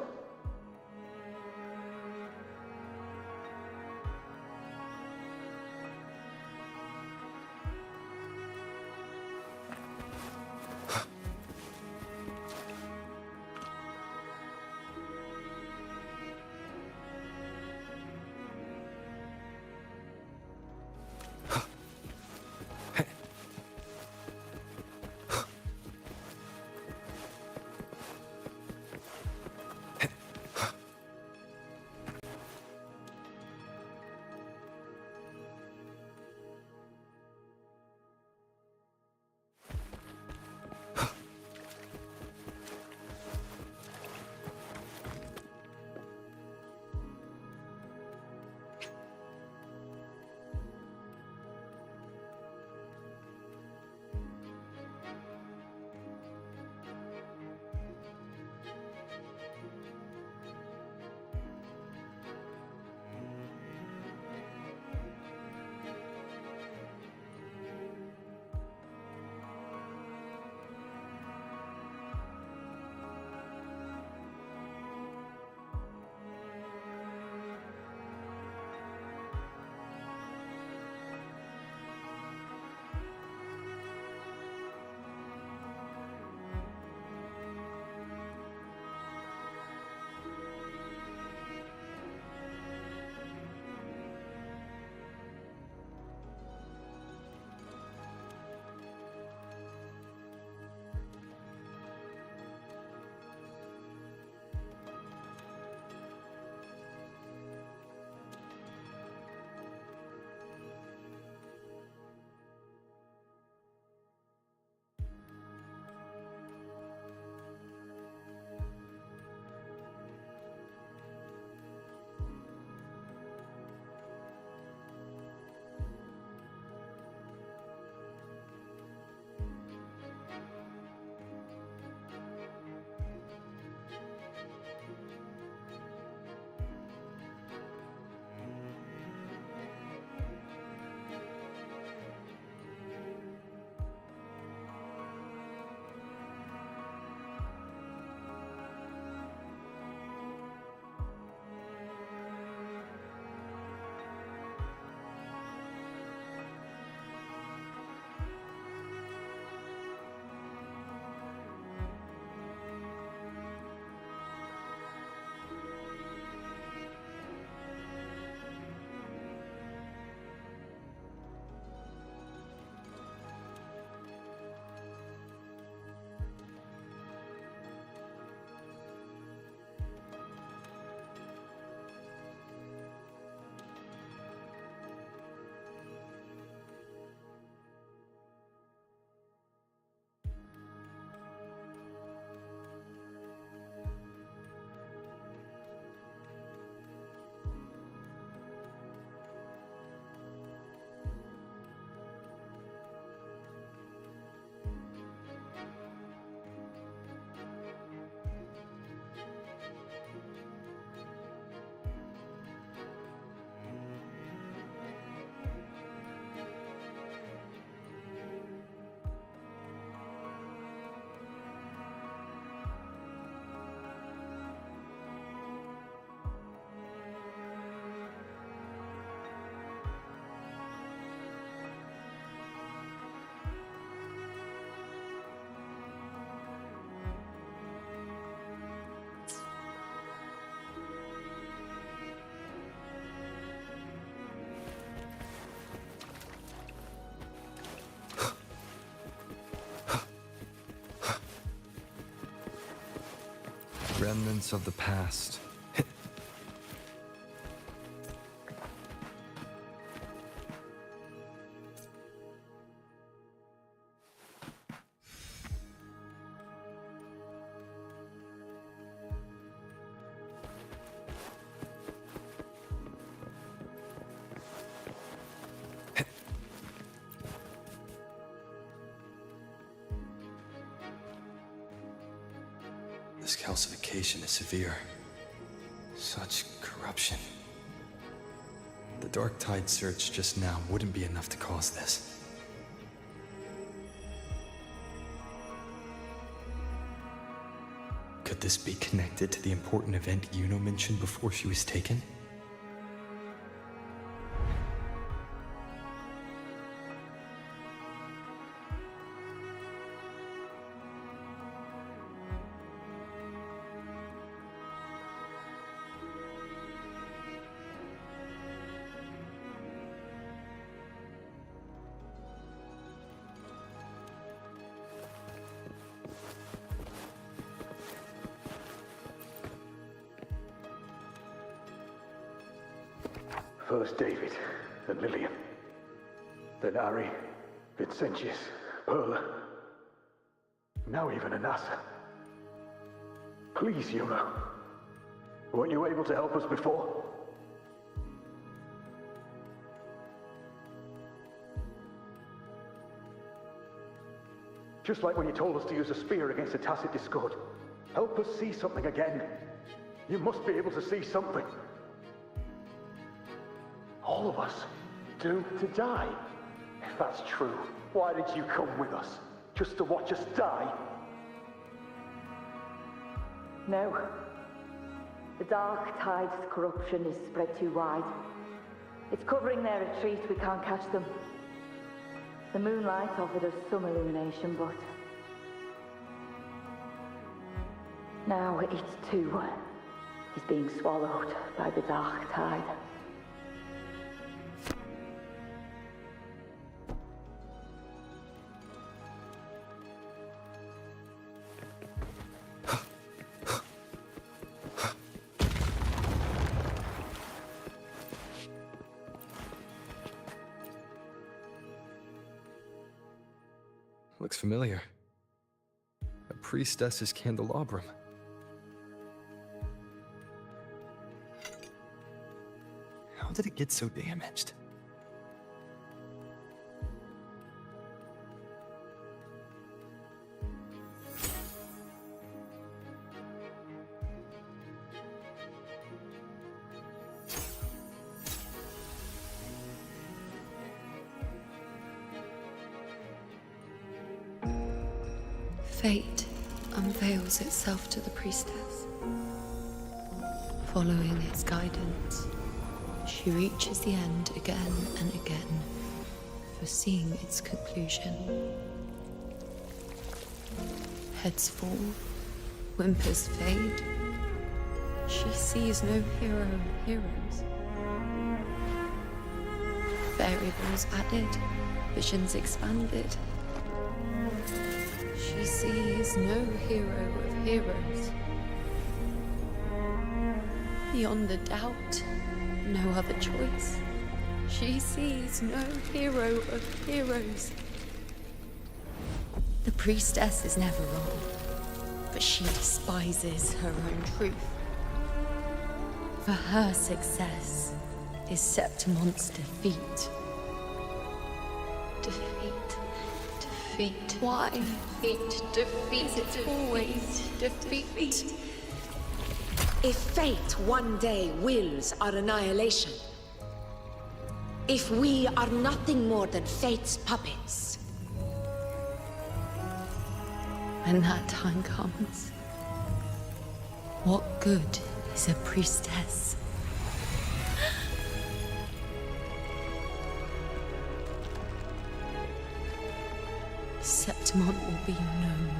Remnants of the past. This calcification is severe. Such corruption. The Dark Tide search just now wouldn't be enough to cause this. Could this be connected to the important event Yuno mentioned before she was taken? First David, then Lillian, then Ari, Vincentius, Perla, now even Anasa. Please, Yuno. Weren't you able to help us before? Just like when you told us to use a spear against the Tacit Discord. Help us see something again. You must be able to see something. All of us doomed to die. If that's true, why did you come with us? Just to watch us die? No. The Dark Tide's corruption is spread too wide. It's covering their retreat, we can't catch them. The moonlight offered us some illumination, but... now it too is being swallowed by the Dark Tide. Looks familiar. A priestess's candelabrum. How did it get so damaged? Fate unveils itself to the priestess. Following its guidance, she reaches the end again and again, foreseeing its conclusion. Heads fall, whimpers fade. She sees no hero of heroes. Variables added, visions expanded. She sees no hero of heroes. Beyond a doubt, no other choice. She sees no hero of heroes. The priestess is never wrong, but she despises her own truth. For her success is Septimon's defeat. Defeat. Defeat. Why? Defeat. Defeat. Is it always defeat? If fate one day wills our annihilation, if we are nothing more than fate's puppets, when that time comes, what good is a priestess? Septimon will be known.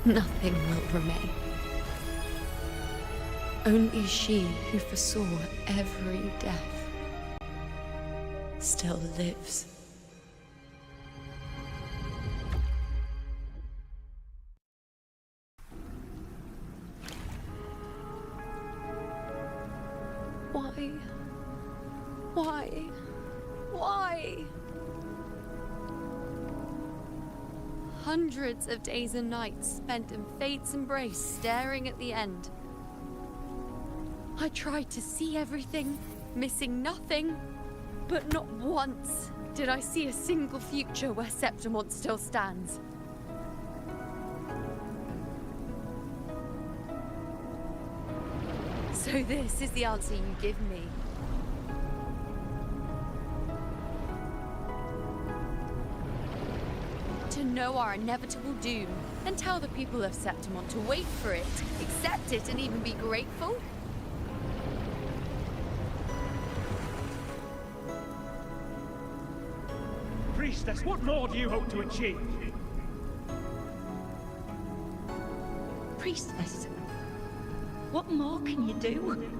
Nothing will remain. Only she who foresaw every death still lives. Why? Why? Why? Hundreds of days and nights spent in fate's embrace, staring at the end. I tried to see everything, missing nothing, but not once did I see a single future where Septimont still stands. So this is the answer you give me. To know our inevitable doom, then tell the people of Septimont to wait for it, accept it, and even be grateful? Priestess, what more do you hope to achieve? Priestess, what more can you do?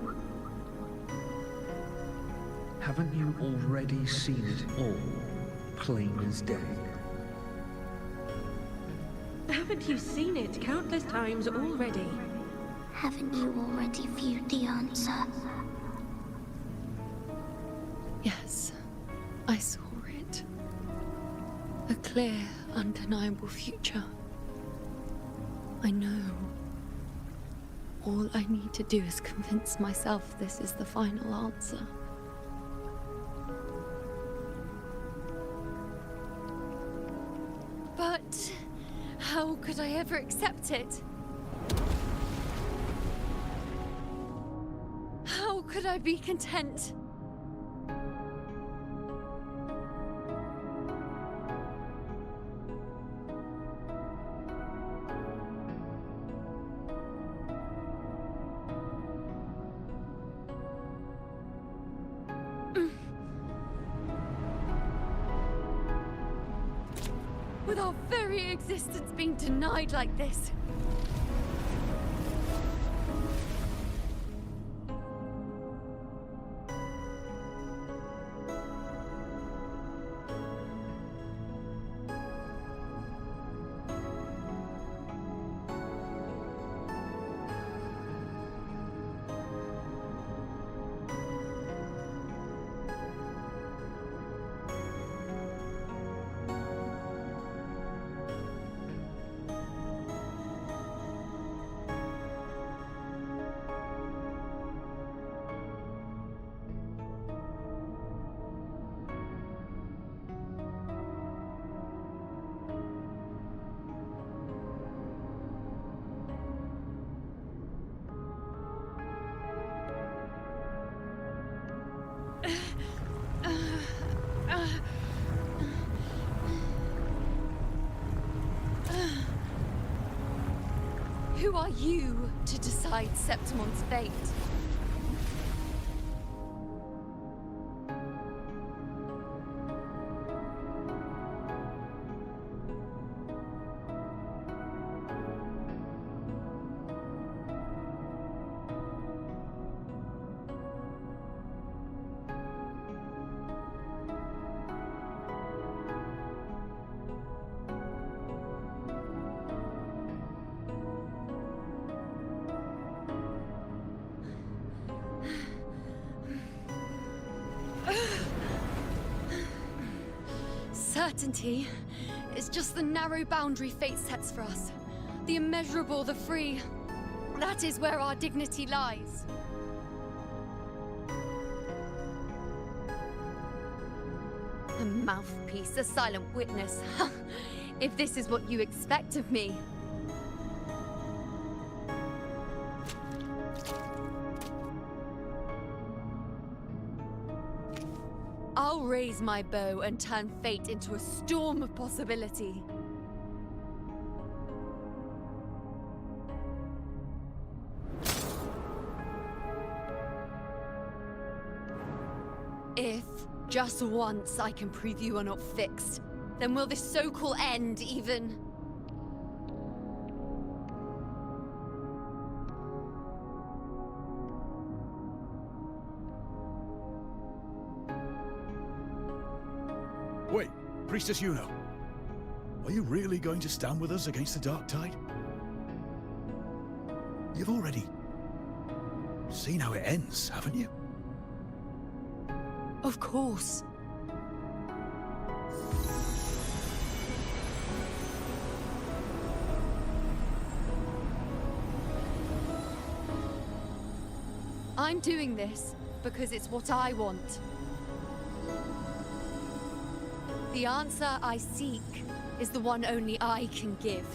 Haven't you already seen it all, plain as day? Haven't you seen it countless times already? Haven't you already viewed the answer? Yes, I saw it. A clear, undeniable future. I know. All I need to do is convince myself this is the final answer. But how could I ever accept it? How could I be content? With our very existence being denied like this. Who are you to decide Septimon's fate? Certainty is just the narrow boundary fate sets for us. The immeasurable, the free. That is where our dignity lies. A mouthpiece, a silent witness. If this is what you expect of me. I'll raise my bow and turn fate into a storm of possibility. If, just once, I can prove you are not fixed, then will this so-called end even... Wait, Priestess Yuno. Are you really going to stand with us against the Dark Tide? You've already seen how it ends, haven't you? Of course. I'm doing this because it's what I want. The answer I seek is the one only I can give.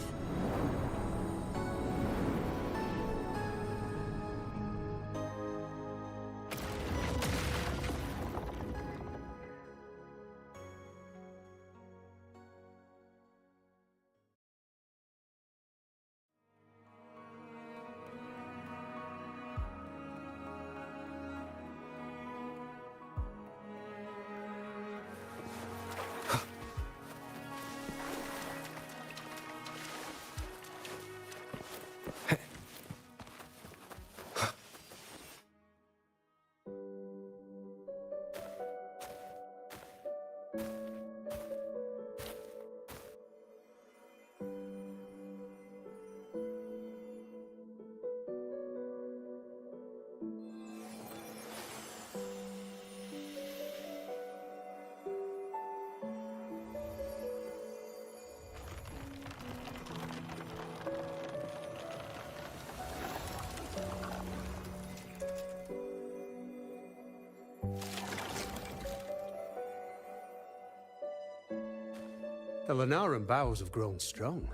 The Lunaran bows have grown strong.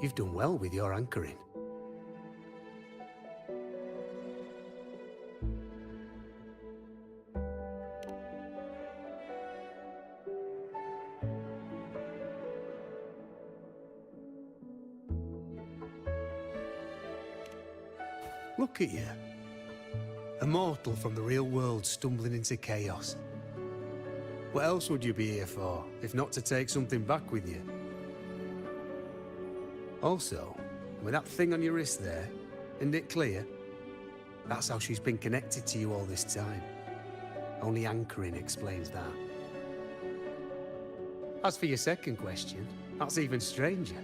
You've done well with your anchoring. Look at you. A mortal from the real world stumbling into chaos. What else would you be here for, if not to take something back with you? Also, with that thing on your wrist there, isn't it clear? That's how she's been connected to you all this time. Only anchoring explains that. As for your second question, that's even stranger.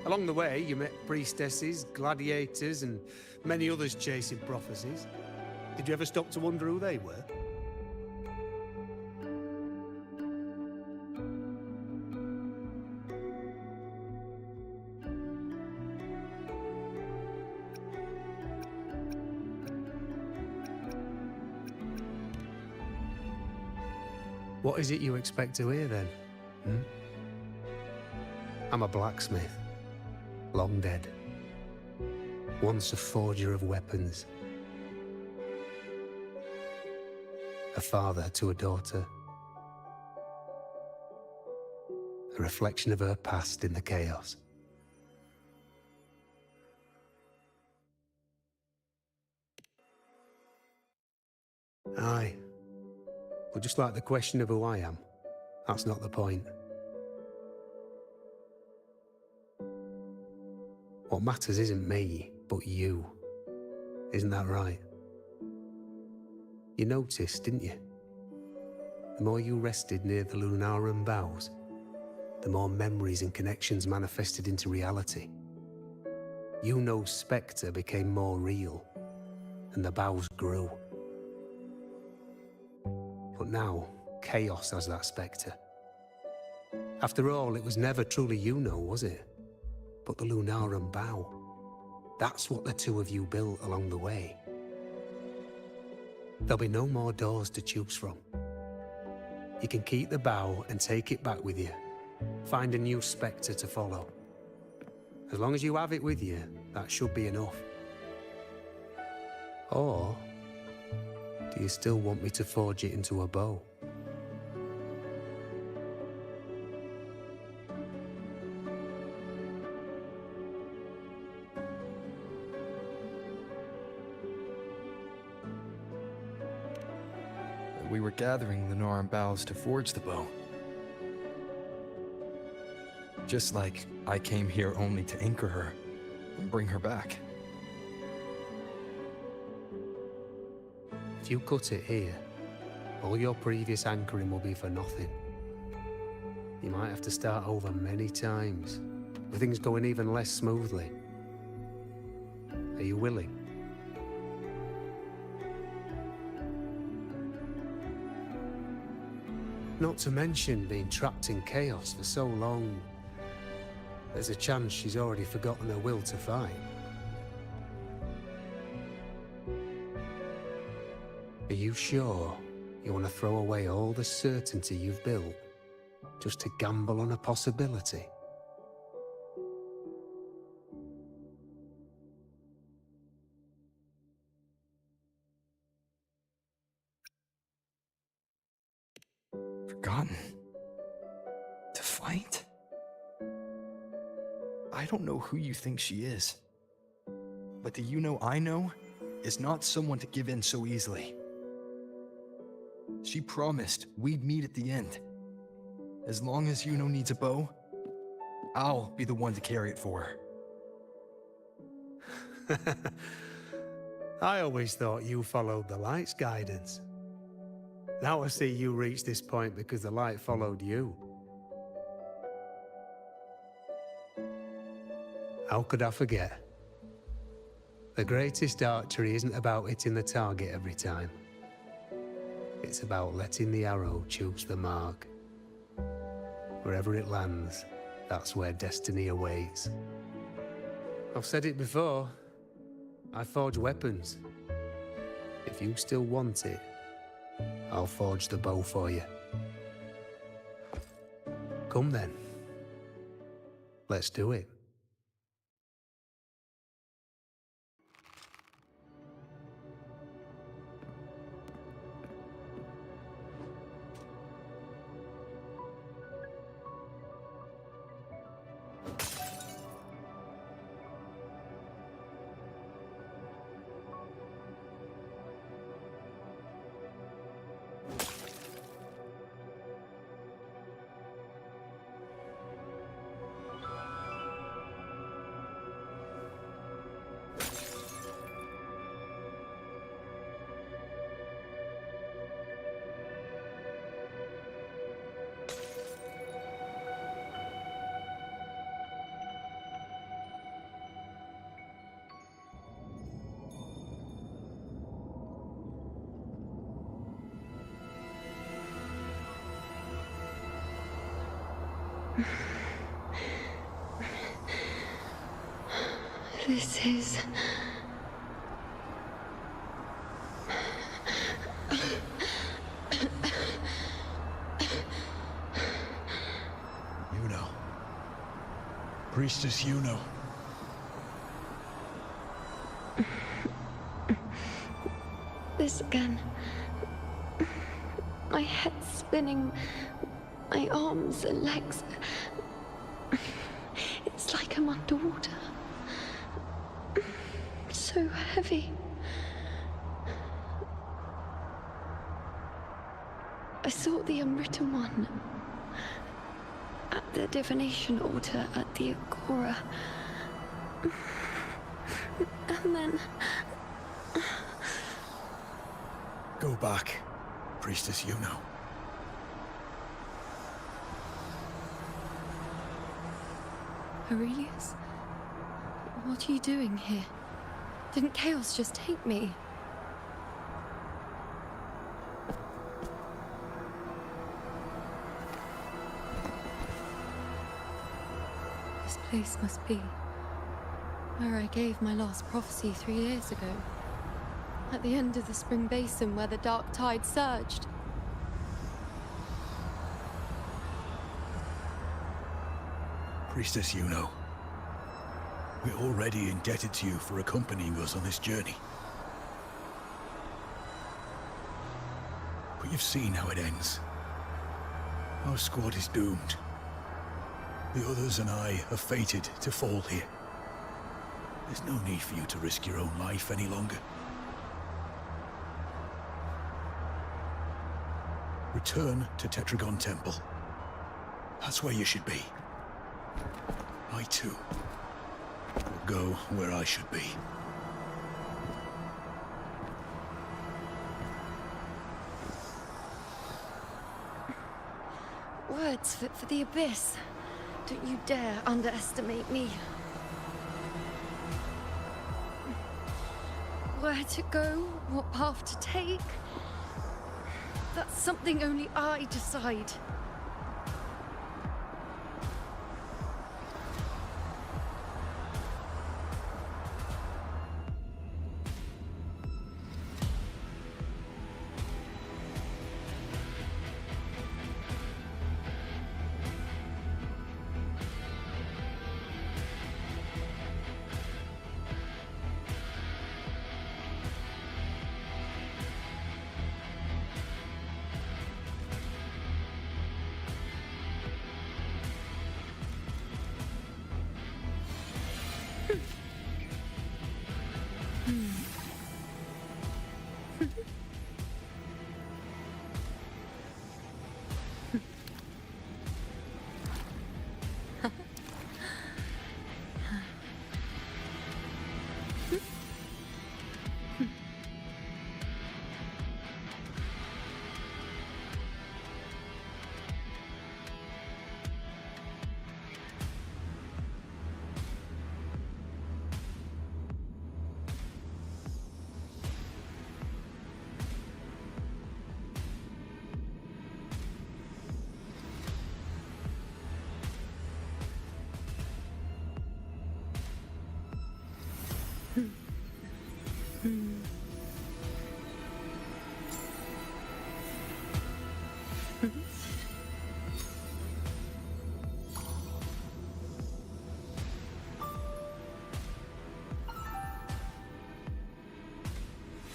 Along the way, you met priestesses, gladiators, and many others chasing prophecies. Did you ever stop to wonder who they were? What is it you expect to hear then? I'm a blacksmith, long dead. Once a forger of weapons. A father to a daughter. A reflection of her past in the chaos. Aye. But just like the question of who I am, that's not the point. What matters isn't me, but you. Isn't that right? You noticed, didn't you? The more you rested near the Lunaran bows, the more memories and connections manifested into reality. Yuno's spectre became more real, and the bows grew. But now, chaos has that spectre. After all, it was never truly Yuno, was it? But the Lunaran bow. That's what the two of you built along the way. There'll be no more doors to choose from. You can keep the bow and take it back with you. Find a new spectre to follow. As long as you have it with you, that should be enough. Or do you still want me to forge it into a bow? We were gathering Lunaran boughs to forge the bow. Just like I came here only to anchor her and bring her back. If you cut it here, all your previous anchoring will be for nothing. You might have to start over many times, with things going even less smoothly. Are you willing? Not to mention being trapped in chaos for so long. There's a chance she's already forgotten her will to fight. Are you sure you want to throw away all the certainty you've built just to gamble on a possibility? Forgotten? To fight? I don't know who you think she is. But the Yuno I know is not someone to give in so easily. She promised we'd meet at the end. As long as Yuno needs a bow, I'll be the one to carry it for her. I always thought you followed the light's guidance. Now I see you reached this point because the light followed you. How could I forget? The greatest archery isn't about hitting the target every time. It's about letting the arrow choose the mark. Wherever it lands, that's where destiny awaits. I've said it before. I forge weapons. If you still want it, I'll forge the bow for you. Come then. Let's do it. This is... Yuno. Priestess Yuno. This again. My head spinning, my arms and legs. It's like I'm underwater. So heavy. I sought the Unwritten One at the divination altar at the Agora. And then... Go back, Priestess Yuno. Aurelius? What are you doing here? Didn't chaos just take me? This place must be where I gave my last prophecy 3 years ago. At the end of the spring basin where the dark tide surged. Priestess Yuno. We're already indebted to you for accompanying us on this journey. But you've seen how it ends. Our squad is doomed. The others and I are fated to fall here. There's no need for you to risk your own life any longer. Return to Tetragon Temple. That's where you should be. I too will go where I should be. Words fit for the abyss. Don't you dare underestimate me. Where to go, what path to take. That's something only I decide.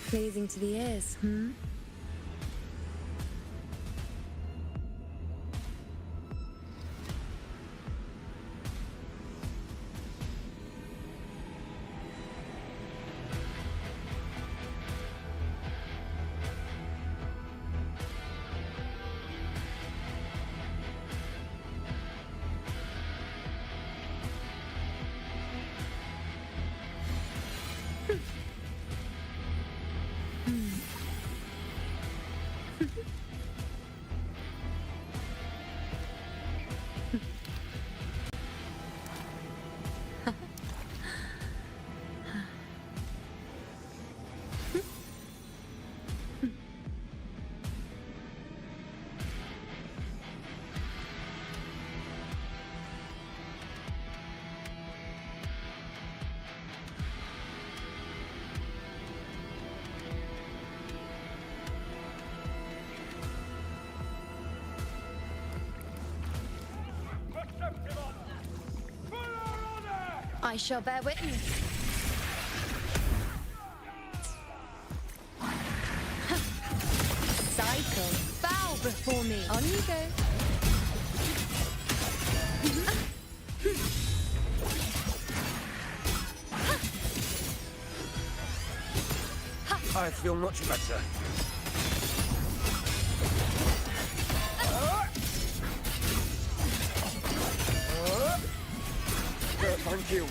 Pleasing to the ears, hmm? I shall bear witness. Cycle. Bow before me. On you go. I feel much better. Thank you.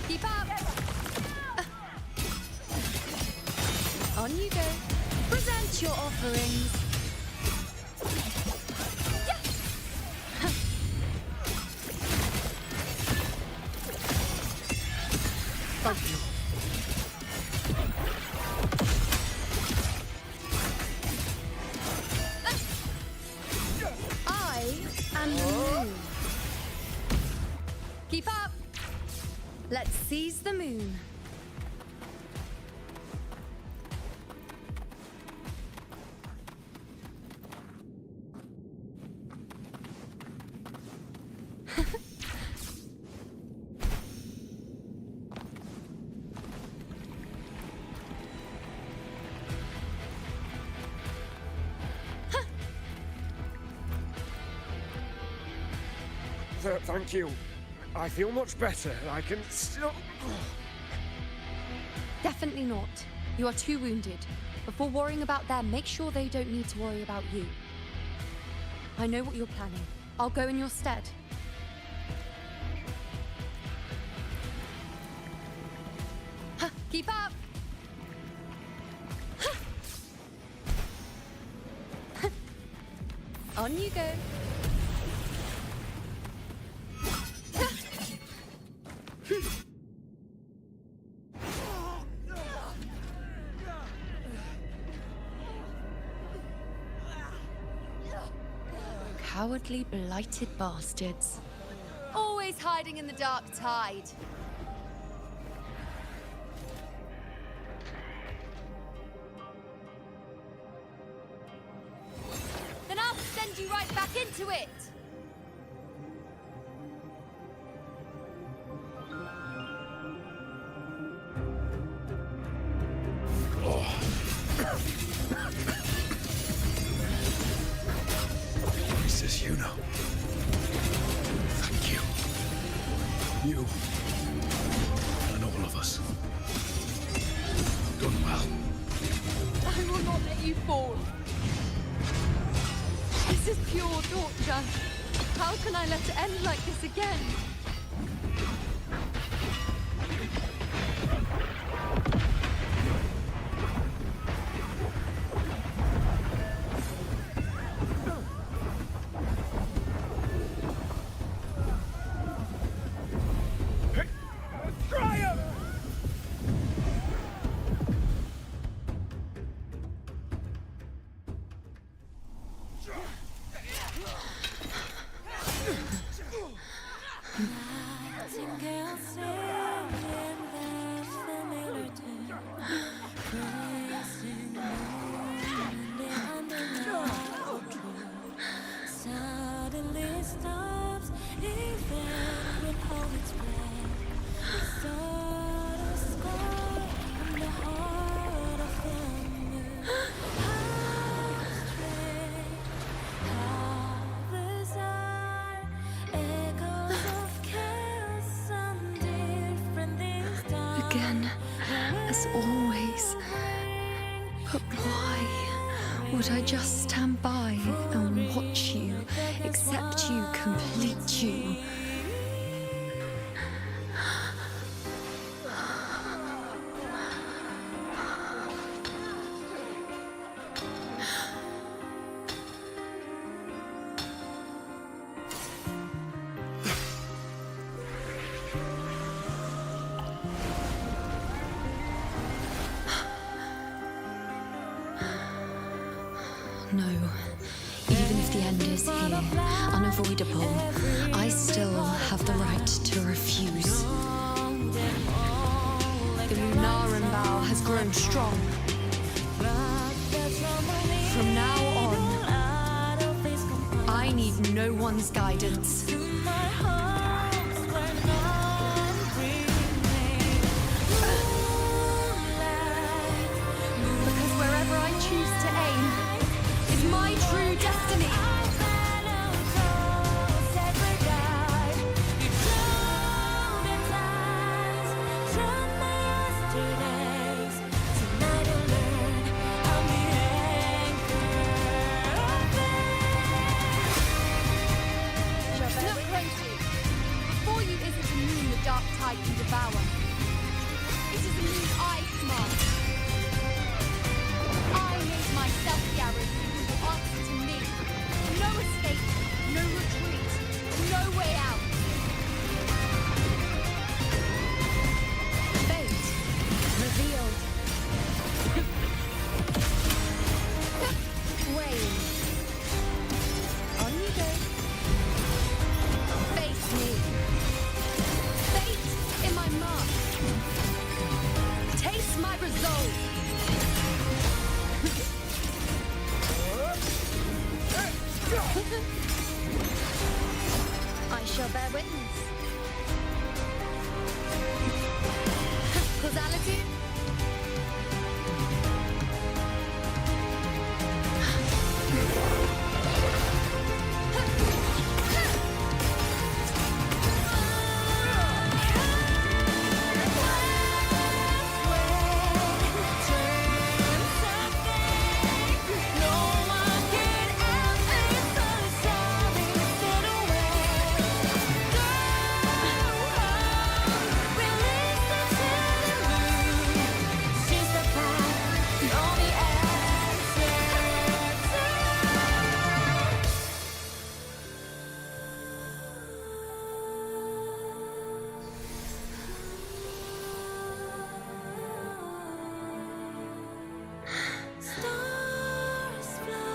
Keep up. On you go. Present your offerings. Thank you. I am the moon. Keep up. Let's seize the moon. Thank you. I feel much better. I can still... Definitely not. You are too wounded. Before worrying about them, make sure they don't need to worry about you. I know what you're planning. I'll go in your stead. Keep up! On you go. Cowardly, blighted bastards. Always hiding in the dark tide. Then I'll send you right back into it! Priestess, you know. Thank you. You and all of us. Done well. I will not let you fall. This is pure torture. How can I let it end like this again? Again, as always. But why would I just stand by and watch you, accept you, complete you? No. Even if the end is here, unavoidable, I still have the right to refuse. The Lunaran vow has grown strong. From now on, I need no one's guidance. Because wherever I choose to aim is my true destiny. Look closely. Before you isn't a moon the dark tide can devour. It is a moon I command. I made myself the arrow who will answer to me. No escape, no retreat, no way out. Fate revealed. Wayne. On you go. Face me. Fate in my mark. Taste my resolve. I shall bear witness. Causality?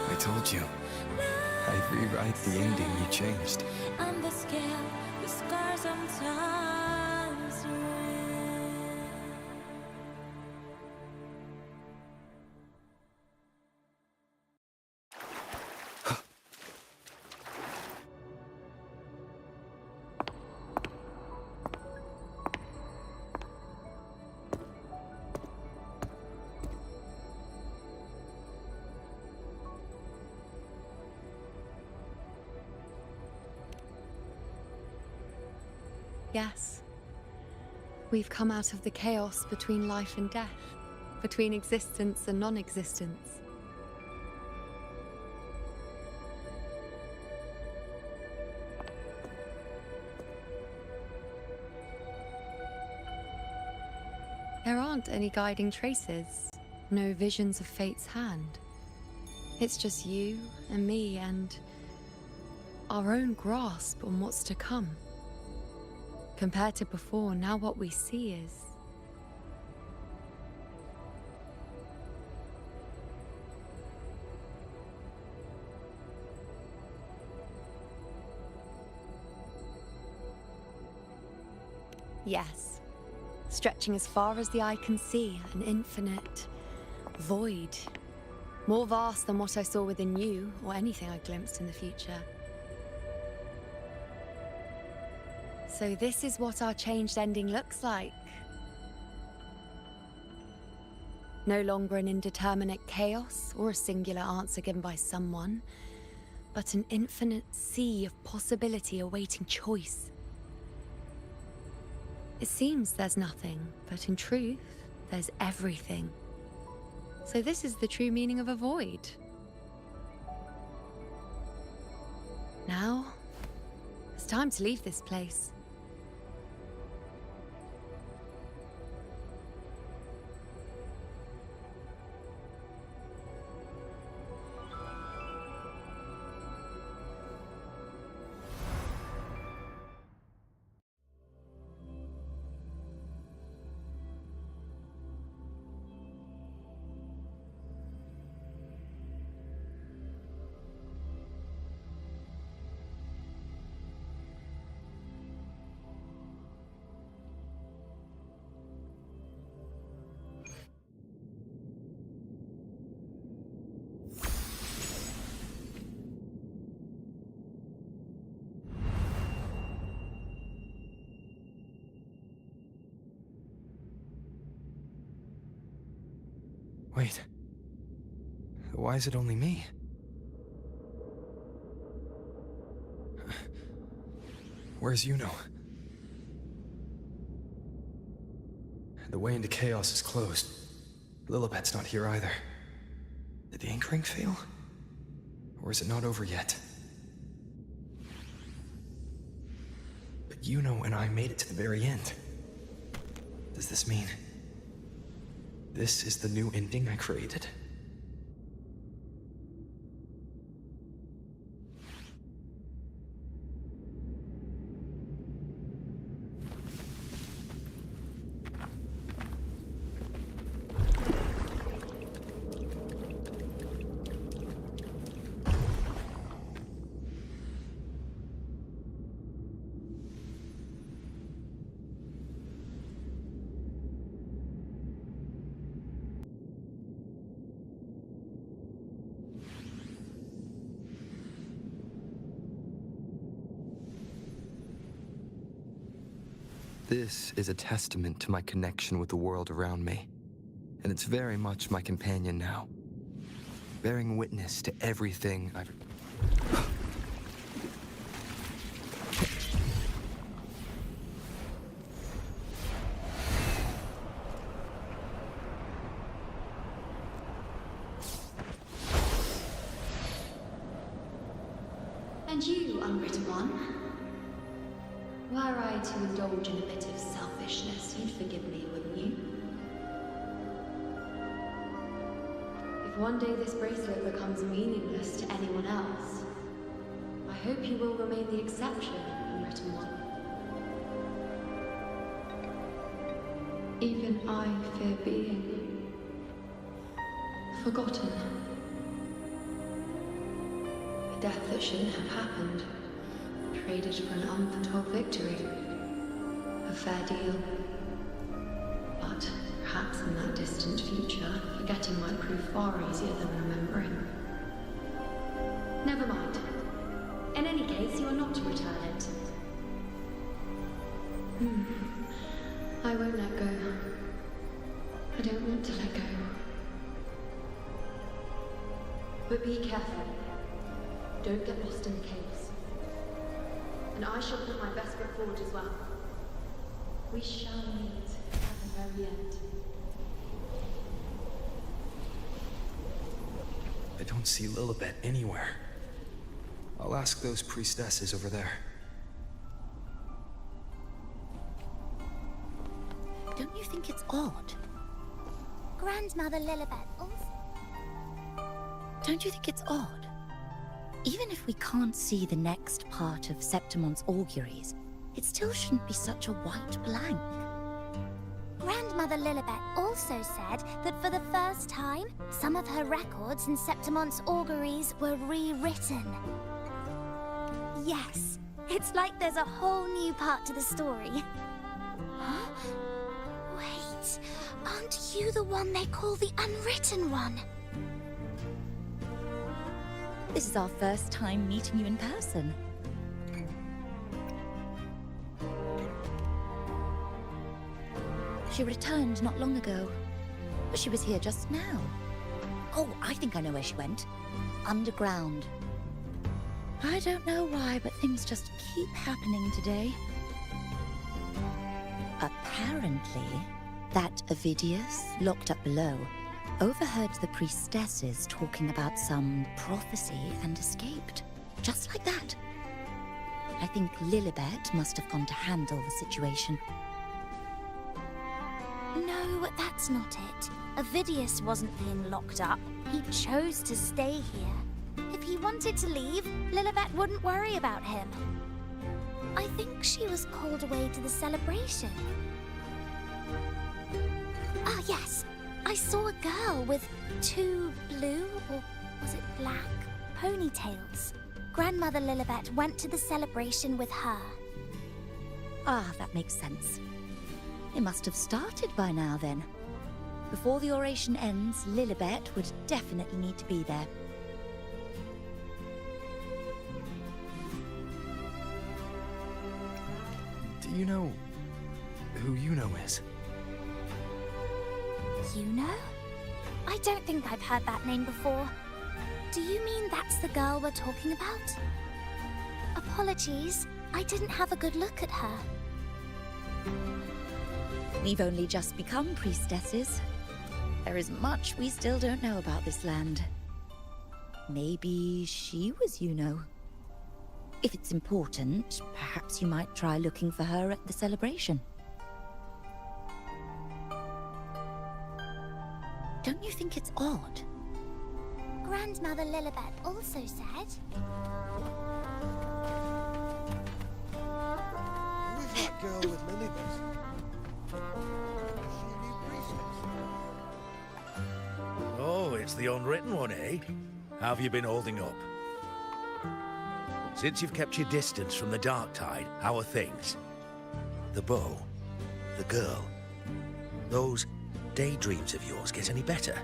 I told you. I'd rewrite the ending you changed. On the scale, the scars sometimes ring. Yes. We've come out of the chaos between life and death, between existence and non-existence. There aren't any guiding traces, no visions of fate's hand. It's just you and me and our own grasp on what's to come. Compared to before, now what we see is... Yes. Stretching as far as the eye can see, an infinite void. More vast than what I saw within you, or anything I glimpsed in the future. So this is what our changed ending looks like. No longer an indeterminate chaos or a singular answer given by someone, but an infinite sea of possibility awaiting choice. It seems there's nothing, but in truth, there's everything. So this is the true meaning of a void. Now, it's time to leave this place. Wait. Why is it only me? Where's Yuno? The way into chaos is closed. Lilibet's not here either. Did the anchoring fail? Or is it not over yet? But Yuno and I made it to the very end. Does this mean... this is the new ending I created? This is a testament to my connection with the world around me, and it's very much my companion now, bearing witness to everything I've... And you, unwritten one? Were I to indulge in a bit of selfishness, you'd forgive me, wouldn't you? If one day this bracelet becomes meaningless to anyone else, I hope you will remain the exception, unwritten one. Even I fear being forgotten. It death that shouldn't have happened, traded for an unforetold victory. A fair deal. But perhaps in that distant future, forgetting might prove far easier than remembering. Never mind. In any case, you are not to return it. I won't let go. I don't want to let go. But be careful. Don't get lost in the caves. And I shall put my best foot forward as well. We shall meet at the very end. I don't see Lilibet anywhere. I'll ask those priestesses over there. Don't you think it's odd? Grandmother Lilibet also... Don't you think it's odd? Even if we can't see the next part of Septimon's auguries, it still shouldn't be such a white blank. Grandmother Lilibet also said that for the first time, some of her records in Septimon's auguries were rewritten. Yes, it's like there's a whole new part to the story. Huh? Wait, aren't you the one they call the Unwritten One? This is our first time meeting you in person. She returned not long ago, but she was here just now. Oh, I think I know where she went. Underground. I don't know why, but things just keep happening today. Apparently, that Ovidius, locked up below, overheard the priestesses talking about some prophecy and escaped. Just like that. I think Lilibet must have gone to handle the situation. No, that's not it. Ovidius wasn't being locked up. He chose to stay here. If he wanted to leave, Lilibet wouldn't worry about him. I think she was called away to the celebration. Ah, yes. I saw a girl with 2 blue, or was it black, ponytails. Grandmother Lilibet went to the celebration with her. Ah, that makes sense. It must have started by now, then. Before the oration ends, Lilibet would definitely need to be there. Do you know who Yuno is? Yuno? I don't think I've heard that name before. Do you mean that's the girl we're talking about? Apologies, I didn't have a good look at her. We've only just become priestesses. There is much we still don't know about this land. Maybe she was Yuno. If it's important, perhaps you might try looking for her at the celebration. Don't you think it's odd? Grandmother Lilibet also said... Who's that girl with Lilibet? Oh, it's the Unwritten One, eh? How have you been holding up? Since you've kept your distance from the Dark Tide, how are things? The bow, the girl, those daydreams of yours get any better?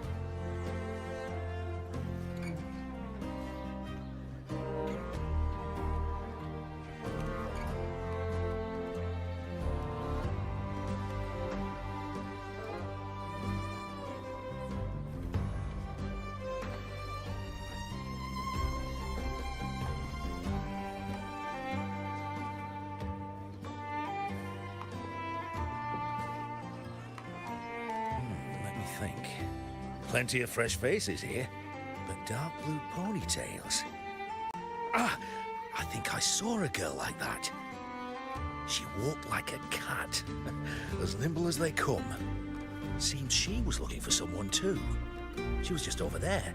Think. Plenty of fresh faces here, but dark blue ponytails. Ah, I think I saw a girl like that. She walked like a cat, as nimble as they come. Seemed she was looking for someone too. She was just over there.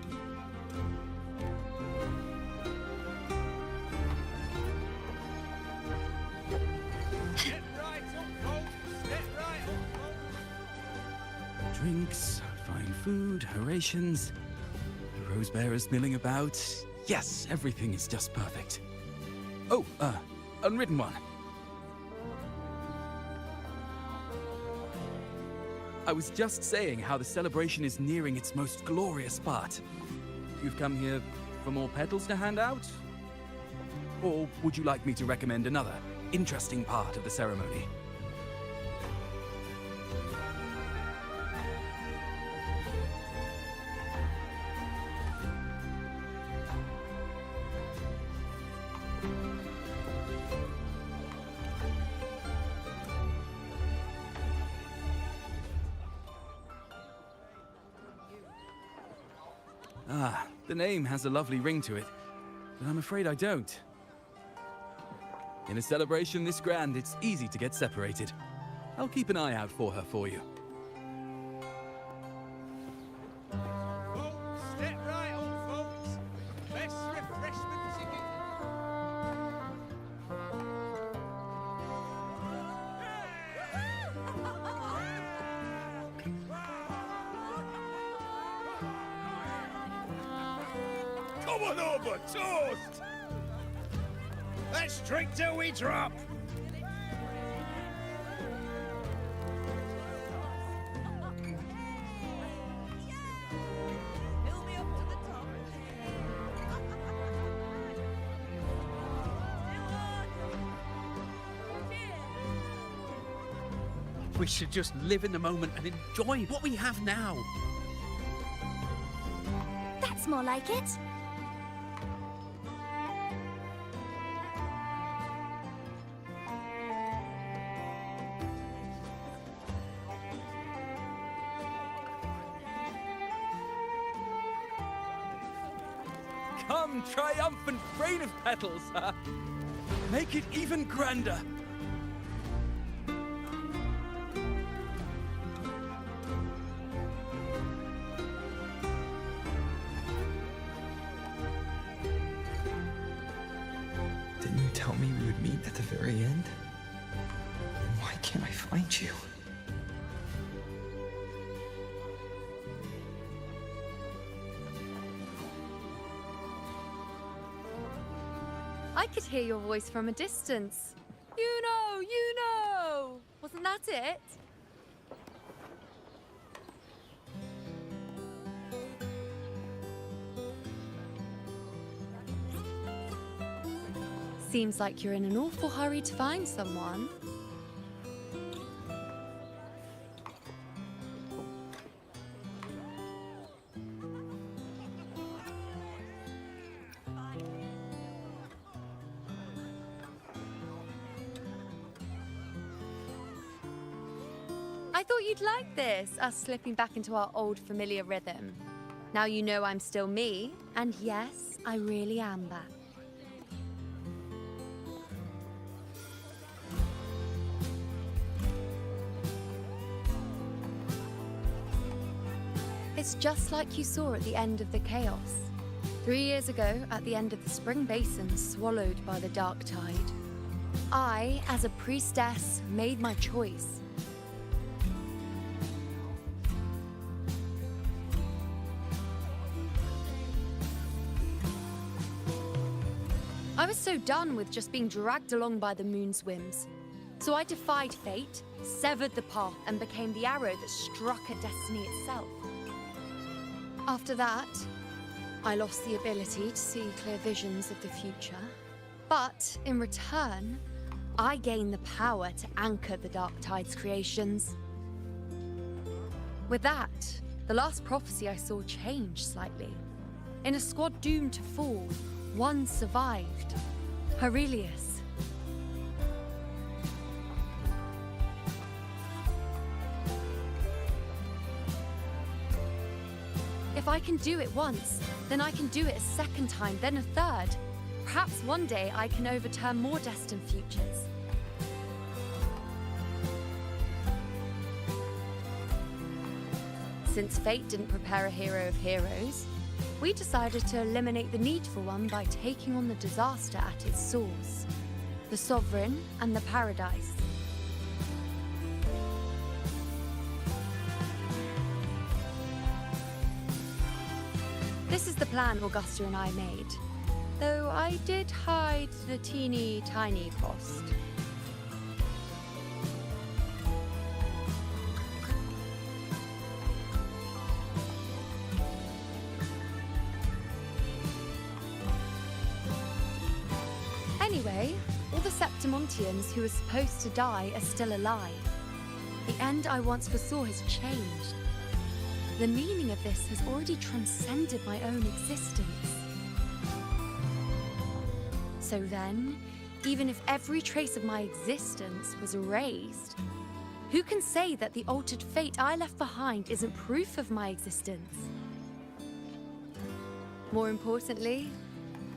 Drinks, fine food, orations, the rose bearers milling about. Yes, everything is just perfect. Oh, Unwritten One. I was just saying how the celebration is nearing its most glorious part. You've come here for more petals to hand out? Or would you like me to recommend another interesting part of the ceremony? Ah, the name has a lovely ring to it, but I'm afraid I don't. In a celebration this grand, it's easy to get separated. I'll keep an eye out for her for you. Step right on, folks. Best refreshment ticket. Come on over, toast! Let's drink till we drop! We should just live in the moment and enjoy what we have now. That's more like it. Come, triumphant rain of petals! Make it even grander! Didn't you tell me we would meet at the very end? Then why can't I find you? I could hear your voice from a distance. You know, you know! Wasn't that it? Seems like you're in an awful hurry to find someone. I thought you'd like this, us slipping back into our old familiar rhythm. Now you know I'm still me, and yes, I really am back. It's just like you saw at the end of the chaos. 3 years ago, at the end of the spring basin swallowed by the dark tide, I, as a priestess, made my choice. I was so done with just being dragged along by the moon's whims. So I defied fate, severed the path, and became the arrow that struck at destiny itself. After that, I lost the ability to see clear visions of the future. But in return, I gained the power to anchor the Dark Tide's creations. With that, the last prophecy I saw changed slightly. In a squad doomed to fall, one survived. Aurelius. If I can do it once, then I can do it a second time, then a third. Perhaps one day I can overturn more destined futures. Since fate didn't prepare a hero of heroes, we decided to eliminate the needful one by taking on the disaster at its source, the Sovereign and the Paradise. This is the plan Augusta and I made. Though I did hide the teeny tiny cost. Anyway, all the Septimontians who were supposed to die are still alive. The end I once foresaw has changed. The meaning of this has already transcended my own existence. So then, even if every trace of my existence was erased, who can say that the altered fate I left behind isn't proof of my existence? More importantly,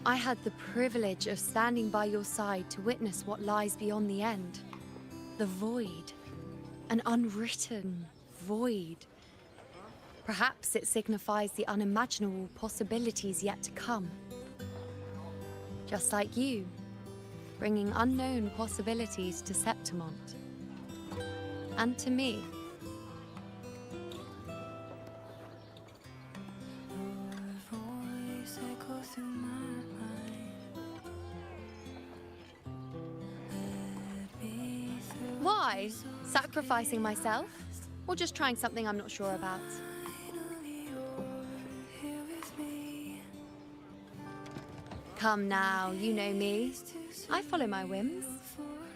I had the privilege of standing by your side to witness what lies beyond the end. The void. An unwritten void. Perhaps it signifies the unimaginable possibilities yet to come. Just like you, bringing unknown possibilities to Septimont. And to me. Why? Sacrificing myself? Or just trying something I'm not sure about? Come now, you know me. I follow my whims.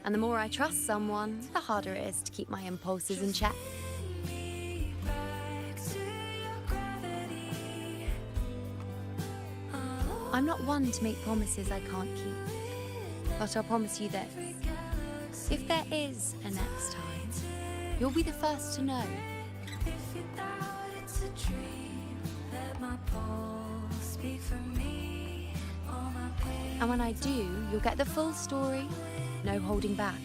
And the more I trust someone, the harder it is to keep my impulses in check. I'm not one to make promises I can't keep. But I'll promise you this. If there is a next time, you'll be the first to know. And when I do, you'll get the full story, no holding back.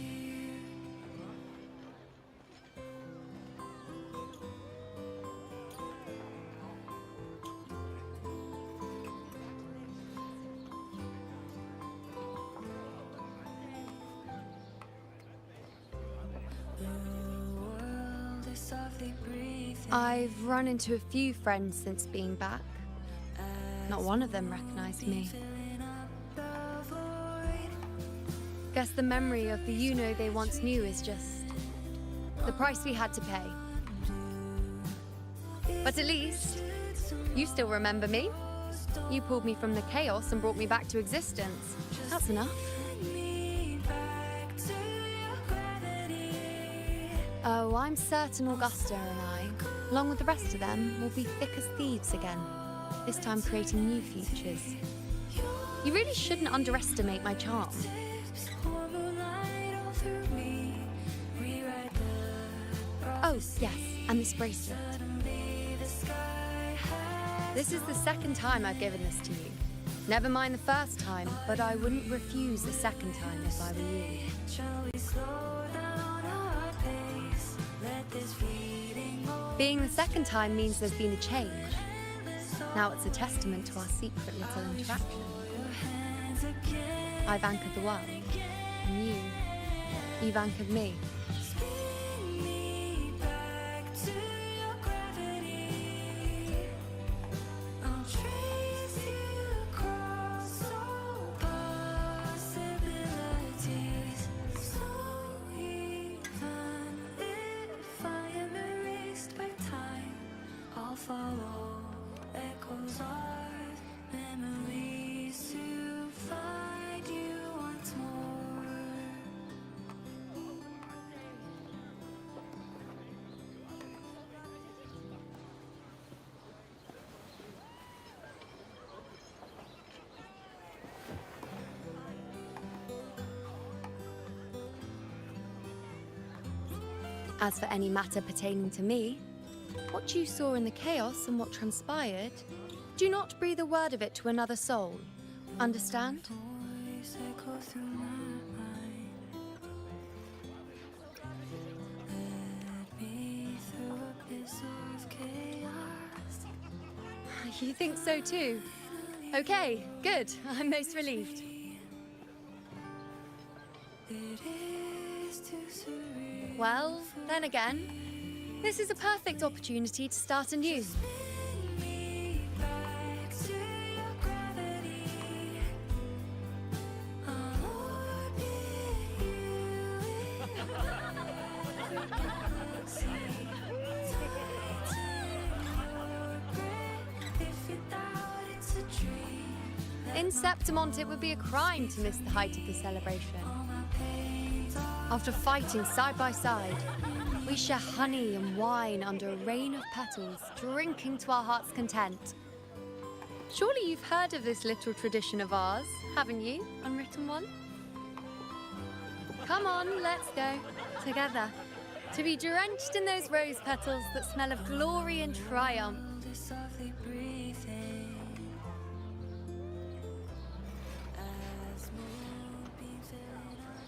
I've run into a few friends since being back. Not one of them recognized me. Guess the memory of the you-know they once knew is just the price we had to pay. But at least, you still remember me. You pulled me from the chaos and brought me back to existence. That's enough. Oh, I'm certain Augusta and I, along with the rest of them, will be thick as thieves again, this time creating new futures. You really shouldn't underestimate my charm. Oh, yes, and this bracelet. This is the second time I've given this to you. Never mind the first time, but I wouldn't refuse a second time if I were you. Being the second time means there's been a change. Now it's a testament to our secret little interaction. I've anchored the world, and you've anchored me. Follow echoes of memories to find you once more. As for any matter pertaining to me, what you saw in the chaos and what transpired, do not breathe a word of it to another soul. Understand? You think so too? Okay, good. I'm most relieved. Well, then again, this is a perfect opportunity to start anew. In Septimont, it would be a crime to miss the height of the celebration. After fighting side by side, we share honey and wine under a rain of petals, drinking to our heart's content. Surely you've heard of this little tradition of ours, haven't you, Unwritten One? Come on, let's go. Together. To be drenched in those rose petals that smell of glory and triumph. Softly breathing as moonbeams filling up.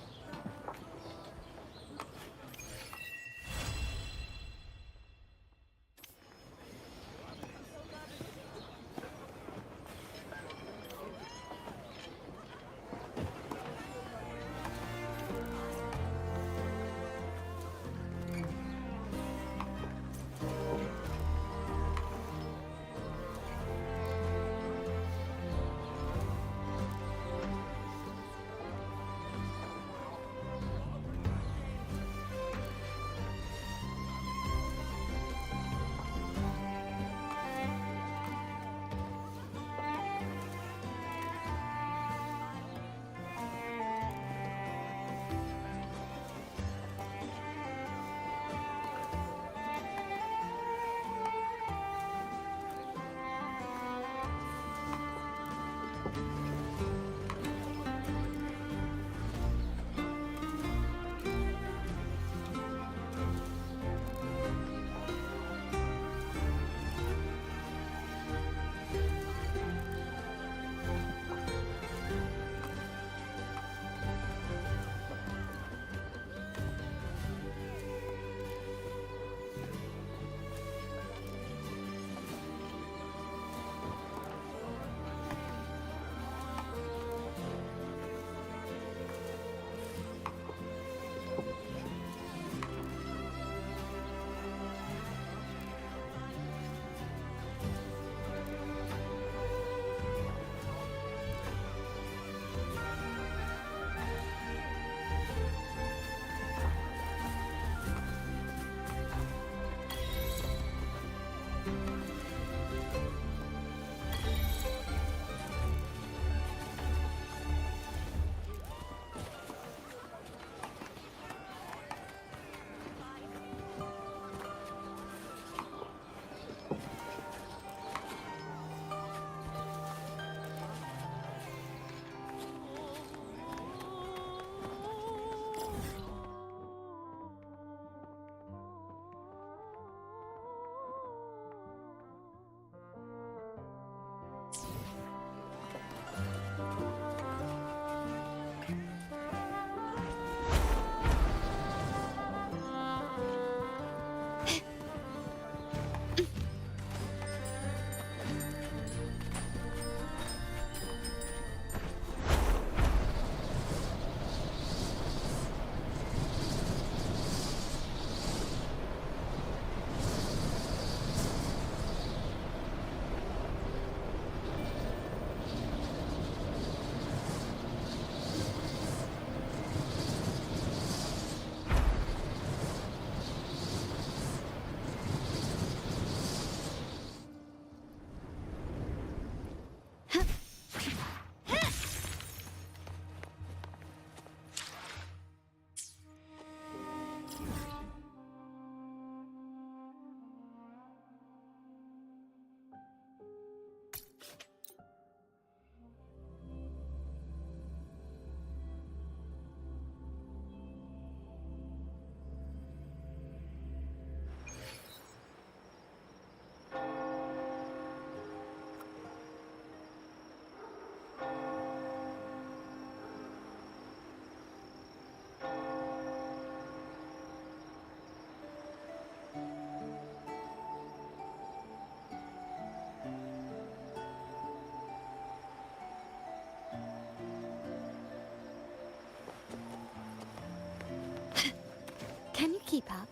Can you keep up?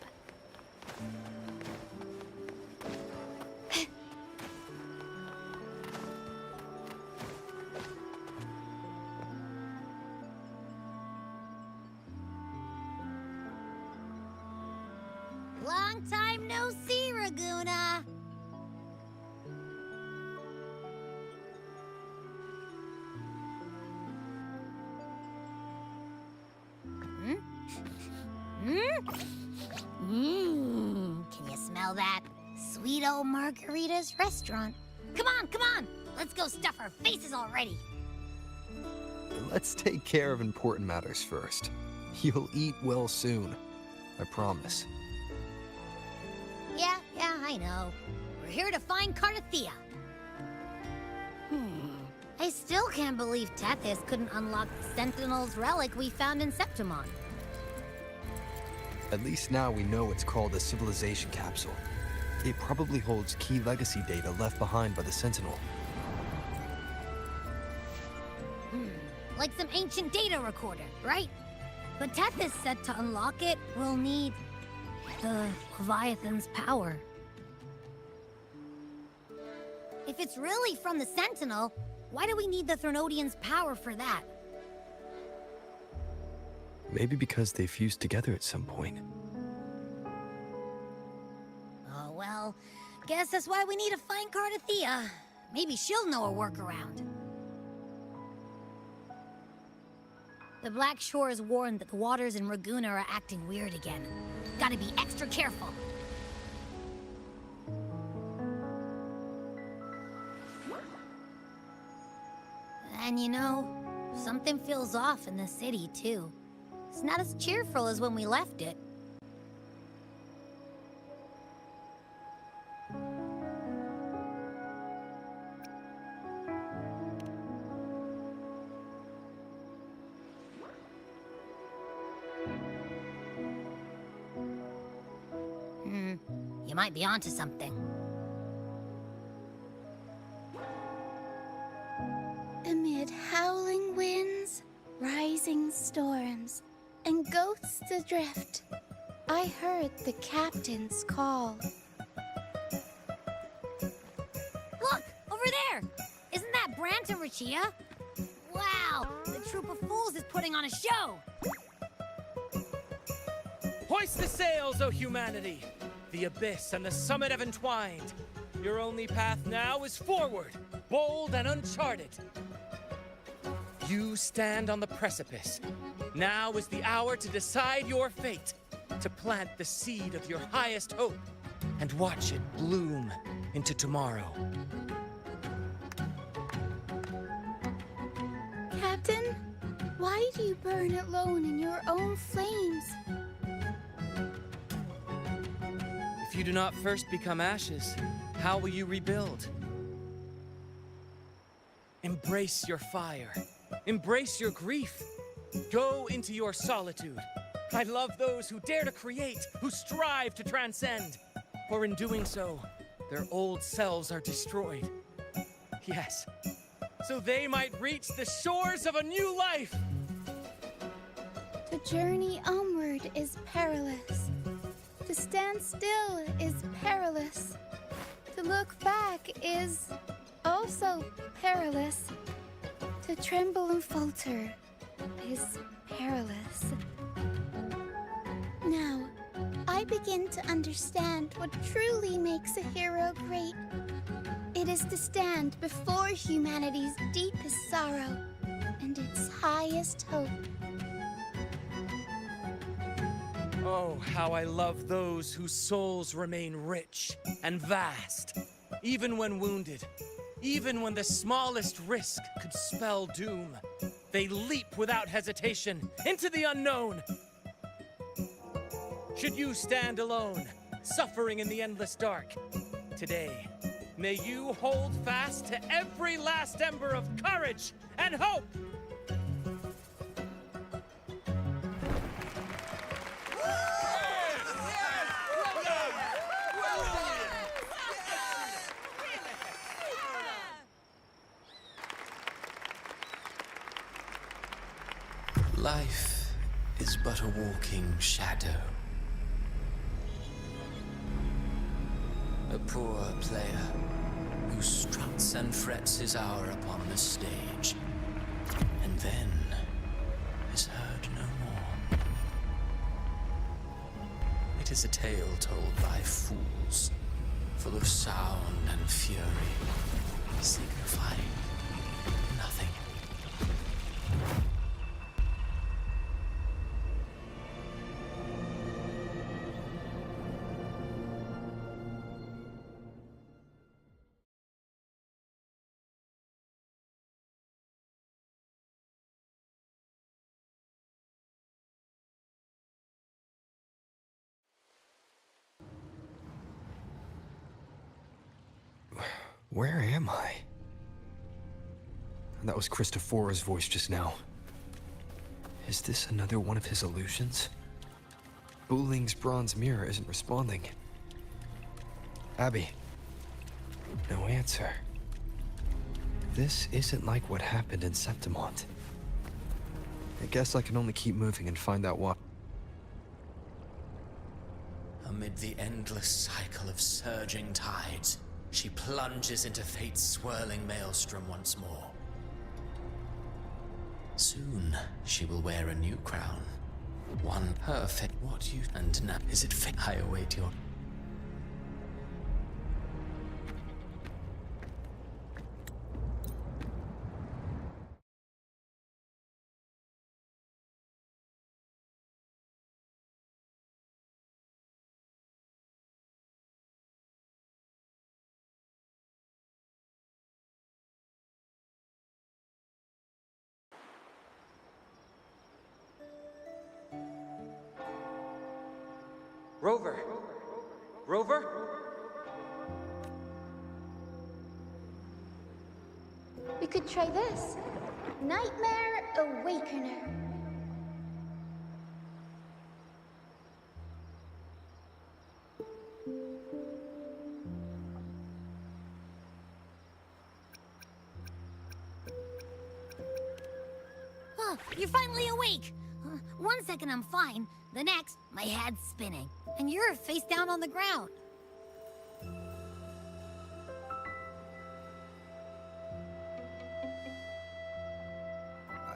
Long time no see, Raguna. Toledo Margaritas restaurant. Come on! Let's go stuff our faces already. Let's take care of important matters first. You'll eat well soon. I promise. Yeah, I know. We're here to find Cardathea. I still can't believe Tethys couldn't unlock the Sentinel's relic we found in Septimon. At least now we know it's called a civilization capsule. It probably holds key legacy data left behind by the Sentinel. Like some ancient data recorder, right? But Tethys said to unlock it, we'll need the Leviathan's power. If it's really from the Sentinel, why do we need the Threnodian's power for that? Maybe because they fused together at some point. Oh, well, guess that's why we need to find Cardathea. Maybe she'll know a workaround. The Black Shore is warned that the waters in Raguna are acting weird again. Gotta be extra careful. And you know, something feels off in the city, too. It's not as cheerful as when we left it. You might be onto something. Amid howling winds, rising storms, and ghosts adrift, I heard the captain's call. Look! Over there! Isn't that Brant and Rachia? Wow! The troop of fools is putting on a show! Hoist the sails, O humanity! The abyss and the summit have entwined. Your only path now is forward, bold and uncharted. You stand on the precipice. Now is the hour to decide your fate, to plant the seed of your highest hope, and watch it bloom into tomorrow. Captain, why do you burn alone in your own flames? If you do not first become ashes, how will you rebuild? Embrace your fire. Embrace your grief. Go into your solitude. I love those who dare to create, who strive to transcend. For in doing so, their old selves are destroyed. Yes, so they might reach the shores of a new life. The journey onward is perilous. To stand still is perilous. To look back is also perilous. To tremble and falter is perilous. Now, I begin to understand what truly makes a hero great. It is to stand before humanity's deepest sorrow and its highest hope. Oh, how I love those whose souls remain rich and vast, even when wounded, even when the smallest risk could spell doom. They leap without hesitation into the unknown. Should you stand alone, suffering in the endless dark, today, may you hold fast to every last ember of courage and hope. Life is but a walking shadow. A poor player who struts and frets his hour upon the stage, and then is heard no more. It is a tale told by fools, full of sound and fury, signifying nothing. Where am I? That was Christophora's voice just now. Is this another one of his illusions? Buling's bronze mirror isn't responding. Abby. No answer. This isn't like what happened in Septimont. I guess I can only keep moving and find out why. Amid the endless cycle of surging tides, she plunges into fate's swirling maelstrom once more. Soon, she will wear a new crown. One perfect what you... And now, is it fate? I await your... Rover! Rover? We could try this. Nightmare Awakener. Oh, you're finally awake! One second I'm fine, the next, my head's spinning. And you're face down on the ground.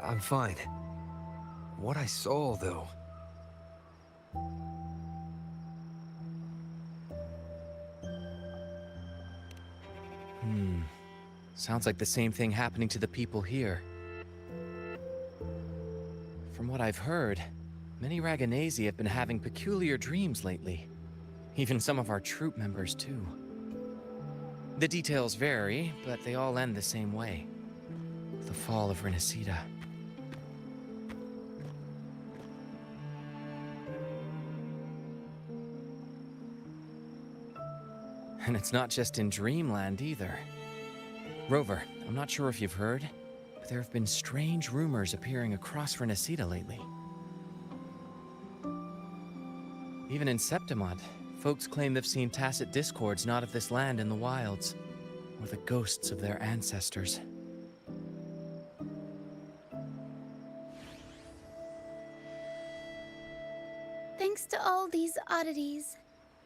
I'm fine. What I saw, though... Sounds like the same thing happening to the people here. From what I've heard, many Raganesi have been having peculiar dreams lately. Even some of our troop members, too. The details vary, but they all end the same way. The fall of Renacida. And it's not just in Dreamland, either. Rover, I'm not sure if you've heard, but there have been strange rumors appearing across Renacida lately. Even in Septimont, folks claim they've seen tacit discords not of this land in the wilds, or the ghosts of their ancestors. Thanks to all these oddities,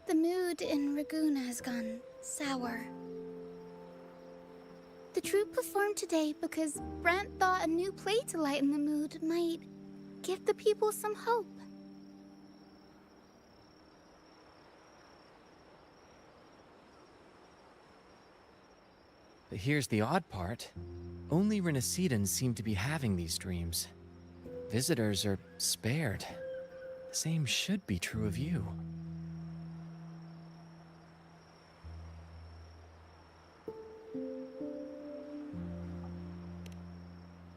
the mood in Raguna has gone sour. The troupe performed today because Brant thought a new play to lighten the mood might give the people some hope. But here's the odd part. Only Renacidans seem to be having these dreams. Visitors are spared. The same should be true of you.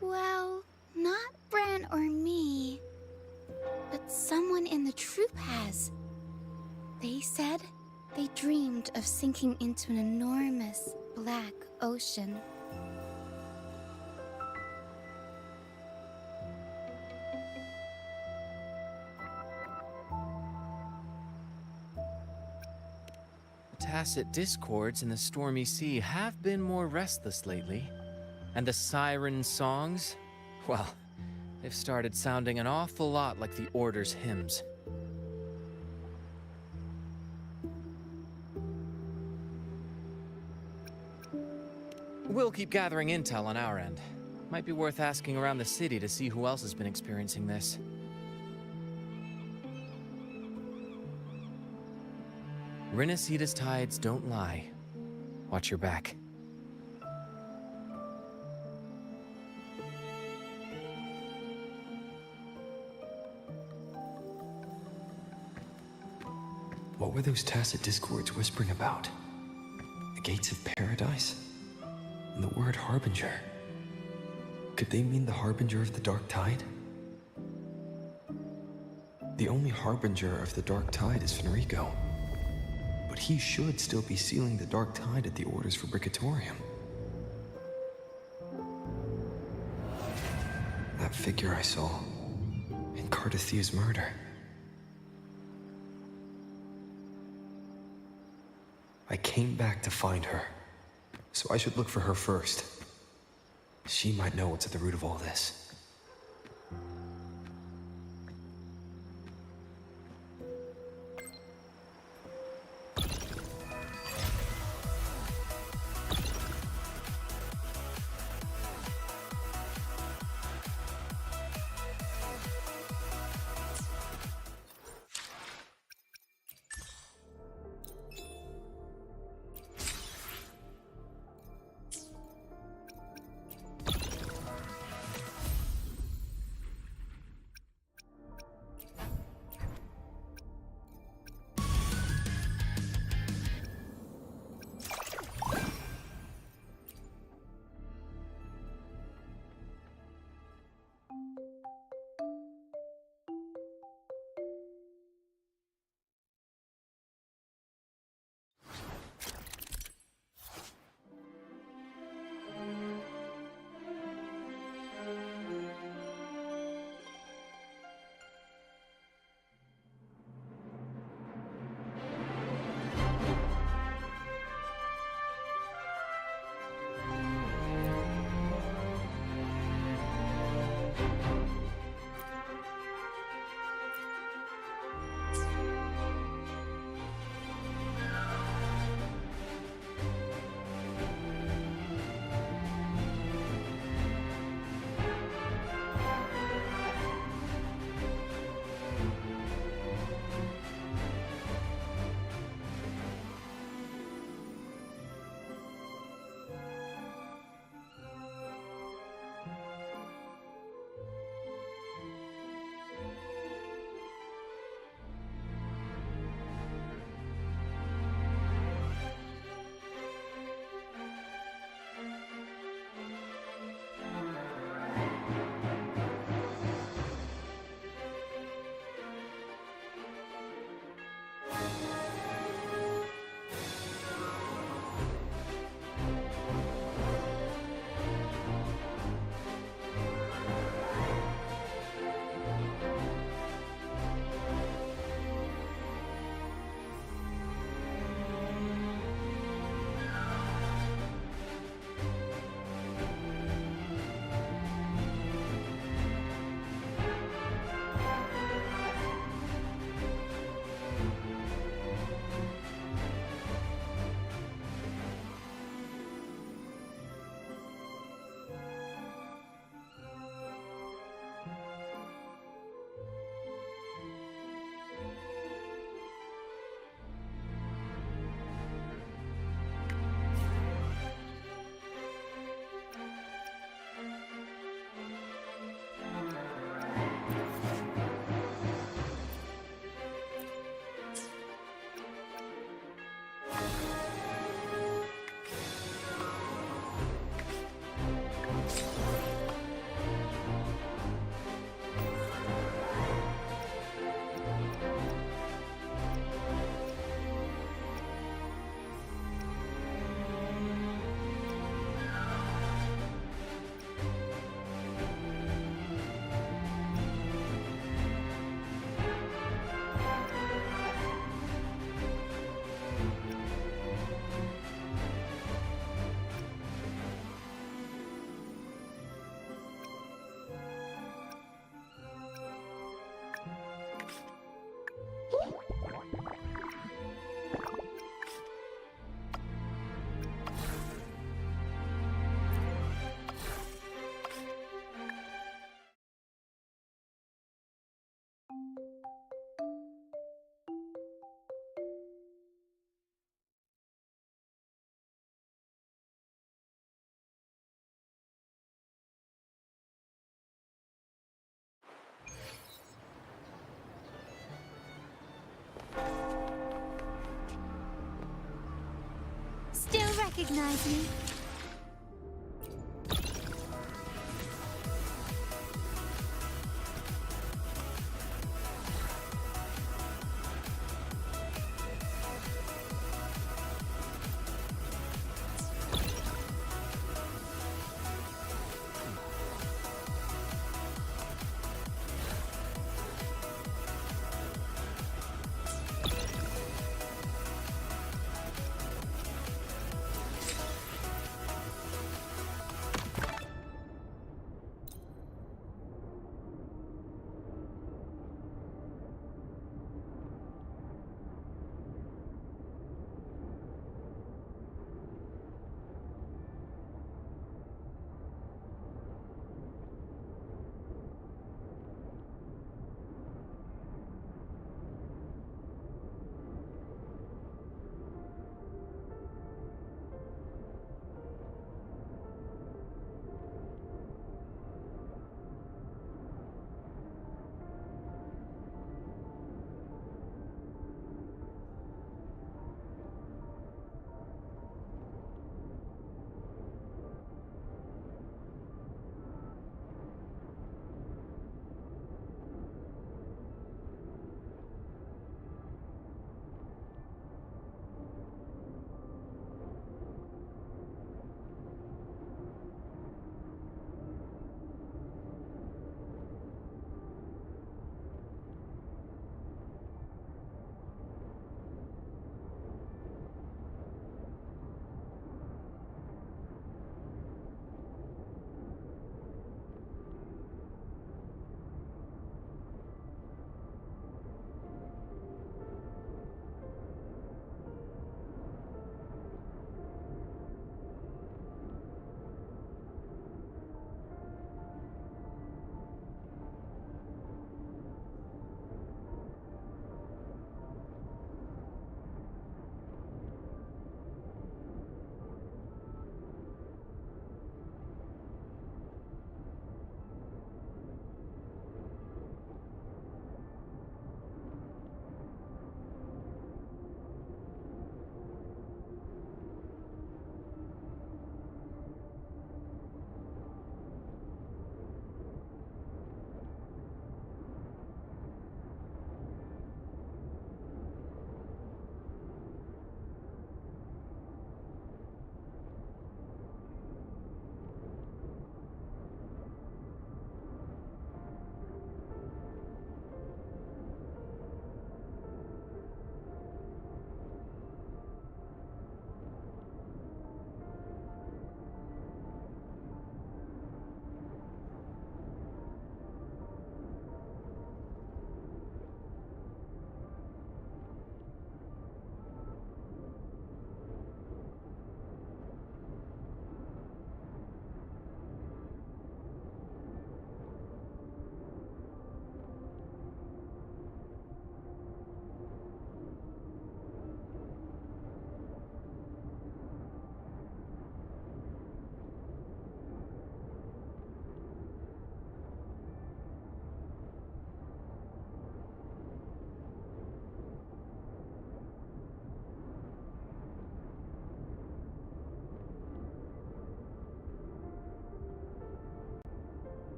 Well, not Bran or me, but someone in the troupe has. They said they dreamed of sinking into an enormous black ocean. The tacit discords in the stormy sea have been more restless lately. And the siren songs, well, they've started sounding an awful lot like the Order's hymns. We'll keep gathering intel on our end. Might be worth asking around the city to see who else has been experiencing this. Renacida's tides don't lie. Watch your back. What were those tacit discords whispering about? The gates of paradise? And the word harbinger? Could they mean the harbinger of the dark tide? The only harbinger of the dark tide is Fenrico. But But he should still be sealing the dark tide at the orders for Bricatorium. That figure I saw in Cardathia's murder. I came back to find her, so I should look for her first. She might know what's at the root of all this. Still recognize me?